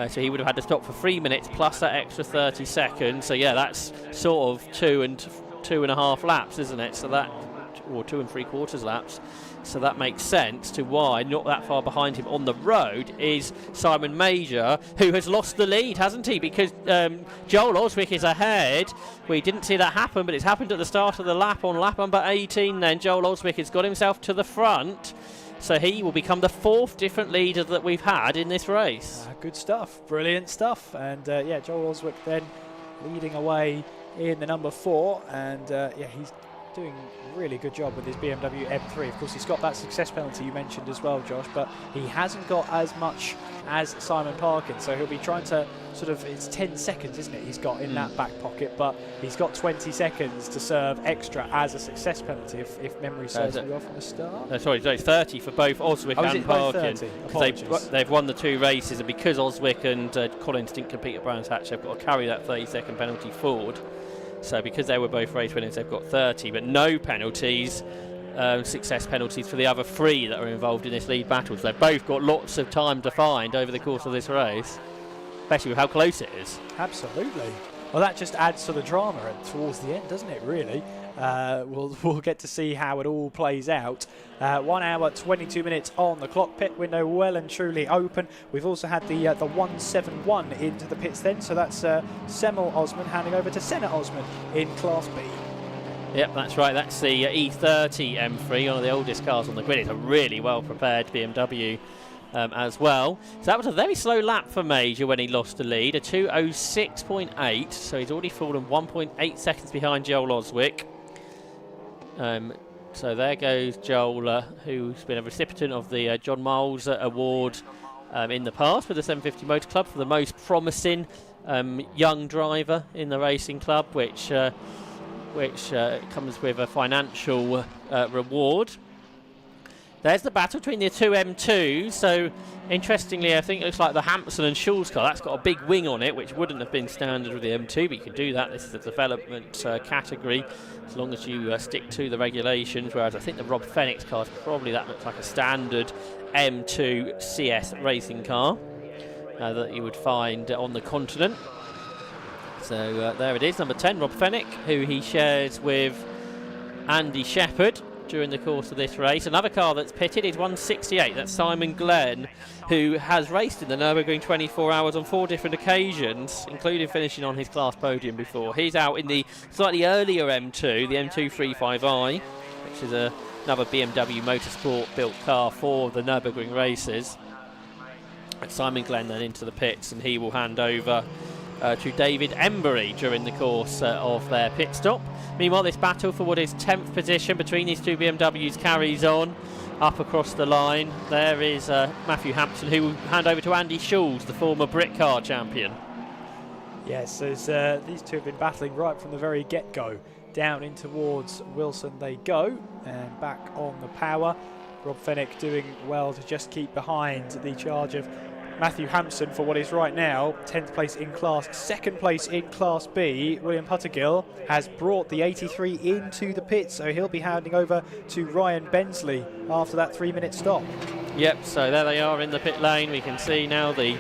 So he would have had to stop for 3 minutes plus that extra 30 seconds. So yeah, that's sort of 2 and 2.5 laps, isn't it? So that, or 2 3/4 laps. So that makes sense to why not that far behind him on the road is Simon Major, who has lost the lead, hasn't he? Because Joel Oswick is ahead. We didn't see that happen, but it's happened at the start of the lap on lap number 18. Then Joel Oswick has got himself to the front. So he will become the 4th different leader that we've had in this race. Good stuff, brilliant stuff. And yeah, Joel Oswick then leading away in the number 4. And yeah, he's doing a really good job with his BMW M3. Of course, he's got that success penalty you mentioned as well, Josh, but he hasn't got as much as Simon Parkin. So he'll be trying to sort of, it's 10 seconds, isn't it, he's got in that back pocket, but he's got 20 seconds to serve extra as a success penalty, if memory serves me well from the start. Sorry, it's 30 for both Oswick and Parkin. They've won the 2 races, and because Oswick and Collins didn't compete at Brands Hatch, they've got to carry that 30-second penalty forward. So because they were both race winners, they've got 30, but no penalties, success penalties for the other 3 that are involved in this lead battle. So they've both got lots of time to find over the course of this race, especially with how close it is. Absolutely. Well, that just adds to the drama towards the end, doesn't it, really? We'll get to see how it all plays out. 1 hour, 22 minutes on the clock. Pit window well and truly open. We've also had the 171 into the pits then, so that's Semmel Osman handing over to Senna Osman in Class B. Yep, that's right. That's the E30 M3, one of the oldest cars on the grid. It's a really well-prepared BMW as well. So that was a very slow lap for Major when he lost the lead, a 2:06.8, so he's already fallen 1.8 seconds behind Joel Oswick. So there goes Joel, who's been a recipient of the John Miles Award in the past with the 750 Motor Club for the most promising young driver in the racing club, which comes with a financial reward. There's the battle between the two M2s. So interestingly, I think it looks like the Hampson and Schulz car, that's got a big wing on it, which wouldn't have been standard with the M2, but you can do that. This is the development category, as long as you stick to the regulations, whereas I think the Rob Fenix car, probably that looks like a standard M2 CS racing car that you would find on the continent. So there it is, number 10, Rob Fennick, who he shares with Andy Shepherd during the course of this race. Another car that's pitted is 168, that's Simon Glenn, who has raced in the Nürburgring 24 hours on 4 different occasions, including finishing on his class podium before. He's out in the slightly earlier M2, the M235i, which is another BMW Motorsport built car for the Nürburgring races. And Simon Glenn then into the pits, and he will hand over to David Embury during the course of their pit stop. Meanwhile, this battle for what is 10th position between these two BMWs carries on up across the line. There is Matthew Hampson, who will hand over to Andy Schulz, the former Brit car champion. Yes, as these two have been battling right from the very get-go. Down in towards Wilson they go, and back on the power. Rob Fennick doing well to just keep behind the charge of Matthew Hampson for what is right now 10th place in class, 2nd place in class B. William Puttergill has brought the 83 into the pit, so he'll be handing over to Ryan Bensley after that 3-minute stop. Yep, so there they are in the pit lane. We can see now the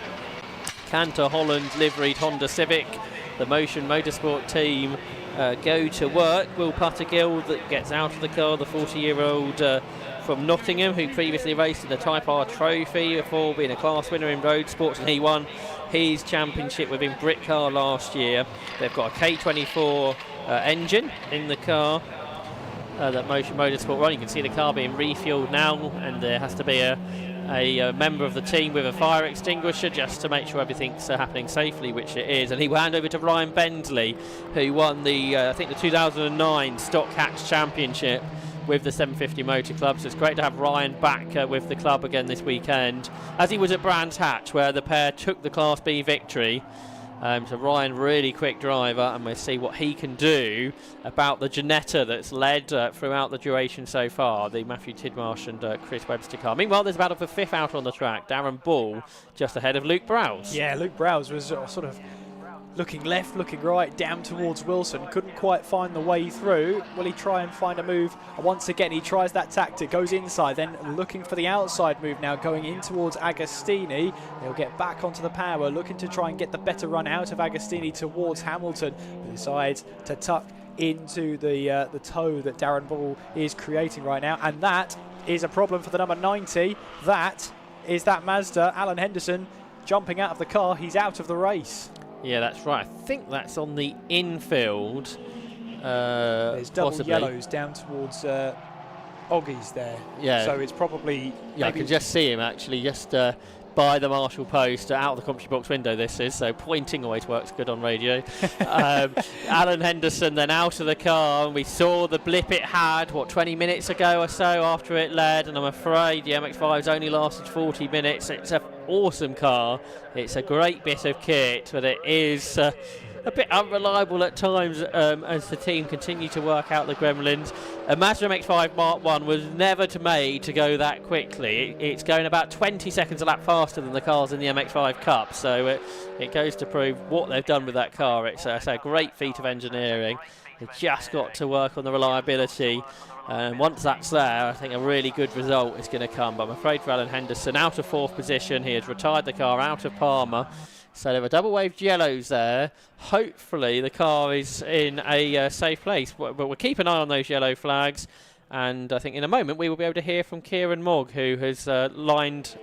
Cantor Holland liveried Honda Civic, the Motion Motorsport team go to work. Will Puttergill that gets out of the car, the 40-year-old from Nottingham, who previously raced in the Type R Trophy before being a class winner in road sports, and he won his championship within Brit car last year. They've got a K24 engine in the car that Motion Motorsport run. You can see the car being refueled now, and there has to be a member of the team with a fire extinguisher just to make sure everything's happening safely, which it is. And he will hand over to Ryan Bensley, who won the I think the 2009 Stock Hatch Championship with the 750 Motor Club. So it's great to have Ryan back with the club again this weekend, as he was at Brands Hatch, where the pair took the Class B victory. So Ryan, really quick driver, and we'll see what he can do about the Ginetta that's led throughout the duration so far, the Matthew Tidmarsh and Chris Webster car. Meanwhile, there's a battle for 5th out on the track. Darren Ball just ahead of Luke Browse. Yeah, Luke Browse was sort of looking left, looking right, down towards Wilson. Couldn't quite find the way through. Will he try and find a move? Once again, he tries that tactic, goes inside, then looking for the outside move now, going in towards Agostini. He'll get back onto the power, looking to try and get the better run out of Agostini towards Hamilton. But decides to tuck into the toe that Darren Ball is creating right now. And that is a problem for the number 90. That is that Mazda. Alan Henderson jumping out of the car. He's out of the race. Yeah, that's right. I think that's on the infield. There's double possibly. yellows down towards Oggy's there. Yeah. So it's probably... Yeah, I can just see him actually just by the marshal post out of the commentary box window this is, so pointing always works good on radio. Alan Henderson then out of the car, and we saw the blip it had, 20 minutes ago or so after it led, and I'm afraid the MX5's only lasted 40 minutes. It's an awesome car. It's a great bit of kit, but it is a bit unreliable at times as the team continue to work out the gremlins. A Mazda MX-5 Mark 1 was never made to go that quickly. It's going about 20 seconds a lap faster than the cars in the MX-5 Cup, so it goes to prove what they've done with that car. It's a great feat of engineering. They've just got to work on the reliability, and once that's there, I think a really good result is going to come. But I'm afraid for Alan Henderson, out of 4th position, he has retired the car out of Palmer. So there are double waved yellows there. Hopefully the car is in a safe place, but we'll keep an eye on those yellow flags, and I think in a moment we will be able to hear from Kieran Mogg, who has lined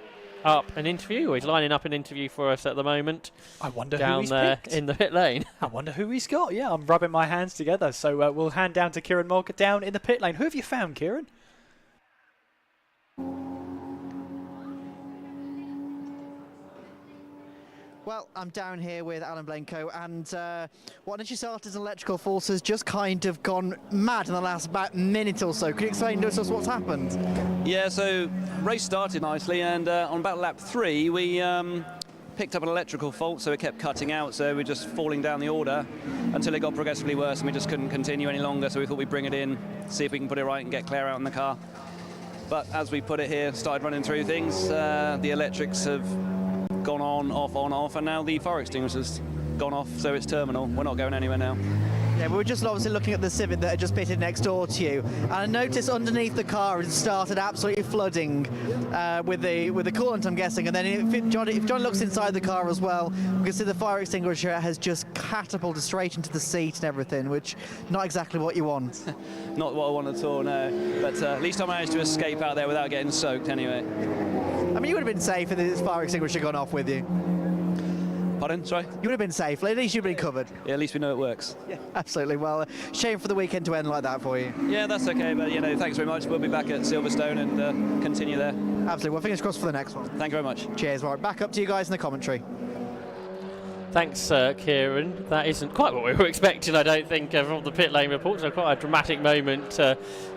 up an interview, or he's lining up an interview for us at the moment. I wonder down who he's there picked. in the pit lane. I wonder who he's got. Yeah, I'm rubbing my hands together. So we'll hand down to Kieran Mogg down in the pit lane. Who have you found, Kieran? Well, I'm down here with Alan Blenko, and what energy starters and electrical forces just kind of gone mad in the last about minute or so. Could you explain to us what's happened? Yeah, so race started nicely, and on about lap 3 we picked up an electrical fault, so it kept cutting out, so we're just falling down the order until it got progressively worse and we just couldn't continue any longer, so we thought we'd bring it in, see if we can put it right and get Claire out in the car. But as we put it here, started running through things, the electrics have gone on, off, and now the fire extinguisher's gone off, so it's terminal. We're not going anywhere now. Yeah, we were just obviously looking at the Civic that had just pitted next door to you, and I noticed underneath the car it started absolutely flooding with the coolant, I'm guessing. And then if John looks inside the car as well, we can see the fire extinguisher has just catapulted straight into the seat and everything, which not exactly what you want. Not what I want at all, no. But at least I managed to escape out there without getting soaked anyway. I mean, you would have been safe if this fire extinguisher had gone off with you. Pardon? Sorry? You would have been safe. At least you've been covered. Yeah, at least we know it works. Yeah, absolutely. Well, shame for the weekend to end like that for you. Yeah, that's okay, but thanks very much. We'll be back at Silverstone and continue there. Absolutely. Well, fingers crossed for the next one. Thank you very much. Cheers. Right, back up to you guys in the commentary. Thanks, Kieran. That isn't quite what we were expecting, I don't think, from the pit lane report. So quite a dramatic moment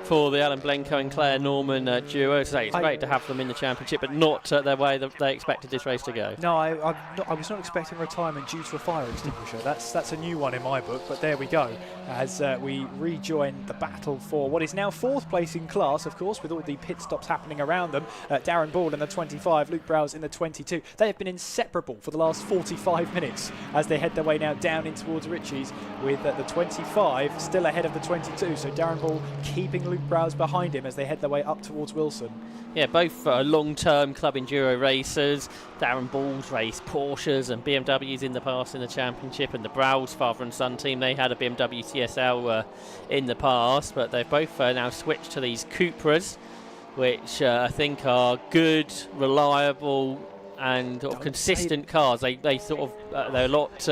for the Alan Blenko and Claire Norman duo. So it's great to have them in the championship, but not the way that they expected this race to go. No, I was not expecting retirement due to a fire extinguisher. That's a new one in my book, but there we go. As we rejoin the battle for what is now 4th place in class, of course, with all the pit stops happening around them. Darren Ball in the 25, Luke Browse in the 22. They have been inseparable for the last 45 minutes as they head their way now down in towards Ritchie's, with the 25 still ahead of the 22. So Darren Ball keeping Luke Browse behind him as they head their way up towards Wilson. Yeah, both long-term club enduro racers. Darren Ball's raced Porsches and BMWs in the past in the championship, and the Browse father and son team, they had a BMW CSL in the past, but they've both now switched to these Cupras, which I think are good, reliable and consistent cars. They sort of they're a lot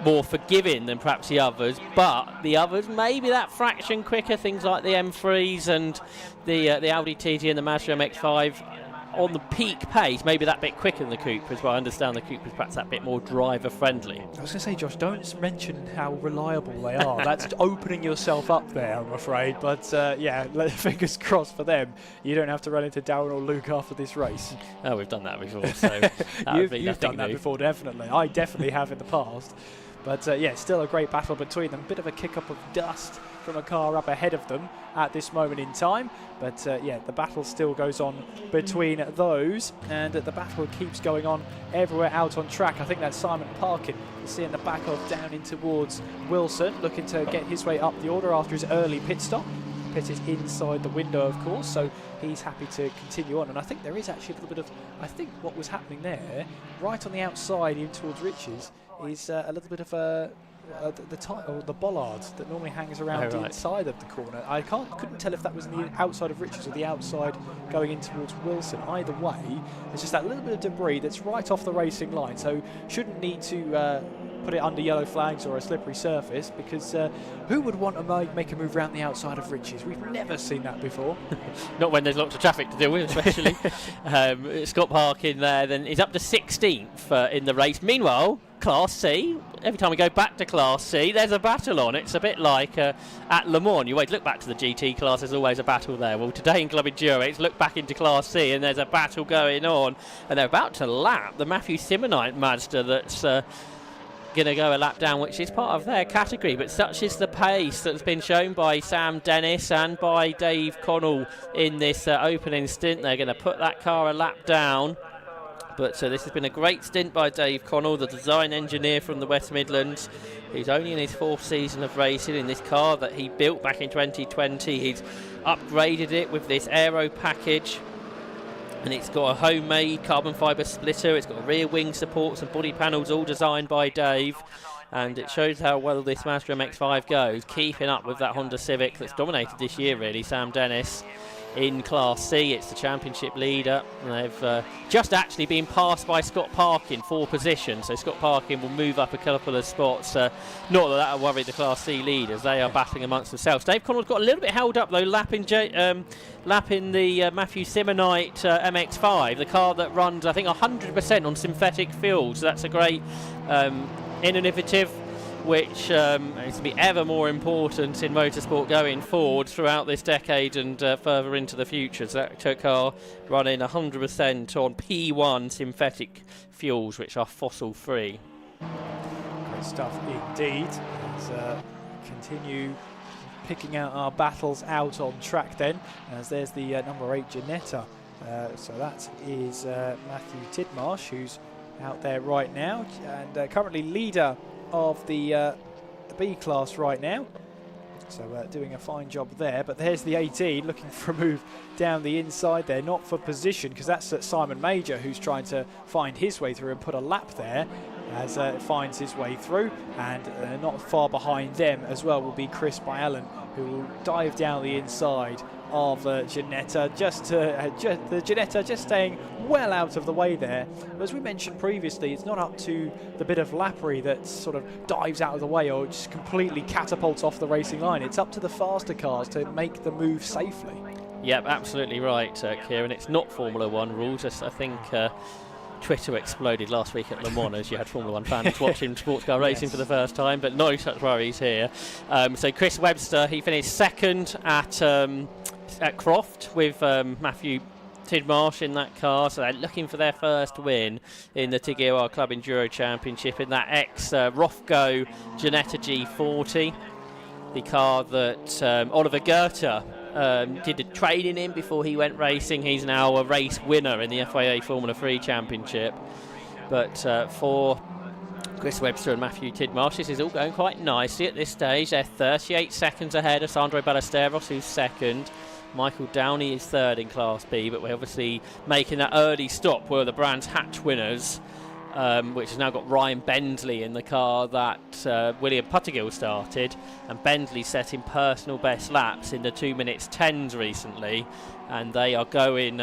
more forgiving than perhaps the others, but the others maybe that fraction quicker. Things like the M3s and the Audi TT and the Mazda MX5 on the peak pace, maybe that bit quicker than the Cupras, but I understand the Cupras perhaps that bit more driver friendly. I was going to say, Josh, don't mention how reliable they are. That's opening yourself up there, I'm afraid. But yeah, fingers crossed for them. You don't have to run into Darren or Luke after this race. Oh, we've done that before, so you've done that before, definitely. I definitely have in the past. But yeah, still a great battle between them. Bit of a kick-up of dust from a car up ahead of them at this moment in time. But yeah, the battle still goes on between those, and the battle keeps going on everywhere out on track. I think that's Simon Parkin you see in the back of down in towards Wilson, looking to get his way up the order after his early pit stop. Pitted inside the window, of course, so he's happy to continue on. And I think there is actually a little bit of, I think what was happening there, right on the outside in towards Ritchie's, is a little bit of the bollard that normally hangs around the inside of the corner. I couldn't tell if that was in the outside of Ritchie's or the outside going in towards Wilson. Either way, it's just that little bit of debris that's right off the racing line, so shouldn't need to put it under yellow flags or a slippery surface, because who would want to make a move around the outside of Ritchie's? We've never seen that before. Not when there's lots of traffic to deal with, especially. Scott Parkin there, then he's up to 16th in the race. Meanwhile, Class C, every time we go back to Class C, there's a battle on. It's a bit like at Le Mans. You always look back to the GT class, there's always a battle there. Well, today in Club Enduro, it's look back into Class C and there's a battle going on. And they're about to lap the Matthew Simonite Mazda that's going to go a lap down, which is part of their category. But such is the pace that's been shown by Sam Dennis and by Dave Connell in this opening stint. They're going to put that car a lap down. But this has been a great stint by Dave Connell, the design engineer from the West Midlands. He's only in his 4th season of racing in this car that he built back in 2020. He's upgraded it with this aero package, and it's got a homemade carbon fibre splitter. It's got rear wing supports and body panels, all designed by Dave. And it shows how well this Mazda MX-5 goes, keeping up with that Honda Civic that's dominated this year, really, Sam Dennis. in Class C. It's the championship leader. They've just actually been passed by Scott Parkin for position, so Scott Parkin will move up a couple of spots. Not that that'll worry the Class C leaders. They are battling amongst themselves. Dave Connell's got a little bit held up though, lapping the Matthew Simonite MX5, the car that runs I think 100% on synthetic fuels. So that's a great innovative, which is going to be ever more important in motorsport going forward throughout this decade and further into the future. So that car running 100% on P1 synthetic fuels, which are fossil free. Great stuff indeed. Let's continue picking out our battles out on track then, as there's the number 8 Ginetta. So that is Matthew Tidmarsh, who's out there right now, and currently leader of the B class right now. So doing a fine job there. But there's the 18 looking for a move down the inside there, not for position, because that's Simon Major who's trying to find his way through and put a lap there as it finds his way through. And not far behind them as well will be Chris Byallen, who will dive down the inside of Ginetta. The Ginetta just staying well out of the way there. But as we mentioned previously, it's not up to the bit of lappery that sort of dives out of the way or just completely catapults off the racing line. It's up to the faster cars to make the move safely. Yep, absolutely right, Kieran. It's not Formula One rules. I think Twitter exploded last week at Le Mans as you had Formula One fans watching sports car racing for the first time, but no such worries here. So Chris Webster, he finished second at Croft with Matthew Tidmarsh in that car, so they're looking for their first win in the Tigueroa Club Enduro Championship in that ex-Rothgo Ginetta G40, the car that Oliver Goethe did the training in before he went racing. He's now a race winner in the FIA Formula 3 Championship. But for Chris Webster and Matthew Tidmarsh, this is all going quite nicely at this stage. They're 38 seconds ahead of Sandro Ballesteros, who's second. Michael Downey is third in Class B, but we're obviously making that early stop where the Brands Hatch winners, which has now got Ryan Bentley in the car that William Puttergill started, and Bentley setting personal best laps in the 2 minutes 10s recently, and they are going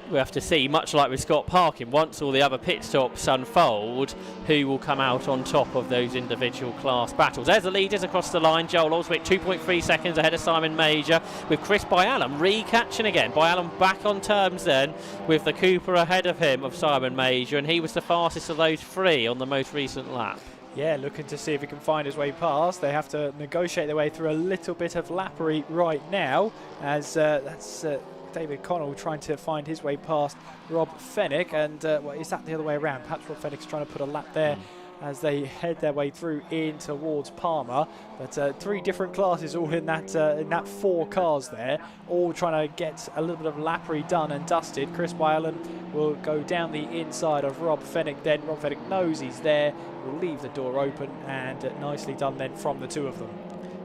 we have to see, much like with Scott Parkin, once all the other pit stops unfold, who will come out on top of those individual class battles. There's the leaders across the line. Joel Oswick 2.3 seconds ahead of Simon Major, with Chris Byallen re-catching again. Byallen back on terms then with the Cooper ahead of him, of Simon Major, and he was the fastest of those three on the most recent lap. Yeah, looking to see if he can find his way past. They have to negotiate their way through a little bit of lappery right now, as that's David Connell trying to find his way past Rob Fennick, and is that the other way around? Perhaps Rob Fennick's trying to put a lap there as they head their way through in towards Palmer. But three different classes all in that four cars there, all trying to get a little bit of lappery done and dusted. Chris Byallen will go down the inside of Rob Fennick then. Rob Fennick knows he's there, will leave the door open, and nicely done then from the two of them.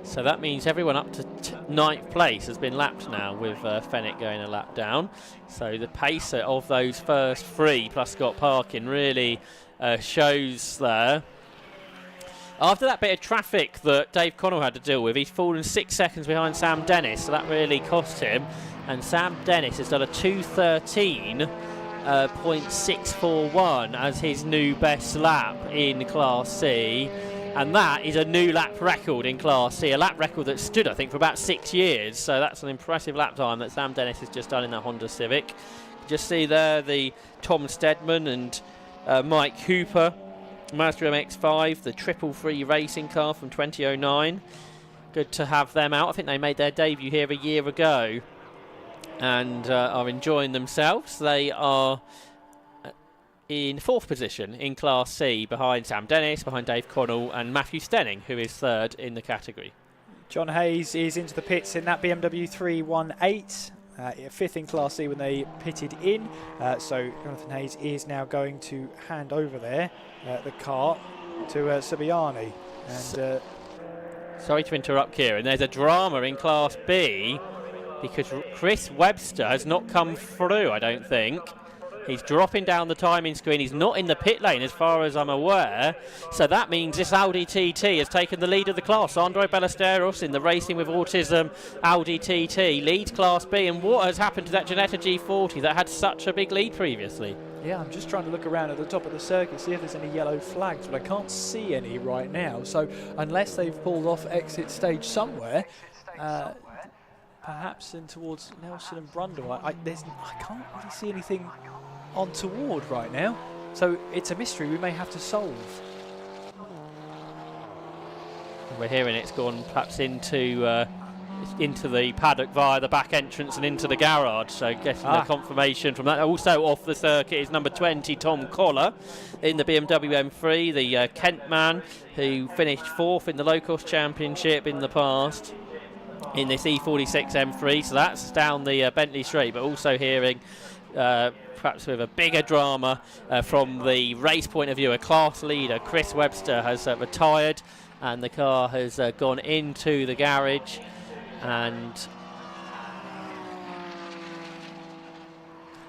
So that means everyone up to ninth place has been lapped now, with Fennick going a lap down. So the pace of those first three, plus Scott Parkin, really shows there. After that bit of traffic that Dave Connell had to deal with, he's fallen 6 seconds behind Sam Dennis, so that really cost him. And Sam Dennis has done a 2:13.641 as his new best lap in Class C. And that is a new lap record in Class C, a lap record that stood, I think, for about 6 years. So that's an impressive lap time that Sam Dennis has just done in that Honda Civic. Just see there the Tom Stedman and Mike Cooper Mazda MX5, the 333 racing car from 2009. Good to have them out. I think they made their debut here a year ago and are enjoying themselves. They are in fourth position in Class C, behind Sam Dennis, behind Dave Connell and Matthew Stenning, who is third in the category. John Hayes is into the pits in that BMW 318, fifth in Class C when they pitted in. So Jonathan Hayes is now going to hand over there the car to Subiani. And sorry to interrupt, Kieran. There's a drama in Class B because Chris Webster has not come through, I don't think. He's dropping down the timing screen. He's not in the pit lane as far as I'm aware. So that means this Audi TT has taken the lead of the class. Andrei Ballesteros in the Racing with Autism Audi TT leads Class B. And what has happened to that Ginetta G40 that had such a big lead previously? Yeah, I'm just trying to look around at the top of the circuit, see if there's any yellow flags, but I can't see any right now. So unless they've pulled off exit stage somewhere, perhaps in towards Nelson and Brundle, I can't really see anything on toward right now. So it's a mystery we may have to solve. We're hearing it's gone perhaps into the paddock via the back entrance and into the garage, so getting the confirmation from that. Also off the circuit is number 20 Tom Collar in the BMW M3, the Kent man who finished 4th in the Locost Championship in the past in this E46 M3, so that's down the Bentley Straight. But also hearing perhaps with a bigger drama from the race point of view, a class leader Chris Webster has retired and the car has gone into the garage, and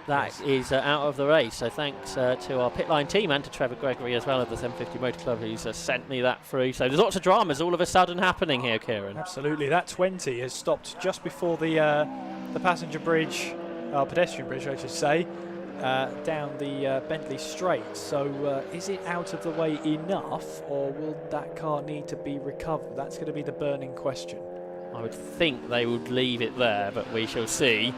that is out of the race. So thanks to our pit line team and to Trevor Gregory as well of the 750 Motor Club, who's sent me that through. So there's lots of dramas all of a sudden happening here, Kieran. Absolutely. That 20 has stopped just before the passenger bridge, pedestrian bridge I should say, down the Bentley Straight. So is it out of the way enough, or will that car need to be recovered? That's going to be the burning question. I would think they would leave it there, but we shall see,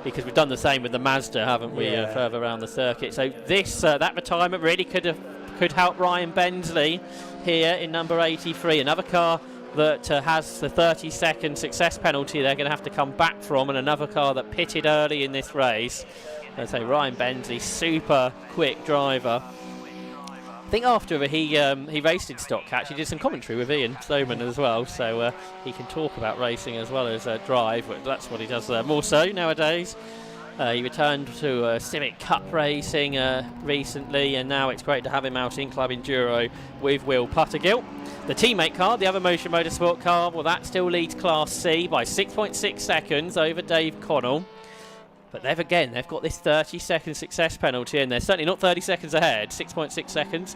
because we've done the same with the Mazda, haven't we, further around the circuit. So this that retirement really could help Ryan Bensley here in number 83, another car that has the 30-second success penalty they're going to have to come back from, and another car that pitted early in this race. I'd say Ryan Bensley, super quick driver. I think after he raced in Stock Catch, he did some commentary with Ian Sloman as well, so he can talk about racing as well as drive, but that's what he does more so nowadays. He returned to Civic Cup racing recently, and now it's great to have him out in Club Enduro with Will Puttergill. The teammate car, the other Motion Motorsport car, well, that still leads Class C by 6.6 seconds over Dave Connell. But they've got this 30-second success penalty, and they're certainly not 30 seconds ahead. 6.6 seconds.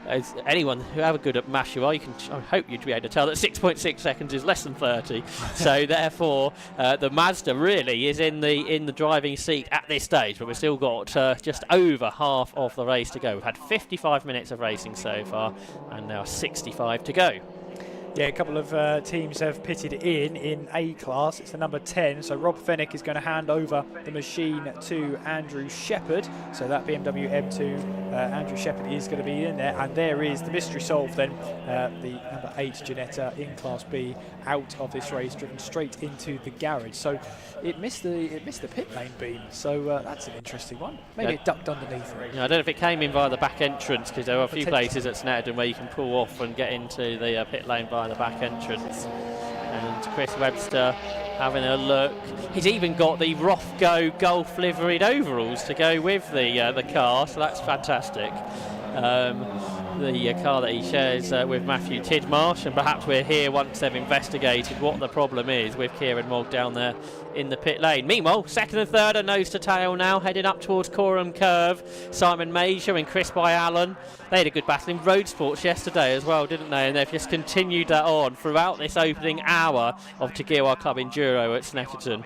As anyone who have a good at math, I hope you'd be able to tell that 6.6 seconds is less than 30. So therefore, the Mazda really is in the driving seat at this stage. But we've still got just over half of the race to go. We've had 55 minutes of racing so far, and now 65 to go. Yeah, a couple of teams have pitted in A class. It's the number 10, so Rob Fennick is going to hand over the machine to Andrew Shepherd. So that BMW M2, Andrew Shepherd is going to be in there, and there is the mystery solved then. The number 8 Ginetta in Class B out of this race, driven straight into the garage. So it missed the pit lane beam. So that's an interesting one. Maybe it ducked underneath it. Yeah, I don't know if it came in via the back entrance, because there are a few places at Snetterton where you can pull off and get into the pit lane via the back entrance. And Chris Webster having a look. He's even got the Rothgo Golf liveried overalls to go with the car, so that's fantastic. The car that he shares with Matthew Tidmarsh, and perhaps we're here once they've investigated what the problem is with Kieran Mogg down there in the pit lane. Meanwhile, second and third are nose to tail now, heading up towards Coram Curve. Simon Major and Chris by Allen. They had a good battle in Road Sports yesterday as well, didn't they? And they've just continued that on throughout this opening hour of Tagiwa Club Enduro at Snetterton.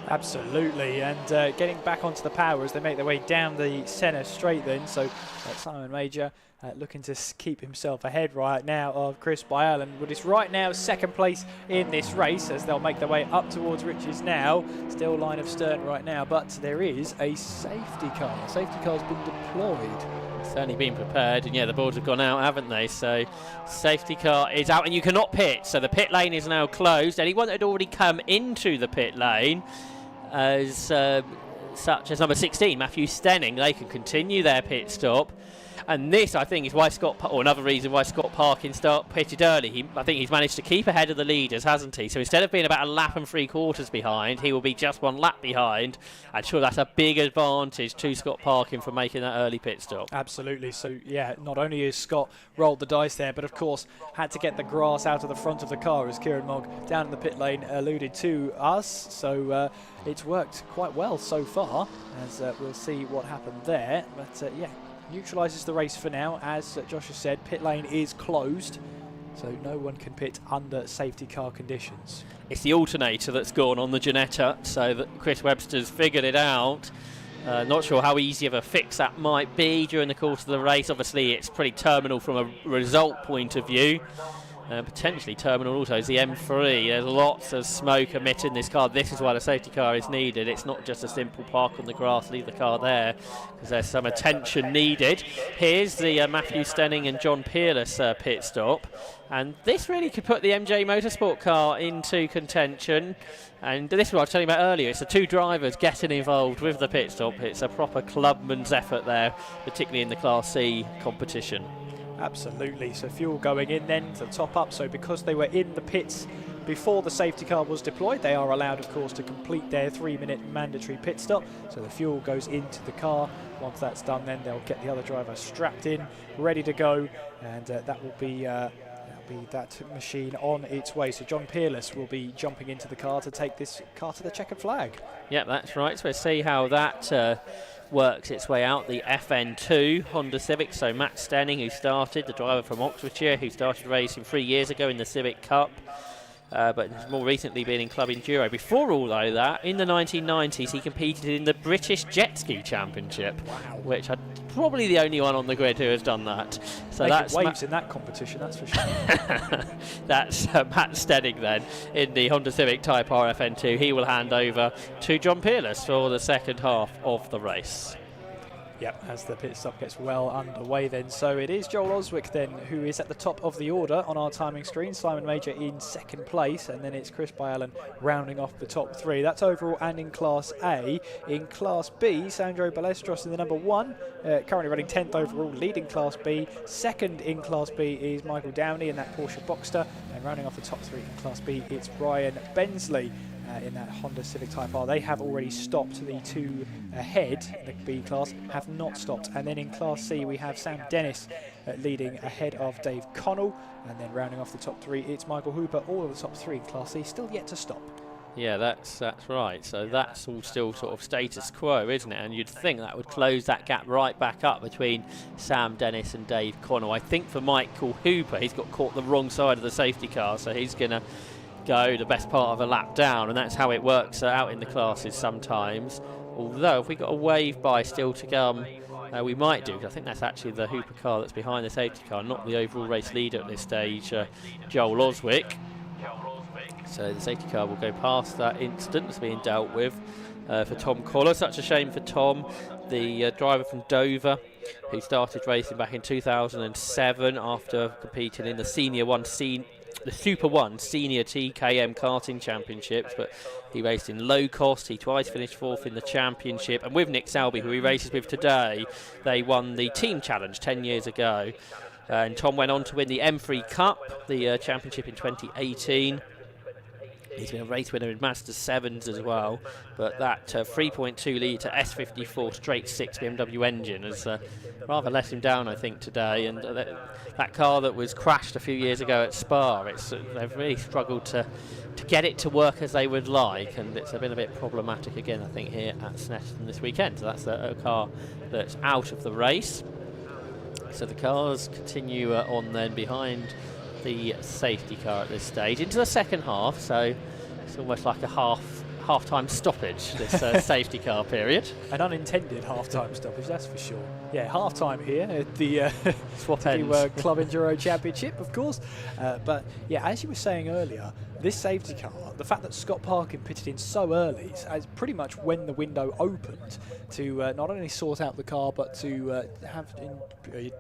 Absolutely, and getting back onto the power as they make their way down the centre straight then. So Simon Major looking to keep himself ahead right now of Chris by Allen, but it's right now second place in this race as they'll make their way up towards Riches now. Still line of stern right now, but there is a safety car. The safety car's been deployed. Certainly been prepared, and yeah, the boards have gone out, haven't they? So safety car is out, and you cannot pit, so the pit lane is now closed. Anyone that had already come into the pit lane as such as number 16 Matthew Stenning, they can continue their pit stop. And this, I think, is why or another reason why Scott Parkin pitted early. I think he's managed to keep ahead of the leaders, hasn't he? So instead of being about a lap and 3/4 behind, he will be just 1 lap behind. I'm sure that's a big advantage to Scott Parkin for making that early pit stop. Absolutely. So, yeah, not only has Scott rolled the dice there, but of course had to get the grass out of the front of the car, as Kieran Mogg down in the pit lane alluded to us. So it's worked quite well so far, as we'll see what happened there. But yeah, neutralises the race for now. As Josh has said, pit lane is closed, so no one can pit under safety car conditions. It's the alternator that's gone on the Ginetta, so that Chris Webster's figured it out. Not sure how easy of a fix that might be during the course of the race. Obviously, it's pretty terminal from a result point of view. Potentially terminal also is the M3. There's lots of smoke emitting this car. This is why the safety car is needed. It's not just a simple park on the grass, leave the car there, because there's some attention needed. Here's the Matthew Stenning and John Peerless pit stop. And this really could put the MJ Motorsport car into contention. And this is what I was telling you about earlier. It's the 2 drivers getting involved with the pit stop. It's a proper clubman's effort there, particularly in the Class C competition. Absolutely. So fuel going in then to top up. So because they were in the pits before the safety car was deployed, they are allowed, of course, to complete their 3-minute mandatory pit stop. So the fuel goes into the car. Once that's done, then they'll get the other driver strapped in, ready to go, and that will be that machine on its way. So John Peerless will be jumping into the car to take this car to the checkered flag. Yep, that's right. So we'll see how that works its way out. The FN2 Honda Civic, so Matt Stenning, who started, the driver from Oxfordshire, who started racing 3 years ago in the Civic Cup, but has more recently been in Club Enduro. Before all of that, in the 1990s, he competed in the British Jet Ski Championship, which I'm probably the only one on the grid who has done that. So that's waves in that competition, that's for sure. That's Matt Stenning then in the Honda Civic Type R FN2. He will hand over to John Peerless for the second half of the race. Yep, as the pit stop gets well underway then. So it is Joel Oswick then who is at the top of the order on our timing screen. Simon Major in second place, and then it's Chris Byallen rounding off the top 3. That's overall and in Class A. In Class B, Sandro Balestros in the number 1, currently running 10th overall, leading Class B. Second in Class B is Michael Downey in that Porsche Boxster, and rounding off the top 3 in Class B, it's Brian Bensley. In that Honda Civic Type R. They have already stopped. The 2 ahead in the B class have not stopped. And then in Class C we have Sam Dennis leading ahead of Dave Connell, and then rounding off the top 3 it's Michael Hooper. All of the top 3 in Class C still yet to stop. Yeah, that's right. So that's all still sort of status quo, isn't it? And you'd think that would close that gap right back up between Sam Dennis and Dave Connell. I think for Michael Hooper, he's got caught the wrong side of the safety car, so he's going to go the best part of a lap down, and that's how it works out in the classes sometimes. Although if we got a wave by still to come, we might do, because I think that's actually the Hooper car that's behind the safety car, not the overall race leader at this stage, Joel Oswick. So the safety car will go past that incident that's being dealt with for Tom Collar. Such a shame for Tom, the driver from Dover, who started racing back in 2007 after competing in the the Super 1 Senior TKM Karting Championships, but he raced in Locost. He twice finished 4th in the championship, and with Nick Selby, who he races with today, they won the Team Challenge 10 years ago. And Tom went on to win the M3 Cup, the championship in 2018. He's been a race winner in Masters 7s as well, but that 3.2 litre S54 straight 6 BMW engine has rather let him down, I think, today. And that car that was crashed a few years ago at Spa, they've really struggled to get it to work as they would like, and it's been a bit problematic again, I think, here at Snetterton this weekend. So that's a car that's out of the race. So the cars continue on then behind the safety car at this stage into the second half, so it's almost like a half-time stoppage, this safety car period. An unintended half-time stoppage, that's for sure. Yeah, half-time here at the Swap Club Enduro Championship, of course. But yeah, as you were saying earlier, this safety car, the fact that Scott Parkin pitted in so early, is pretty much when the window opened to not only sort out the car, but to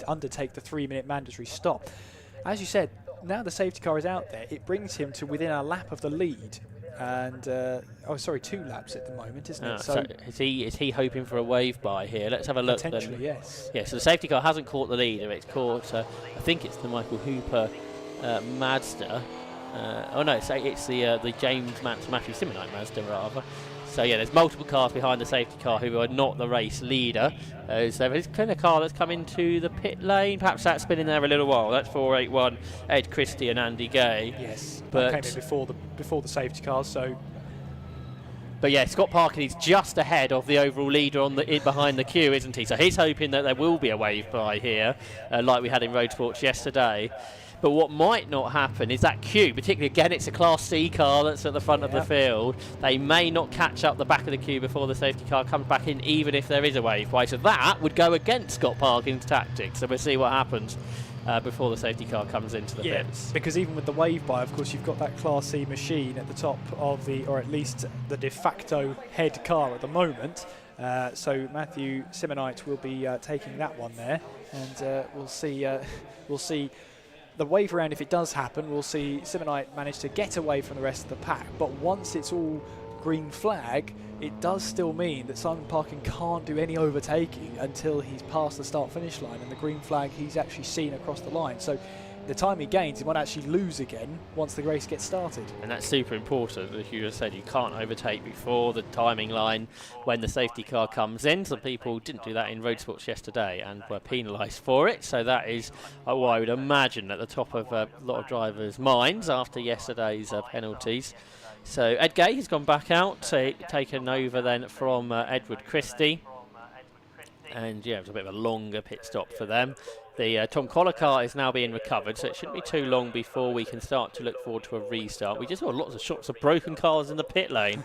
undertake the 3-minute mandatory stop. As you said, now the safety car is out there, it brings him to within a lap of the lead and oh, sorry, 2 laps at the moment, isn't it? So is he hoping for a wave by here? Let's have a look. Potentially, yes. Yeah, so the safety car hasn't caught the leader. It's caught, I think it's the Michael Hooper Mazda. Oh no, it's the James Matthew Simonite Mazda rather. So yeah, there's multiple cars behind the safety car who are not the race leader. So there's been a car that's come into the pit lane. Perhaps that's been in there a little while. That's 481 Ed Christie and Andy Gay. Yes, but that came in before the safety cars. So, but yeah, Scott Parkin is just ahead of the overall leader on behind the queue, isn't he? So he's hoping that there will be a wave by here, like we had in Road Sports yesterday. But what might not happen is that queue, particularly again, it's a Class C car that's at the front of the field. They may not catch up the back of the queue before the safety car comes back in, even if there is a wave by. So that would go against Scott Parkin's tactics. So we'll see what happens before the safety car comes into the pits. Because even with the wave by, of course, you've got that Class C machine at the top of or at least the de facto head car at the moment. So Matthew Simonite will be taking that one there, and we'll see. The wave around, if it does happen, we'll see Simonite manage to get away from the rest of the pack. But once it's all green flag, it does still mean that Simon Parkin can't do any overtaking until he's past the start-finish line. And the green flag, he's actually seen across the line. So the time he gains, he might actually lose again once the race gets started. And that's super important. As you just said, you can't overtake before the timing line when the safety car comes in. Some people didn't do that in Road Sports yesterday and were penalised for it. So that is what I would imagine at the top of a lot of drivers' minds after yesterday's penalties. So Ed Gay has gone back out, taken over then from Edward Christie. And yeah, it was a bit of a longer pit stop for them. The Tom Collar car is now being recovered, so it shouldn't be too long before we can start to look forward to a restart. We just saw lots of shots of broken cars in the pit lane.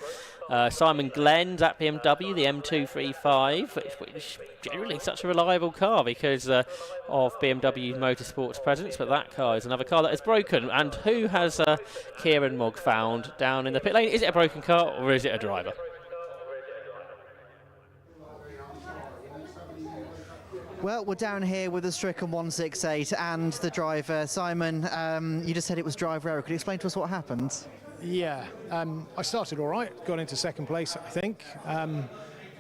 Simon Glenn's at BMW, the M235, which is generally such a reliable car because of BMW Motorsport's presence, but that car is another car that is broken. And who has Kieran Mogg found down in the pit lane? Is it a broken car or is it a driver? Well, we're down here with the Stricken 168 and the driver. Simon, you just said it was driver error. Could you explain to us what happened? Yeah, I started all right, got into second place, I think,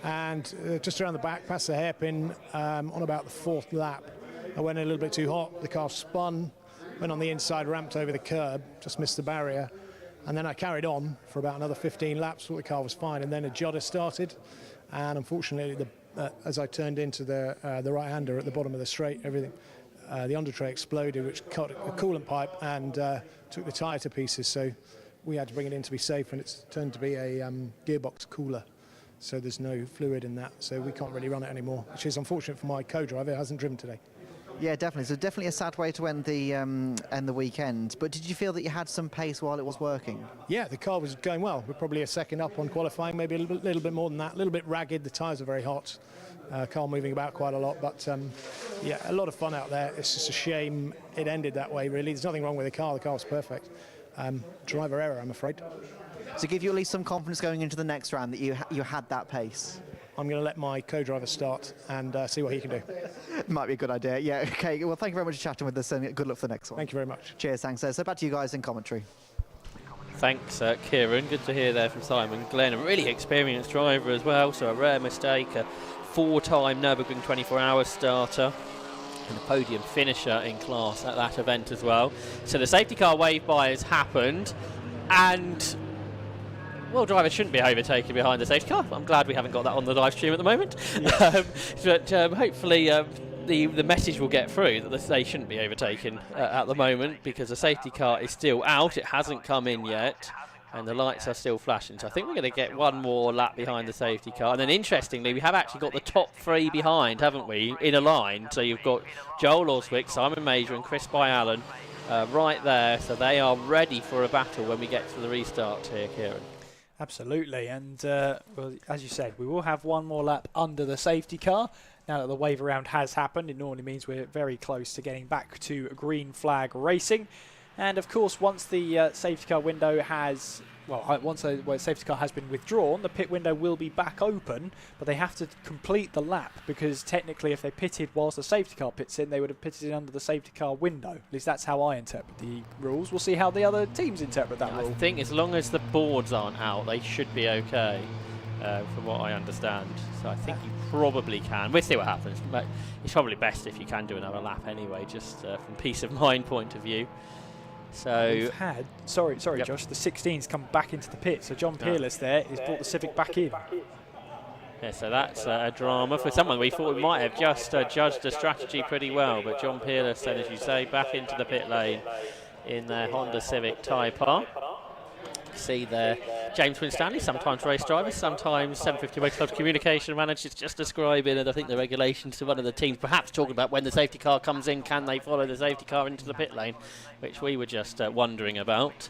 and just around the back, past the hairpin, on about the 4th lap, I went a little bit too hot. The car spun, went on the inside, ramped over the curb, just missed the barrier, and then I carried on for about another 15 laps. Thought the car was fine, and then a judder started, and unfortunately, as I turned into the right-hander at the bottom of the straight, everything, the under tray exploded, which cut a coolant pipe and took the tyre to pieces. So we had to bring it in to be safe, and it's turned to be a gearbox cooler. So there's no fluid in that, so we can't really run it anymore, which is unfortunate for my co-driver. Who hasn't driven today. Yeah, definitely. So definitely a sad way to end the weekend. But did you feel that you had some pace while it was working? Yeah, the car was going well. We're probably a second up on qualifying, maybe a little bit more than that. A little bit ragged. The tyres are very hot. Car moving about quite a lot. But yeah, a lot of fun out there. It's just a shame it ended that way, really. There's nothing wrong with the car. The car was perfect. Driver error, I'm afraid. To give you at least some confidence going into the next round that you had that pace. I'm going to let my co-driver start and see what he can do. Might be a good idea. Yeah, okay. Well, thank you very much for chatting with us, and good luck for the next one. Thank you very much. Cheers, thanks. So back to you guys in commentary. Thanks, Kieran. Good to hear there from Simon Glenn. A really experienced driver as well, so a rare mistake. A 4-time Nürburgring 24-hour starter and a podium finisher in class at that event as well. So the safety car wave by has happened, and well, drivers shouldn't be overtaking behind the safety car. I'm glad we haven't got that on the live stream at the moment. Yeah. But hopefully the message will get through that they shouldn't be overtaking at the moment, because the safety car is still out. It hasn't come in yet, and the lights are still flashing. So I think we're going to get one more lap behind the safety car. And then interestingly, we have actually got the top 3 behind, haven't we, in a line. So you've got Joel Oswick, Simon Major and Chris Byallen right there. So they are ready for a battle when we get to the restart here, Kieran. Absolutely, and well, as you said, we will have one more lap under the safety car. Now that the wave around has happened, it normally means we're very close to getting back to green flag racing. And of course, once the safety car window has once a safety car has been withdrawn, the pit window will be back open, but they have to complete the lap, because technically if they pitted whilst the safety car pits in, they would have pitted in under the safety car window. At least that's how I interpret the rules. We'll see how the other teams interpret that rule. I think as long as the boards aren't out, they should be okay, from what I understand. So I think you probably can. We'll see what happens. But it's probably best if you can do another lap anyway, just from peace of mind point of view. So we've had, sorry, yep. Josh, the 16's come back into the pit. So John Peerless there has brought the Civic back in. Yeah, so that's a drama for someone. We thought we might have just judged the strategy pretty well, but John Peerless then, as you say, back into the pit lane in their Honda Civic Type R. See there, James Winstanley, sometimes race driver, sometimes 750 Race Club communication manager, just describing, and I think the regulations to one of the teams, perhaps talking about when the safety car comes in, can they follow the safety car into the pit lane, which we were just wondering about.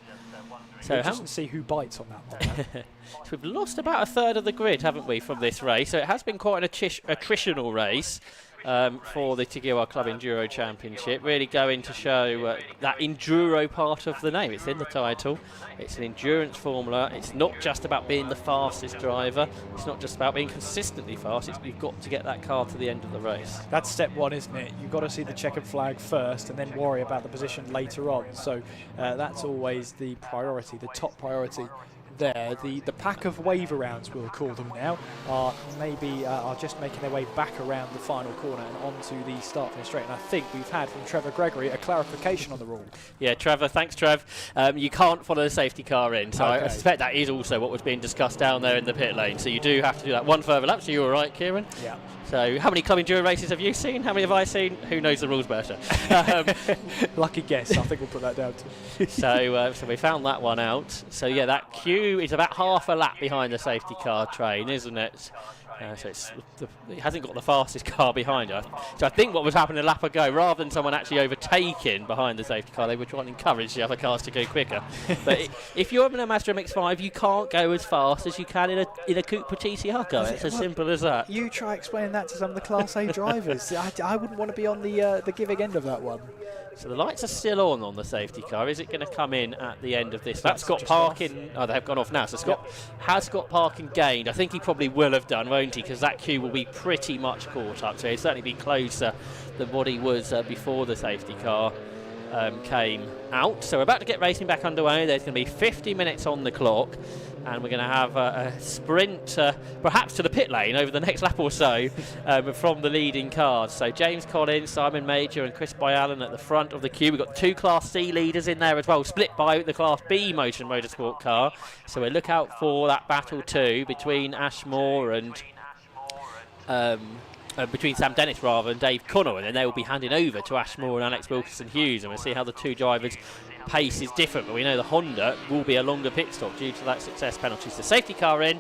So we'll just see who bites on that one. So we've lost about a third of the grid, haven't we, from this race? So it has been quite an attritional race. For the Tiguan Club Enduro Championship, really going to show that enduro part of the name. It's in the title. It's an endurance formula. It's not just about being the fastest driver. It's not just about being consistently fast. You've got to get that car to the end of the race. That's step one, isn't it? You've got to see the checkered flag first and then worry about the position later on. So that's always the priority, the top priority. There, the pack of wave arounds, we'll call them now, are just making their way back around the final corner and onto the start finish straight. And I think we've had from Trevor Gregory a clarification on the rule. Yeah, Trevor, thanks, Trev. You can't follow the safety car in, so okay. I suspect that is also what was being discussed down there in the pit lane. So you do have to do that one further lap. So you're all right, Kieran? Yeah. So how many Club Enduro races have you seen? How many have I seen? Who knows the rules better? Lucky guess. I think we'll put that down to. So we found that one out. So yeah, that queue is about half a lap behind the safety car train, isn't it? So it hasn't got the fastest car behind her. So I think what was happening a lap ago, rather than someone actually overtaking behind the safety car, they were trying to encourage the other cars to go quicker. But if you're in a Mazda MX-5, you can't go as fast as you can in a Cooper TCR car. It's as simple as that. You try explaining that to some of the Class A drivers. I wouldn't want to be on the giving end of that one. So the lights are still on the safety car. Is it going to come in at the end of this? That's got parking. Oh, they have gone off now. So Scott has got parking gained. I think he probably will have done, won't he? Because that queue will be pretty much caught up. So he'll certainly be closer than what he was before the safety car came out. So we're about to get racing back underway. There's going to be 50 minutes on the clock. And we're going to have a sprint, perhaps to the pit lane over the next lap or so from the leading cars. So James Collins, Simon Major and Chris Byallen at the front of the queue. We've got two Class C leaders in there as well, split by the Class B motorsport car. So we'll look out for that battle too between Ashmore and between Sam Dennis rather and Dave Connell, and then they will be handing over to Ashmore and Alex Wilkinson Hughes, and we'll see how the two drivers' pace is different. But we know the Honda will be a longer pit stop due to that success penalty. So the safety car in,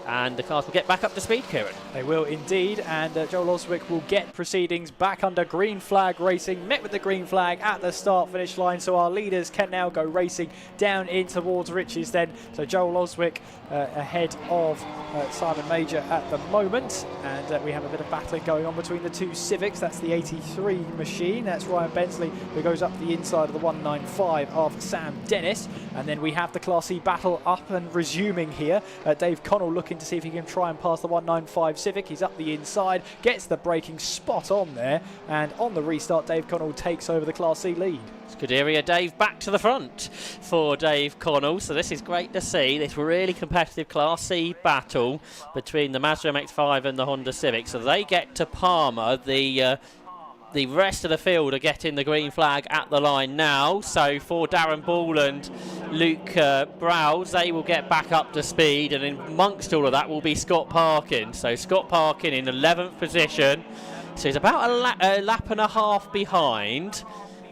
and the cars will get back up to speed, Kieran. They will indeed, and Joel Oswick will get proceedings back under green flag racing, met with the green flag at the start-finish line, so our leaders can now go racing down in towards Riches then. So Joel Oswick ahead of Simon Major at the moment, and we have a bit of battling going on between the two Civics. That's the 83 machine, that's Ryan Bensley, who goes up the inside of the 195 of Sam Dennis, and then we have the Class C battle up and resuming here. Dave Connell looking to see if he can try and pass the 195 Civic. He's up the inside, gets the braking spot on there, and on the restart Dave Connell takes over the Class C lead. Scuderia Dave back to the front for Dave Connell, so this is great to see, this really competitive Class C battle between the Mazda MX-5 and the Honda Civic. So they get to Palmer, the rest of the field are getting the green flag at the line now. So for Darren Ball and Luke Browse, they will get back up to speed, and amongst all of that will be Scott Parkin. So Scott Parkin in 11th position, so he's about a lap and a half behind.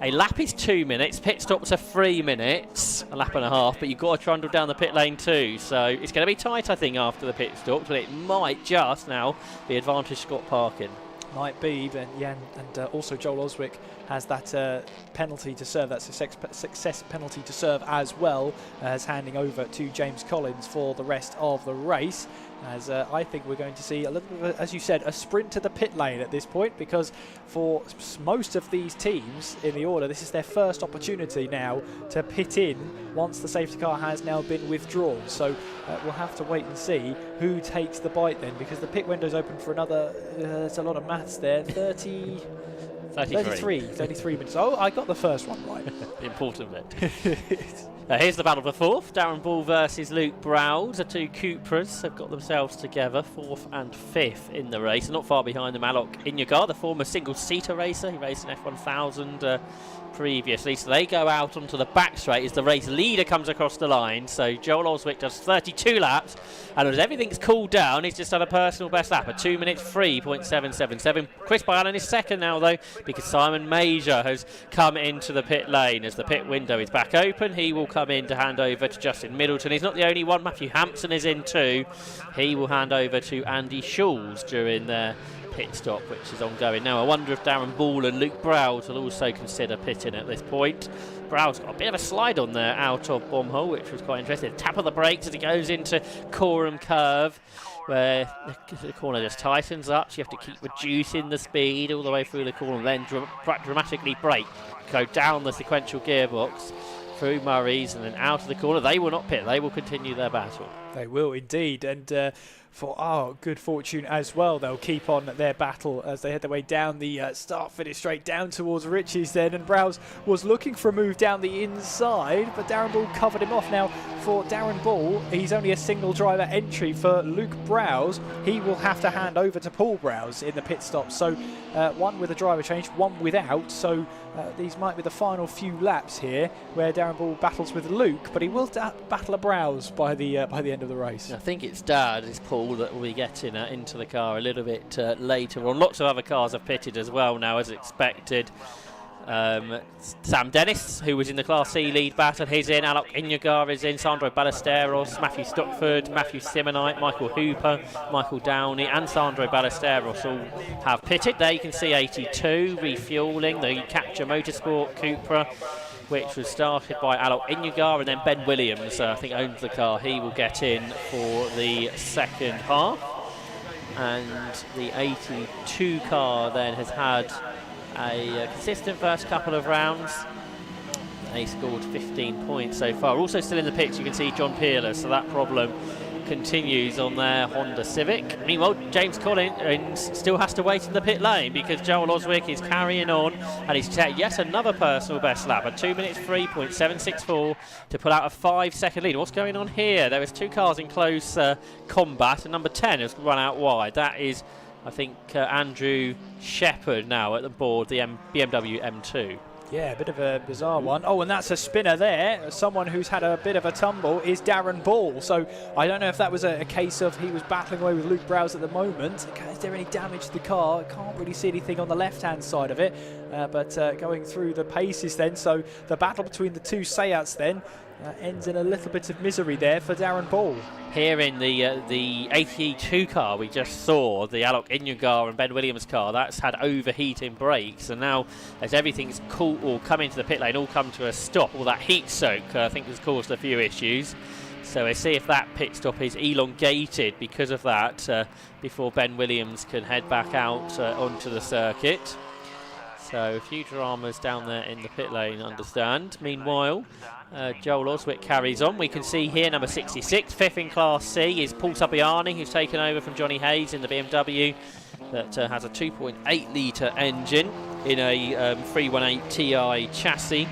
A lap is 2 minutes, pit stops are 3 minutes, a lap and a half, but you've got to trundle down the pit lane too. So it's going to be tight, I think, after the pit stops, but it might just now be advantage Scott Parkin. Might be, but yeah, and also Joel Oswick has that penalty to serve, that success penalty to serve as well as handing over to James Collins for the rest of the race. as I think we're going to see a little bit of, as you said, a sprint to the pit lane at this point, because for most of these teams in the order, this is their first opportunity now to pit in once the safety car has now been withdrawn. So we'll have to wait and see who takes the bite then, because the pit window's open for another, there's a lot of maths there, 33 minutes. Oh, I got the first one right. The important bit. Here's the battle for fourth. Darren Ball versus Luke Browse. The two Cupras have got themselves together, fourth and fifth in the race. Not far behind them, Alok Inyagard, the former single-seater racer. He raced an F1000 previously. So they go out onto the back straight as the race leader comes across the line. So Joel Oswick does 32 laps, and as everything's cooled down, he's just had a personal best lap, a 2 minutes 3.777. Chris Byallen is second now, though, because Simon Major has come into the pit lane. As the pit window is back open, he will come in to hand over to Justin Middleton. He's not the only one. Matthew Hampson is in too. He will hand over to Andy Schulz during their pit stop, which is ongoing now. I wonder if Darren Ball and Luke Browse will also consider pitting at this point. Browse got a bit of a slide on there out of Bombhole, which was quite interesting. Tap of the brakes as he goes into Coram Curve, where the corner just tightens up, so you have to keep reducing the speed all the way through the corner, then dramatically brake, go down the sequential gearbox through Murray's and then out of the corner. They will not pit, they will continue their battle. They will indeed, and for our good fortune as well, they'll keep on their battle as they head their way down the start finish straight down towards Richie's then, and Browse was looking for a move down the inside, but Darren Ball covered him off. Now for Darren Ball, he's only a single driver entry. For Luke Browse, he will have to hand over to Paul Browse in the pit stop, so one with a driver change, one without, so these might be the final few laps here where Darren Ball battles with Luke, but he will battle a Browse by the end of the race. I think it's Paul that will be getting into the car a little bit later on. Lots of other cars have pitted as well now, as expected. Sam Dennis, who was in the Class C lead battle, he's in. Alok Inyagard is in. Sandro Ballesteros, Matthew Stockford, Matthew Simonite, Michael Hooper, Michael Downey and Sandro Ballesteros all have pitted. There you can see 82 refuelling the Capture Motorsport Cupra, which was started by Alok Inyagard, and then Ben Williams, I think, owns the car. He will get in for the second half. And the 82 car then has had a consistent first couple of rounds. They scored 15 points so far. Also still in the pits, you can see John Peerless, so that problem continues on their Honda Civic. Meanwhile, James Collins still has to wait in the pit lane because Joel Oswick is carrying on, and he's set yet another personal best lap, a 2 minutes 3.764 to pull out a 5-second lead. What's going on here? There was two cars in close combat, and number 10 has run out wide. That is, I think, Andrew Shepherd now at the board, the BMW M2. Yeah, a bit of a bizarre one. Oh, and that's a spinner there. Someone who's had a bit of a tumble is Darren Ball. So I don't know if that was a case of he was battling away with Luke Browse at the moment. Is there any damage to the car? I can't really see anything on the left-hand side of it. But going through the paces then. So the battle between the two Seats then ends in a little bit of misery there for Darren Ball. Here in the 82 car we just saw, the Alok Inyagard and Ben Williams car, that's had overheating brakes, and now as everything's cool or come into the pit lane, all come to a stop, all that heat soak I think has caused a few issues. So we'll see if that pit stop is elongated because of that before Ben Williams can head back out onto the circuit. So a few dramas down there in the pit lane, understand. Meanwhile, Joel Oswick carries on. We can see here number 66, fifth in Class C, is Paul Sabiani, who's taken over from Johnny Hayes in the BMW that has a 2.8 litre engine in a 318 Ti chassis.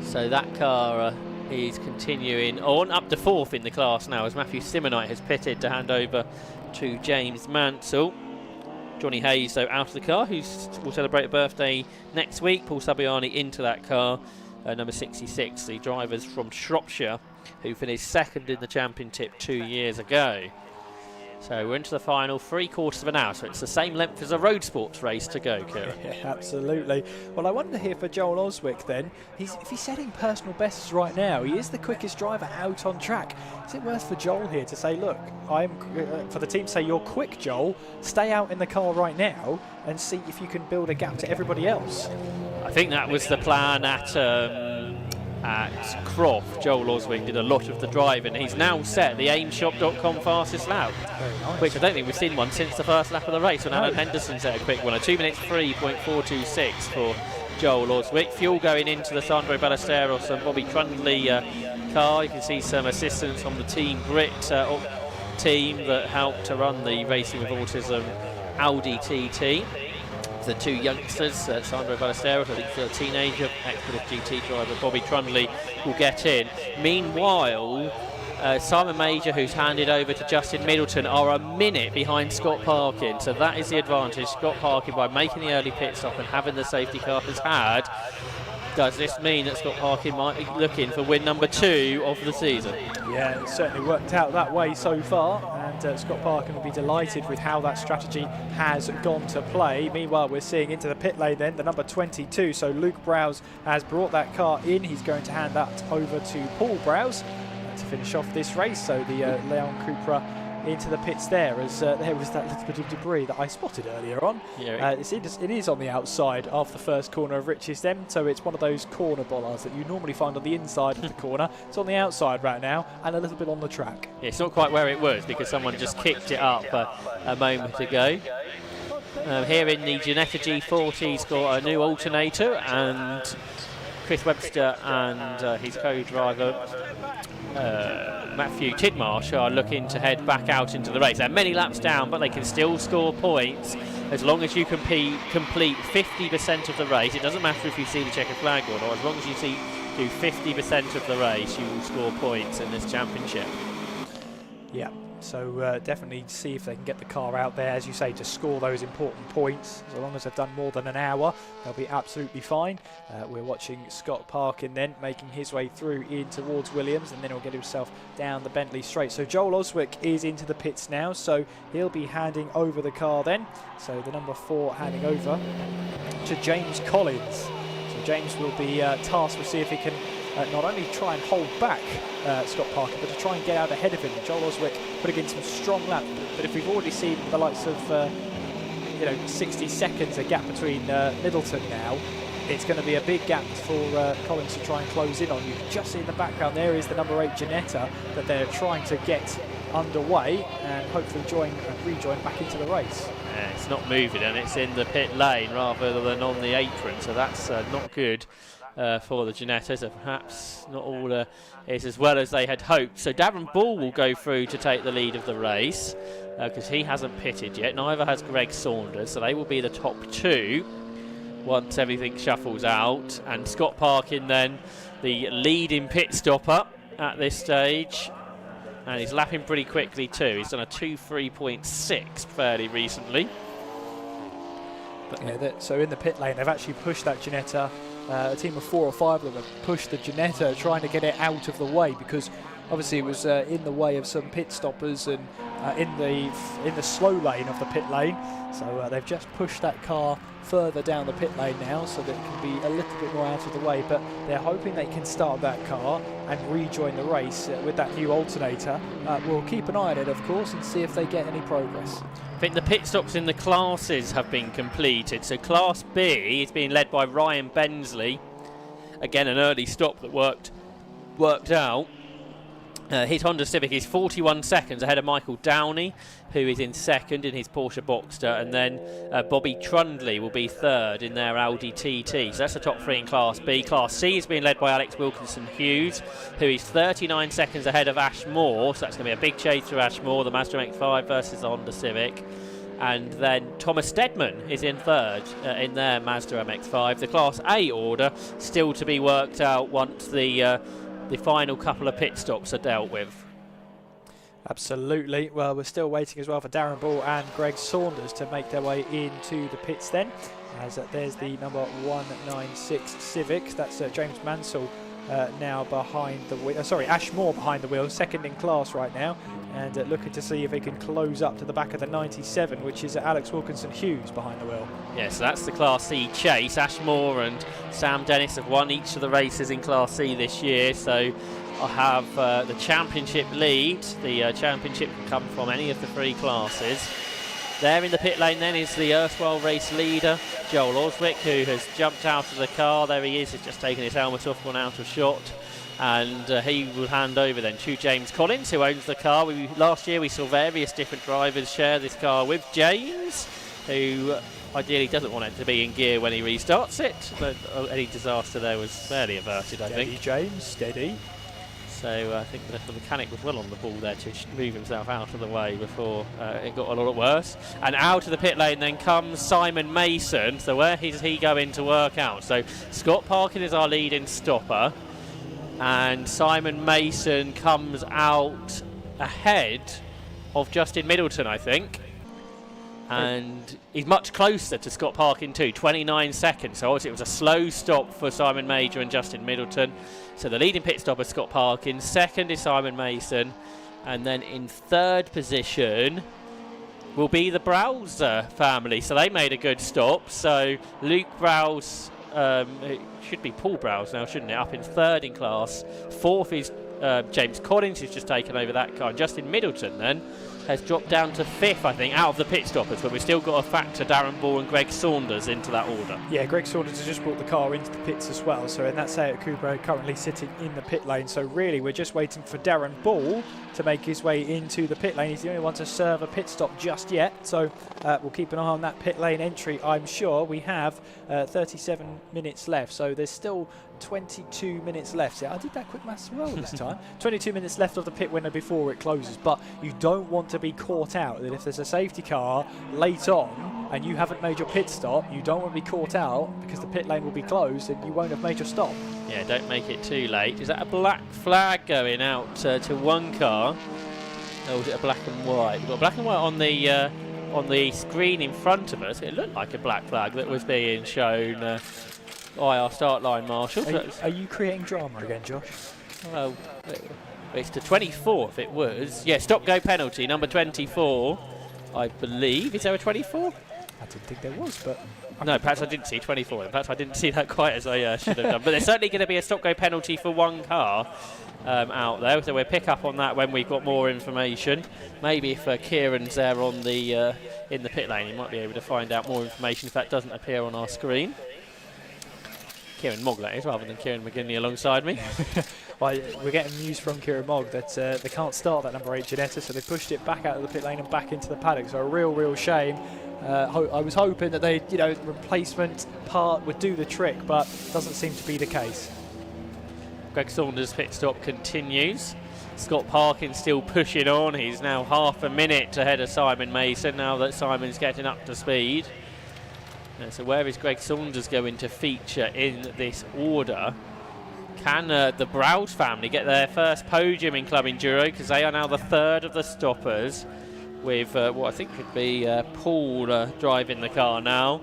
So that car is continuing on up to fourth in the class now as Matthew Simonite has pitted to hand over to James Mansell. Johnny Hayes, though, out of the car, who will celebrate a birthday next week. Paul Sabiani into that car, number 66, the drivers from Shropshire, who finished second in the championship 2 years ago. So we're into the final 3/4 of an hour, so it's the same length as a road sports race to go, Kieran. Yeah, absolutely. Well, I wonder here for Joel Oswick then, if he's setting personal bests right now, he is the quickest driver out on track. Is it worth for Joel here to say, look, for the team to say, you're quick, Joel, stay out in the car right now and see if you can build a gap to everybody else? I think that was the plan at at Croft, Joel Oswick did a lot of the driving. He's now set the aimshop.com fastest lap, which I don't think we've seen one since the first lap of the race when Alan Henderson set a quick one. A 2 minutes 3.426 for Joel Oswick. Fuel going into the Sandro Ballesteros and Bobby Trundley car. You can see some assistance from the Team Grit team that helped to run the Racing with Autism Audi TT. The two youngsters, Sandro Ballesteros, I think a teenager, ex-British GT driver Bobby Trundley will get in. Meanwhile, Simon Major, who's handed over to Justin Middleton, are a minute behind Scott Parkin. So that is the advantage. Scott Parkin, by making the early pit stop and having the safety car has had, does this mean that Scott Parkin might be looking for win number 2 of the season? Yeah, it certainly worked out that way so far, and Scott Parkin will be delighted with how that strategy has gone to play. Meanwhile, we're seeing into the pit lane then, the number 22, so Luke Browse has brought that car in. He's going to hand that over to Paul Browse to finish off this race. So the Leon Cupra into the pits there, as there was that little bit of debris that I spotted earlier on. Yeah. It is on the outside of the first corner of Rich's End, so it's one of those corner bollards that you normally find on the inside of the corner. It's on the outside right now and a little bit on the track. Yeah, it's not quite where it was because someone just kicked it up a moment ago. Here in the Ginetta G40, he's got a new alternator, and Chris Webster and his co-driver Matthew Tidmarsh are looking to head back out into the race. They're many laps down, but they can still score points as long as you complete 50% of the race. It doesn't matter if you see the checkered flag or not. As long as you do 50% of the race, you will score points in this championship. Yeah, so definitely see if they can get the car out there, as you say, to score those important points. As long as they've done more than an hour, they'll be absolutely fine. We're watching Scott Parkin then making his way through in towards Williams, and then he'll get himself down the Bentley straight. So Joel Oswick is into the pits now, so he'll be handing over the car then. So the number 4 handing over to James Collins. So James will be tasked with see if he can not only try and hold back Scott Parkin, but to try and get out ahead of him. Joel Oswick putting in some strong laps, but if we've already seen the likes of 60 seconds a gap between Middleton now, it's going to be a big gap for Collins to try and close in on. You can just see in the background there is the number 8 Ginetta that they're trying to get underway and hopefully rejoin back into the race. It's not moving, and it's in the pit lane rather than on the apron, so that's not good for the Ginetta. So perhaps not all is as well as they had hoped. So Darren Ball will go through to take the lead of the race because he hasn't pitted yet. Neither has Greg Saunders, so they will be the top 2 once everything shuffles out. And Scott Parkin then the leading pit stopper at this stage, and he's lapping pretty quickly too. He's done a 2:3.6 fairly recently. But so in the pit lane, they've actually pushed that Ginetta. A team of 4 or 5 of them have pushed the Ginetta, trying to get it out of the way, because obviously it was in the way of some pit stoppers and in the slow lane of the pit lane. So they've just pushed that car further down the pit lane now, so that it can be a little bit more out of the way. But they're hoping they can start that car and rejoin the race with that new alternator. We'll keep an eye on it, of course, and see if they get any progress. I think the pit stops in the classes have been completed. So Class B is being led by Ryan Bensley. Again, an early stop that worked out. His Honda Civic is 41 seconds ahead of Michael Downey, who is in second in his Porsche Boxster, and then Bobby Trundley will be third in their Audi TT. So that's the top 3 in Class B. Class C is being led by Alex Wilkinson Hughes, who is 39 seconds ahead of Ash Moore. So that's going to be a big chase through Ash Moore, the Mazda MX-5 versus the Honda Civic. And then Thomas Stedman is in third in their Mazda MX-5. The Class A order still to be worked out once the final couple of pit stops are dealt with. Absolutely. Well, we're still waiting as well for Darren Ball and Greg Saunders to make their way into the pits then, as there's the number 196 Civic. That's James Mansell now behind the wheel. Ash Moore behind the wheel, second in class right now, and looking to see if he can close up to the back of the 97, which is Alex Wilkinson Hughes behind the wheel. Yes, that's the Class C chase. Ash Moore and Sam Dennis have won each of the races in Class C this year, so I have the championship lead. The championship can come from any of the 3 classes. There in the pit lane then is the erstwhile race leader, Joel Oswick, who has jumped out of the car. There he is, he's just taken his helmet off, gone out of shot. And he will hand over then to James Collins, who owns the car. Last year we saw various different drivers share this car with James, who ideally doesn't want it to be in gear when he restarts it, but any disaster there was fairly averted, I think. Steady, James, steady. So I think the mechanic was well on the ball there to move himself out of the way before it got a lot worse. And out of the pit lane then comes Simon Mason. So where does he go in to work out? So Scott Parkin is our leading stopper, and Simon Mason comes out ahead of Justin Middleton, I think. And he's much closer to Scott Parkin too, 29 seconds. So obviously it was a slow stop for Simon Major and Justin Middleton. So the leading pit stop is Scott Parkin, second is Simon Mason, and then in third position will be the Browse family. So they made a good stop. So Luke Browse, it should be Paul Browse now, shouldn't it? Up in third in class. Fourth is James Collins, who's just taken over that car. And Justin Middleton then has dropped down to fifth, I think, out of the pit stoppers, but we've still got to factor Darren Ball and Greg Saunders into that order. Yeah, Greg Saunders has just brought the car into the pits as well, so in that Seat Cupra currently sitting in the pit lane. So really we're just waiting for Darren Ball to make his way into the pit lane. He's the only one to serve a pit stop just yet, so we'll keep an eye on that pit lane entry. I'm sure we have 37 minutes left, so there's still 22 minutes left. Yeah, I did that quick maths well this time. 22 minutes left of the pit window before it closes, but you don't want to be caught out that if there's a safety car late on and you haven't made your pit stop, you don't want to be caught out because the pit lane will be closed and you won't have made your stop. Yeah, don't make it too late. Is that a black flag going out to one car? Or is it a black and white? We've got black and white on the screen in front of us. It looked like a black flag that was being shown by our start line marshal. Are you creating drama again, Josh? Well, it's to 24 if it was. Yeah, stop-go penalty, number 24, I believe. Is there a 24? I didn't think there was, but... No, perhaps I didn't see 24. Perhaps I didn't see that quite as I should have done. But there's certainly going to be a stop-go penalty for one car out there. So we'll pick up on that when we've got more information. Maybe if Kieran's there on the in the pit lane, he might be able to find out more information if that doesn't appear on our screen. Kieran Mogg, that is, rather than Kieran McGinley alongside me. Well, we're getting news from Kieran Mogg that they can't start that number 8 Ginetta, so they pushed it back out of the pit lane and back into the paddock. So a real shame. I was hoping that they, replacement part would do the trick, but doesn't seem to be the case. Greg Saunders' pit stop continues. Scott Parkin still pushing on. He's now half a minute ahead of Simon Mason now that Simon's getting up to speed. So where is Greg Saunders going to feature in this order? Can the Browse family get their first podium in Club Enduro, because they are now the third of the stoppers, with what I think could be Paul driving the car now.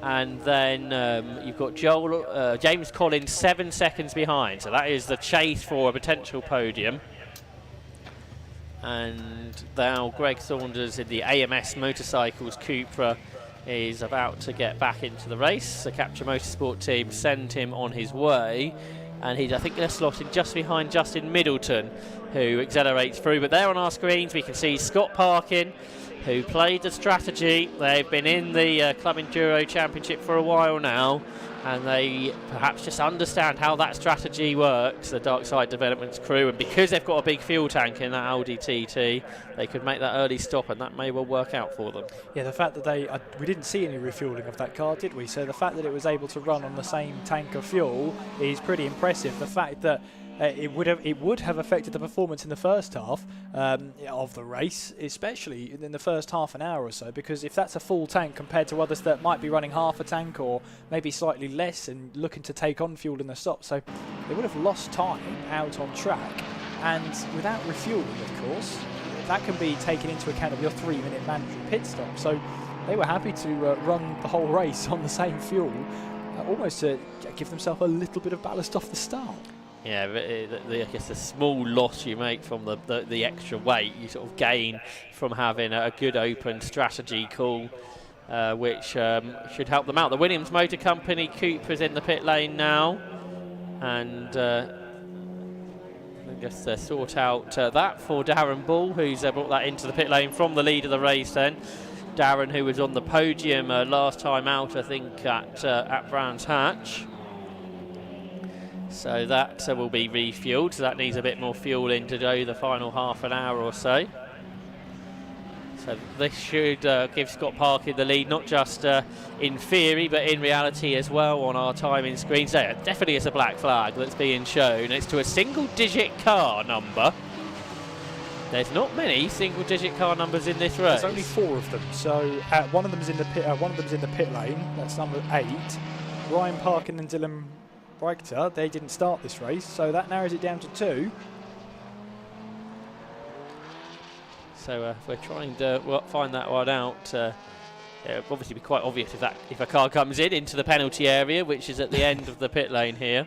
And then you've got James Collins 7 seconds behind, so that is the chase for a potential podium. And now Greg Saunders in the AMS Motorcycles Cupra is about to get back into the race. The Capture Motorsport team sent him on his way, and he's, I think, going to slot in just behind Justin Middleton, who accelerates through. But there on our screens we can see Scott Parkin, who played the strategy. They've been in the Club Enduro Championship for a while now, and they perhaps just understand how that strategy works, the Dark Side Developments crew, and because they've got a big fuel tank in that Audi TT, they could make that early stop, and that may well work out for them. Yeah, the fact that we didn't see any refuelling of that car, did we? So the fact that it was able to run on the same tank of fuel is pretty impressive. The fact that it would have affected the performance in the first half of the race, especially in the first half an hour or so, because if that's a full tank compared to others that might be running half a tank or maybe slightly less and looking to take on fuel in the stop, so they would have lost time out on track. And without refueling, of course, that can be taken into account of your 3-minute mandatory pit stop. So they were happy to run the whole race on the same fuel, almost to give themselves a little bit of ballast off the start. Yeah, I guess the small loss you make from the extra weight, you sort of gain from having a good open strategy call, which should help them out. The Williams Motor Company Cupra's in the pit lane now, and just sort out that for Darren Ball, who's brought that into the pit lane from the lead of the race then. Darren, who was on the podium last time out, I think, at Brands Hatch. So that will be refueled, so that needs a bit more fuel in to go the final half an hour or so. So this should give Scott Parkin the lead, not just in theory, but in reality as well on our timing screens. There definitely is a black flag that's being shown. It's to a single-digit car number. There's not many single-digit car numbers in this race. There's only 4 of them. So one of them's in the pit. One of them's in the pit lane. That's number 8. Ryan Parkin and Dylan Breiter, they didn't start this race, so that narrows it down to 2. So we're trying to find that one out. It'll obviously be quite obvious if a car comes into the penalty area, which is at the end of the pit lane here.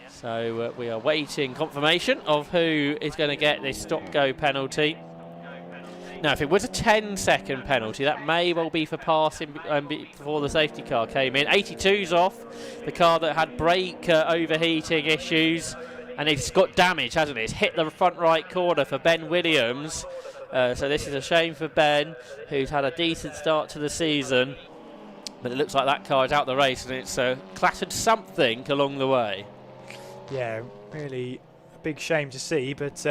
So we are waiting confirmation of who is going to get this stop-go penalty. Now, if it was a 10-second penalty, that may well be for passing before the safety car came in. 82's off, the car that had brake overheating issues, and it's got damage, hasn't it? It's hit the front right corner for Ben Williams. So this is a shame for Ben, who's had a decent start to the season. But it looks like that car is out the race, and it's clattered something along the way. Yeah, really a big shame to see, but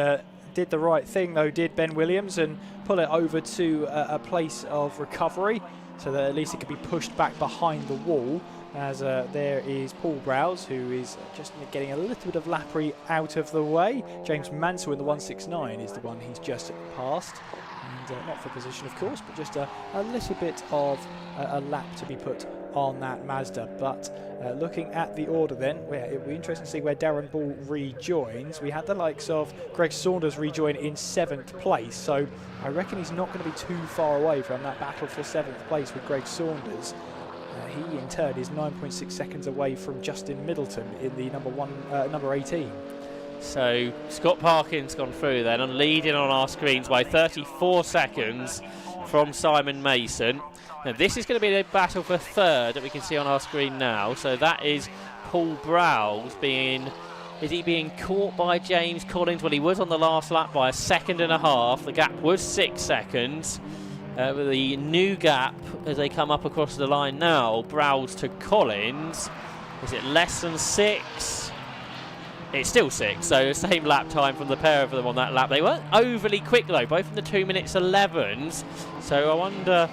did the right thing though, did Ben Williams, and pull it over to a place of recovery so that at least it could be pushed back behind the wall, as there is Paul Browse, who is just getting a little bit of lappery out of the way. James Mansell in the 169 is the one he's just passed, and not for position of course, but just a little bit of a lap to be put on that Mazda. But looking at the order then, it'll be interesting to see where Darren Ball rejoins. We had the likes of Greg Saunders rejoin in 7th place, so I reckon he's not going to be too far away from that battle for 7th place with Greg Saunders. He in turn is 9.6 seconds away from Justin Middleton in the number 18. So Scott Parkin's gone through then and leading on our screens by 34 seconds from Simon Mason. Now this is going to be the battle for 3rd that we can see on our screen now. So that is Paul Browse is he being caught by James Collins? Well, he was on the last lap by 1.5 seconds. The gap was 6 seconds. With the new gap as they come up across the line now, Browse to Collins. Is it less than 6? It's still 6, so same lap time from the pair of them on that lap. They weren't overly quick though, both in the 2 minutes 11s. So I wonder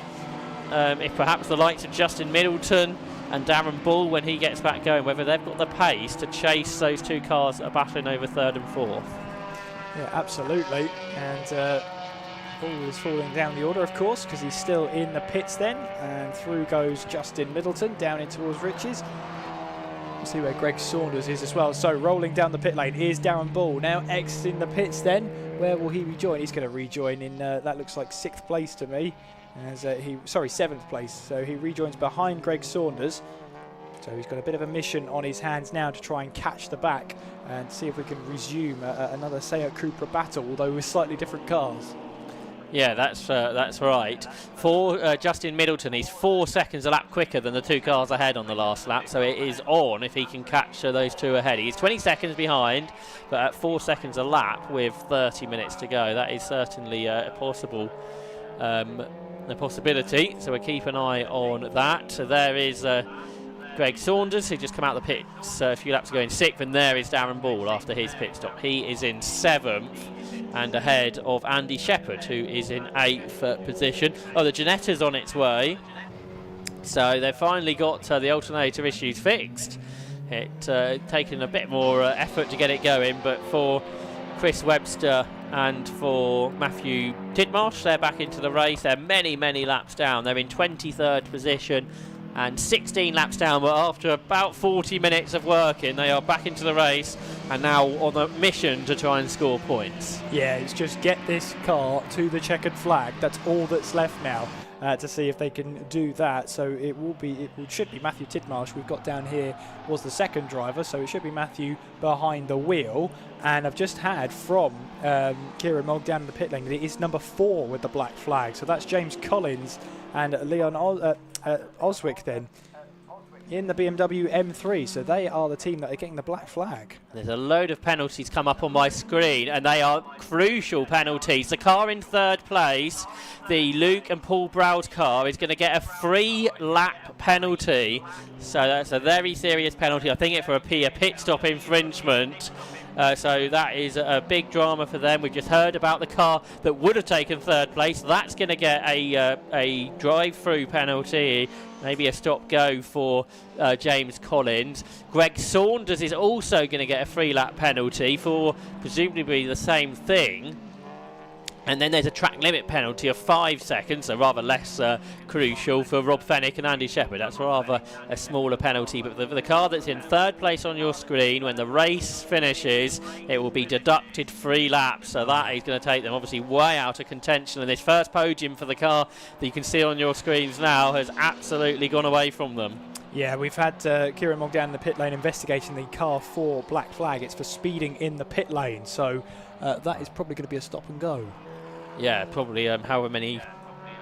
if perhaps the likes of Justin Middleton and Darren Ball, when he gets back going, whether they've got the pace to chase those 2 cars that are battling over 3rd and 4th. Yeah, absolutely. And Ball is falling down the order, of course, because he's still in the pits then. And through goes Justin Middleton down in towards Riches. We'll see where Greg Saunders is as well. So rolling down the pit lane is Darren Ball. Now exiting the pits then. Where will he rejoin? He's going to rejoin in, that looks like 6th place to me. As 7th place. So he rejoins behind Greg Saunders. So he's got a bit of a mission on his hands now to try and catch the back and see if we can resume another Seat Cupra battle, although with slightly different cars. Yeah, that's right. For Justin Middleton, he's 4 seconds a lap quicker than the 2 cars ahead on the last lap, so it is on if he can catch those 2 ahead. He's 20 seconds behind, but at 4 seconds a lap with 30 minutes to go, that is certainly a possibility. So we'll keep an eye on that. So there is Greg Saunders, who just come out of the pits a few laps ago in 6th, and there is Darren Ball after his pit stop. He is in 7th and ahead of Andy Shepherd, who is in 8th position. Oh, the Ginetta's on its way. So they've finally got the alternator issues fixed. It taken a bit more effort to get it going, but for Chris Webster and for Matthew Tidmarsh, they're back into the race. They're many, many laps down. They're in 23rd position and 16 laps down, but after about 40 minutes of working, they are back into the race and now on a mission to try and score points. Yeah, it's just get this car to the checkered flag. That's all that's left now to see if they can do that. So it should be Matthew Tidmarsh. We've got down here was the 2nd driver, so it should be Matthew behind the wheel. And I've just had from Kieran Mogg down in the pit lane that it is number 4 with the black flag. So that's James Collins and Leon Oswick then. in the BMW M3, so they are the team that are getting the black flag. There's a load of penalties come up on my screen, and they are crucial penalties. The car in third place, the Luke and Paul Brow's car, is going to get a 3-lap penalty. So that's a very serious penalty. I think it's for a pit stop infringement. So that is a big drama for them. We've just heard about the car that would have taken third place. That's going to get a drive-through penalty, maybe a stop-go for James Collins. Greg Saunders is also going to get a 3-lap penalty for presumably the same thing. And then there's a track limit penalty of 5 seconds, so rather less crucial for Rob Fennick and Andy Shepherd. That's rather a smaller penalty. But the car that's in third place on your screen, when the race finishes, it will be deducted 3 laps. So that is going to take them obviously way out of contention. And this first podium for the car that you can see on your screens now has absolutely gone away from them. Yeah, we've had Kieran Mogdan in the pit lane investigating the car for black flag. It's for speeding in the pit lane. So that is probably going to be a stop and go. Yeah, probably however many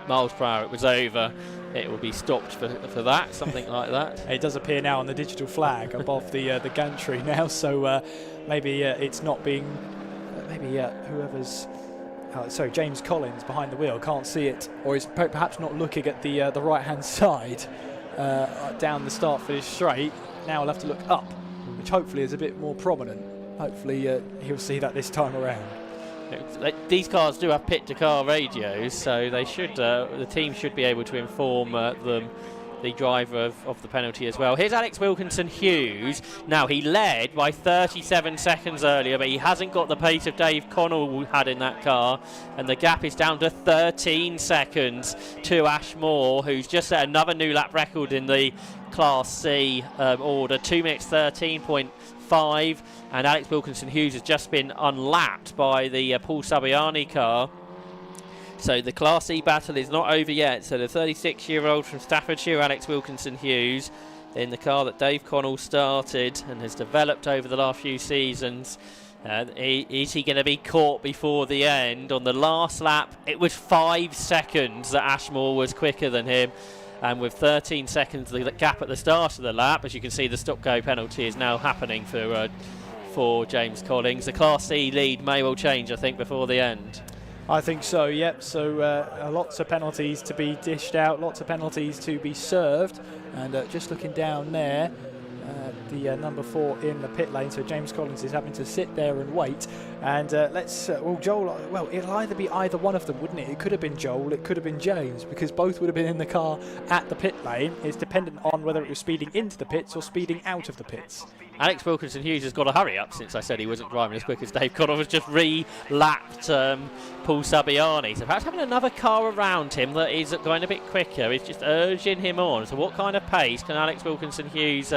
miles per hour it was over, it will be stopped for that, something like that. It does appear now on the digital flag above the gantry now, so maybe it's not being, maybe whoever's, sorry, James Collins behind the wheel can't see it, or is perhaps not looking at the right-hand side down the start-finish straight. Now we'll have to look up, which hopefully is a bit more prominent. Hopefully he'll see that this time around. These cars do have pit-to-car radios, so they should. The team should be able to inform them, the driver of the penalty as well. Here's Alex Wilkinson-Hughes. Now, he led by 37 seconds earlier, but he hasn't got the pace of Dave Connell had in that car, and the gap is down to 13 seconds to Ash Moore, who's just set another new lap record in the Class C order, 2 minutes 13.5, and Alex Wilkinson-Hughes has just been unlapped by the Paul Sabiani car. So the Class C battle is not over yet. So the 36-year-old from Staffordshire, Alex Wilkinson-Hughes, in the car that Dave Connell started and has developed over the last few seasons. Is he going to be caught before the end? On the last lap, it was 5 seconds that Ashmore was quicker than him. And with 13 seconds, the gap at the start of the lap, as you can see, the stop-go penalty is now happening for James Collins. The Class C lead may well change, I think, before the end. I think so, yep. So lots of penalties to be dished out, lots of penalties to be served. And just looking down there, the number 4 in the pit lane, so James Collins is having to sit there and wait. And well, Joel, well, it'll either be either one of them, wouldn't it? It could have been Joel, it could have been James, because both would have been in the car at the pit lane. It's dependent on whether it was speeding into the pits or speeding out of the pits. Alex Wilkinson-Hughes has got to hurry up since I said he wasn't driving as quick as Dave Connell has just re-lapped Paul Sabiani. So perhaps having another car around him that is going a bit quicker is just urging him on. So what kind of pace can Alex Wilkinson-Hughes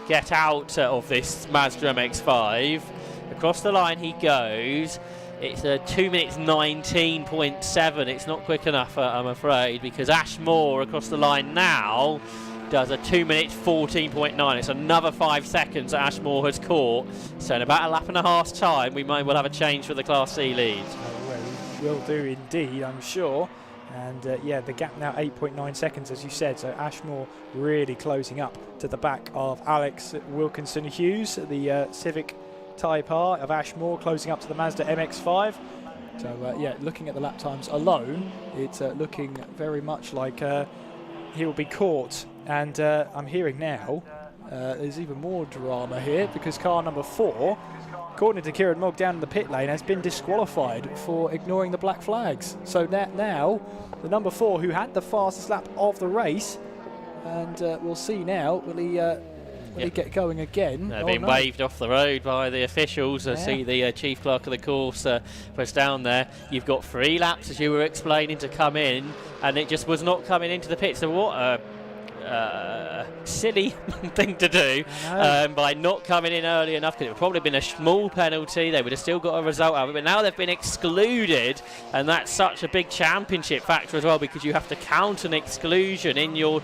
get out of this Mazda MX-5? Across the line he goes. It's 2 minutes 19.7. It's not quick enough, I'm afraid, because Ash Moore across the line now does a 2 minutes 14.9. It's another 5 seconds that Ashmore has caught. So in about a lap and a half's time, we may well have a change for the Class C lead. Will do indeed, I'm sure. And yeah, the gap now 8.9 seconds, as you said. So Ashmore really closing up to the back of Alex Wilkinson-Hughes, the Civic Type R of Ashmore, closing up to the Mazda MX-5. So yeah, looking at the lap times alone, it's looking very much like he will be caught. And I'm hearing now there's even more drama here, because car number 4, according to Kieran Mogg down in the pit lane, has been disqualified for ignoring the black flags. So now the number 4, who had the fastest lap of the race, and we'll see now, will he get going again? Being waved off the road by the officials. I see the chief clerk of the course was down there. You've got 3 laps, as you were explaining, to come in, and it just was not coming into the pit. So what a silly thing to do by not coming in early enough, because it would probably have been a small penalty. They would have still got a result out of it, but now they've been excluded, and that's such a big championship factor as well, because you have to count an exclusion in your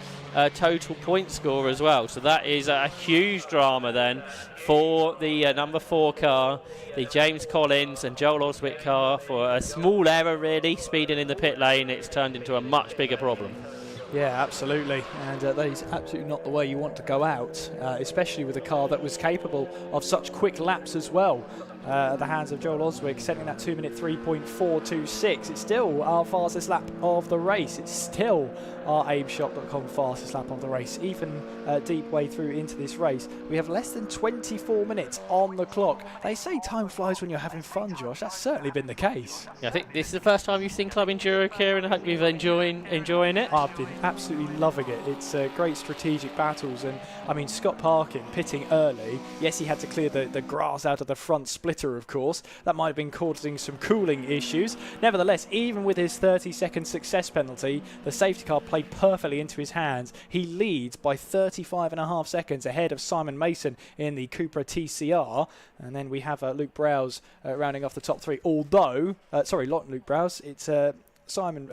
total point score as well. So that is a huge drama then for the number 4 car, the James Collins and Joel Oswick car. For a small error really, speeding in the pit lane, it's turned into a much bigger problem. Yeah, absolutely, and that is absolutely not the way you want to go out, especially with a car that was capable of such quick laps as well. At the hands of Joel Oswig, setting that 2-minute 3.426. It's still our fastest lap of the race. It's still our AimShop.com fastest lap of the race, even deep way through into this race. We have less than 24 minutes on the clock. They say time flies when you're having fun, Josh. That's certainly been the case. Yeah, I think this is the first time you've seen Club Enduro, Kieran. I hope you've enjoying it. I've been absolutely loving it. It's great strategic battles, and I mean, Scott Parkin pitting early. Yes, he had to clear the grass out of the front splitter, of course. That might have been causing some cooling issues. Nevertheless, even with his 30-second success penalty, the safety car played perfectly into his hands. He leads by 35.5 seconds ahead of Simon Mason in the Cupra TCR. And then we have Luke Browse rounding off the top three. Although, sorry, not Luke Browse, it's Simon...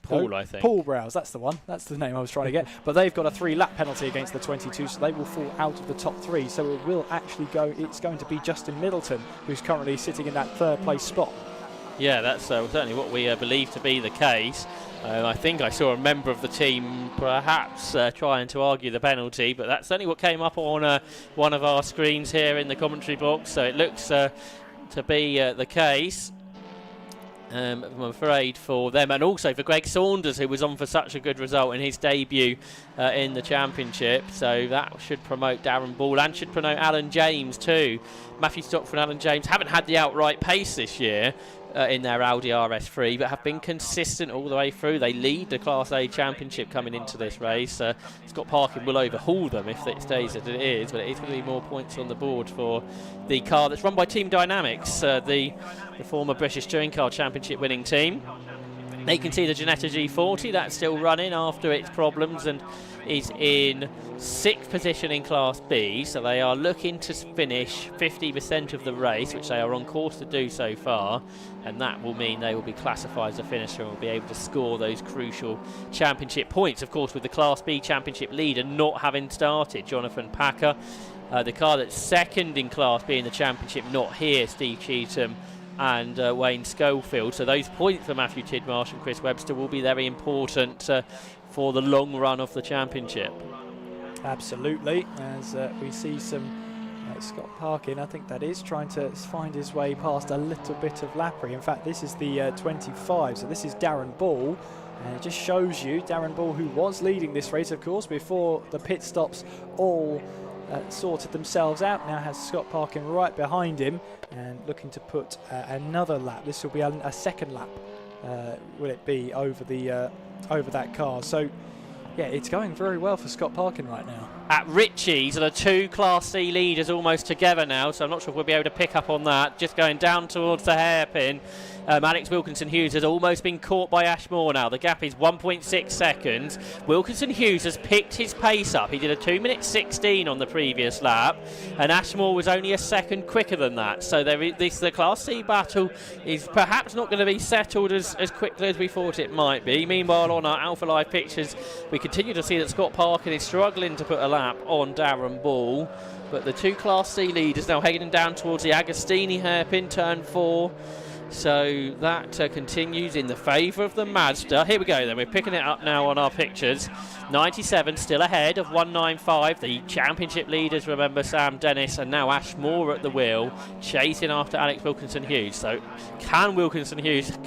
Paul, I think. Paul Browse, that's the one. That's the name I was trying to get. But they've got a 3-lap penalty against the 22, so they will fall out of the top 3. So it will actually go, it's going to be Justin Middleton, who's currently sitting in that 3rd place spot. Yeah, that's certainly what we believe to be the case. I think I saw a member of the team perhaps trying to argue the penalty, but that's certainly what came up on one of our screens here in the commentary box. So it looks to be the case. I'm afraid for them, and also for Greg Saunders, who was on for such a good result in his debut in the championship. So that should promote Darren Ball and should promote Alan James too. Matthew Stockford and Alan James haven't had the outright pace this year in their Audi RS3, but have been consistent all the way through. They lead the Class A championship coming into this race. Scott Parkin will overhaul them if it stays as it is, but it is going to be more points on the board for the car that's run by Team Dynamics, the former British Touring Car Championship winning team. They can see the Ginetta G40 that's still running after its problems and is in 6th position in Class B, so they are looking to finish 50% of the race, which they are on course to do so far, and that will mean they will be classified as a finisher and will be able to score those crucial championship points. Of course, with the Class B championship leader not having started, Jonathan Packer, the car that's second in Class B in the championship not here, Steve Cheetham and Wayne Schofield. So those points for Matthew Tidmarsh and Chris Webster will be very important for the long run of the championship. Absolutely, as we see some Scott Parkin, I think that is, trying to find his way past a little bit of Lapri. In fact, this is the 25, so this is Darren Ball. And it just shows you Darren Ball, who was leading this race, of course, before the pit stops all sorted themselves out. Now has Scott Parkin right behind him and looking to put another lap. This will be a second lap, will it be, over that car. So yeah, it's going very well for Scott Parkin right now. At Ritchie's, the 2 Class C leaders almost together now, so I'm not sure if we'll be able to pick up on that. Just going down towards the hairpin. Alex Wilkinson-Hughes has almost been caught by Ashmore now. The gap is 1.6 seconds. Wilkinson-Hughes has picked his pace up. He did a 2-minute 16 on the previous lap, and Ashmore was only a second quicker than that. So the Class C battle is perhaps not going to be settled as quickly as we thought it might be. Meanwhile, on our Alpha Live pictures, we continue to see that Scott Parkin is struggling to put a lap on Darren Ball. But the 2 Class C leaders now heading down towards the Agostini hairpin, turn 4. So that continues in the favour of the Mazda. Here we go then, we're picking it up now on our pictures. 97 still ahead of 195. The championship leaders, remember, Sam Dennis and now Ashmore at the wheel, chasing after Alex Wilkinson-Hughes. So can Wilkinson-Hughes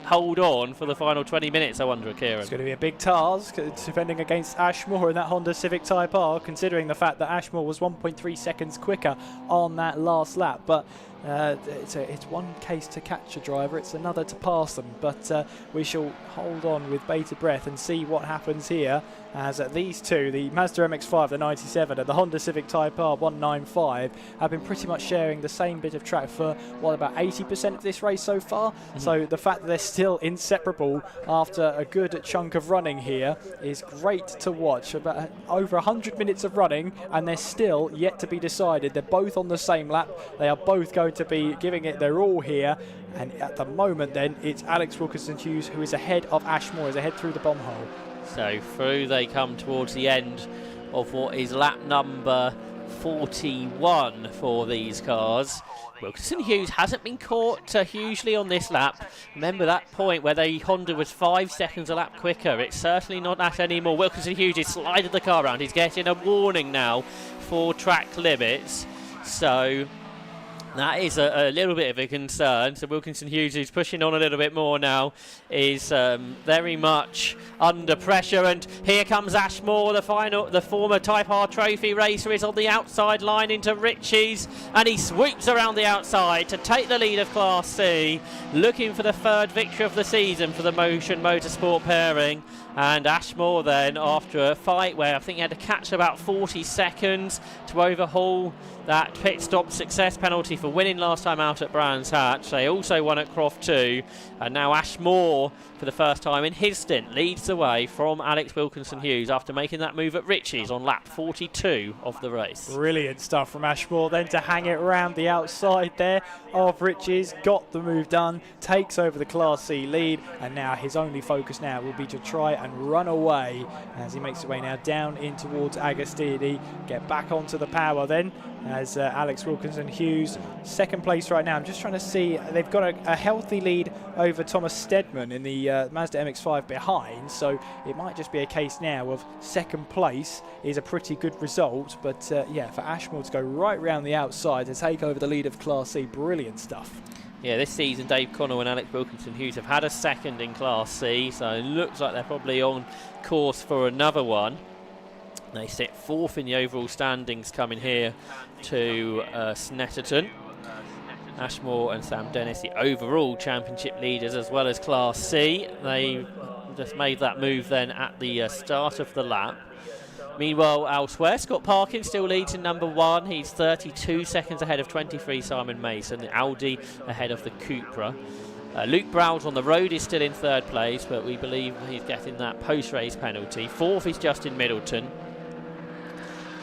hold on for the final 20 minutes, I wonder, Kieran? It's going to be a big task defending against Ashmore in that Honda Civic Type R, considering the fact that Ashmore was 1.3 seconds quicker on that last lap. But it's one case to catch a driver, it's another to pass them, but we shall hold on with bated breath and see what happens here, as these two, the Mazda MX5, the 97, and the Honda Civic Type R 195, have been pretty much sharing the same bit of track for, about 80% of this race so far. So the fact that they're still inseparable after a good chunk of running here is great to watch. About over 100 minutes of running, and they're still yet to be decided. They're both on the same lap. They are both going to be giving it their all here. And at the moment then, it's Alex Wilkinson-Hughes who is ahead of Ashmore, is ahead through the bomb hole. So through they come towards the end of what is lap number 41 for these cars. Wilkinson Hughes hasn't been caught hugely on this lap. Remember that point where the Honda was 5 seconds a lap quicker. It's certainly not that anymore. Wilkinson Hughes has slided the car around. He's getting a warning now for track limits. So that is a little bit of a concern. So Wilkinson Hughes, who's pushing on a little bit more now, is very much under pressure. And here comes Ashmore, the former Type R Trophy racer, is on the outside line into Ritchie's, and he sweeps around the outside to take the lead of Class C, looking for the third victory of the season for the Motion Motorsport pairing. And Ashmore then, after a fight where I think he had to catch about 40 seconds to overhaul that pit stop success penalty for winning last time out at Brands Hatch. They also won at Croft 2, and now Ashmore, for the first time in his stint, leads the way from Alex Wilkinson Hughes after making that move at Ritchie's on lap 42 of the race. Brilliant stuff from Ashmore then to hang it around the outside there of Ritchie's, got the move done, takes over the Class C lead, and now his only focus now will be to try and run away as he makes his way now down in towards Agostini, get back onto the power then as Alex Wilkinson Hughes, second place right now. I'm just trying to see, they've got a healthy lead over Thomas Stedman in the Mazda MX-5 behind, so it might just be a case now of second place is a pretty good result, but yeah, for Ashmore to go right round the outside to take over the lead of Class C, brilliant stuff. Yeah, this season Dave Connell and Alex Wilkinson Hughes have had a second in Class C, so it looks like they're probably on course for another one. They sit fourth in the overall standings coming here to Snetterton. Ashmore and Sam Dennis, the overall championship leaders as well as Class C. They just made that move then at the start of the lap. Meanwhile, elsewhere, Scott Parkin still leads in number 1. He's 32 seconds ahead of 23 Simon Mason, the Audi ahead of the Cupra. Luke Browse on the road is still in third place, but we believe he's getting that post-race penalty. Fourth is Justin Middleton.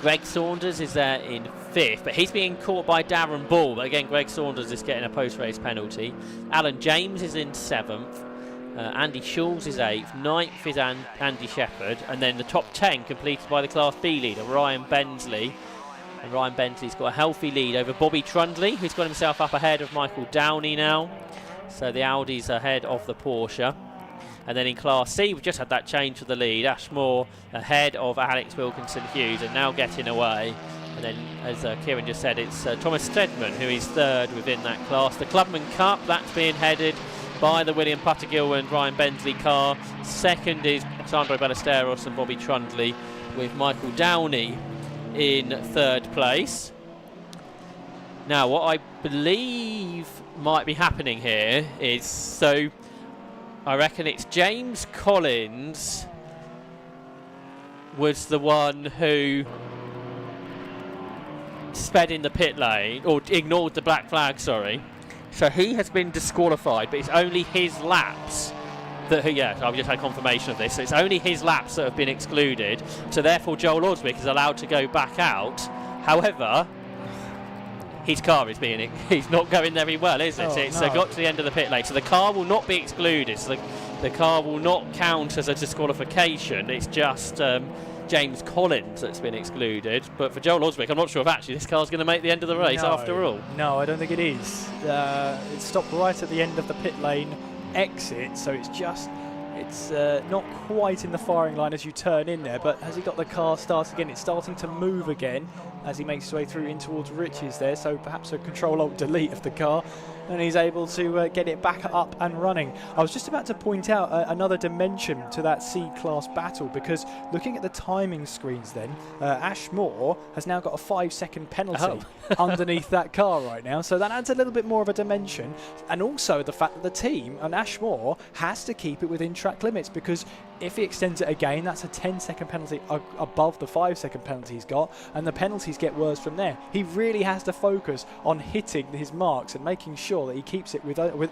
Greg Saunders is there in fifth, but he's being caught by Darren Ball. But again, Greg Saunders is getting a post-race penalty. Alan James is in seventh. Andy Schulz is eighth. Ninth is Andy Shepherd. And then the top 10 completed by the Class B leader, Ryan Bensley. And Ryan Bensley's got a healthy lead over Bobby Trundley, who's got himself up ahead of Michael Downey now. So the Audi's ahead of the Porsche. And then in Class C, we've just had that change for the lead. Ashmore ahead of Alex Wilkinson Hughes and now getting away. And then, as Kieran just said, it's Thomas Stedman who is third within that class. The Clubman Cup, that's being headed by the William Puttergill and Ryan Bensley car. Second is Sandro Ballesteros and Bobby Trundley, with Michael Downey in third place. Now, what I believe might be happening here is, so I reckon it's James Collins was the one who sped in the pit lane, or ignored the black flag, sorry. So he has been disqualified, but it's only his laps that, yeah, I've just had confirmation of this. So it's only his laps that have been excluded. So therefore Joel Oswick is allowed to go back out. However, his car is he's not going very well, is it? It's got to the end of the pit lane. So the car will not be excluded. So the car will not count as a disqualification. It's just James Collins that's been excluded. But for Joel Oswick, I'm not sure if actually this car's going to make the end of the race after all. No, I don't think it is. It stopped right at the end of the pit lane exit, so it's not quite in the firing line as you turn in there, but as he got the car started again, it's starting to move again as he makes his way through in towards Ritchie's there, so perhaps a Control-Alt-Delete of the car, and he's able to get it back up and running. I was just about to point out another dimension to that C-Class battle, because looking at the timing screens then, Ashmore has now got a 5-second penalty underneath that car right now, so that adds a little bit more of a dimension, and also the fact that the team and Ashmore has to keep it within track limits, because if he extends it again, that's a 10-second penalty above the 5-second penalty he's got, and the penalties get worse from there. He really has to focus on hitting his marks and making sure that he keeps it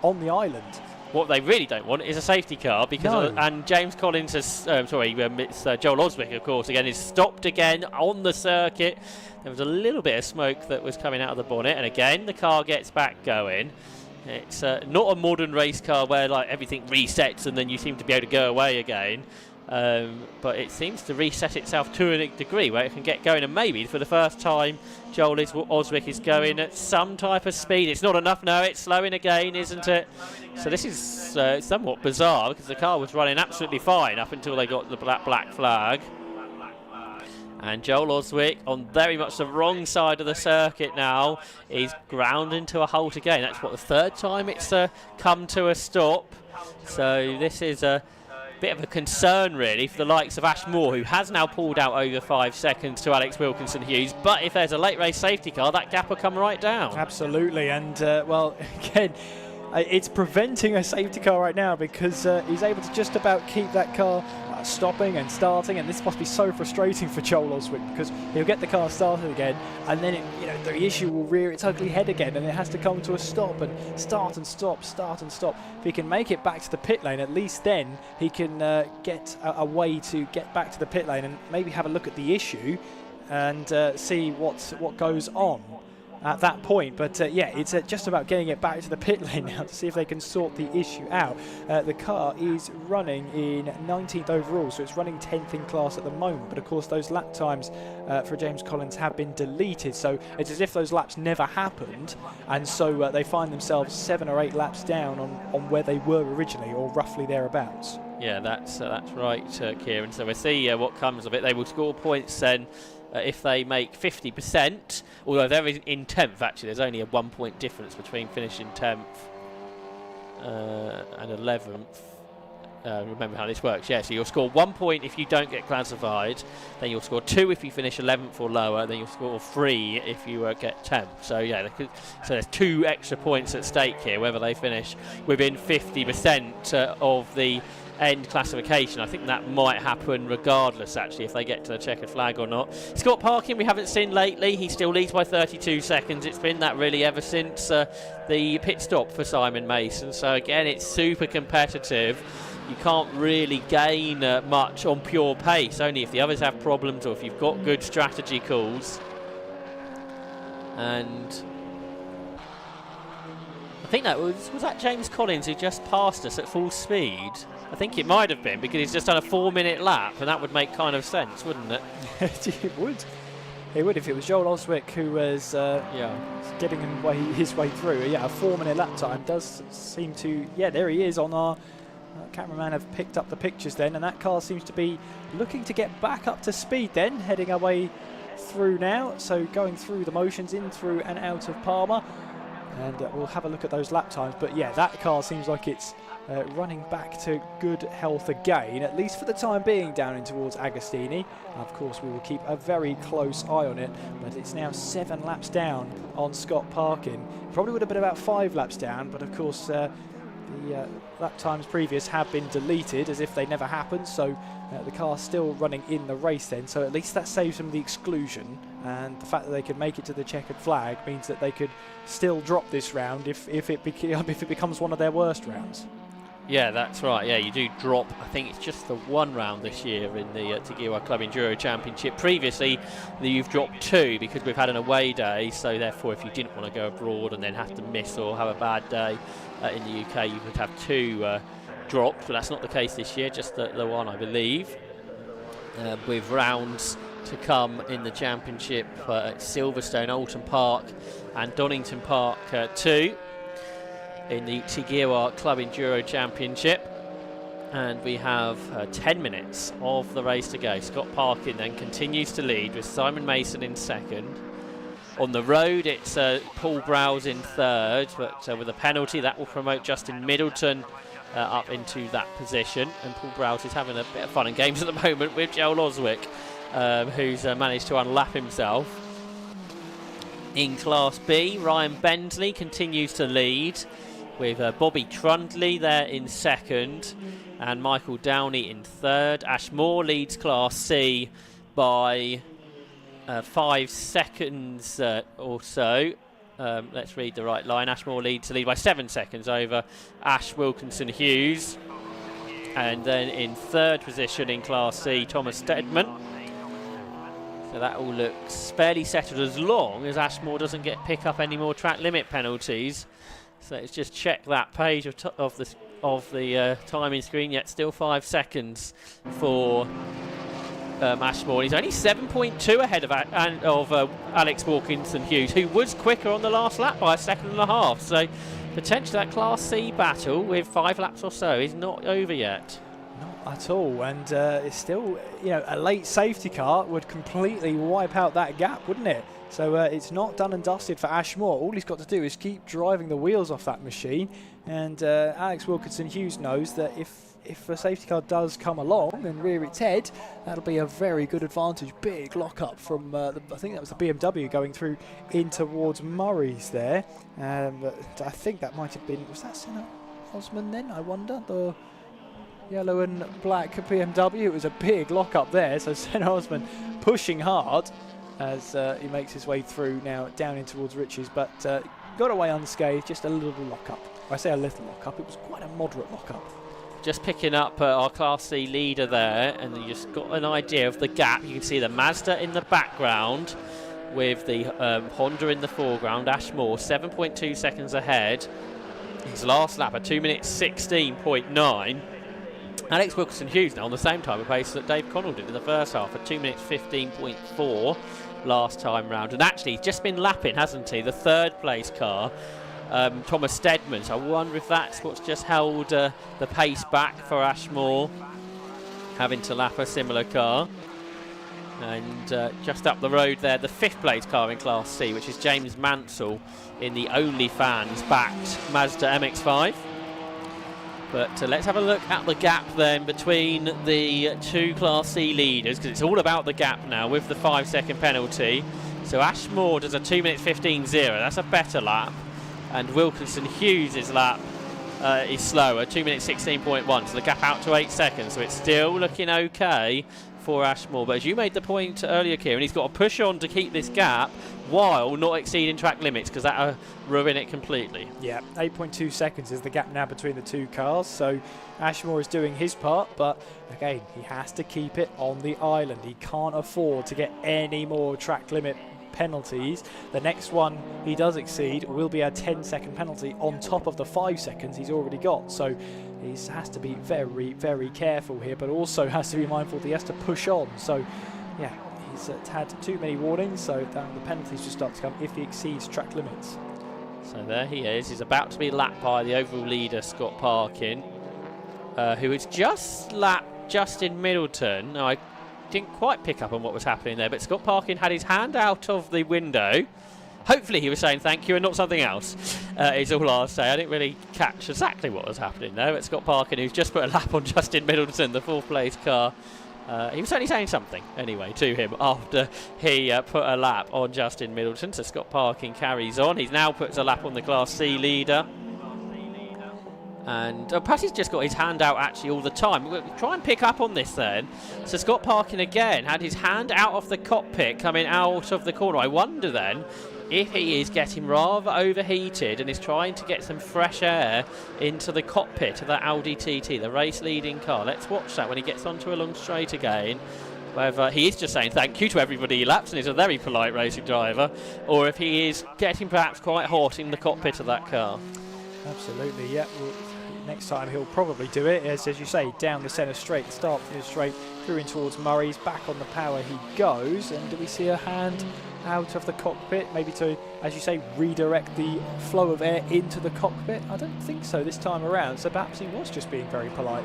on the island. What they really don't want is a safety car, because and James Collins has, it's Joel Oswick, of course, again, is stopped again on the circuit. There was a little bit of smoke that was coming out of the bonnet, and again the car gets back going. It's not a modern race car where like everything resets and then you seem to be able to go away again. but it seems to reset itself to a degree where it can get going, and maybe for the first time Joel Oswick is going at some type of speed. It's not enough now, it's slowing again, isn't it? So this is somewhat bizarre, because the car was running absolutely fine up until they got the black flag. And Joel Oswick, on very much the wrong side of the circuit now, is grounding to a halt again. That's what, the third time it's come to a stop. So this is a bit of a concern really for the likes of Ash Moore, who has now pulled out over 5 seconds to Alex Wilkinson-Hughes. But if there's a late race safety car, that gap will come right down. Absolutely, and well, again, it's preventing a safety car right now, because he's able to just about keep that car stopping and starting, and this must be so frustrating for Joel Oswick, because he'll get the car started again, and then the issue will rear its ugly head again, and it has to come to a stop and start and stop, start and stop. If he can make it back to the pit lane, at least then he can get a way to get back to the pit lane and maybe have a look at the issue and see what goes on at that point. But yeah, it's just about getting it back to the pit lane now to see if they can sort the issue out. The car is running in 19th overall, so it's running 10th in class at the moment, but of course those lap times for James Collins have been deleted, so it's as if those laps never happened, and so they find themselves 7 or 8 laps down on where they were originally, or roughly thereabouts. Yeah, that's right, Kieran. So we'll see what comes of it. They will score points then if they make 50%, although they're in 10th actually. There's only a 1 point difference between finishing 10th and 11th. Remember how this works, yeah, so you'll score 1 point if you don't get classified, then you'll score 2 if you finish 11th or lower, then you'll score 3 if you get 10th. So yeah, so there's 2 extra points at stake here, whether they finish within 50% of the end classification. I think that might happen regardless actually, if they get to the checkered flag or not. Scott Parkin we haven't seen lately. He still leads by 32 seconds. It's been that really ever since the pit stop for Simon Mason. So again, it's super competitive. You can't really gain much on pure pace, only if the others have problems or if you've got good strategy calls. And I think that was that James Collins who just passed us at full speed? I think it might have been, because he's just done a 4-minute lap, and that would make kind of sense, wouldn't it? It would. It would if it was Joel Oswick who was getting his way through. Yeah, a 4-minute lap time does seem to... Yeah, there he is on our... cameraman have picked up the pictures then, and that car seems to be looking to get back up to speed then, heading our way through now. So going through the motions, in, through and out of Palmer. And we'll have a look at those lap times. But yeah, that car seems like it's running back to good health again, at least for the time being, down in towards Agostini. Of course, we will keep a very close eye on it, but it's now 7 laps down on Scott Parkin. Probably would have been about 5 laps down, but of course the lap times previous have been deleted as if they never happened, so the car's still running in the race then, so at least that saves them the exclusion, and the fact that they could make it to the checkered flag means that they could still drop this round if it becomes one of their worst rounds. Yeah, that's right. Yeah, you do drop, I think it's just the 1 round this year in the Tagiwa Club Enduro Championship. Previously, you've dropped 2 because we've had an away day, so therefore if you didn't want to go abroad and then have to miss or have a bad day in the UK, you could have 2 dropped, but that's not the case this year, just the 1, I believe. With rounds to come in the championship at Silverstone, Alton Park and Donington Park 2. In the Tagiwa Club Enduro Championship, and we have 10 minutes of the race to go. Scott Parkin then continues to lead with Simon Mason in second. On the road it's Paul Browse in third, but with a penalty that will promote Justin Middleton up into that position, and Paul Browse is having a bit of fun and games at the moment with Joel Oswick, who's managed to unlap himself. In Class B, Ryan Bensley continues to lead, with Bobby Trundley there in second and Michael Downey in third. Ash Moore leads Class C by 5 seconds or so. Let's read the right line. Ash Moore leads by 7 seconds over Ash Wilkinson-Hughes. And then in third position in Class C, Thomas Stedman. So that all looks fairly settled as long as Ash Moore doesn't pick up any more track limit penalties. So let's just check that page of the of the timing screen yet. Still 5 seconds for Ashmore. He's only 7.2 ahead of Alex Wilkinson-Hughes, who was quicker on the last lap by 1.5 seconds. So potentially that Class C battle with 5 laps or so is not over yet. Not at all, and it's still, a late safety car would completely wipe out that gap, wouldn't it? So it's not done and dusted for Ashmore. All he's got to do is keep driving the wheels off that machine, and Alex Wilkinson-Hughes knows that if a safety car does come along and rear its head, that'll be a very good advantage. Big lock-up from, I think that was the BMW going through in towards Murray's there. I think that might have been, was that Senna Osman then, I wonder? The yellow and black BMW. It was a big lock-up there, so Senna Osman pushing hard as he makes his way through now down in towards Riches, but got away unscathed, just a little lock-up. I say a little lock-up, it was quite a moderate lock-up. Just picking up our Class C leader there, and you just got an idea of the gap. You can see the Mazda in the background with the Honda in the foreground. Ashmore 7.2 seconds ahead. His last lap at 2 minutes 16.9. Alex Wilkinson-Hughes now on the same time of pace that Dave Connell did in the first half at 2 minutes 15.4 last time round. And actually he's just been lapping, hasn't he, the third place car, Thomas Stedman. So I wonder if that's what's just held the pace back for Ashmore, having to lap a similar car. And just up the road there, the 5th place car in Class C, which is James Mansell in the OnlyFans-backed Mazda MX5. But let's have a look at the gap then between the 2 Class C leaders, because it's all about the gap now with the 5-second penalty. So Ashmore does a 2 minutes 15.0. That's a better lap. And Wilkinson-Hughes' lap is slower, 2 minutes 16.1. So the gap out to 8 seconds. So it's still looking okay for Ashmore. But as you made the point earlier, Kieran, he's got to push on to keep this gap while not exceeding track limits, because that'll ruin it completely. Yeah, 8.2 seconds is the gap now between the 2 cars. So Ashmore is doing his part, but again, he has to keep it on the island. He can't afford to get any more track limit penalties. The next one he does exceed will be a 10-second penalty on top of the 5 seconds he's already got. So he has to be very, very careful here, but also has to be mindful that he has to push on. So yeah, he's had too many warnings, so the penalties just start to come if he exceeds track limits. So there he is. He's about to be lapped by the overall leader, Scott Parkin, who has just lapped Justin Middleton. Now, I didn't quite pick up on what was happening there, but Scott Parkin had his hand out of the window. Hopefully he was saying thank you and not something else, is all I'll say. I didn't really catch exactly what was happening there, but Scott Parkin, who's just put a lap on Justin Middleton, the 4th place car, he was certainly saying something anyway to him after he put a lap on Justin Middleton. So Scott Parkin carries on. He's now puts a lap on the Class C leader. And perhaps he's just got his hand out actually all the time. We'll try and pick up on this then. So Scott Parkin again had his hand out of the cockpit coming out of the corner. I wonder then if he is getting rather overheated and is trying to get some fresh air into the cockpit of that Audi TT, the race leading car. Let's watch that when he gets onto a long straight again. Whether he is just saying thank you to everybody he laps and is a very polite racing driver, or if he is getting perhaps quite hot in the cockpit of that car. Absolutely, yeah. Well, next time he'll probably do it, as you say, down the centre straight, start from the straight, through in towards Murray's, back on the power he goes. And do we see a hand out of the cockpit, maybe to, as you say, redirect the flow of air into the cockpit? I don't think so this time around, so perhaps he was just being very polite.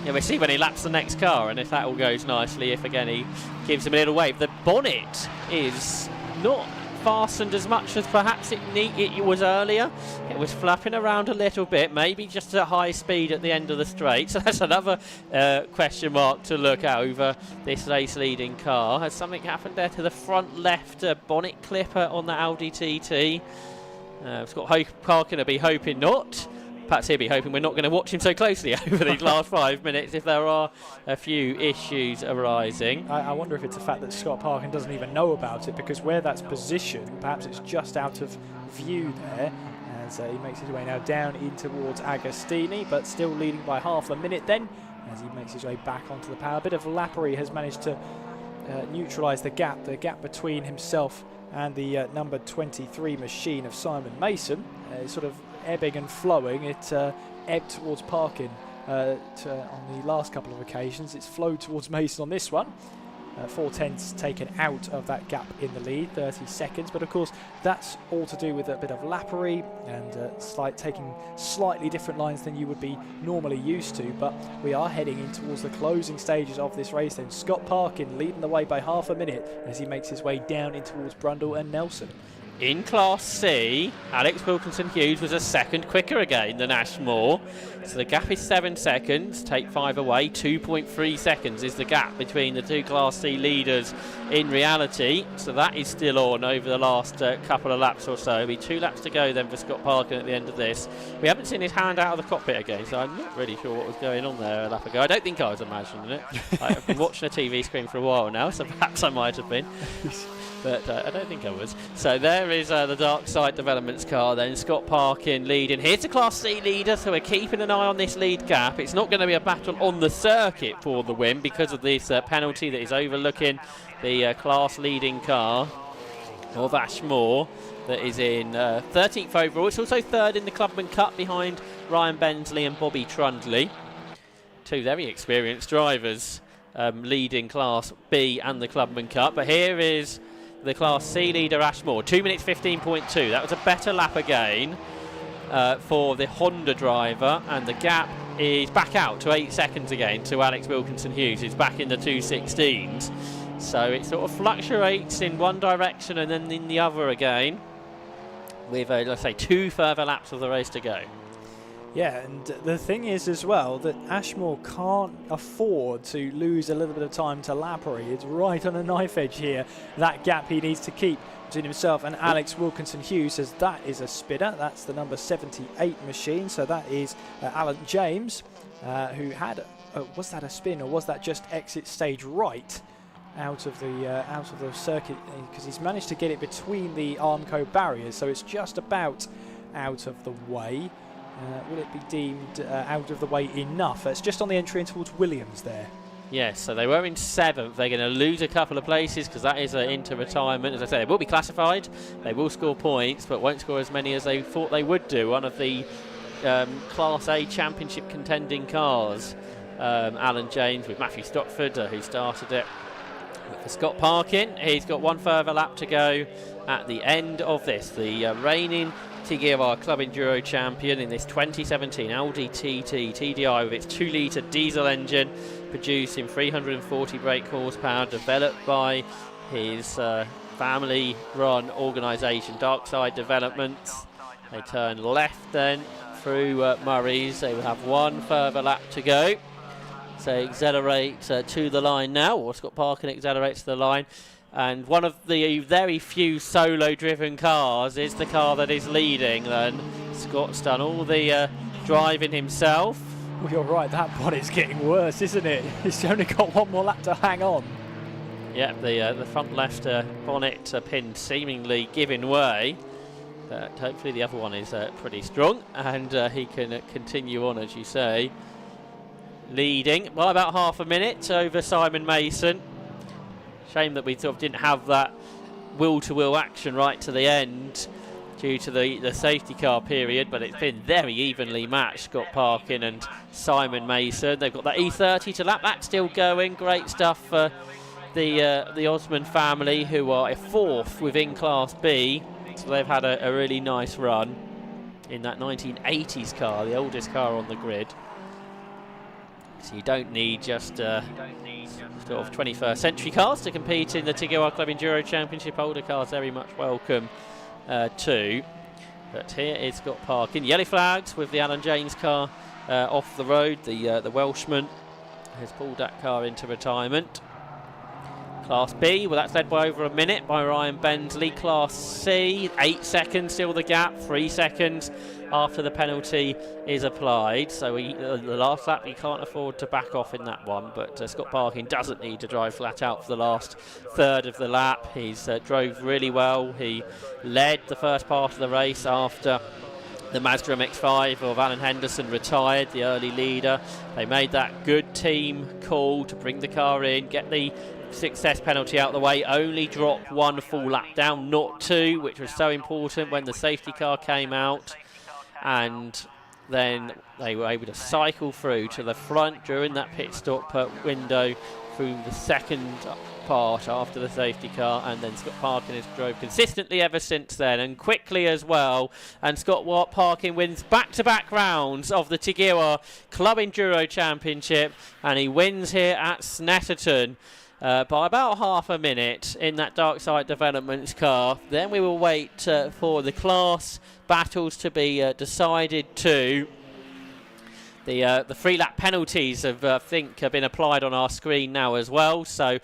Yeah, we'll see when he laps the next car, and if that all goes nicely, if again he gives him a little wave. The bonnet is not fastened as much as perhaps it was earlier. It was flapping around a little bit, maybe just at high speed at the end of the straight. So that's another question mark to look over this race leading car. Has something happened there to the front left bonnet clipper on the Audi TT? Scott Parkin will be hoping not. Perhaps he'll be hoping we're not going to watch him so closely over these last 5 minutes if there are a few issues arising. I wonder if it's the fact that Scott Parkin doesn't even know about it, because where that's positioned, perhaps it's just out of view there. As he makes his way now down in towards Agostini, but still leading by half a minute then, as he makes his way back onto the power. A bit of lappery has managed to neutralise the gap between himself and the number 23 machine of Simon Mason. Sort of ebbing and flowing. It ebbed towards Parkin on the last couple of occasions. It's flowed towards Mason on this one. 4/10 taken out of that gap in the lead, 30 seconds. But of course, that's all to do with a bit of lappery and taking slightly different lines than you would be normally used to. But we are heading in towards the closing stages of this race then. Scott Parkin leading the way by half a minute as he makes his way down in towards Brundle and Nelson. In Class C, Alex Wilkinson-Hughes was a second quicker again than Ashmore. So the gap is 7 seconds, take 5 away, 2.3 seconds is the gap between the two Class C leaders in reality. So that is still on over the last couple of laps or so. It'll be 2 laps to go then for Scott Parkin at the end of this. We haven't seen his hand out of the cockpit again, so I'm not really sure what was going on there a lap ago. I don't think I was imagining it. I've been watching a TV screen for a while now, so perhaps I might have been. But I don't think I was. So there is the Dark Side Developments car then. Scott Parkin leading. Here's the Class C leader, so we're keeping an eye on this lead gap. It's not going to be a battle on the circuit for the win because of this penalty that is overlooking the class leading car of Ashmore that is in 13th overall. It's also third in the Clubman Cup behind Ryan Bensley and Bobby Trundley. Two very experienced drivers leading Class B and the Clubman Cup. But here is the Class C leader Ashmore, 2 minutes 15.2. That was a better lap again for the Honda driver, and the gap is back out to 8 seconds again to Alex Wilkinson-Hughes, who's back in the 2:16s. So it sort of fluctuates in one direction and then in the other again, with let's say 2 further laps of the race to go. Yeah, and the thing is as well that Ashmore can't afford to lose a little bit of time to Lappery. It's right on a knife edge here. That gap he needs to keep between himself and Alex Wilkinson-Hughes, as that is a spinner. That's the number 78 machine. So that is Alan James, who had was that a spin or was that just exit stage right out of the circuit, because he's managed to get it between the Armco barriers, so it's just about out of the way. Will it be deemed out of the way enough? It's just on the entry in towards Williams there. Yes, so they were in 7th. They're going to lose a couple of places because that is into retirement. As I say, they will be classified. They will score points, but won't score as many as they thought they would do. One of the Class A Championship contending cars, Alan James with Matthew Stockford, who started it. But for Scott Parkin, he's got 1 further lap to go at the end of this. The reigning TGR Club Enduro champion in this 2017 Audi TT TDI with its 2-litre diesel engine, producing 340 brake horsepower, developed by his family-run organisation Dark Side Developments. They turn left then through Murray's. They will have 1 further lap to go. So accelerate to the line now, or Scott Parkin accelerates to the line. And one of the very few solo-driven cars is the car that is leading then. Scott's done all the driving himself. Well, you're right, that bonnet's getting worse, isn't it? He's only got 1 more lap to hang on. Yeah, the front left bonnet pin seemingly giving way. But hopefully the other one is pretty strong, and he can continue on, as you say. Leading by about half a minute over Simon Mason. Shame that we sort of didn't have that wheel-to-wheel action right to the end due to the safety car period, but it's been very evenly matched, Scott Parkin and Simon Mason. They've got that E30 to lap. That's still going. Great stuff for the Osman family, who are a 4th within Class B. So they've had a really nice run in that 1980s car, the oldest car on the grid. So you don't need just sort of 21st century cars to compete in the TGR Club Enduro Championship. Older cars very much welcome too. But here is Scott Parkin. Yellow flags with the Alan James car off the road. The Welshman has pulled that car into retirement. Class B, well, that's led by over a minute by Ryan Bensley. Class C, 8 seconds still the gap, 3 seconds after the penalty is applied. So the last lap, he can't afford to back off in that one, but Scott Parkin doesn't need to drive flat out for the last third of the lap. He's drove really well. He led the first part of the race after the Mazda MX5 of Alan Henderson retired, the early leader. They made that good team call to bring the car in, get the success penalty out of the way, only drop 1 full lap down, not 2, which was so important when the safety car came out. and then they were able to cycle through to the front during that pit stop window through the second part after the safety car, and then Scott Parkin has drove consistently ever since then, and quickly as well. And Scott Parkin wins back-to-back rounds of the Tigiwa Club Enduro Championship, and he wins here at Snetterton by about half a minute in that Dark Side Developments car. Then we will wait for the class battles to be decided too. The 3-lap penalties have, I think, been applied on our screen now as well. So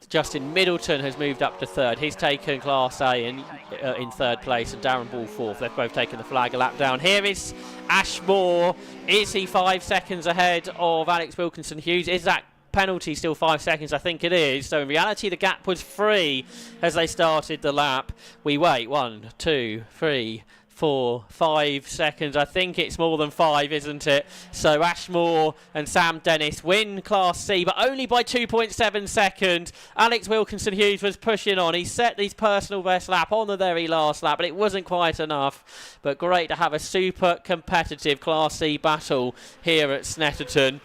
Justin Middleton has moved up to third. He's taken Class A in third place, and Darren Ball fourth. They've both taken the flag a lap down. Here is Ashmore. Is he 5 seconds ahead of Alex Wilkinson Hughes? Is that penalty still 5 seconds? I think it is. So in reality the gap was 3 as they started the lap. We wait 1, 2, 3, 4, 5 seconds. I think it's more than 5, isn't it? So Ashmore and Sam Dennis win Class C, but only by 2.7 seconds. Alex Wilkinson Hughes was pushing on. He set his personal best lap on the very last lap, but it wasn't quite enough. But great to have a super competitive Class C battle here at Snetterton.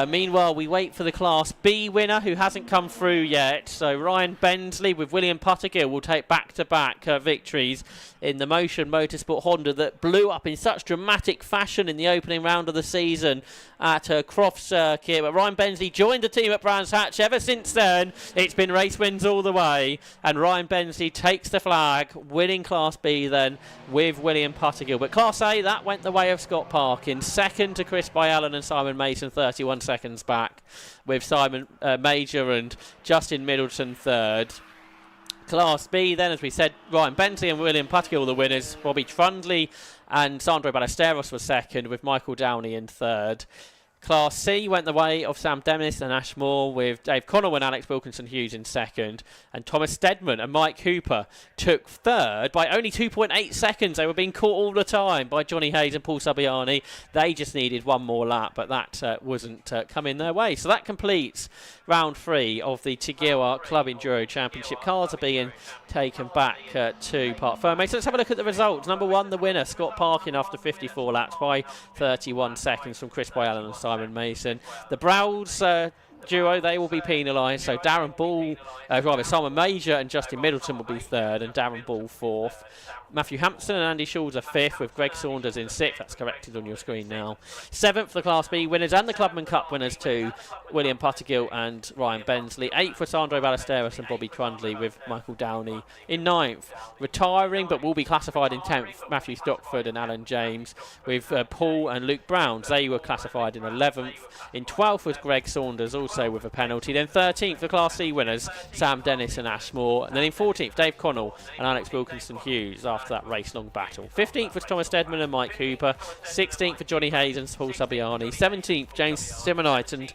Meanwhile, we wait for the Class B winner, who hasn't come through yet. So Ryan Bensley with William Pottergill will take back-to-back victories in the Motion Motorsport Honda that blew up in such dramatic fashion in the opening round of the season at Croft Circuit. But Ryan Bensley joined the team at Brands Hatch. Ever since then, it's been race wins all the way, and Ryan Bensley takes the flag, winning Class B then with William Pottergill. But Class A, that went the way of Scott Parkin. Second to Chris Byallen and Simon Mason, 31 seconds back, with Simon Major and Justin Middleton third. Class B then, as we said, Ryan Bentley and William Pottergill the winners. Bobby Trundley and Sandro Ballesteros were second, with Michael Downey in third. Class C went the way of Sam Dennis and Ashmore, with Dave Connell and Alex Wilkinson Hughes in second, and Thomas Stedman and Mike Cooper took third by only 2.8 seconds. They were being caught all the time by Johnny Hayes and Paul Sabiani. They just needed one more lap, but that wasn't coming their way. So that completes round 3 of the Tigiwa Club Enduro Championship. Cars are being taken back to Parc Ferme. So let's have a look at the results. Number 1, the winner, Scott Parkin, after 54 laps by 31 seconds from Chris Byallen and Simon Mason. The Browds duo, they will be penalised. So Simon Major and Justin Middleton will be third, and Darren Ball fourth. Matthew Hampson and Andy Schulz are fifth, with Greg Saunders in sixth. That's corrected on your screen now. Seventh, the Class B winners and the Clubman Cup winners too, William Pottergill and Ryan Bensley. Eighth for Sandro Ballesteros and Bobby Trundley, with Michael Downey in ninth. Retiring, but will be classified in 10th, Matthew Stockford and Alan James, with Paul and Luke Browns. They were classified in 11th. In 12th was Greg Saunders, also with a penalty. Then 13th, the Class C winners, Sam Dennis and Ashmore. And then in 14th, Dave Connell and Alex Wilkinson Hughes, after that race-long battle. 15th was Thomas Stedman and Mike Cooper. 16th for Johnny Hayes and Paul Sabiani. 17th, James Simonite and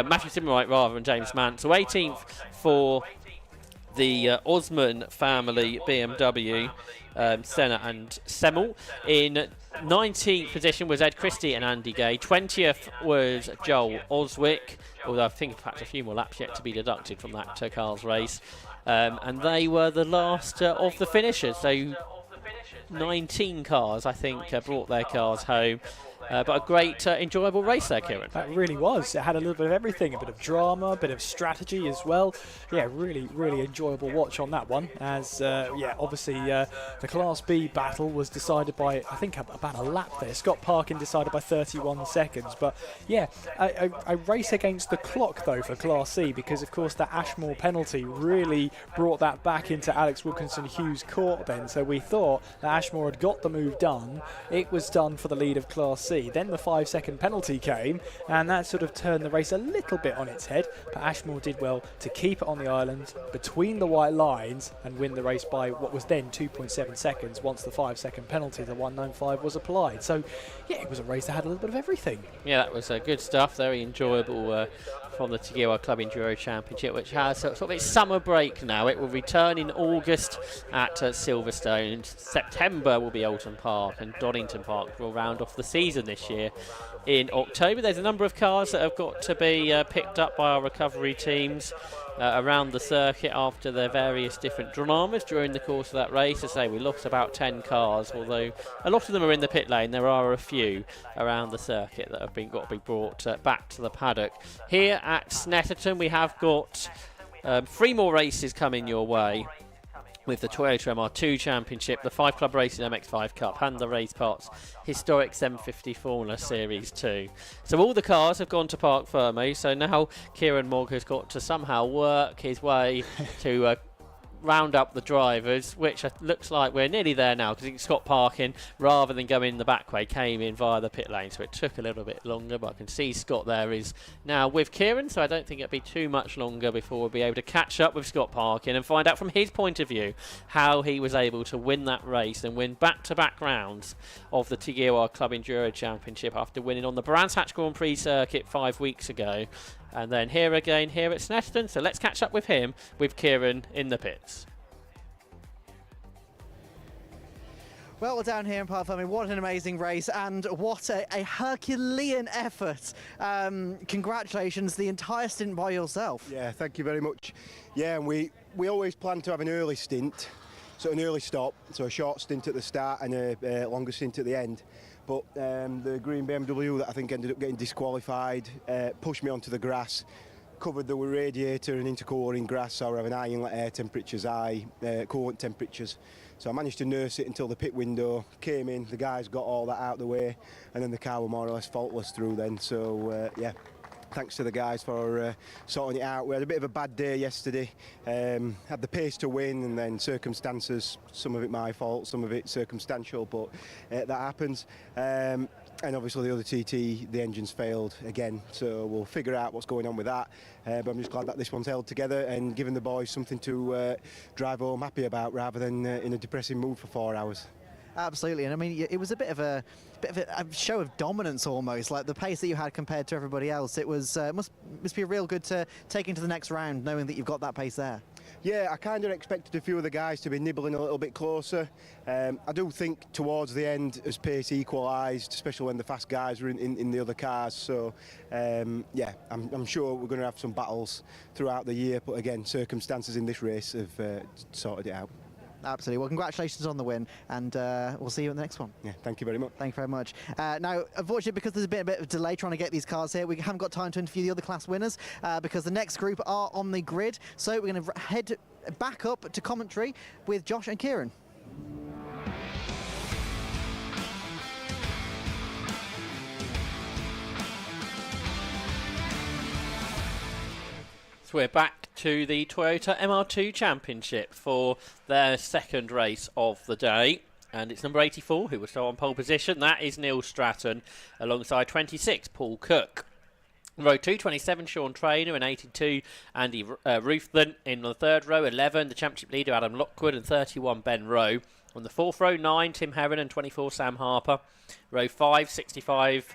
Matthew Simonite rather, and James Mansell. 18th for the Osman family BMW, Senna and Semmel. In 19th position was Ed Christie and Andy Gay. 20th was Joel Oswick, although I think perhaps a few more laps yet to be deducted from that car's race. And they were the last of the finishers. So 19 cars, I think, brought their cars home. But a great, enjoyable race there, Kieran. That really was. It had a little bit of everything, a bit of drama, a bit of strategy as well. Yeah, really, really enjoyable watch on that one. As, obviously the Class B battle was decided by, I think, about a lap there. Scott Parkin decided by 31 seconds. But, yeah, a race against the clock, though, for Class C, because, of course, that Ashmore penalty really brought that back into Alex Wilkinson Hughes' court then. So we thought that Ashmore had got the move done. It was done for the lead of Class C. Then the 5-second penalty came, and that sort of turned the race a little bit on its head, but Ashmore did well to keep it on the island between the white lines and win the race by what was then 2.7 seconds once the 5-second penalty, the 195, was applied. So yeah, it was a race that had a little bit of everything. Yeah, that was good stuff, very enjoyable from the Tigiwa Club Enduro Championship, which has sort of its summer break now. It will return in August at Silverstone. September will be Oulton Park, and Donington Park will round off the season. season this year in October. There's a number of cars that have got to be picked up by our recovery teams around the circuit after their various different dramas during the course of that race. As I say, we lost about 10 cars, although a lot of them are in the pit lane. There are a few around the circuit that have got to be brought back to the paddock. Here at Snetterton, we have got 3 more races coming your way, with the Toyota MR2 Championship, the 5 Club Racing MX5 Cup, and the Race Parts Historic 750 Formula Series 2. So all the cars have gone to Parc Fermé, so now Kieran Mogg has got to somehow work his way to round up the drivers, which looks like we're nearly there now, because Scott Parkin, rather than going the back way, came in via the pit lane, so it took a little bit longer, but I can see Scott there is now with Kieran, so I don't think it'll be too much longer before we'll be able to catch up with Scott Parkin and find out from his point of view how he was able to win that race and win back-to-back rounds of the TGOR Club Enduro Championship after winning on the Brands Hatch Grand Prix circuit 5 weeks ago. And then here again, here at Snetterton. So let's catch up with him, with Kieran in the pits. Well, we're down here in Parc Fermé. What an amazing race, and what a Herculean effort. Congratulations, the entire stint by yourself. Yeah, thank you very much. Yeah, and we always plan to have an early stint, so an early stop, so a short stint at the start and a longer stint at the end. But the green BMW that I think ended up getting disqualified pushed me onto the grass, covered the radiator and intercooler in grass, so we're having high inlet air temperatures, high coolant temperatures. So I managed to nurse it until the pit window came in, the guys got all that out of the way, and then the car were more or less faultless through then. So yeah, thanks to the guys for sorting it out. We had a bit of a bad day yesterday, had the pace to win, and then circumstances, some of it my fault, some of it circumstantial, but that happens. And obviously the other TT, the engine's failed again, so we'll figure out what's going on with that. But I'm just glad that this one's held together and giving the boys something to drive home happy about, rather than in a depressing mood for 4 hours. Absolutely, and I mean, it was a bit of a show of dominance almost, like the pace that you had compared to everybody else. It was must be real good to take into the next round, knowing that you've got that pace there. Yeah, I kind of expected a few of the guys to be nibbling a little bit closer. I do think towards the end, as pace equalised, especially when the fast guys were in the other cars. So, yeah, I'm sure we're going to have some battles throughout the year. But again, circumstances in this race have sorted it out. Absolutely. Well, congratulations on the win, and we'll see you in the next one. Yeah, thank you very much. Thank you very much. Now, unfortunately, because there's been a bit of delay trying to get these cars here, we haven't got time to interview the other class winners because the next group are on the grid. So we're going to head back up to commentary with Josh and Kieran. So we're back to the Toyota MR2 Championship for their second race of the day. And it's number 84 who was still on pole position. That is Neil Stratton alongside 26, Paul Cook. Row 2, 27, Sean Traynor, and 82, Andy Ruthven. In the third row, 11, the championship leader, Adam Lockwood, and 31, Ben Rowe. On the fourth row, 9, Tim Herron, and 24, Sam Harper. Row 5, 65,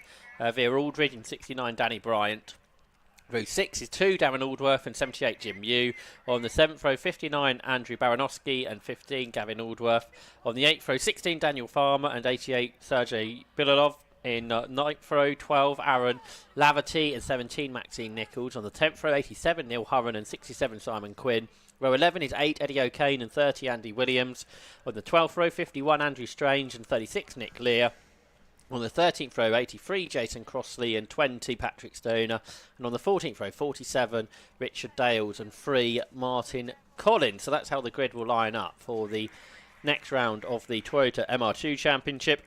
Vera Aldridge, and 69, Danny Bryant. Row 6 is 2, Darren Aldworth, and 78, Jim Mew. On the 7th row, 59, Andrew Baranowski, and 15, Gavin Aldworth. On the 8th row, 16, Daniel Farmer, and 88, Sergei Bilalov. In 9th row, 12, Aaron Laverty, and 17, Maxine Nichols. On the 10th row, 87, Neil Hurren, and 67, Simon Quinn. Row 11 is 8, Eddie O'Kane, and 30, Andy Williams. On the 12th row, 51, Andrew Strange, and 36, Nick Lear. On the 13th row, 83, Jason Crossley, and 20, Patrick Stoner. And on the 14th row, 47, Richard Dales, and 3, Martin Collins. So that's how the grid will line up for the next round of the Toyota MR2 Championship.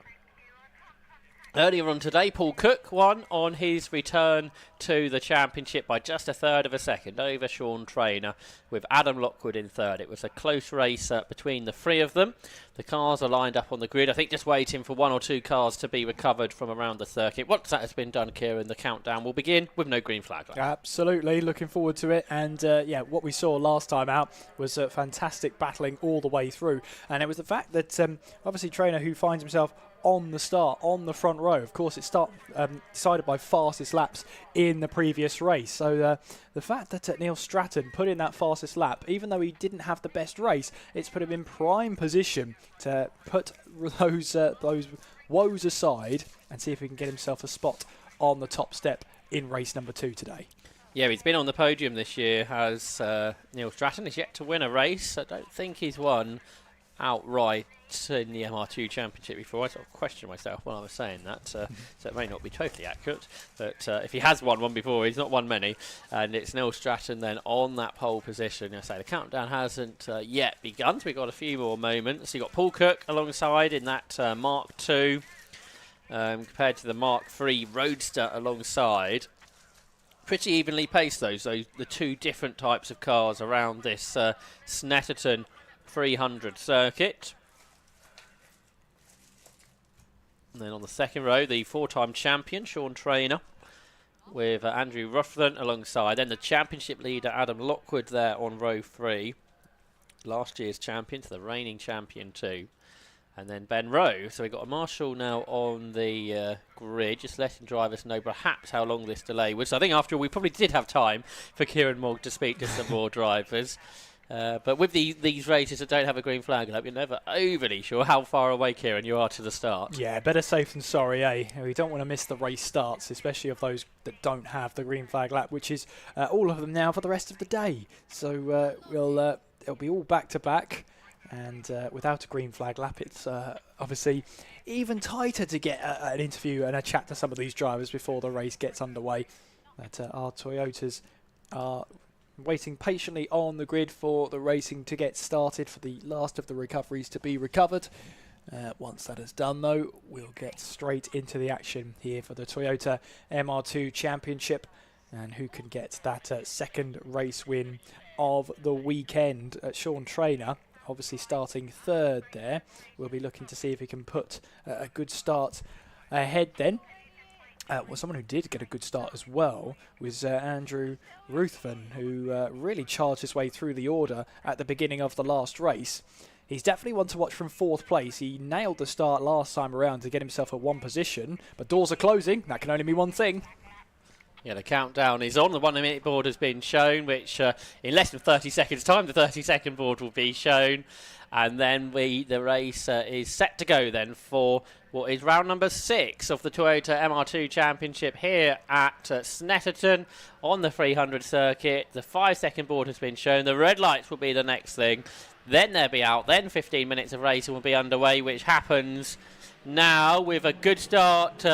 Earlier on today, Paul Cook won on his return to the championship by just a third of a second over Sean Traynor, with Adam Lockwood in third. It was a close race between the three of them. The cars are lined up on the grid, I think just waiting for 1 or 2 cars to be recovered from around the circuit. Once that has been done, Kieran, the countdown will begin with no green flag. Absolutely, looking forward to it. And yeah, what we saw last time out was fantastic battling all the way through. And it was the fact that obviously Traynor, who finds himself on the start, on the front row. Of course, it's decided by fastest laps in the previous race. So the fact that Neil Stratton put in that fastest lap, even though he didn't have the best race, it's put him in prime position to put those woes aside, and see if he can get himself a spot on the top step in race number 2 today. Yeah, he's been on the podium this year, has Neil Stratton. He's yet to win a race. I don't think he's won outright in the MR2 Championship before. I sort of questioned myself when I was saying that, so it may not be totally accurate. But if he has won one before, he's not won many. And it's Neil Stratton then on that pole position. I say the countdown hasn't yet begun, so we've got a few more moments. You've got Paul Cook alongside in that Mark II, compared to the Mark III Roadster alongside. Pretty evenly paced, though, so the two different types of cars around this Snetterton 300 circuit. And then on the second row, the 4-time champion, Sean Traynor, with Andrew Ruthven alongside. Then the championship leader, Adam Lockwood, there on row 3. Last year's champion to the reigning champion too. And then Ben Rowe. So we've got a marshal now on the grid, just letting drivers know perhaps how long this delay was. So I think after all, we probably did have time for Kieran Mogg to speak to some more drivers. But with these races that don't have a green flag up, you're never overly sure how far away, Kieran, you are to the start. Yeah, better safe than sorry, eh? We don't want to miss the race starts, especially of those that don't have the green flag lap, which is all of them now for the rest of the day. So it'll be all back to back. And without a green flag lap, it's obviously even tighter to get an interview and a chat to some of these drivers before the race gets underway. But our Toyotas are waiting patiently on the grid for the racing to get started, for the last of the recoveries to be recovered. Once that is done, though, we'll get straight into the action here for the Toyota MR2 Championship. And who can get that second race win of the weekend? Sean Traynor, obviously starting third there. We'll be looking to see if he can put a good start ahead then. Well, someone who did get a good start as well was Andrew Ruthven, who really charged his way through the order at the beginning of the last race. He's definitely one to watch from 4th place. He nailed the start last time around to get himself at 1 position, but doors are closing. That can only mean one thing. Yeah, the countdown is on. The 1 minute board has been shown, which in less than 30 seconds' time, the 30-second board will be shown. And then the race is set to go then for what is round number 6 of the Toyota MR2 Championship here at Snetterton on the 300 circuit. The 5-second board has been shown. The red lights will be the next thing. Then they'll be out. Then 15 minutes of racing will be underway, which happens now with a good start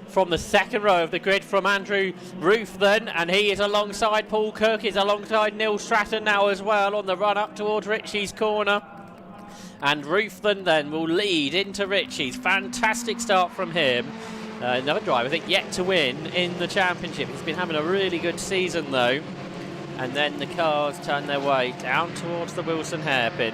from the second row of the grid from Andrew Ruthven, and he is alongside Paul Cook, he's alongside Neil Stratton now as well on the run up towards Ritchie's corner. And Ruthven then will lead into Ritchie's. Fantastic start from him. Another driver, I think, yet to win in the championship. He's been having a really good season though. And then the cars turn their way down towards the Wilson hairpin,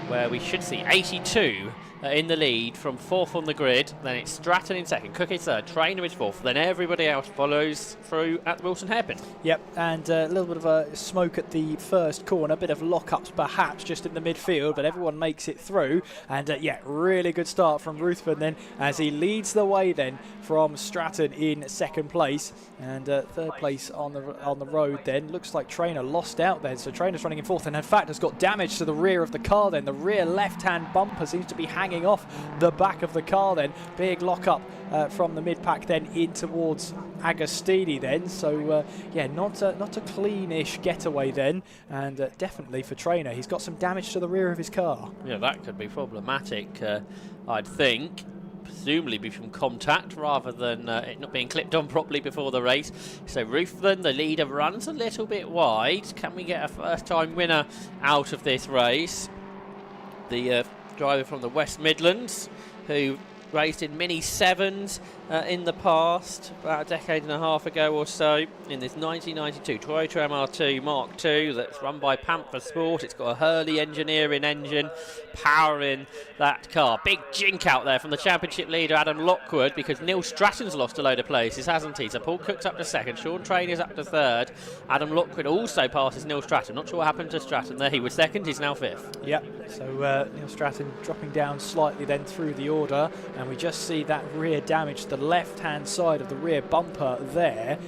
where we should see 82 in the lead from 4th on the grid. Then it's Stratton in 2nd, Cook is 3rd, Traynor is 4th, then everybody else follows through at the Wilson hairpin. Yep, and a little bit of a smoke at the first corner, a bit of lockups perhaps just in the midfield, but everyone makes it through. And yeah, really good start from Ruthven then as he leads the way then from Stratton in 2nd place. And 3rd place on the road then. Looks like Traynor lost out then, so Traynor's running in 4th, and in fact has got damage to the rear of the car then. The rear left-hand bumper seems to be hanging off the back of the car then. Big lock-up from the mid-pack then in towards Agostini then. So yeah, not a cleanish getaway then, and definitely for Traynor, he's got some damage to the rear of his car. Yeah, that could be problematic, I'd think. Presumably be from contact rather than it not being clipped on properly before the race. So Ruthven, the leader, runs a little bit wide. Can we get a first-time winner out of this race? The driver from the West Midlands, who raced in Mini 7s in the past, about a decade and a half ago or so, in this 1992 Toyota MR2 Mark II that's run by Panther Sport. It's got a Hurley engineering engine powering that car. Big jink out there from the championship leader Adam Lockwood, because Neil Stratton's lost a load of places, hasn't he? So Paul Cook's up to 2nd, Sean Traynor's up to 3rd. Adam Lockwood also passes Neil Stratton. Not sure what happened to Stratton there. He was 2nd, he's now 5th. Yep, so Neil Stratton dropping down slightly then through the order, and we just see that rear damage to the left-hand side of the rear bumper there.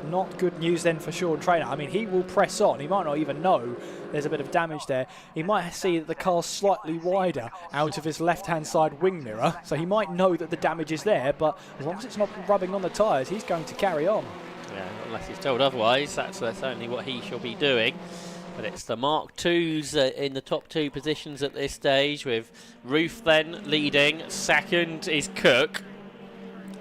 Not good news then for Sean Trainer. I mean, he will press on. He might not even know there's a bit of damage there. He might see that the car's slightly wider out of his left-hand side wing mirror, so he might know that the damage is there, but as long as it's not rubbing on the tyres, he's going to carry on. Yeah, unless he's told otherwise, that's certainly what he shall be doing. But it's the Mark IIs in the top 2 positions at this stage, with Roof then leading. Second is Cook.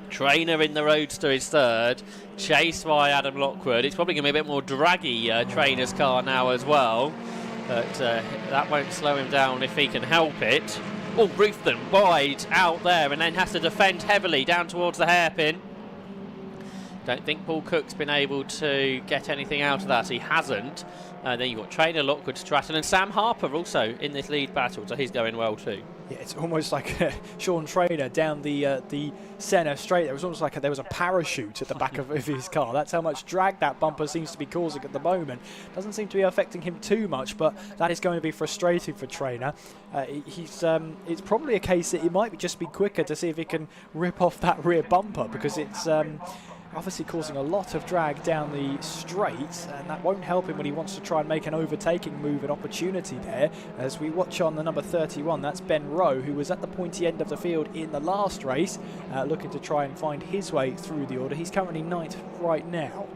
Trainer in the Roadster is third, chased by Adam Lockwood. It's probably going to be a bit more draggy Trainer's car now as well, but that won't slow him down if he can help it. Oh, Ruthven wide out there and then has to defend heavily down towards the hairpin. Don't think Paul Cook's been able to get anything out of that. He hasn't. Then you've got Trainer, Lockwood, Stratton, and Sam Harper also in this lead battle, so he's going well too. Yeah, it's almost like Sean Trainer down the centre straight. It was almost like there was a parachute at the back of his car. That's how much drag that bumper seems to be causing at the moment. Doesn't seem to be affecting him too much, but that is going to be frustrating for Trainer. It's probably a case that it might just be quicker to see if he can rip off that rear bumper, because it's obviously causing a lot of drag down the straight, and that won't help him when he wants to try and make an overtaking move, an opportunity there. As we watch on the number 31, that's Ben Rowe, who was at the pointy end of the field in the last race, looking to try and find his way through the order. He's currently 9th right now.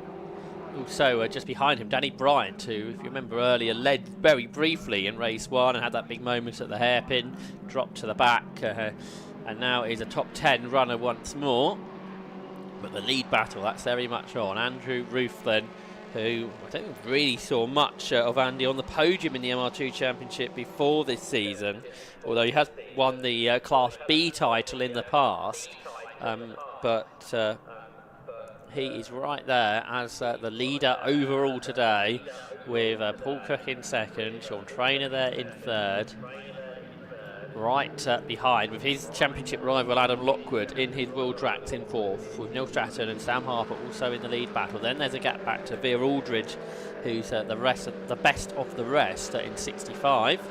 Also, just behind him, Danny Bryant, who, if you remember earlier, led very briefly in race 1 and had that big moment at the hairpin, dropped to the back, and now is a top 10 runner once more. But the lead battle, that's very much on. Andrew Ruthven, who I don't think really saw much of Andy on the podium in the MR2 Championship before this season, although he has won the Class B title in the past. But he is right there as the leader overall today, with Paul Cook in second, Sean Trainer there in third. Right behind, with his championship rival Adam Lockwood in his World Tracks in fourth, with Neil Stratton and Sam Harper also in the lead battle. Then there's a gap back to Veer Aldridge, who's the best of the rest in 65.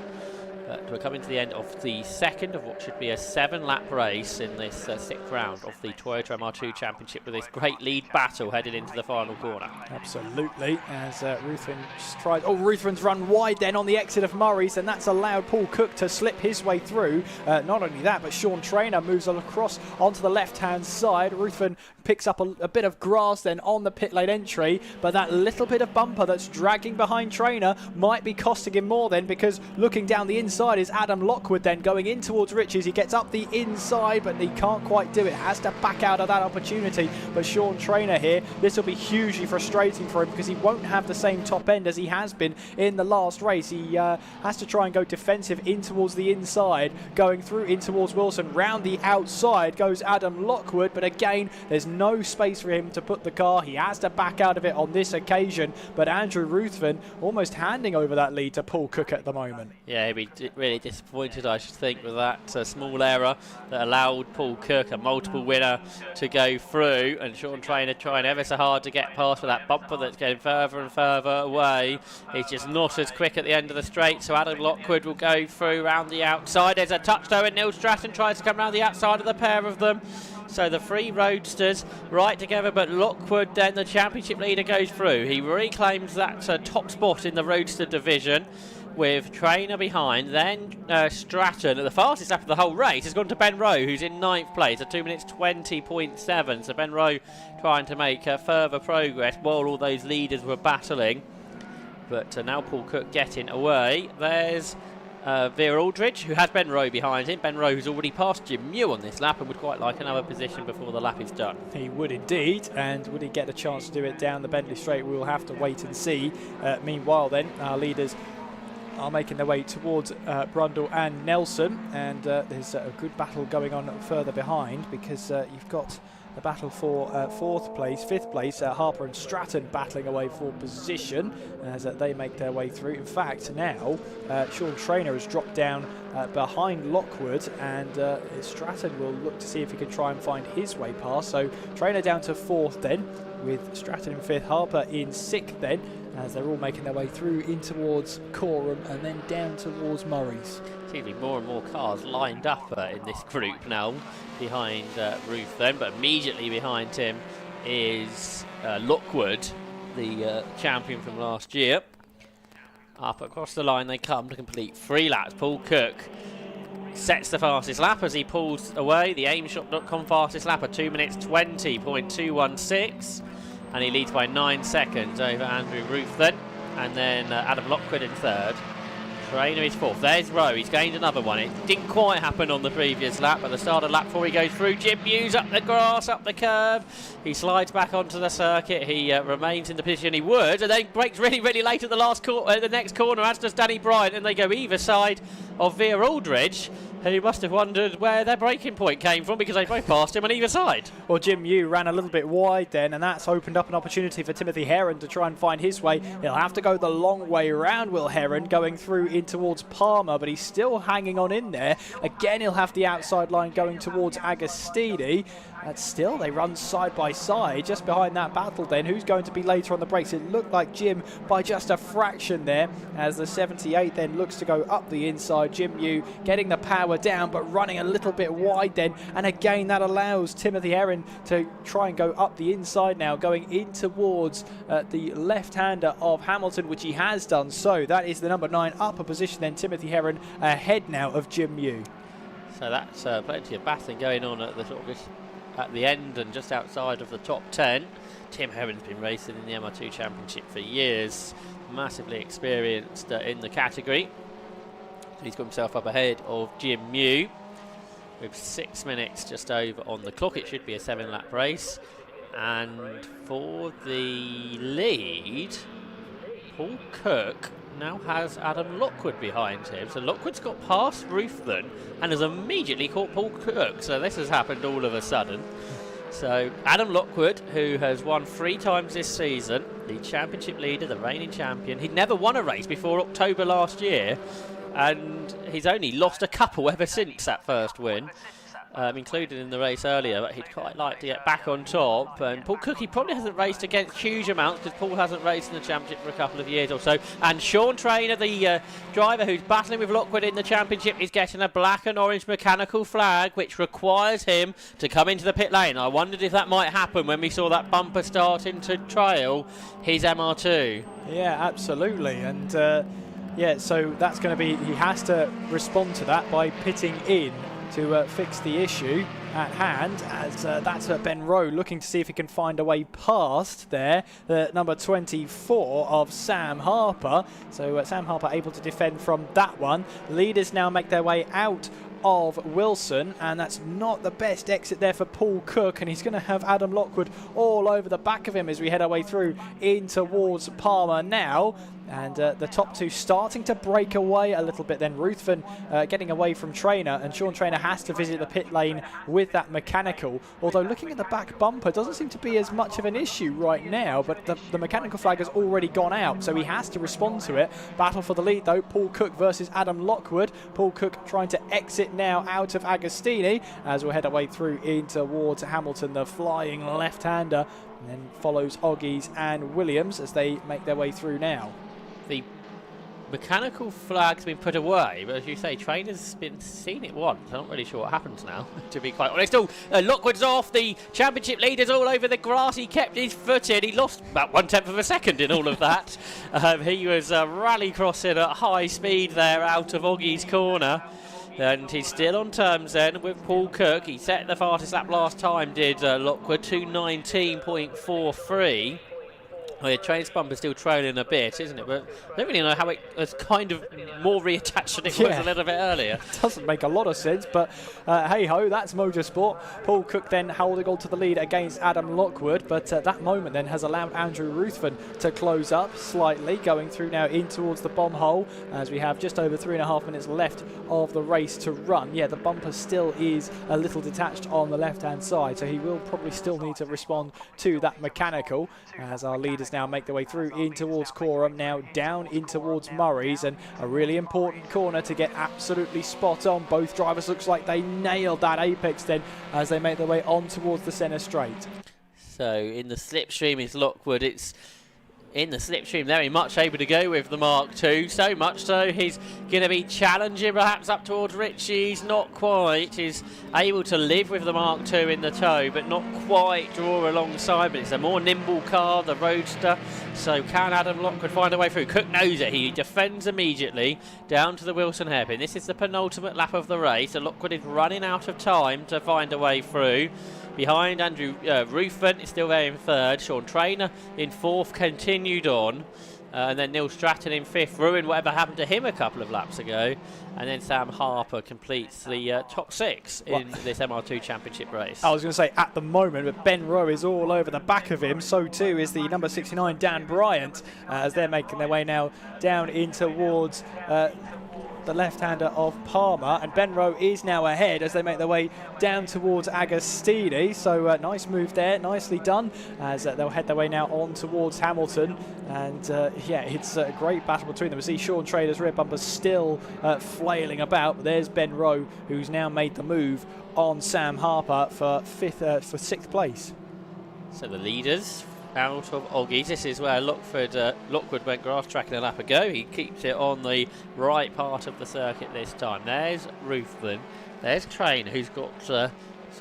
We're coming to the end of the second of what should be a 7-lap race in this 6th round of the Toyota MR2 Championship, with this great lead battle headed into the final corner. Absolutely, as Ruthven tries. Oh, Ruthven's run wide then on the exit of Murray's, and that's allowed Paul Cook to slip his way through. Not only that, but Sean Trainer moves across onto the left-hand side. Ruthven picks up a bit of grass then on the pit lane entry, but that little bit of bumper that's dragging behind Trainer might be costing him more then, because looking down the inside is Adam Lockwood then going in towards Riches. He gets up the inside, but he can't quite do it. Has to back out of that opportunity. But Sean Trainer here, this will be hugely frustrating for him, because he won't have the same top end as he has been in the last race. He has to try and go defensive in towards the inside, going through in towards Wilson. Round the outside goes Adam Lockwood, but again, there's no space for him to put the car. He has to back out of it on this occasion, but Andrew Ruthven almost handing over that lead to Paul Cook at the moment. Yeah, he'd be really disappointed, I should think, with that small error that allowed Paul Cook, a multiple winner, to go through, and Sean Trainer trying ever so hard to get past with that bumper that's getting further and further away. He's just not as quick at the end of the straight, so Adam Lockwood will go through round the outside. There's a touch though, and Neil Stratton tries to come round the outside of the pair of them. So the 3 roadsters right together, but Lockwood, then the championship leader, goes through. He reclaims that top spot in the roadster division, with Trainer behind. Then Stratton, at the fastest lap of the whole race, has gone to Ben Rowe, who's in 9th place at 2 minutes 20.7. So Ben Rowe trying to make further progress while all those leaders were battling. But now Paul Cook getting away. There's Veer Aldridge, who has Ben Rowe behind him. Ben Rowe, who's already passed Jim Mew on this lap and would quite like another position before the lap is done. He would indeed, and would he get a chance to do it down the Bentley Straight? We'll have to wait and see. Meanwhile then, our leaders are making their way towards Brundle and Nelson, and there's a good battle going on further behind, because you've got the battle for 4th place, 5th place, Harper and Stratton battling away for position as they make their way through. In fact, now Sean Trainer has dropped down behind Lockwood, and Stratton will look to see if he can try and find his way past. So Trainer down to 4th then, with Stratton in 5th, Harper in 6th then, as they're all making their way through in towards Coram and then down towards Murray's. Seems to be more and more cars lined up in this group now behind Ruth then, but immediately behind him is Lockwood, the champion from last year. Up across the line they come to complete 3 laps. Paul Cook sets the fastest lap as he pulls away. The aimshot.com fastest lap at 2 minutes 20.216, and he leads by 9 seconds over Andrew Ruthven, and then Adam Lockwood in third. Trainer is fourth. There's Rowe. He's gained another one. It didn't quite happen on the previous lap, but the start of lap 4 he goes through. Jim Muse up the grass, up the curve. He slides back onto the circuit. He remains in the position he would, and then breaks really, really late at the the next corner, as does Danny Bryant, and they go either side of Veer Aldridge, who must have wondered where their braking point came from, because they both passed him on either side. Well, Jim Yu ran a little bit wide then, and that's opened up an opportunity for Timothy Heron to try and find his way. He'll have to go the long way around, Will Heron, going through in towards Palmer, but he's still hanging on in there. Again, he'll have the outside line going towards Agostini. And still, they run side by side. Just behind that battle then, who's going to be later on the brakes? It looked like Jim by just a fraction there, as the 78 then looks to go up the inside. Jim Yu getting the power down, but running a little bit wide then. And again, that allows Timothy Heron to try and go up the inside now, going in towards the left-hander of Hamilton, which he has done. So that is the number 9 upper position then. Timothy Heron ahead now of Jim Yu. So that's plenty of battling going on at the at the end and just outside of the top 10. Tim Heron's been racing in the MR2 Championship for years, massively experienced in the category. He's got himself up ahead of Jim Mew with 6 minutes just over on the clock. It should be a 7-lap race, and for the lead, Paul Cook now has Adam Lockwood behind him. So Lockwood's got past Ruthven and has immediately caught Paul Cook. So this has happened all of a sudden. So Adam Lockwood, who has won 3 times this season, the championship leader, the reigning champion. He'd never won a race before October last year, and he's only lost a couple ever since that first win. Included in the race earlier, but he'd quite like to get back on top. And Paul Cook, he probably hasn't raced against huge amounts, because Paul hasn't raced in the championship for a couple of years or so. And Sean Trainer, the driver who's battling with Lockwood in the championship, is getting a black and orange mechanical flag, which requires him to come into the pit lane. I wondered if that might happen when we saw that bumper starting to trail his MR2. Yeah, absolutely. And yeah, so that's going to be, he has to respond to that by pitting in to fix the issue at hand, as that's Ben Rowe looking to see if he can find a way past there, the number 24 of Sam Harper. So Sam Harper able to defend from that one. Leaders now make their way out of Wilson, and that's not the best exit there for Paul Cook, and he's going to have Adam Lockwood all over the back of him as we head our way through in towards Palmer now. And the top 2 starting to break away a little bit then. Ruthven getting away from Trainer, and Sean Trainer has to visit the pit lane with that mechanical. Although looking at the back bumper, doesn't seem to be as much of an issue right now, but the mechanical flag has already gone out, so he has to respond to it. Battle for the lead though, Paul Cook versus Adam Lockwood. Paul Cook trying to exit now out of Agostini as we'll head our way through in towards Hamilton, the flying left-hander, and then follows Oggies and Williams as they make their way through now. The mechanical flag's been put away, but as you say, Trainer's been seen it once. I'm not really sure what happens now, to be quite honest. Lockwood's off. The championship leader's all over the grass. He kept his foot in. He lost about 1/10 of a second in all of that. He was rally crossing at high speed there out of Oggie's corner. And he's still on terms then with Paul Cook. He set the fastest lap last time, did Lockwood, 2:19.43. Oh, yeah, Train's bumper's still trailing a bit, isn't it? But I don't really know how it's kind of more reattached than it was a little bit earlier. Doesn't make a lot of sense, but hey-ho, that's motorsport. Paul Cook then holding on to the lead against Adam Lockwood, but that moment then has allowed Andrew Ruthven to close up slightly, going through now in towards the bomb hole, as we have just over 3.5 minutes left of the race to run. Yeah, the bumper still is a little detached on the left-hand side, so he will probably still need to respond to that mechanical, as our leaders now make their way through in towards Coram, now down in towards Murray's, and a really important corner to get absolutely spot on. Both drivers looks like they nailed that apex then as they make their way on towards the centre straight. So in the slipstream is Lockwood. It's in the slipstream, very much able to go with the Mark II. So much so he's going to be challenging perhaps up towards Richie's. Not quite. He's able to live with the Mark II in the tow, but not quite draw alongside. But it's a more nimble car, the Roadster. So can Adam Lockwood find a way through? Cook knows it. He defends immediately down to the Wilson hairpin. This is the penultimate lap of the race. And Lockwood is running out of time to find a way through. Behind Andrew Ruthven is still there in third. Sean Trainer in fourth, continued on. And then Neil Stratton in fifth, ruined whatever happened to him a couple of laps ago. And then Sam Harper completes the top six in this MR2 Championship race. I was going to say at the moment, but Ben Rowe is all over the back of him. So too is the number 69, Dan Bryant, as they're making their way now down in towards the left-hander of Palmer, and Ben Rowe is now ahead as they make their way down towards Agostini. So nice move there, nicely done, as they'll head their way now on towards Hamilton. And yeah, it's a great battle between them. We see Sean Trader's rear bumper still flailing about, but there's Ben Rowe, who's now made the move on Sam Harper for sixth place. So the leaders out of Oggies. This is where Lockwood went grass tracking a lap ago. He keeps it on the right part of the circuit this time. There's Ruthven. There's Trainer, who's got sort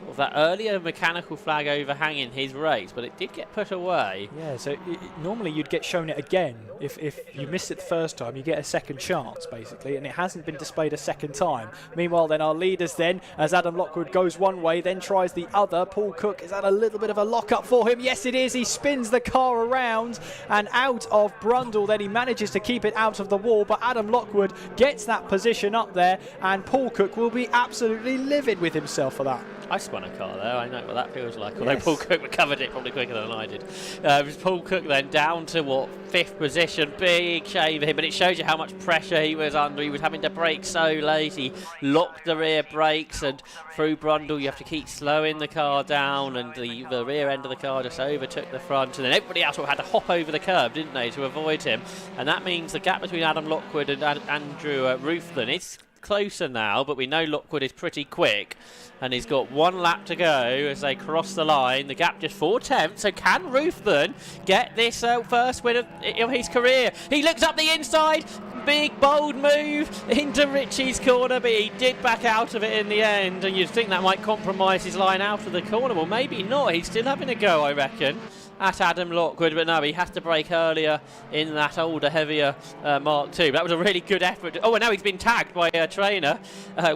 of that earlier mechanical flag overhanging his race, but it did get put away. Yeah, so normally you'd get shown it again. If you missed it the first time, you get a second chance, basically, and it hasn't been displayed a second time. Meanwhile, then our leaders then, as Adam Lockwood goes one way, then tries the other. Paul Cook, is that a little bit of a lock-up for him? Yes, it is. He spins the car around and out of Brundle. Then he manages to keep it out of the wall, but Adam Lockwood gets that position up there, and Paul Cook will be absolutely livid with himself for that. I spun a car there, I know what that feels like, although Paul Cook recovered it probably quicker than I did. It was Paul Cook then down to, fifth position, big shame for him, but it shows you how much pressure he was under. He was having to brake so late, he locked the rear brakes, and through Brundle you have to keep slowing the car down, and the rear end of the car just overtook the front, and then everybody else had to hop over the curb, didn't they, to avoid him. And that means the gap between Adam Lockwood and Andrew Ruthven is closer now, but we know Lockwood is pretty quick, and he's got one lap to go as they cross the line. The gap just 4/10. So can Ruthven get this first win of his career? He looks up the inside, big bold move into Richie's corner, but he did back out of it in the end, and you'd think that might compromise his line out of the corner. Well, maybe not. He's still having a go, I reckon, at Adam Lockwood, but no, he has to brake earlier in that older, heavier Mark II. That was a really good effort. Oh, and now he's been tagged by a Trainer,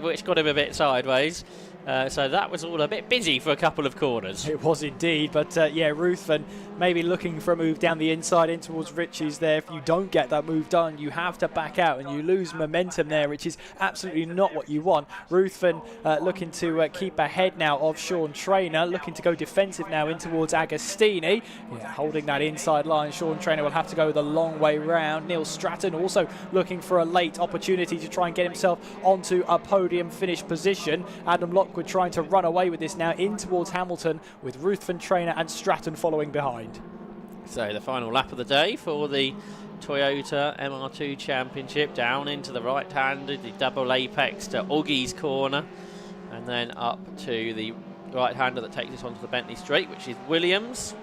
which got him a bit sideways. So that was all a bit busy for a couple of corners. It was indeed, but yeah, Ruthven maybe looking for a move down the inside in towards Richie's there. If you don't get that move done, you have to back out and you lose momentum there, which is absolutely not what you want. Ruthven looking to keep ahead now of Sean Trainer, looking to go defensive now in towards Agostini. Yeah, holding that inside line, Sean Trainer will have to go the long way round. Neil Stratton also looking for a late opportunity to try and get himself onto a podium finish position. Adam Lockwood trying to run away with this now in towards Hamilton, with Ruthven, Trainer and Stratton following behind. So the final lap of the day for the Toyota MR2 Championship, down into the right-handed, the double apex to Oggie's corner, and then up to the right-hander that takes us onto the Bentley Straight, which is Williams.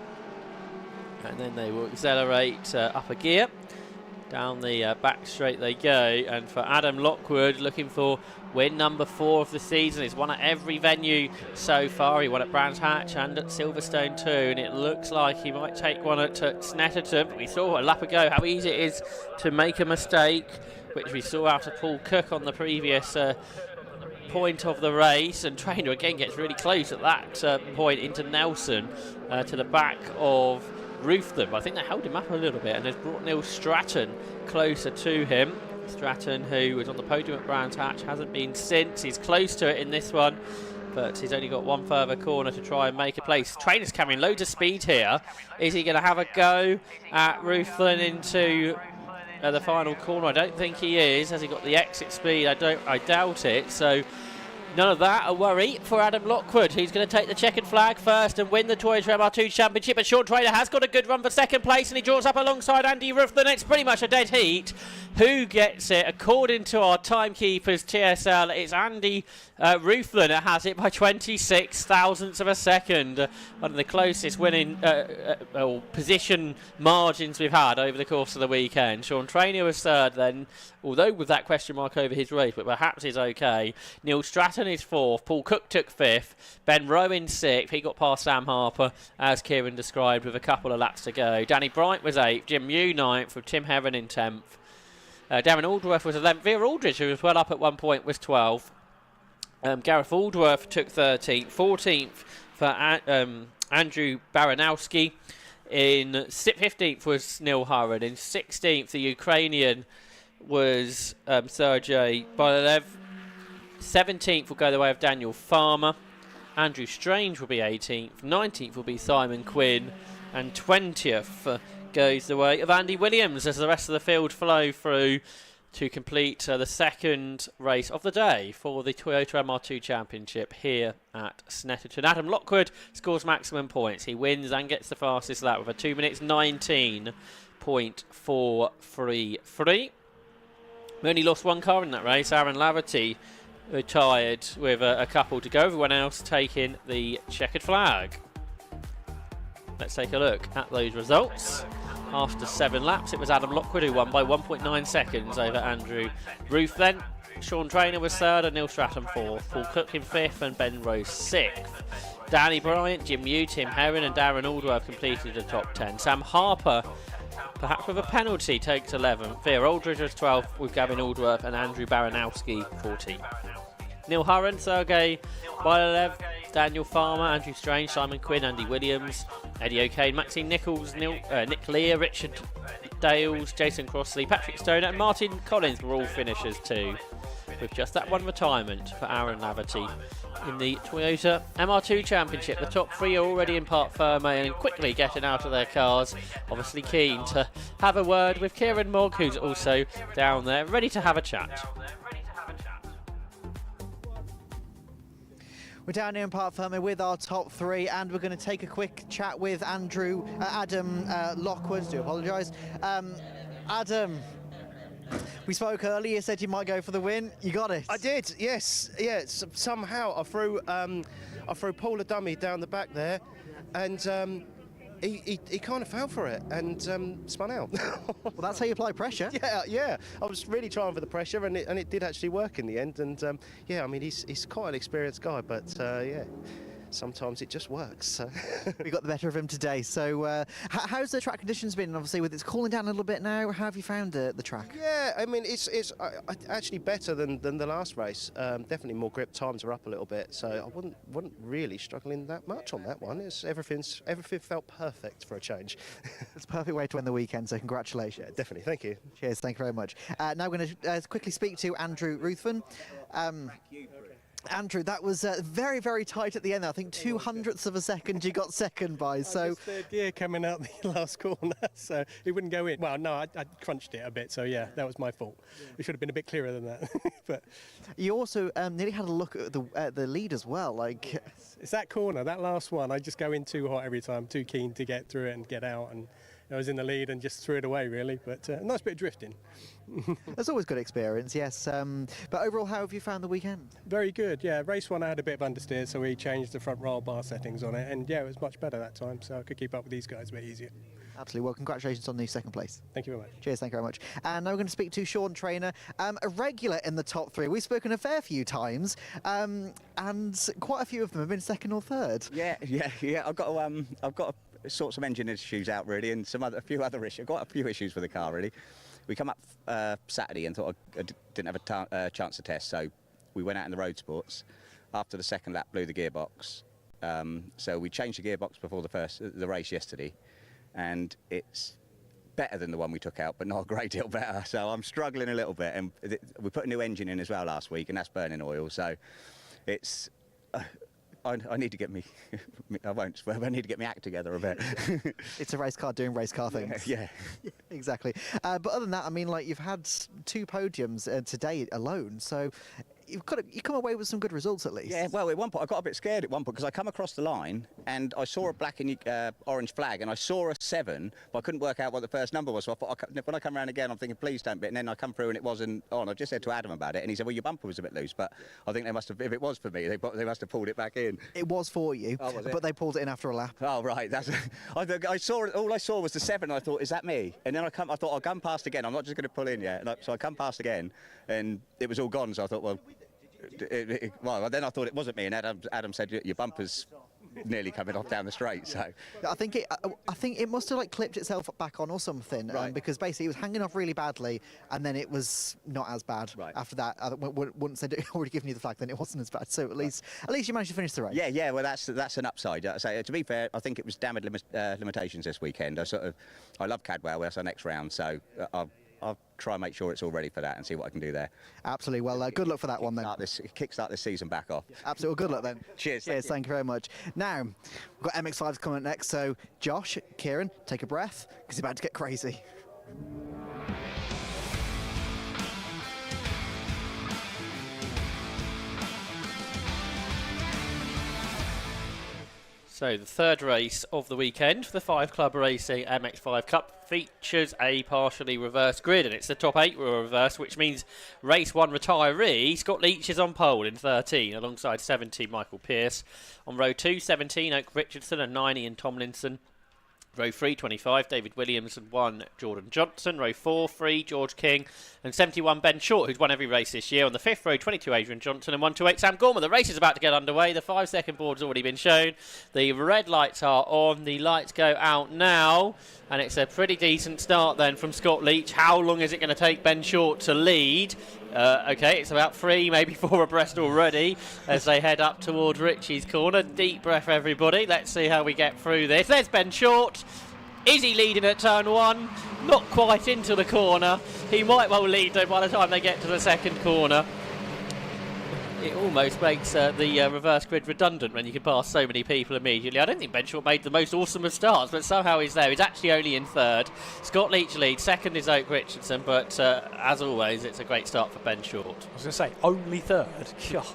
And then they will accelerate up a gear. Down the back straight they go, and for Adam Lockwood, looking for win number 4 of the season. He's won at every venue so far. He won at Brands Hatch and at Silverstone too, and it looks like he might take one at Snetterton. But we saw a lap ago how easy it is to make a mistake, which we saw out of Paul Cook on the previous point of the race, and Trainer again gets really close at that point into Nelson to the back of Ruthven. I think they held him up a little bit and has brought Neil Stratton closer to him. Stratton, who was on the podium at Brands Hatch, hasn't been since. He's close to it in this one, but he's only got one further corner to try and make a place. Trainer's carrying loads of speed here. Is he going to have a go at Ruthven into the final corner? I don't think he is. Has he got the exit speed? I doubt it. So None of that a worry for Adam Lockwood, who's going to take the checkered flag first and win the Toyota MR2 Championship. But Sean Trainer has got a good run for second place, and he draws up alongside Andy Rufflin. It's pretty much a dead heat. Who gets it? According to our timekeepers, TSL, it's Andy Rufflin that has it by 26 thousandths of a second. One of the closest winning position margins we've had over the course of the weekend. Sean Trainer was third then, although with that question mark over his race, but perhaps he's okay. Neil Stratton is fourth. Paul Cook took fifth. Ben Rowan sixth. He got past Sam Harper, as Kieran described, with a couple of laps to go. Danny Bright was eighth. Jim Mew ninth, with Tim Heron in 10th. Darren Aldworth was 11th. Vera Aldridge, who was well up at one point, was 12th. Gareth Aldworth took 13th. 14th for Andrew Baranowski. In 15th was Neil Hurren. In 16th, the Ukrainian was Sergei Bylev. 17th will go the way of Daniel Farmer. Andrew Strange will be 18th. 19th will be Simon Quinn. And 20th goes the way of Andy Williams as the rest of the field flow through to complete the second race of the day for the Toyota MR2 Championship here at Snetterton. Adam Lockwood scores maximum points. He wins and gets the fastest lap with a 2 minutes 19.433. We only lost one car in that race. Aaron Laverty retired with a couple to go. Everyone else taking the checkered flag. Let's take a look at those results. After 7 laps, it was Adam Lockwood who won by 1.9 seconds over Andrew Rufflin. Sean Trainer was third and Neil Stratton fourth. Paul Cook in fifth and Ben Rose sixth. Danny Bryant, Jim Mew, Tim Heron and Darren Aldworth completed the top 10. Sam Harper, perhaps with a penalty, takes 11th. Vera Aldridge was 12th with Gavin Aldworth and Andrew Baranowski 14th. Neil Hurren, Sergei Bylev, Daniel Farmer, Andrew Strange, Simon Quinn, Andy Williams, Eddie O'Kane, Maxine Nichols, Nick Lear, Richard Dales, Jason Crossley, Patrick Stoner and Martin Collins were all finishers too, with just that one retirement for Aaron Laverty in the Toyota MR2 Championship. The top 3 are already in Parc Ferme and quickly getting out of their cars, obviously keen to have a word with Kieran Mogg, who's also down there, ready to have a chat. We're down here in Parc Ferme with our top 3, and we're going to take a quick chat with Adam Lockwood. Do apologise. Adam, we spoke earlier. You said you might go for the win. You got it. I did. Yes. Yeah. Somehow I threw Paul a dummy down the back there, and he kind of fell for it and spun out. Well, that's how you apply pressure. Yeah. I was really trying for the pressure, and it did actually work in the end. And yeah, I mean, he's quite an experienced guy, but yeah, sometimes it just works. So. We got the better of him today. So how's the track conditions been? Obviously, with it's cooling down a little bit now. How have you found the track? Yeah, I mean, it's actually better than the last race. Definitely more grip. Times are up a little bit, so I wasn't really struggling that much on that one. Everything felt perfect for a change. It's a perfect way to end the weekend. So congratulations. Yeah, definitely. Thank you. Cheers. Thank you very much. Now we're going to quickly speak to Andrew Ruthven. Andrew, that was very, very tight at the end. I think 200ths of a second you got second by. So third gear coming out the last corner, so it wouldn't go in. Well, no, I crunched it a bit, so yeah, that was my fault. It should have been a bit clearer than that. But you also nearly had a look at the lead as well. Like it's that corner, that last one. I just go in too hot every time, too keen to get through it and get out, and I was in the lead and just threw it away really. But a nice bit of drifting. That's always good experience, yes. But overall, how have you found the weekend? Very good, yeah. Race 1 I had a bit of understeer, so we changed the front roll bar settings on it, and yeah, it was much better that time, so I could keep up with these guys a bit easier. Absolutely. Well, congratulations on the second place. Thank you very much. Cheers, thank you very much. And now we're going to speak to Sean Trainer, a regular in the top 3. We've spoken a fair few times, and quite a few of them have been second or third. Yeah. I've got to sort some engine issues out really, and a few other issues. I've got a few issues with the car really. We come up Saturday and thought I didn't have a chance to test, so we went out in the road sports. After the second lap, blew the gearbox. So we changed the gearbox before the race yesterday, and it's better than the one we took out, but not a great deal better. So I'm struggling a little bit, and we put a new engine in as well last week, and that's burning oil. So it's. I need to get me. I won't swear, but I need to get my act together a bit. It's a race car doing race car things. Yeah. Exactly. But other than that, I mean, like you've had 2 podiums today alone, so you come away with some good results at least. Yeah, well, at one point I got a bit scared at one point because I come across the line and I saw a black and orange flag and I saw a 7, but I couldn't work out what the first number was. So I thought, when I come around again, I'm thinking, please don't bit. And then I come through and it wasn't on. I just said to Adam about it, and he said, well, your bumper was a bit loose, but I think they must have. If it was for me, they must have pulled it back in. It was for you, but they pulled it in after a lap. Oh right, I saw it. All I saw was the 7. And I thought, is that me? And then I thought I'll come past again. I'm not just going to pull in yet. So I come past again, and it was all gone. So I thought, well. Well, then I thought it wasn't me, and Adam said your bumper's nearly coming off down the straight. So I think it must have like clipped itself back on or something, right. Because basically it was hanging off really badly, and then it was not as bad after that. Once they'd already given you the flag, then it wasn't as bad. So at least you managed to finish the race. Yeah. Well, that's an upside. So to be fair, I think it was damage limitations this weekend. I love Cadwell. That's our next round, so I'll try and make sure it's all ready for that and see what I can do there. Absolutely. Well, good luck for that one then. Kickstart this season back off. Absolutely. Well, good luck then. Cheers. Thank you very much. Now, we've got MX5s coming up next, so Josh, Kieran, take a breath, because it's about to get crazy. So the third race of the weekend for the 5 Club Racing MX5 Cup features a partially reversed grid, and it's the top 8 were reversed, which means race 1 retiree Scott Leach is on pole in 13 alongside 17 Michael Pearce. On row 2, 17 Oak Richardson and 9 Ian Tomlinson. Row 3, 25, David Williams and 1, Jordan Johnson. Row 4, 3, George King and 71, Ben Short, who's won every race this year. On the 5th row, 22, Adrian Johnson and 128, Sam Gorman. The race is about to get underway. The 5-second board's already been shown. The red lights are on. The lights go out now. And it's a pretty decent start then from Scott Leach. How long is it going to take Ben Short to lead? Okay, it's about 3, maybe 4 abreast already as they head up towards Richie's corner. Deep breath, everybody. Let's see how we get through this. There's Ben Short. Is he leading at turn 1? Not quite into the corner. He might well lead though by the time they get to the second corner. It almost makes the reverse grid redundant when you can pass so many people immediately. I don't think Ben Short made the most awesome of starts, but somehow he's there. He's actually only in 3rd. Scott Leach leads. 2nd is Oak Richardson, but as always, it's a great start for Ben Short. I was going to say, only 3rd? God.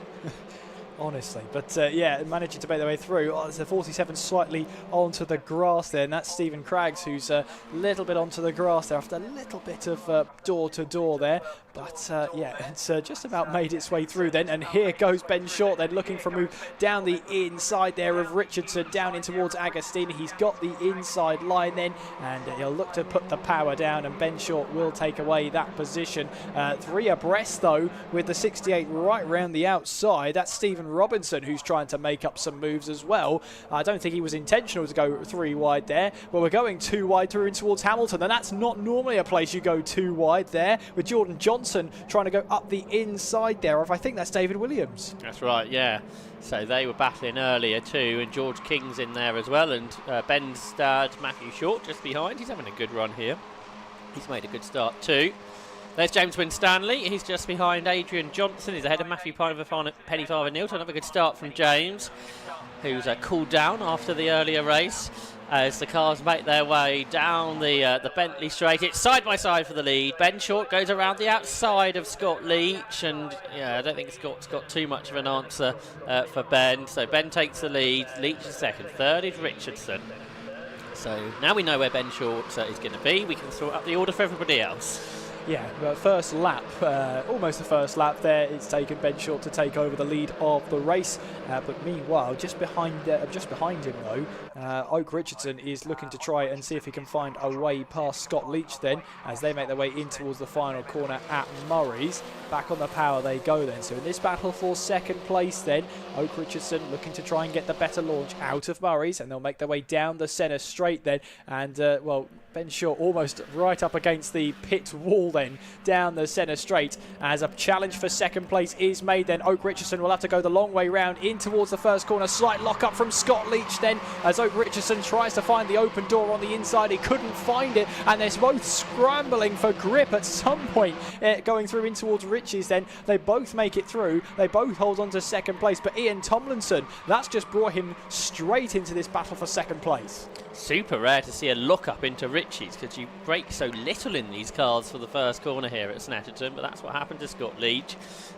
Honestly, but yeah, managing to make their way through. Oh, there's a 47 slightly onto the grass there, and that's Stephen Craggs, who's a little bit onto the grass there after a little bit of door-to-door there. But yeah, it's just about made its way through then, and here goes Ben Short then, looking for a move down the inside there of Richardson, down in towards Agostini. He's got the inside line then, and he'll look to put the power down, and Ben Short will take away that position. 3 abreast though, with the 68 right round the outside. That's Stephen Robinson, who's trying to make up some moves as well. I don't think he was intentional to go 3 wide there, but we're going 2 wide through in towards Hamilton, and that's not normally a place you go 2 wide there, with Jordan Johnson trying to go up the inside there of, I think that's David Williams. That's right, yeah. So they were battling earlier too, and George King's in there as well, and Ben's dad, Matthew Short, just behind. He's having a good run here. He's made a good start too. There's James Winstanley. He's just behind Adrian Johnson. He's ahead of Matthew Penny Farver-Neill. So another good start from James, who's cooled down after the earlier race. As the cars make their way down the Bentley straight. It's side by side for the lead. Ben Short goes around the outside of Scott Leach, and yeah, I don't think Scott's got too much of an answer for Ben. So Ben takes the lead. Leach is 2nd. 3rd is Richardson. So now we know where Ben Short is going to be. We can sort up the order for everybody else. Yeah, first lap, almost the first lap there. It's taken Ben Short to take over the lead of the race. But meanwhile, just behind him though, Oak Richardson is looking to try and see if he can find a way past Scott Leach then, as they make their way in towards the final corner at Murray's. Back on the power they go then. So in this battle for 2nd place then, Oak Richardson looking to try and get the better launch out of Murray's, and they'll make their way down the centre straight then. And well, Ben Short almost right up against the pit wall then, down the centre straight, as a challenge for 2nd place is made then. Oak Richardson will have to go the long way round in towards the first corner. Slight lock up from Scott Leach then, as Oak Richardson tries to find the open door on the inside. He couldn't find it, and they're both scrambling for grip at some point, going through in towards Richie's then. They both make it through. They both hold on to 2nd place, but Ian Tomlinson, that's just brought him straight into this battle for 2nd place. super rare to see a look up into Ritchie's because you break so little in these cars for the first corner here at Snetterton, but that's what happened to Scott Leach.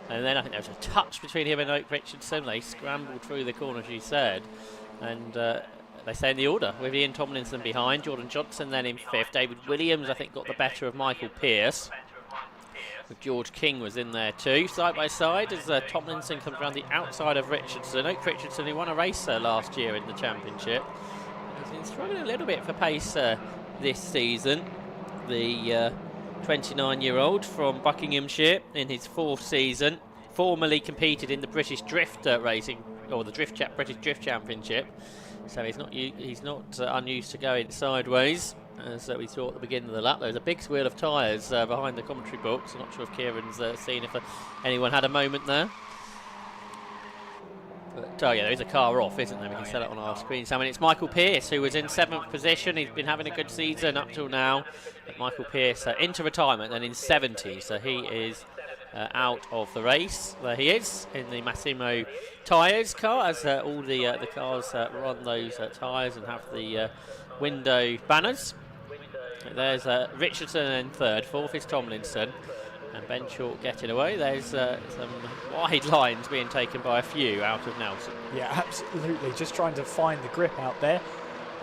And then I think there was a touch between him and Oak Richardson. They scrambled through the corner, as you said, and they stay in the order with Ian Tomlinson behind, Jordan Johnson then in 5th. David Williams, I think, got the better of Michael Pearce. George King was in there too, side by side, as Tomlinson comes around the outside of Richardson. Oak Richardson, who won a race last year in the championship, has been struggling a little bit for pace this season. The 29-year-old from Buckinghamshire in his 4th season, formerly competed in the British Drift racing, or the British Drift Championship. So he's not unused to going sideways. As we saw at the beginning of the lap, there was a big swirl of tyres behind the commentary box. I'm not sure if Kieran's seen if anyone had a moment there. But oh yeah, there is a car off, isn't there? We can set it on our screen. So, I mean, it's Michael Pearce, who was in 7th position. He's been having a good season up till now. But Michael Pearce into retirement and in 70, so he is out of the race. There he is in the Massimo tyres car, as all the cars run those tyres and have the window banners. There's Richardson in 3rd, 4th is Tomlinson, and Ben Short getting away. There's some wide lines being taken by a few out of Nelson. Yeah, absolutely. Just trying to find the grip out there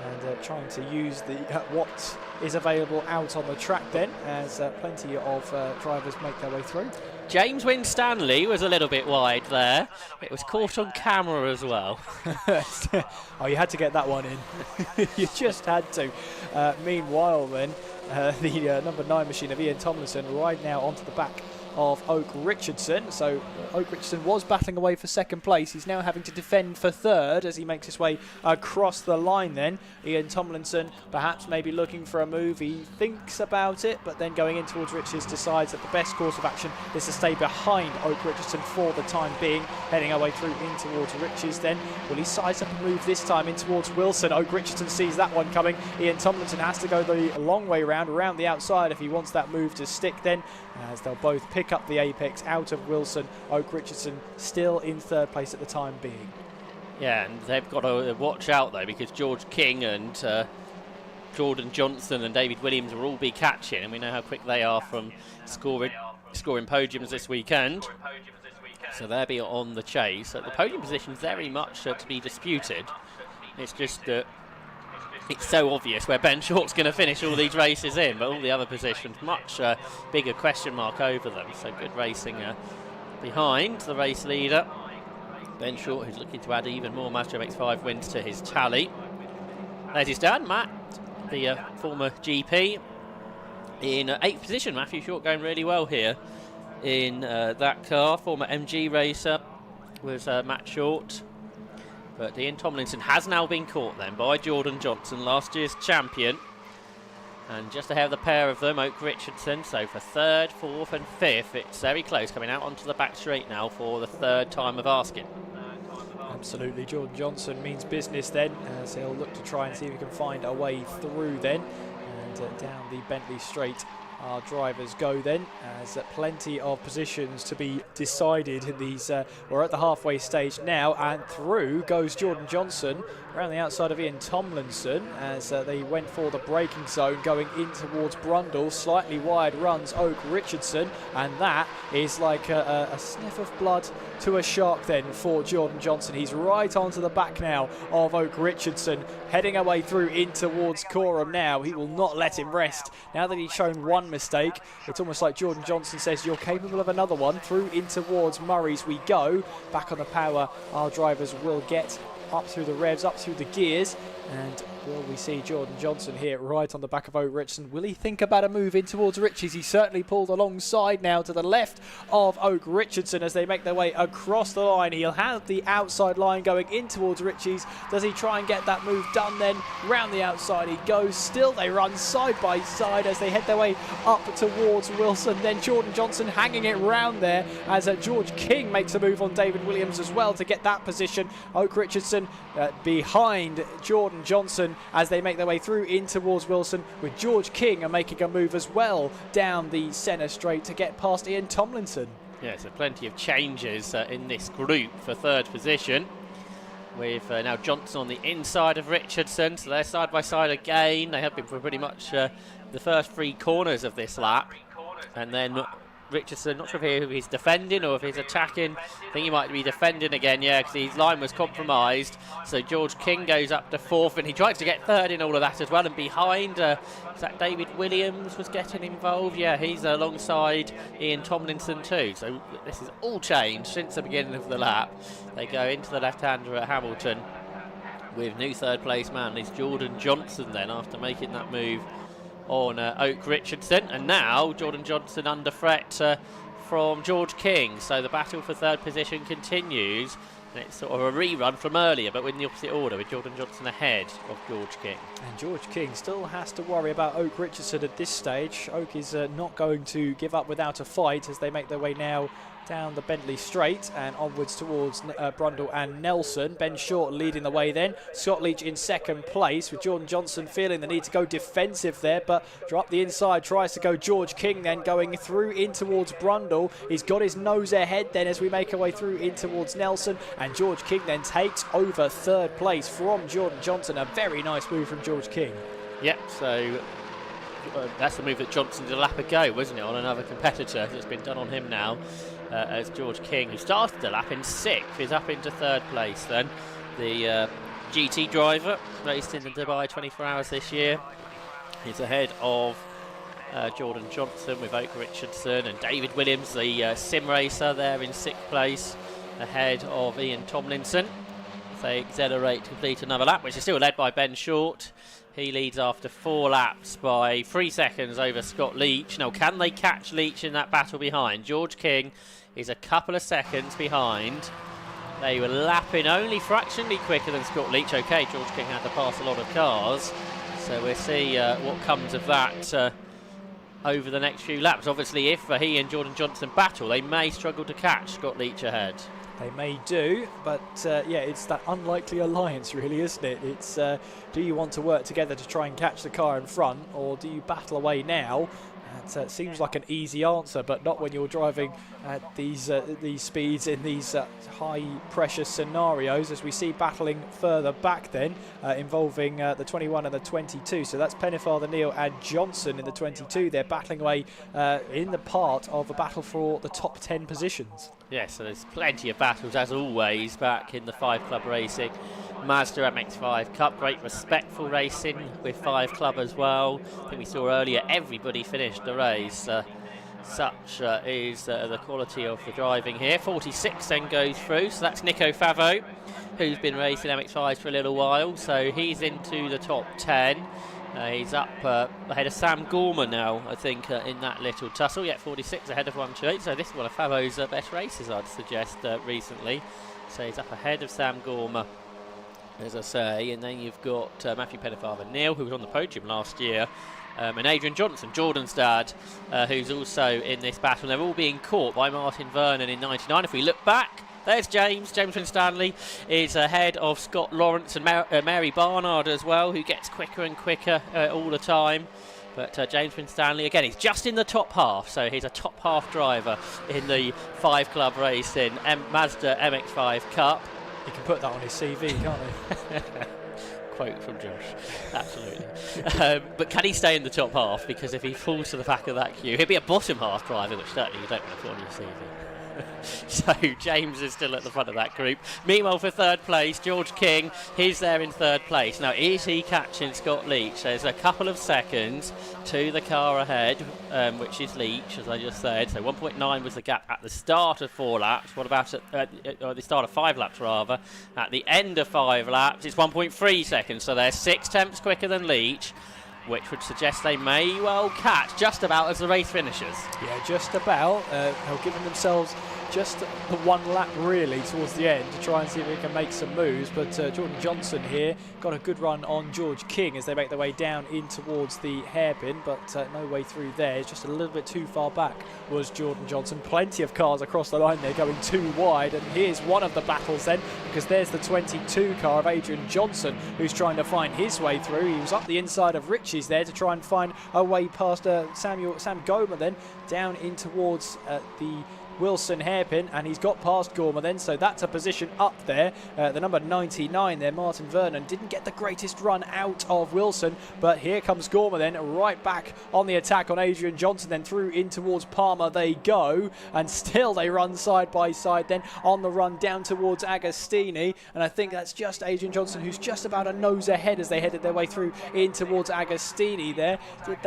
and trying to use the what is available out on the track then, as plenty of drivers make their way through. James Winstanley was a little bit wide there. It was caught on camera as well. Oh, you had to get that one in. You just had to. Meanwhile then, the number 9 machine of Ian Tomlinson right now onto the back of Oak Richardson. So Oak Richardson was battling away for 2nd place. He's now having to defend for 3rd as he makes his way across the line then. Ian Tomlinson perhaps maybe looking for a move. He thinks about it, but then going in towards Richards decides that the best course of action is to stay behind Oak Richardson for the time being. Heading our way through in towards Richards then. Will he size up a move this time in towards Wilson? Oak Richardson sees that one coming. Ian Tomlinson has to go the long way round, around the outside if he wants that move to stick then, as they'll both pick up the apex out of Wilson. Oak Richardson still in 3rd place at the time being. Yeah, and they've got to watch out though, because George King and Jordan Johnson and David Williams will all be catching, and we know how quick they are from scoring podiums this weekend. So they'll be on the chase. So the podium position is very much to be disputed. It's just that it's so obvious where Ben Short's going to finish all these races in, but all the other positions, much bigger question mark over them. So good racing behind the race leader, Ben Short, who's looking to add even more Mazda MX5 wins to his tally. There's his dad, Matt, the former GP, in 8th position. Matthew Short going really well here in that car. Former MG racer was Matt Short. But Ian Tomlinson has now been caught then by Jordan Johnson, last year's champion. And just ahead of the pair of them, Oak Richardson. So for 3rd, 4th and 5th, it's very close, coming out onto the back straight now for the 3rd time of asking. Absolutely, Jordan Johnson means business then, as he'll look to try and see if he can find a way through then. And down the Bentley straight our drivers go then, as plenty of positions to be decided in these. We're at the halfway stage now, and through goes Jordan Johnson around the outside of Ian Tomlinson as they went for the braking zone going in towards Brundle. Slightly wide runs Oak Richardson, and that is like a sniff of blood to a shark then for Jordan Johnson. He's right onto the back now of Oak Richardson, heading away through in towards Coram now. He will not let him rest. Now that he's shown one mistake, it's almost like Jordan Johnson says, you're capable of another one. Through in towards Murray's we go. Back on the power, our drivers will get up through the revs, up through the gears, and will we see Jordan Johnson here right on the back of Oak Richardson? Will he think about a move in towards Ritchie's? He certainly pulled alongside now to the left of Oak Richardson as they make their way across the line. He'll have the outside line going in towards Ritchie's. Does he try and get that move done then? Round the outside he goes. Still they run side by side as they head their way up towards Wilson. Then Jordan Johnson hanging it round there as George King makes a move on David Williams as well to get that position. Oak Richardson behind Jordan Johnson as they make their way through in towards Wilson, with George King making a move as well down the centre straight to get past Ian Tomlinson. Yeah, so plenty of changes in this group for 3rd position. with now Johnson on the inside of Richardson, so they're side by side again. They have been for pretty much the first 3 corners of this lap, and then Richardson, not sure if he's defending or if he's attacking. I think he might be defending again, yeah, because his line was compromised. So George King goes up to 4th, and he tries to get 3rd in all of that as well. And behind, is that David Williams was getting involved? Yeah, he's alongside Ian Tomlinson too. So this has all changed since the beginning of the lap. They go into the left-hander at Hamilton with new 3rd place man. It's Jordan Johnson then, after making that move on Oak Richardson, and now Jordan Johnson under threat from George King. So the battle for 3rd position continues, and it's sort of a rerun from earlier, but in the opposite order, with Jordan Johnson ahead of George King. And George King still has to worry about Oak Richardson at this stage. Oak is not going to give up without a fight as they make their way now down the Bentley Straight and onwards towards Brundle and Nelson. Ben Short leading the way then. Scott Leach in 2nd place, with Jordan Johnson feeling the need to go defensive there, but up the inside tries to go George King then, going through in towards Brundle. He's got his nose ahead then as we make our way through in towards Nelson, and George King then takes over 3rd place from Jordan Johnson. A very nice move from George King. Yep, so that's the move that Johnson did a lap ago, wasn't it, on another competitor. It's been done on him now. As George King, who started the lap in 6th, is up into 3rd place then. The GT driver, raced in the Dubai 24 Hours this year. He's ahead of Jordan Johnson with Oak Richardson, and David Williams, the sim racer, there in 6th place, ahead of Ian Tomlinson. They accelerate to complete another lap, which is still led by Ben Short. He leads after 4 laps by 3 seconds over Scott Leach. Now, can they catch Leach in that battle behind? George King is a couple of seconds behind. They were lapping only fractionally quicker than Scott Leach. Okay, George King had to pass a lot of cars, so we'll see what comes of that over the next few laps. Obviously, if he and Jordan Johnson battle, they may struggle to catch Scott Leach ahead. They may do, but yeah, it's that unlikely alliance really, isn't it? It's do you want to work together to try and catch the car in front, or do you battle away now? It seems like an easy answer, but not when you're driving at these speeds in these high-pressure scenarios, as we see battling further back then, involving the 21 and the 22. So that's Pennefather, Neal and Johnson in the 22. They're battling away in the part of a battle for the top 10 positions. Yes, so there's plenty of battles, as always, back in the 5 Club racing. Mazda MX5 Cup, great respectful racing with 5 Club as well. I think we saw earlier everybody finished the race. Such is the quality of the driving here. 46 then goes through, so that's Nico Favo, who's been racing MX5s for a little while, so he's into the top 10. He's up ahead of Sam Gorman now, I think, in that little tussle. Yeah, 46 ahead of 128, so this is one of Favo's best races, I'd suggest, recently. So he's up ahead of Sam Gorman, as I say, and then you've got Matthew Pennefather Neal, who was on the podium last year, and Adrian Johnson, Jordan's dad, who's also in this battle. They're all being caught by Martin Vernon in 99. If we look back, there's James Winstanley is ahead of Scott Lawrence and Mary Barnard as well, who gets quicker and quicker all the time. But James Winstanley, again, he's just in the top half, so he's a top half driver in the 5 Club race in Mazda MX5 Cup. He can put that on his CV, can't he? Quote from Josh, absolutely. But can he stay in the top half? Because if he falls to the back of that queue, he'll be a bottom half driver, which certainly you don't want to put on your CV. So James is still at the front of that group. Meanwhile, for 3rd place, George King, he's there in 3rd place. Now, is he catching Scott Leach? There's a couple of seconds to the car ahead, which is Leach, as I just said. So 1.9 was the gap at the start of 4 laps. What about at the start of 5 laps, rather? At the end of 5 laps, it's 1.3 seconds. So they're 6 tenths quicker than Leach, which would suggest they may well catch just about as the race finishes. Yeah, just about. They're giving themselves just the 1 lap really towards the end to try and see if they can make some moves, but Jordan Johnson here got a good run on George King as they make their way down in towards the hairpin, but no way through there. It's just a little bit too far back was Jordan Johnson. Plenty of cars across the line there going too wide, and here's one of the battles then, because there's the 22 car of Adrian Johnson who's trying to find his way through. He was up the inside of Richie's there to try and find a way past Sam Goma, then down in towards the Wilson hairpin, and he's got past Gormer then, so that's a position up there. The number 99 there, Martin Vernon, didn't get the greatest run out of Wilson, but here comes Gormer then, right back on the attack on Adrian Johnson, then through in towards Palmer they go, and still they run side by side then on the run down towards Agostini, and I think that's just Adrian Johnson who's just about a nose ahead as they headed their way through in towards Agostini there. Did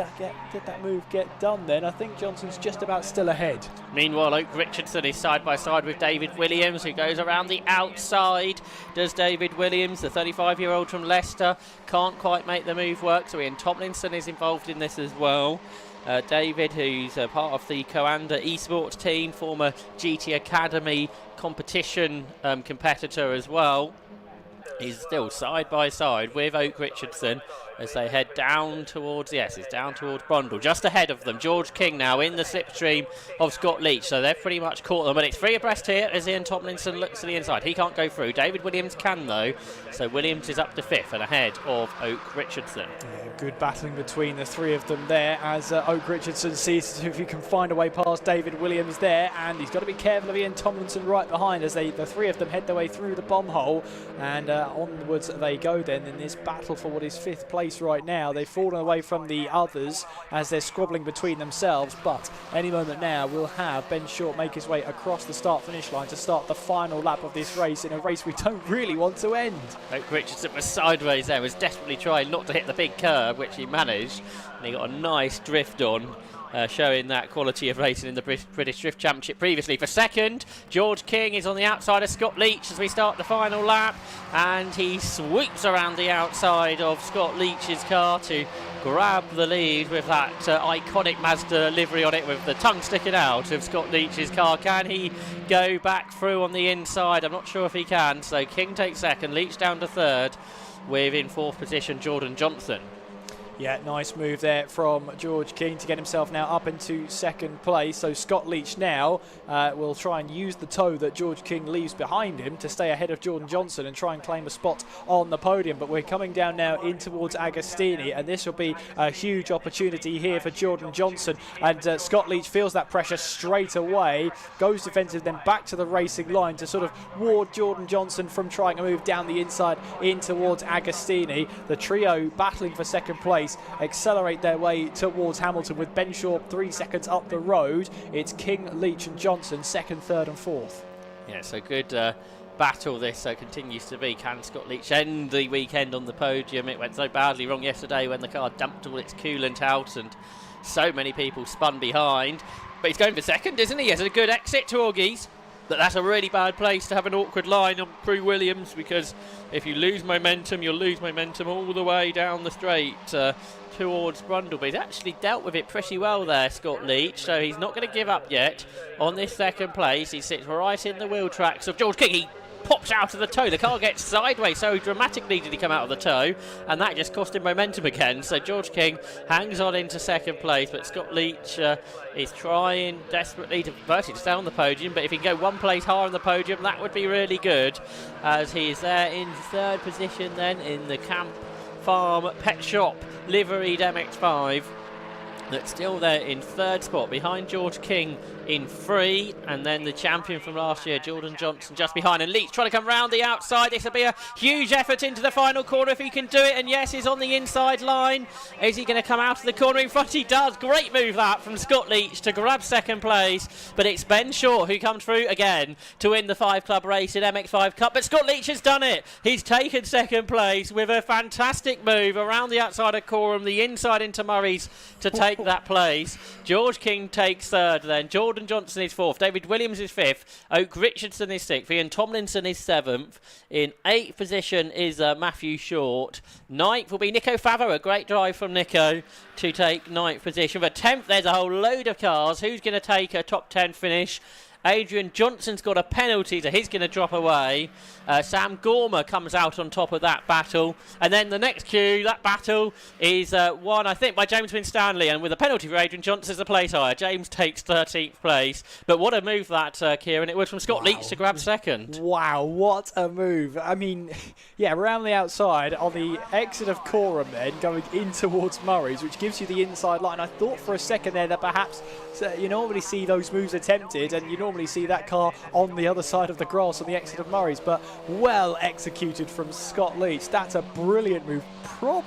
that move get done then? I think Johnson's just about still ahead. Meanwhile, Oak Richardson is side by side with David Williams, who goes around the outside. Does David Williams, the 35-year-old from Leicester, can't quite make the move work, so Ian Tomlinson is involved in this as well. David, who's part of the Coanda esports team, former GT Academy competition competitor as well, is still side by side with Oak Richardson as they head down towards, it's down towards Brundle. Just ahead of them, George King now in the slipstream of Scott Leach, so they've pretty much caught them, but it's free abreast here as Ian Tomlinson looks to the inside. He can't go through. David Williams can though, so Williams is up to 5th and ahead of Oak Richardson. Yeah, good battling between the three of them there as Oak Richardson sees if he can find a way past David Williams there, and he's got to be careful of Ian Tomlinson right behind as the three of them head their way through the bomb hole, and onwards they go then in this battle for what is 5th place right now. They've fallen away from the others as they're squabbling between themselves, but any moment now we'll have Ben Short make his way across the start-finish line to start the final lap of this race, in a race we don't really want to end. Oak Richardson was sideways there, was desperately trying not to hit the big curve, which he managed, and he got a nice drift on. Showing that quality of racing in the British Drift Championship previously. For second, George King is on the outside of Scott Leach as we start the final lap, and he sweeps around the outside of Scott Leach's car to grab the lead with that iconic Mazda livery on it with the tongue sticking out of Scott Leach's car. Can he go back through on the inside? I'm not sure if he can. So King takes second, Leach down to 3rd, with in 4th position Jordan Johnson. Yeah, nice move there from George King to get himself now up into 2nd place. So Scott Leach now will try and use the tow that George King leaves behind him to stay ahead of Jordan Johnson and try and claim a spot on the podium. But we're coming down now in towards Agostini, and this will be a huge opportunity here for Jordan Johnson. And Scott Leach feels that pressure straight away, goes defensive, then back to the racing line to sort of ward Jordan Johnson from trying to move down the inside in towards Agostini. The trio battling for 2nd place accelerate their way towards Hamilton with Ben Shaw 3 seconds up the road. It's King, Leach and Johnson 2nd, 3rd and 4th. Yeah, so good battle this continues to be. Can Scott Leach end the weekend on the podium? It went so badly wrong yesterday when the car dumped all its coolant out and so many people spun behind. But he's going for 2nd, isn't he? He has a good exit to Augies. That's a really bad place to have an awkward line on Prue Williams, because if you lose momentum, you'll lose momentum all the way down the straight towards Brundle. But he's actually dealt with it pretty well there, Scott Leach, so he's not going to give up yet on this 2nd place. He sits right in the wheel tracks of George King. He pops out of the tow. The car gets sideways, so dramatically did he come out of the tow, and that just cost him momentum again. So George King hangs on into 2nd place, but Scott Leach is trying desperately to virtually stay on the podium, but if he can go 1 place higher on the podium, that would be really good, as he is there in 3rd position then in the Camp Farm Pet Shop liveried MX5. That's still there in 3rd spot behind George King in 3, and then the champion from last year, Jordan Johnson, just behind. And Leach trying to come round the outside. This will be a huge effort into the final corner if he can do it, and yes, he's on the inside line. Is he going to come out of the corner in front? He does. Great move that from Scott Leach to grab 2nd place, but it's Ben Shaw who comes through again to win the 5 Club race in MX5 Cup, but Scott Leach has done it. He's taken 2nd place with a fantastic move around the outside of Coram, the inside into Murray's to take that place. George King takes 3rd then. Jordan Johnson is 4th. David Williams is 5th. Oak Richardson is 6th. Ian Tomlinson is 7th. In 8th position is Matthew Short. 9th will be Nico Favo. A great drive from Nico to take 9th position. For 10th, there's a whole load of cars. Who's going to take a top 10 finish? Adrian Johnson's got a penalty, so he's going to drop away. Sam Gormer comes out on top of that battle. And then the next queue, that battle is won, I think, by James Winstanley. And with a penalty for Adrian Johnson as a place higher, James takes 13th place. But what a move that, Kieran. It was from Scott Leach to grab 2nd. Wow, what a move. I mean, yeah, around the outside on the exit of Coram then, going in towards Murray's, which gives you the inside line. I thought for a second there that perhaps you normally see those moves attempted, and you normally normally see that car on the other side of the grass on the exit of Murray's, but well executed from Scott Leach. That's a brilliant move,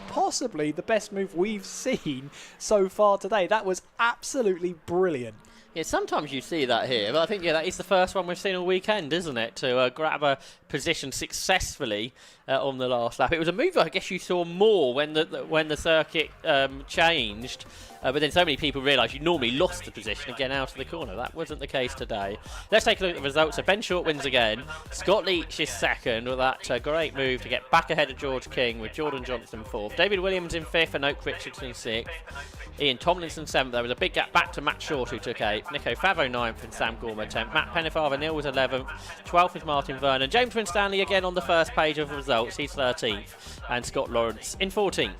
possibly the best move we've seen so far today. That was absolutely brilliant. Yeah, sometimes you see that here, but I think that is the first one we've seen all weekend, isn't it? To grab a position successfully on the last lap. It was a move I guess you saw more when the circuit changed, but then so many people realised you normally lost the position again out of the corner. That wasn't the case today. Let's take a look at the results. So Ben Short wins again. Scott Leach is second with that great move to get back ahead of George King with Jordan Johnson fourth. David Williams in fifth and Oak Richardson sixth. Ian Tomlinson 7th. There was a big gap back to Matt Short, who took 8th. Nico Favo 9th and Sam Gorman 10th. Matt Pennefather Neil was 11th. 12th is Martin Vernon. James Winstanley again on the first page of the results. He's 13th. And Scott Lawrence in 14th.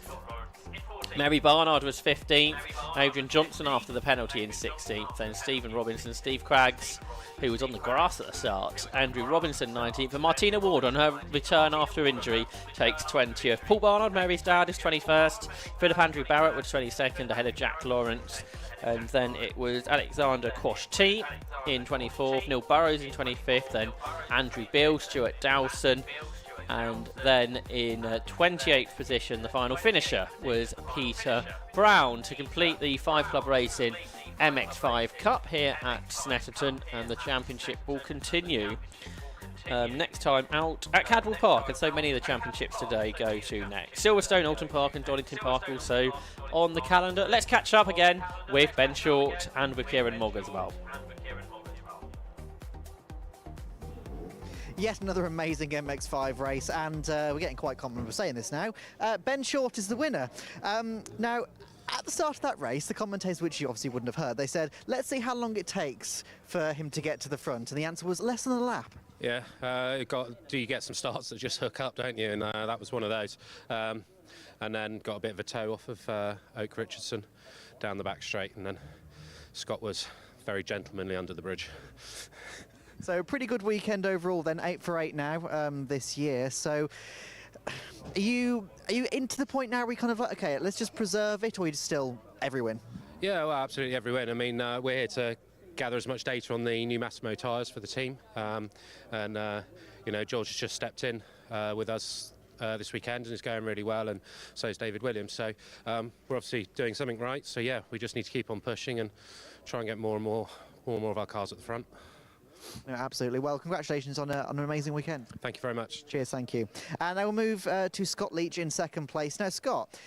Mary Barnard was 15th. Adrian Johnson after the penalty in 16th. Then Stephen Robinson, Steve Craggs, who was on the grass at the start. Andrew Robinson 19th. And Martina Ward on her return after injury takes 20th. Paul Barnard, Mary's dad, is 21st. Philip Andrew Barrett was 22nd ahead of Jack Lawrence. And then it was Alexander Quash-T in 24th. Neil Burrows in 25th. Then Andrew Beale, Stuart Dowson. And then in 28th position, the final finisher was Peter Brown to complete the 5-club racing MX5 Cup here at Snetterton, and the championship will continue next time out at Cadwell Park, and so many of the championships today go to next. Silverstone, Alton Park and Donington Park also on the calendar. Let's catch up again with Ben Short and with Kieran Mogg as well. Yet another amazing MX5 race, and we're getting quite common with saying this now. Ben Short is the winner. Now, at the start of that race, the commentators, which you obviously wouldn't have heard, they said, let's see how long it takes for him to get to the front, and the answer was less than a lap. Yeah, you get some starts that just hook up, don't you? And that was one of those. And then got a bit of a toe off of Oak Richardson down the back straight, and then Scott was very gentlemanly under the bridge. So pretty good weekend overall then, 8 for 8 now this year. So are you into the point now where you kind of like, okay, let's just preserve it, or are you still every win? Yeah, well, absolutely every win. I mean, we're here to gather as much data on the new Massimo tyres for the team. You know, George has just stepped in with us this weekend and is going really well, and so is David Williams. So we're obviously doing something right. So yeah, we just need to keep on pushing and try and get more and more of our cars at the front. No, absolutely. Well, congratulations on an amazing weekend. Thank you very much. Cheers, thank you. And I will move to Scott Leach in second place. Now, Scott,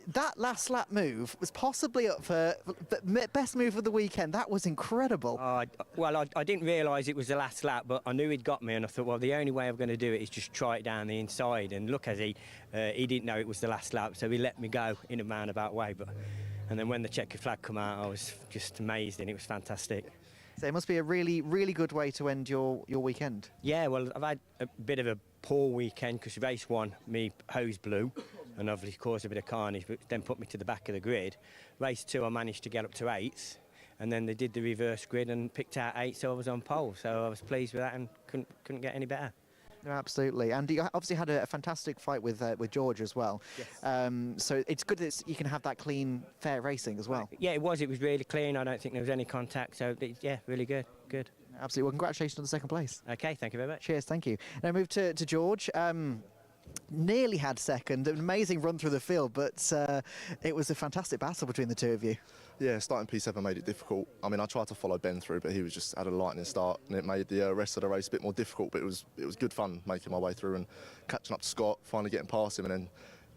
that last lap move was possibly up for the best move of the weekend. That was incredible. Well, I didn't realise it was the last lap, but I knew he'd got me, and I thought, well, the only way I'm going to do it is just try it down the inside. And look, as he didn't know it was the last lap, so he let me go in a roundabout way. And then when the checker flag come out, I was just amazed, and it was fantastic. So it must be a really, really good way to end your weekend. Yeah, well, I've had a bit of a poor weekend because race 1, me hose blew, and obviously caused a bit of carnage, but then put me to the back of the grid. Race 2, I managed to get up to 8th, and then they did the reverse grid and picked out 8, so I was on pole. So I was pleased with that and couldn't get any better. No, absolutely, and you obviously had a fantastic fight with George as well. Yes. So it's good that you can have that clean, fair racing as well. Yeah, it was really clean. I don't think there was any contact, so yeah, really good. Absolutely. Well, congratulations on the second place. Okay, thank you very much. Cheers, thank you. Now move to George. Nearly had second, an amazing run through the field, but it was a fantastic battle between the two of you. Yeah, starting P7 made it difficult. I mean, I tried to follow Ben through, but he was just had a lightning start, and it made the rest of the race a bit more difficult. But it was good fun making my way through and catching up to Scott, finally getting past him, and then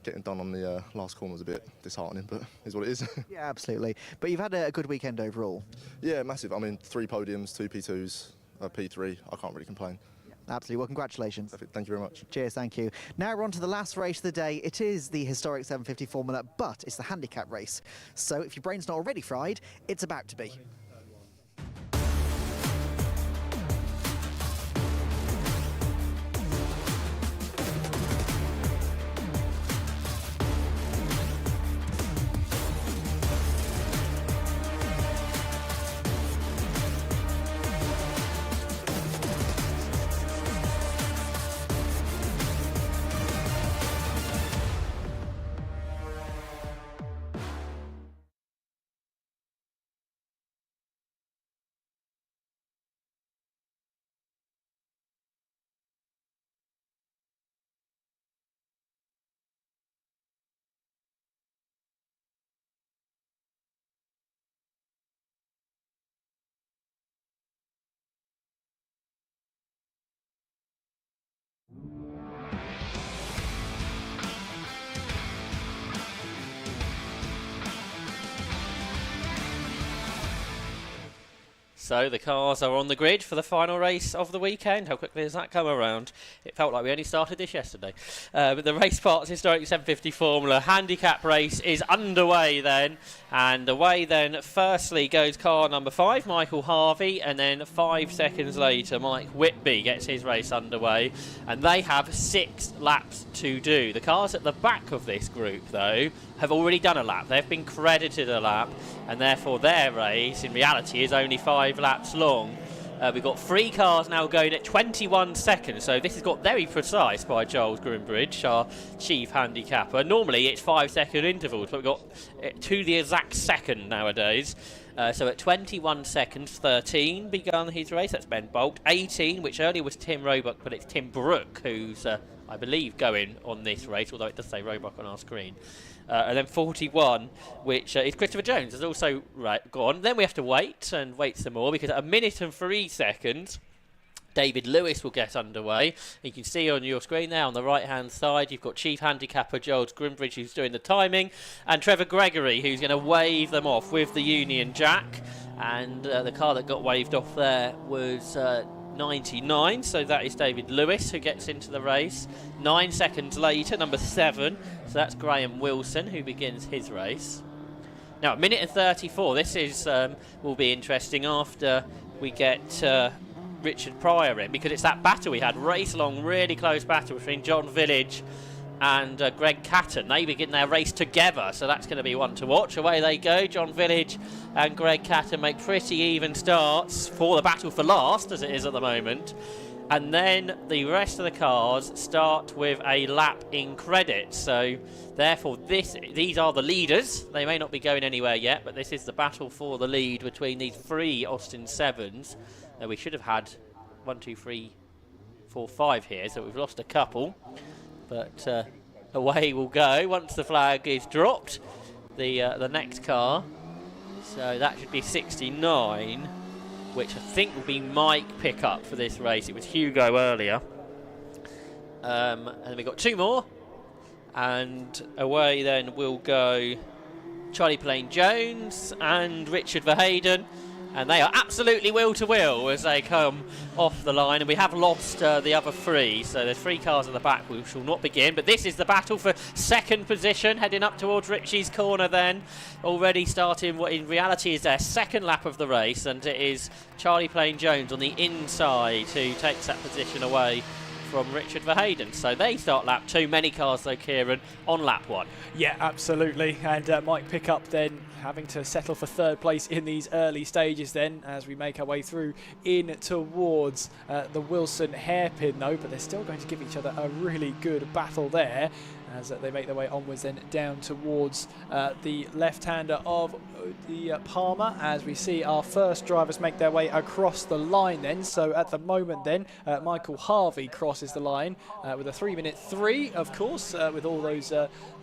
getting done on the last corner was a bit disheartening, but is what it is. Yeah, absolutely. But you've had a good weekend overall. Yeah, massive. I mean, 3 podiums, 2 P2s, a P3. I can't really complain. Absolutely. Well, congratulations. Perfect. Thank you very much. Cheers, thank you. Now we're on to the last race of the day. It is the historic 750 Formula, but it's the handicap race. So if your brain's not already fried, it's about to be. So the cars are on the grid for the final race of the weekend. How quickly does that come around? It felt like we only started this yesterday. But the Race Parts Historic 750 Formula handicap race is underway then. And away then, firstly goes car number 5, Michael Harvey, and then 5 seconds later, Mike Whitby gets his race underway. And they have 6 laps to do. The cars at the back of this group, though, have already done a lap. They've been credited a lap, and therefore their race, in reality, is only 5 laps long. We've got 3 cars now going at 21 seconds, so this has got very precise by Giles Groombridge, our chief handicapper. Normally it's 5-second intervals, but we've got to the exact second nowadays. So at 21 seconds, 13 begun his race. That's Ben Bolt. 18, which earlier was Tim Roebuck, but it's Tim Brooke who's, I believe, going on this race, although it does say Roebuck on our screen. And then 41, which is Christopher Jones, has also gone. Then we have to wait some more, because at 1 minute and 3 seconds, David Lewis will get underway. You can see on your screen there on the right-hand side, you've got Chief Handicapper Giles Groombridge, who's doing the timing, and Trevor Gregory, who's going to wave them off with the Union Jack. And the car that got waved off there was 99, so that is David Lewis who gets into the race. 9 seconds later, number 7, so that's Graham Wilson who begins his race. Now, 1 minute and 34, this is will be interesting after we get Richard Pryor in, because it's that battle we had, race-long, really close battle between John Village and Greg Catton. They begin their race together, so that's going to be one to watch. Away they go. John Village and Greg Catton make pretty even starts for the battle for last, as it is at the moment. And then the rest of the cars start with a lap in credit. So therefore these are the leaders. They may not be going anywhere yet, but this is the battle for the lead between these 3 Austin 7s. We should have had 1, 2, 3, 4, 5 here, so we've lost a couple. But away we'll go once the flag is dropped. The next car, so that should be 69, which I think will be Mike Pickup for this race. It was Hugo earlier. And then we've got 2 more, and away then will go Charlie Plain Jones and Richard Verheyden. And they are absolutely wheel-to-wheel as they come off the line. And we have lost the other 3, so there's 3 cars at the back. We shall not begin. But this is the battle for second position, heading up towards Richie's corner then. Already starting what in reality is their second lap of the race. And it is Charlie Plain Jones on the inside who takes that position away from Richard Verheyden. So they start lap 2. Many cars though, Kieran, on lap 1. Yeah, absolutely. And Mike Pickup then having to settle for 3rd place in these early stages then, as we make our way through in towards the Wilson hairpin though, but they're still going to give each other a really good battle there as they make their way onwards then down towards the left-hander of the Palmer, as we see our first drivers make their way across the line then. So at the moment then, Michael Harvey crosses the line with a 3-minute 3, of course, with all those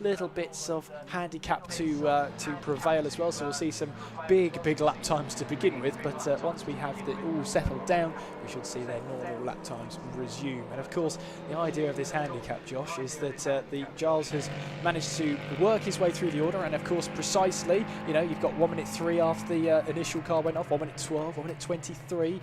little bits of handicap to prevail as well. So we'll see some big lap times to begin with, but once we have it all settled down, we should see their normal lap times resume. And of course, the idea of this handicap, Josh, is that the Giles has managed to work his way through the order, and of course precisely, you know, you've got 1 minute 3 after the initial car went off, 1 minute 12, 1 minute 23.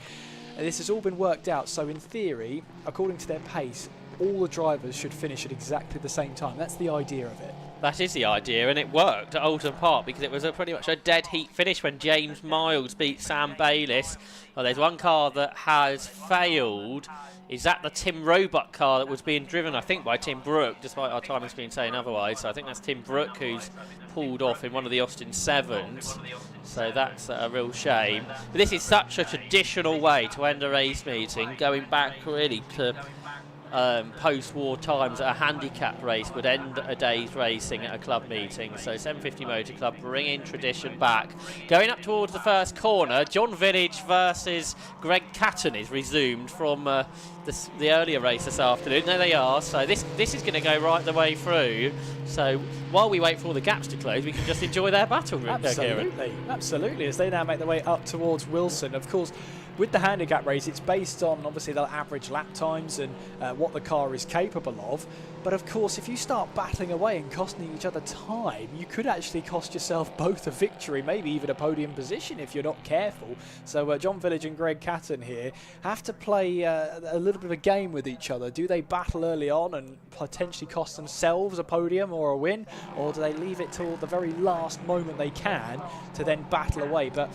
This has all been worked out, so in theory, according to their pace, all the drivers should finish at exactly the same time. That's the idea of it. That is the idea, and it worked at Alton Park because it was pretty much a dead heat finish when James Miles beat Sam Bayliss. Well, there's one car that has failed. Is that the Tim Roebuck car that was being driven, I think, by Tim Brooke, despite our timing's been saying otherwise. So I think that's Tim Brooke who's pulled off in one of the Austin 7s. So that's a real shame. But this is such a traditional way to end a race meeting, going back really to post-war times. A handicap race would end a day's racing at a club meeting. So 750 Motor Club bringing tradition back. Going up towards the first corner, John Village versus Greg Catton is resumed from the earlier race this afternoon. There they are. So this is going to go right the way through. So while we wait for all the gaps to close, we can just enjoy their battle. Absolutely, as they now make their way up towards Wilson. Of course, with the handicap race, it's based on obviously the average lap times, and what the car is capable of. But of course, if you start battling away and costing each other time, you could actually cost yourself both a victory, maybe even a podium position if you're not careful. So John Village and Greg Catton here have to play a little bit of a game with each other. Do they battle early on and potentially cost themselves a podium or a win, or do they leave it till the very last moment they can to then battle away? But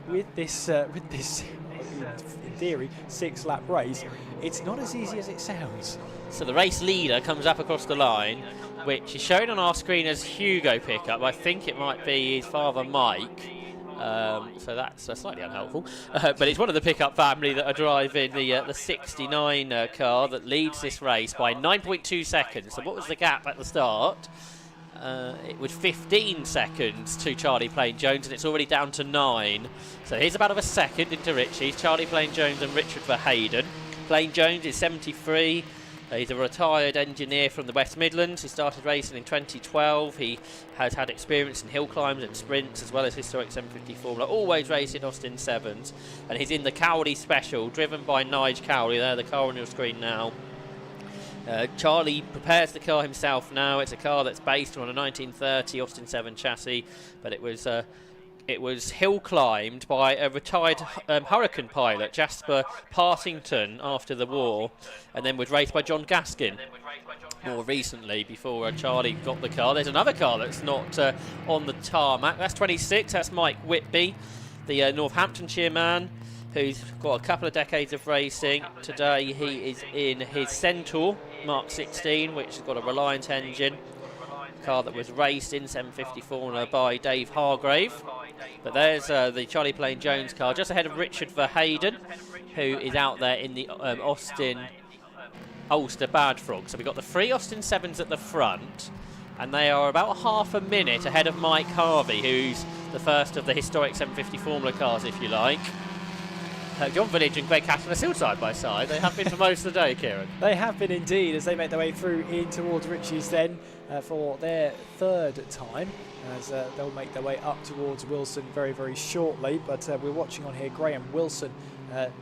with this in theory 6-lap race, it's not as easy as it sounds. So the race leader comes up across the line, which is shown on our screen as Hugo pickup. I think it might be his father Mike. So that's slightly unhelpful. But it's one of the pickup family that are driving the 69 car that leads this race by 9.2 seconds. So what was the gap at the start? It was 15 seconds to Charlie Plain Jones, and it's already down to 9. So here's about a second into Richie's. Charlie Plain Jones and Richard Verheyden. Plain Jones is 73. He's a retired engineer from the West Midlands. He started racing in 2012. He has had experience in hill climbs and sprints, as well as historic 750 Formula, always racing Austin 7s. And he's in the Cowley Special, driven by Nige Cowley. There, the car on your screen now. Charlie prepares the car himself now. It's a car that's based on a 1930 Austin 7 chassis, but it was hill climbed by a retired Hurricane pilot, Jasper Partington, after the war, and then was raced by John Gaskin more recently before Charlie got the car. There's another car that's not on the tarmac. That's 26. That's Mike Whitby, the Northamptonshire man, who's got a couple of decades of racing. Today he is in his Centaur Mark 16, which has got a Reliant engine. Car that was raced in 750 Formula by Dave Hargrave. But there's the Charlie Plain Jones car just ahead of Richard Verheyden, who is out there in the Austin Ulster Bad Frog. So we've got the 3 Austin 7s at the front, and they are about half a minute ahead of Mike Harvey, who's the first of the historic 750 Formula cars, if you like. John Village and Greg Catton are still side by side. They have been for most of the day, Kieran. They have been indeed, as they make their way through in towards Richie's then for their third time, as they'll make their way up towards Wilson very, very shortly. But we're watching on here Graham Wilson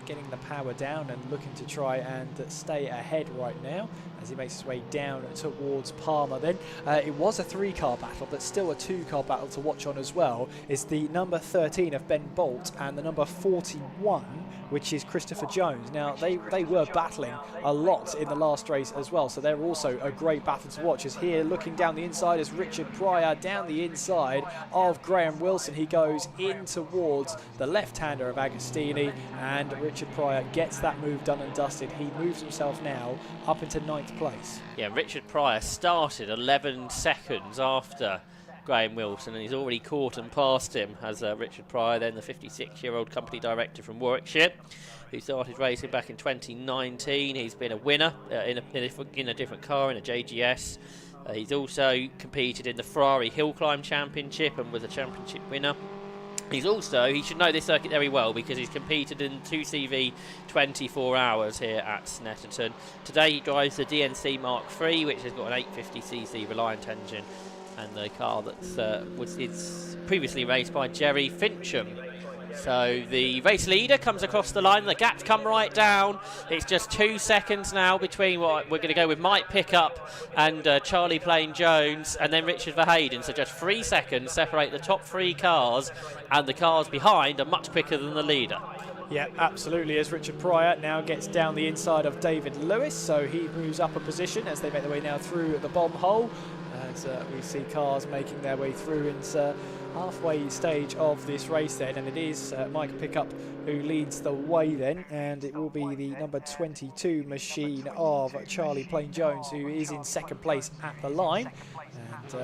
getting the power down and looking to try and stay ahead right now as he makes his way down towards Palmer. Then it was a 3-car battle, but still a 2-car battle to watch on as well. Is the number 13 of Ben Bolt and the number 41, which is Christopher Jones. Now they were battling a lot in the last race as well, so they're also a great battle to watch. As here looking down the inside is Richard Pryor down the inside of Graham Wilson. He goes in towards the left-hander of Agostini, and Richard Pryor gets that move done and dusted. He moves himself now up into 9th place. Yeah, Richard Pryor started 11 seconds after Graham Wilson, and he's already caught and passed him as Richard Pryor, then the 56-year-old company director from Warwickshire, who started racing back in 2019. He's been a winner in a different car, in a JGS. He's also competed in the Ferrari Hill Climb Championship and was a championship winner. He should know this circuit very well because he's competed in 2CV 24 hours here at Snetterton. Today he drives the DNC Mark III, which has got an 850cc Reliant engine, and the car that was previously raced by Jerry Fincham. So the race leader comes across the line. The gaps come right down. It's just 2 seconds now between what we're going to go with Mike Pickup and Charlie Plain Jones, and then Richard Verheyden. So just 3 seconds separate the top 3 cars, and the cars behind are much quicker than the leader. Yeah, absolutely, as Richard Pryor now gets down the inside of David Lewis, so he moves up a position as they make their way now through the bomb hole. As we see cars making their way through into halfway stage of this race then, and it is Mike Pickup who leads the way then, and it will be the number 22 machine of Charlie Plain Jones who is in 2nd place at the line. And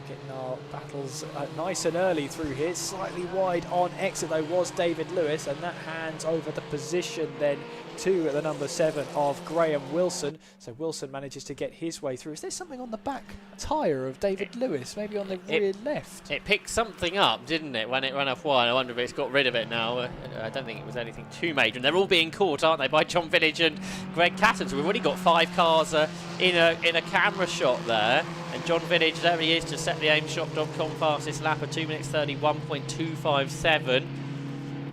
getting our battles nice and early through here. Slightly wide on exit though was David Lewis, and that hands over the position then to the number 7 of Graham Wilson. So Wilson manages to get his way through. Is there something on the back tyre of David Lewis, maybe on the rear left? It picked something up, didn't it, when it ran off wide? I wonder if it's got rid of it now. I don't think it was anything too major. And they're all being caught, aren't they, by John Village and Greg Catton. So we've already got 5 cars in a camera shot there. And John Village, there he is, to set the aimshot.com fastest lap of 2 minutes 31.257.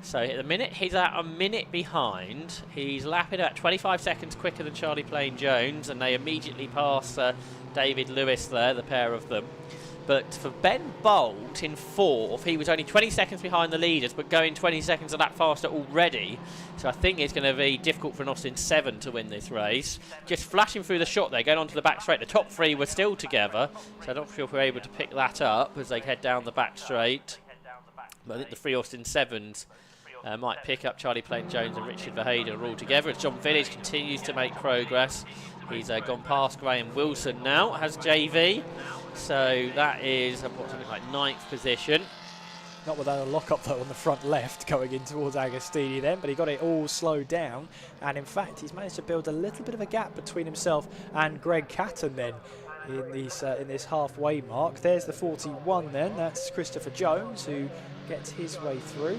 So at the minute, he's at a minute behind. He's lapping at 25 seconds quicker than Charlie Plain-Jones, and they immediately pass David Lewis there, the pair of them. But for Ben Bolt in 4th, he was only 20 seconds behind the leaders, but going 20 seconds a lap faster already. So I think it's going to be difficult for an Austin 7 to win this race. Just flashing through the shot there, going onto the back straight. The top 3 were still together, so I'm not sure if we're able to pick that up as they head down the back straight. But I think the 3 Austin 7s might pick up. Charlie Plain-Jones and Richard Verheyden are all together as John Village continues to make progress. He's gone past Graham Wilson now, has JV. So that is something like 9th position. Not without a lock-up though on the front left going in towards Agostini then, but he got it all slowed down, and in fact he's managed to build a little bit of a gap between himself and Greg Catton then in this halfway mark. There's the 41 then, that's Christopher Jones who gets his way through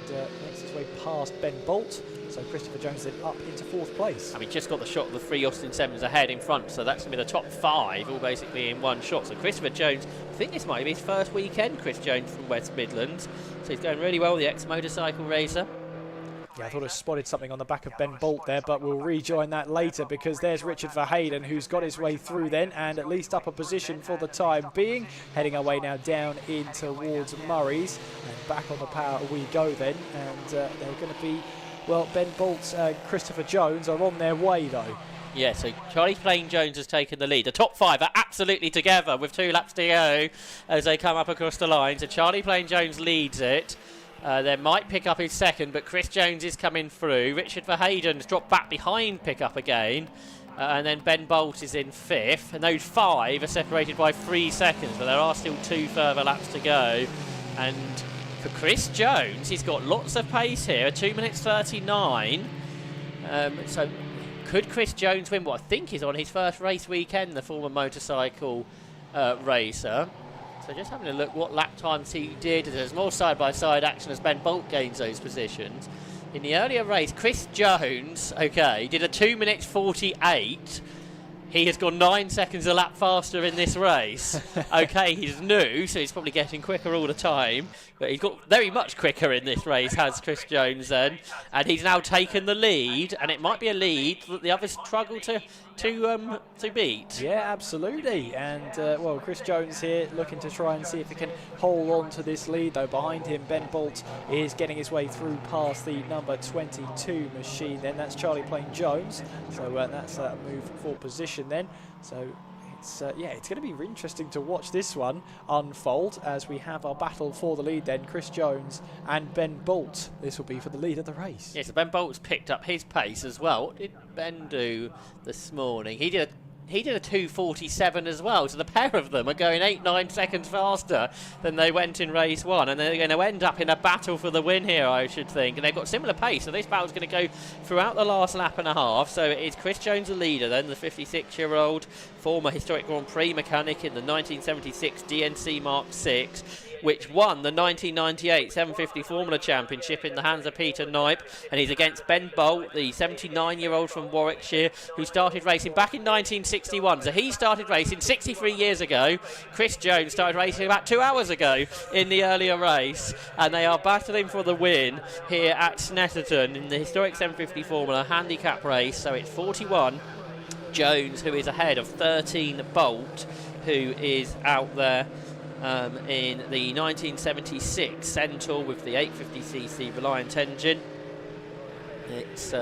and makes his way past Ben Bolt. So Christopher Jones then up into 4th place. And we just got the shot of the 3 Austin 7s ahead in front, so that's going to be the top 5 all basically in one shot. So Christopher Jones, I think this might be his first weekend, Chris Jones from West Midlands. So he's going really well, the ex-motorcycle racer. Yeah, I thought I spotted something on the back of Ben Bolt there, but we'll rejoin that later because there's Richard Verheyden who's got his way through then and at least up a position for the time being. Heading our way now down in towards Murray's and back on the power we go then, and they're going to be... Well, Ben Bolt, Christopher Jones are on their way though. Yeah, so Charlie Plain-Jones has taken the lead. The top 5 are absolutely together with 2 laps to go as they come up across the line. So Charlie Plain-Jones leads it. They might pick up his second, but Chris Jones is coming through. Richard Verheyden's dropped back behind pickup again. And then Ben Bolt is in 5th. And those 5 are separated by 3 seconds, but there are still 2 further laps to go. And for Chris Jones, he's got lots of pace here, 2 minutes 39. So could Chris Jones win what I think is on his first race weekend, the former motorcycle racer? So just having a look what lap times he did. There's more side-by-side action as Ben Bolt gains those positions. In the earlier race, Chris Jones, okay, did a 2 minutes 48. He has gone 9 seconds a lap faster in this race. Okay, he's new, so he's probably getting quicker all the time. But he's got very much quicker in this race, has Chris Jones then. And he's now taken the lead, and it might be a lead that the others struggle to beat. Yeah, absolutely. And, well, Chris Jones here looking to try and see if he can hold on to this lead, though. Behind him, Ben Bolt is getting his way through past the number 22 machine then. That's Charlie Plain-Jones. So that's a move for position then. So yeah, it's going to be interesting to watch this one unfold as we have our battle for the lead then. Chris Jones and Ben Bolt. This will be for the lead of the race. Yeah, so Ben Bolt's picked up his pace as well. What did Ben do this morning? He did a 2:47 as well, so the pair of them are going 8-9 seconds faster than they went in race 1, and they're going to end up in a battle for the win here, I should think. And they've got similar pace, so this battle's going to go throughout the last lap and a half. So it's Chris Jones the leader then, the 56-year-old former historic Grand Prix mechanic in the 1976 DNC Mark VI, which won the 1998 750 Formula Championship in the hands of Peter Knipe, and he's against Ben Bolt, the 79-year-old from Warwickshire, who started racing back in 1961. So he started racing 63 years ago. Chris Jones started racing about 2 hours ago in the earlier race, and they are battling for the win here at Snetterton in the historic 750 Formula handicap race. So it's 41 Jones who is ahead of 13 Bolt, who is out there in the 1976 Centaur with the 850cc Reliant engine. It's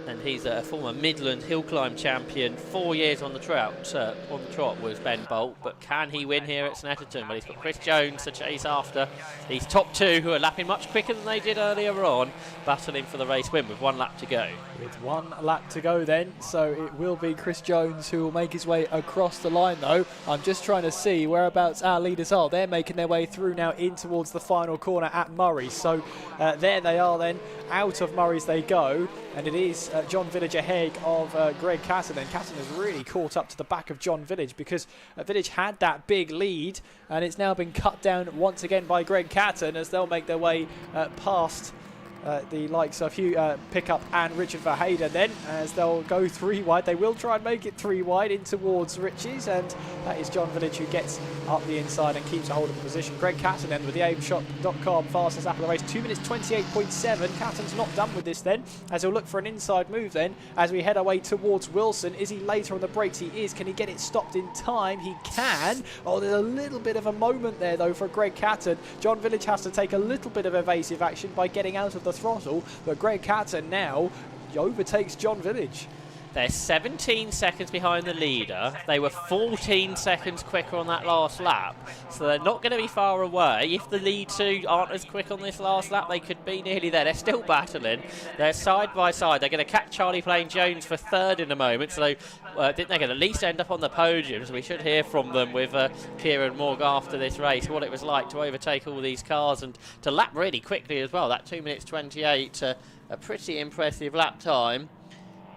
and he's a former Midland hill climb champion. 4 years on the trot was Ben Bolt, but can he win here at Snetterton? Well, he's got Chris Jones to chase after. These top 2 who are lapping much quicker than they did earlier on, battling for the race win with 1 lap to go. With 1 lap to go then, so it will be Chris Jones who will make his way across the line though. I'm just trying to see whereabouts our leaders are. They're making their way through now in towards the final corner at Murray. So there they are then, out of Murray's they go, and it is John Village ahead of Greg Catton. And Catton has really caught up to the back of John Village because Village had that big lead, and it's now been cut down once again by Greg Catton as they'll make their way past the likes of Hugh Pickup and Richard Verheyden then, as they'll go 3 wide. They will try and make it 3 wide in towards Richie's, and that is John Village who gets up the inside and keeps a hold of the position. Greg Catton then with the aimshot.com fastest lap of the race, 2 minutes 28.7. Catton's not done with this then, as he'll look for an inside move then as we head our way towards Wilson. Is he later on the brakes? He is. Can he get it stopped in time? He can. Oh, there's a little bit of a moment there though for Greg Catton. John Village has to take a little bit of evasive action by getting out of the throttle, but Greg Catton now overtakes John Village. They're 17 seconds behind the leader. They were 14 seconds quicker on that last lap, so they're not going to be far away. If the lead two aren't as quick on this last lap, they could be nearly there. They're still battling. They're side by side. They're going to catch Charlie Plain Jones for third in a moment, so they're going to at least end up on the podium, so we should hear from them with Kieran Morg after this race, what it was like to overtake all these cars and to lap really quickly as well. That 2 minutes 28, a pretty impressive lap time.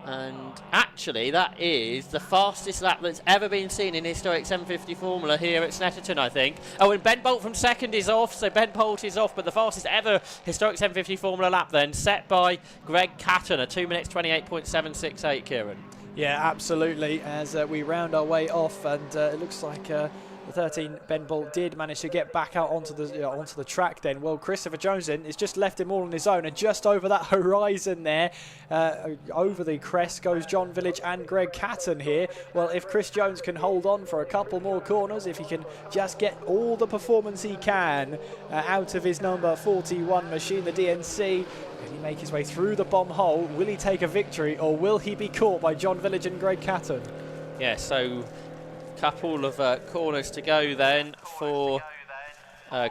And actually, that is the fastest lap that's ever been seen in historic 750 Formula here at Snetterton, I think. Oh, and Ben Bolt from second is off, so Ben Bolt is off, but the fastest ever historic 750 Formula lap then, set by Greg Catton, a 2 minutes 28.768, Kieran. Yeah, absolutely, as we round our way off, and it looks like the 13 Ben Bolt did manage to get back out onto the track then. Well, Christopher Jones then has just left him all on his own, and just over that horizon there, over the crest goes John Village and Greg Catton here. Well, if Chris Jones can hold on for a couple more corners, if he can just get all the performance he can out of his number 41 machine, the DNC, will he make his way through the bomb hole? Will he take a victory, or will he be caught by John Village and Greg Catton? Yeah, so couple of corners to go then for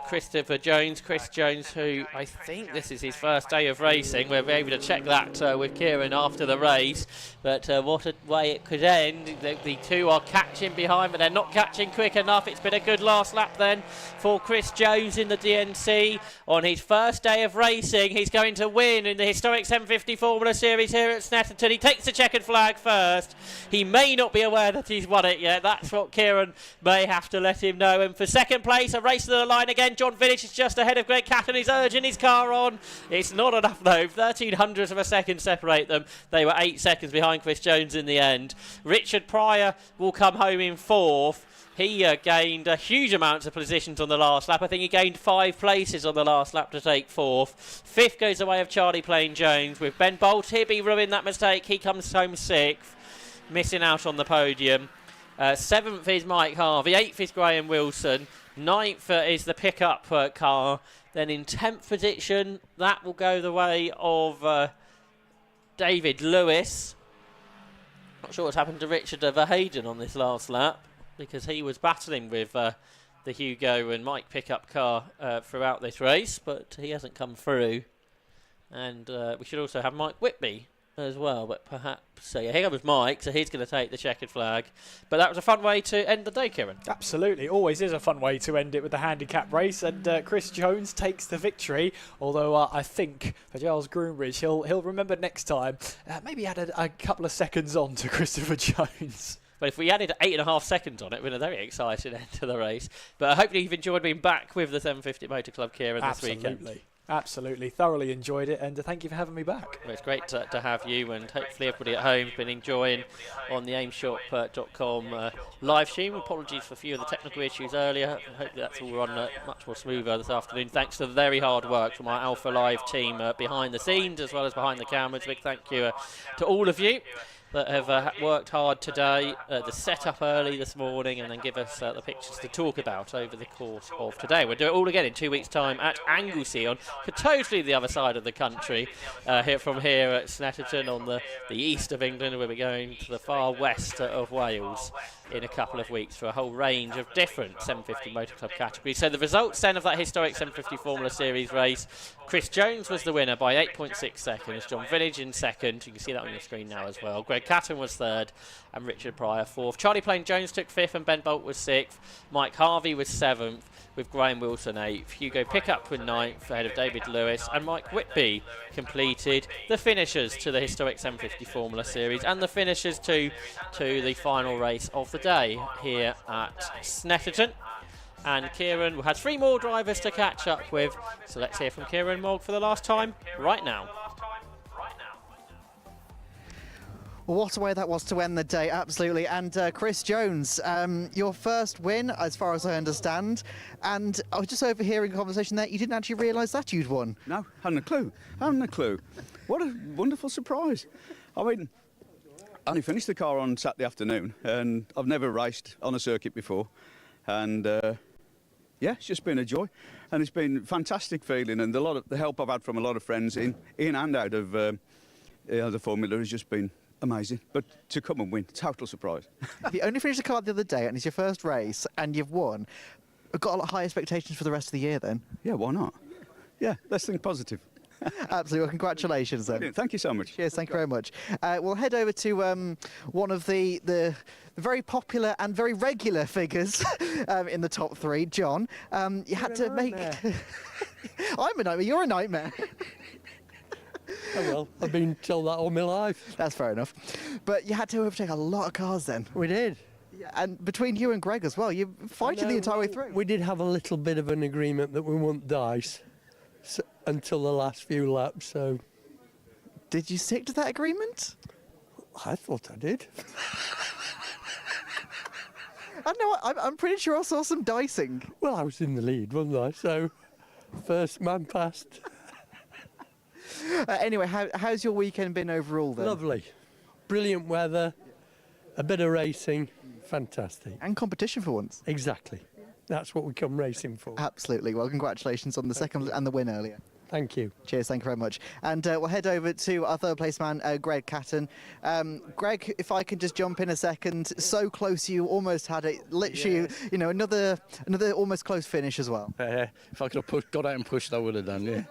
Christopher Jones. Chris Jones, who I think this is his first day of racing. We'll be able to check that with Kieran after the race. But what a way it could end. The two are catching behind, but they're not catching quick enough. It's been a good last lap then for Chris Jones in the DNC. On his first day of racing, he's going to win in the historic 750 Formula Series here at Snetterton. He takes the checkered flag first. He may not be aware that he's won it yet. That's what Kieran may have to let him know. And for second place, a race to the line again. John Village is just ahead of Greg Catton. He's urging his car on. It's not enough though. 1300ths of a second separate them. They were 8 seconds behind Chris Jones in the end. Richard Pryor will come home in fourth. He gained a huge amount of positions on the last lap. I think he gained 5 places on the last lap to take fourth. Fifth goes the way of Charlie Plain Jones with Ben Bolt. Hibby ruined that mistake. He comes home sixth, missing out on the podium. Seventh is Mike Harvey. Eighth is Graham Wilson. Ninth is the pickup car. Then in 10th position, that will go the way of David Lewis. Not sure what's happened to Richard Verheyden on this last lap, because he was battling with the Hugo and Mike pickup car throughout this race, but he hasn't come through. And we should also have Mike Whitby as well, but perhaps, so yeah, here comes Mike, so he's going to take the checkered flag. But that was a fun way to end the day, Kieran. Absolutely, always is a fun way to end it with the handicap race, and Chris Jones takes the victory, although I think for Giles Groombridge, he'll remember next time, maybe add a couple of seconds on to Christopher Jones. But if we added 8.5 seconds on it, we're a very excited end to the race. But hopefully you've enjoyed being back with the 750 Motor Club, Kieran, this weekend. Absolutely, thoroughly enjoyed it, and thank you for having me back. Well, it's great to have you, and hopefully everybody at home has been enjoying on the aimshop.com live stream. Apologies for a few of the technical issues earlier. Hopefully that's all run much more smoother this afternoon. Thanks to the very hard work from our Alpha Live team behind the scenes as well as behind the cameras. Big thank you to all of you that have worked hard today, to set up early this morning and then give us the pictures to talk about over the course of today. We'll do it all again in 2 weeks' time at Anglesey on totally the other side of the country, from here at Snetterton on the east of England. We'll be going to the far west of Wales in a couple of weeks for a whole range of different 750 Motor Club categories. So the results then of that historic 750 Formula Series race: Chris Jones was the winner by 8.6 seconds, John Village in second, you can see that on your screen now as well, Greg Catton was third, and Richard Pryor fourth. Charlie Plain Jones took fifth, and Ben Bolt was sixth. Mike Harvey was seventh, with Graham Wilson eighth. Hugo Pickup with ninth, ahead of David Lewis, and Mike Whitby completed the finishers to the historic 750 Formula Series and the finishers to the final race of the day here at Snetterton. and Kieran has 3 more drivers to catch up with. So let's hear from Kieran Mogg for the last time right now. What a way that was to end the day, absolutely. And Chris Jones, your first win, as far as I understand. And I was just overhearing a conversation there. You didn't actually realise that you'd won. No, hadn't a clue. Hadn't a clue. What a wonderful surprise. I mean, I only finished the car on Saturday afternoon, and I've never raced on a circuit before. And yeah, it's just been a joy. And it's been a fantastic feeling, and the help I've had from a lot of friends in and out of the Formula has just been amazing. But to come and win, total surprise. You only finished the car the other day, and it's your first race, and you've won. I've got a lot high expectations for the rest of the year, then. Yeah, why not? Yeah, let's think positive. Absolutely. Well, congratulations, then. Brilliant. Thank you so much. Cheers. Thank you very much. We'll head over to one of the very popular and very regular figures in the top 3, John. You had to make... I'm a nightmare. You're a nightmare. Oh, well, I've been told that all my life. That's fair enough. But you had to overtake a lot of cars then. We did. Yeah, and between you and Greg as well, you're fighting the entire way through. We did have a little bit of an agreement that we wouldn't dice until the last few laps, so... Did you stick to that agreement? I thought I did. I know, I'm pretty sure I saw some dicing. Well, I was in the lead, wasn't I? So, first man passed. Anyway, how's your weekend been overall then? Lovely. Brilliant weather, a bit of racing, fantastic. And competition for once. Exactly. That's what we come racing for. Absolutely. Well, congratulations on the second and the win earlier. Thank you. Cheers, thank you very much. And we'll head over to our third place man, Greg Catton. Greg, if I could just jump in a second, so close you almost had it. Literally, you know, another almost close finish as well. If I could have got out and pushed, I would have done, yeah.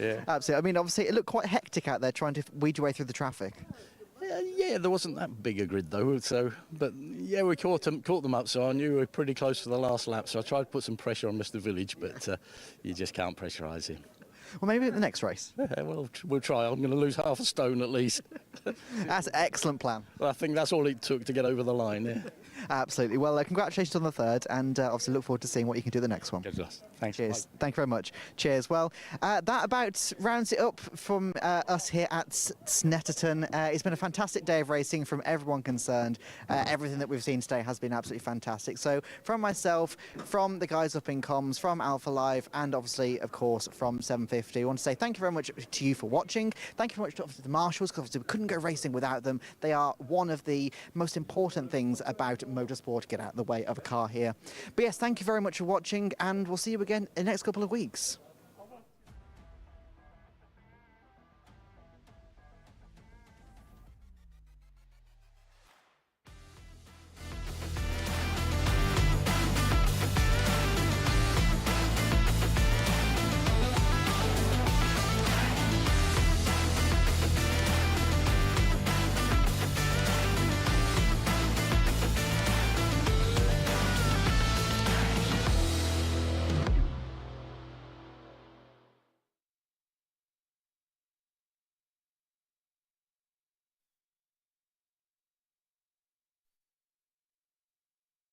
Yeah. Absolutely. I mean, obviously, it looked quite hectic out there trying to weed your way through the traffic. Yeah, there wasn't that big a grid though, so but yeah, we caught them up, so I knew we were pretty close for the last lap, so I tried to put some pressure on Mr. Village, but you just can't pressurise him. Well, maybe at the next race. Yeah, well, we'll try. I'm going to lose half a stone at least. That's an excellent plan. Well, I think that's all it took to get over the line, yeah. Absolutely. Well, congratulations on the third, and obviously look forward to seeing what you can do the next one. Thanks. Cheers. Bye. Thank you very much. Cheers. Well, that about rounds it up from us here at Snetterton. It's been a fantastic day of racing from everyone concerned. Everything that we've seen today has been absolutely fantastic. So from myself, from the guys up in comms, from Alpha Live, and obviously, of course, from 750, I want to say thank you very much to you for watching. Thank you very much to obviously the marshals, because obviously we couldn't go racing without them. They are one of the most important things about motorsport, get out of the way of a car here. But yes, thank you very much for watching, and we'll see you again in the next couple of weeks.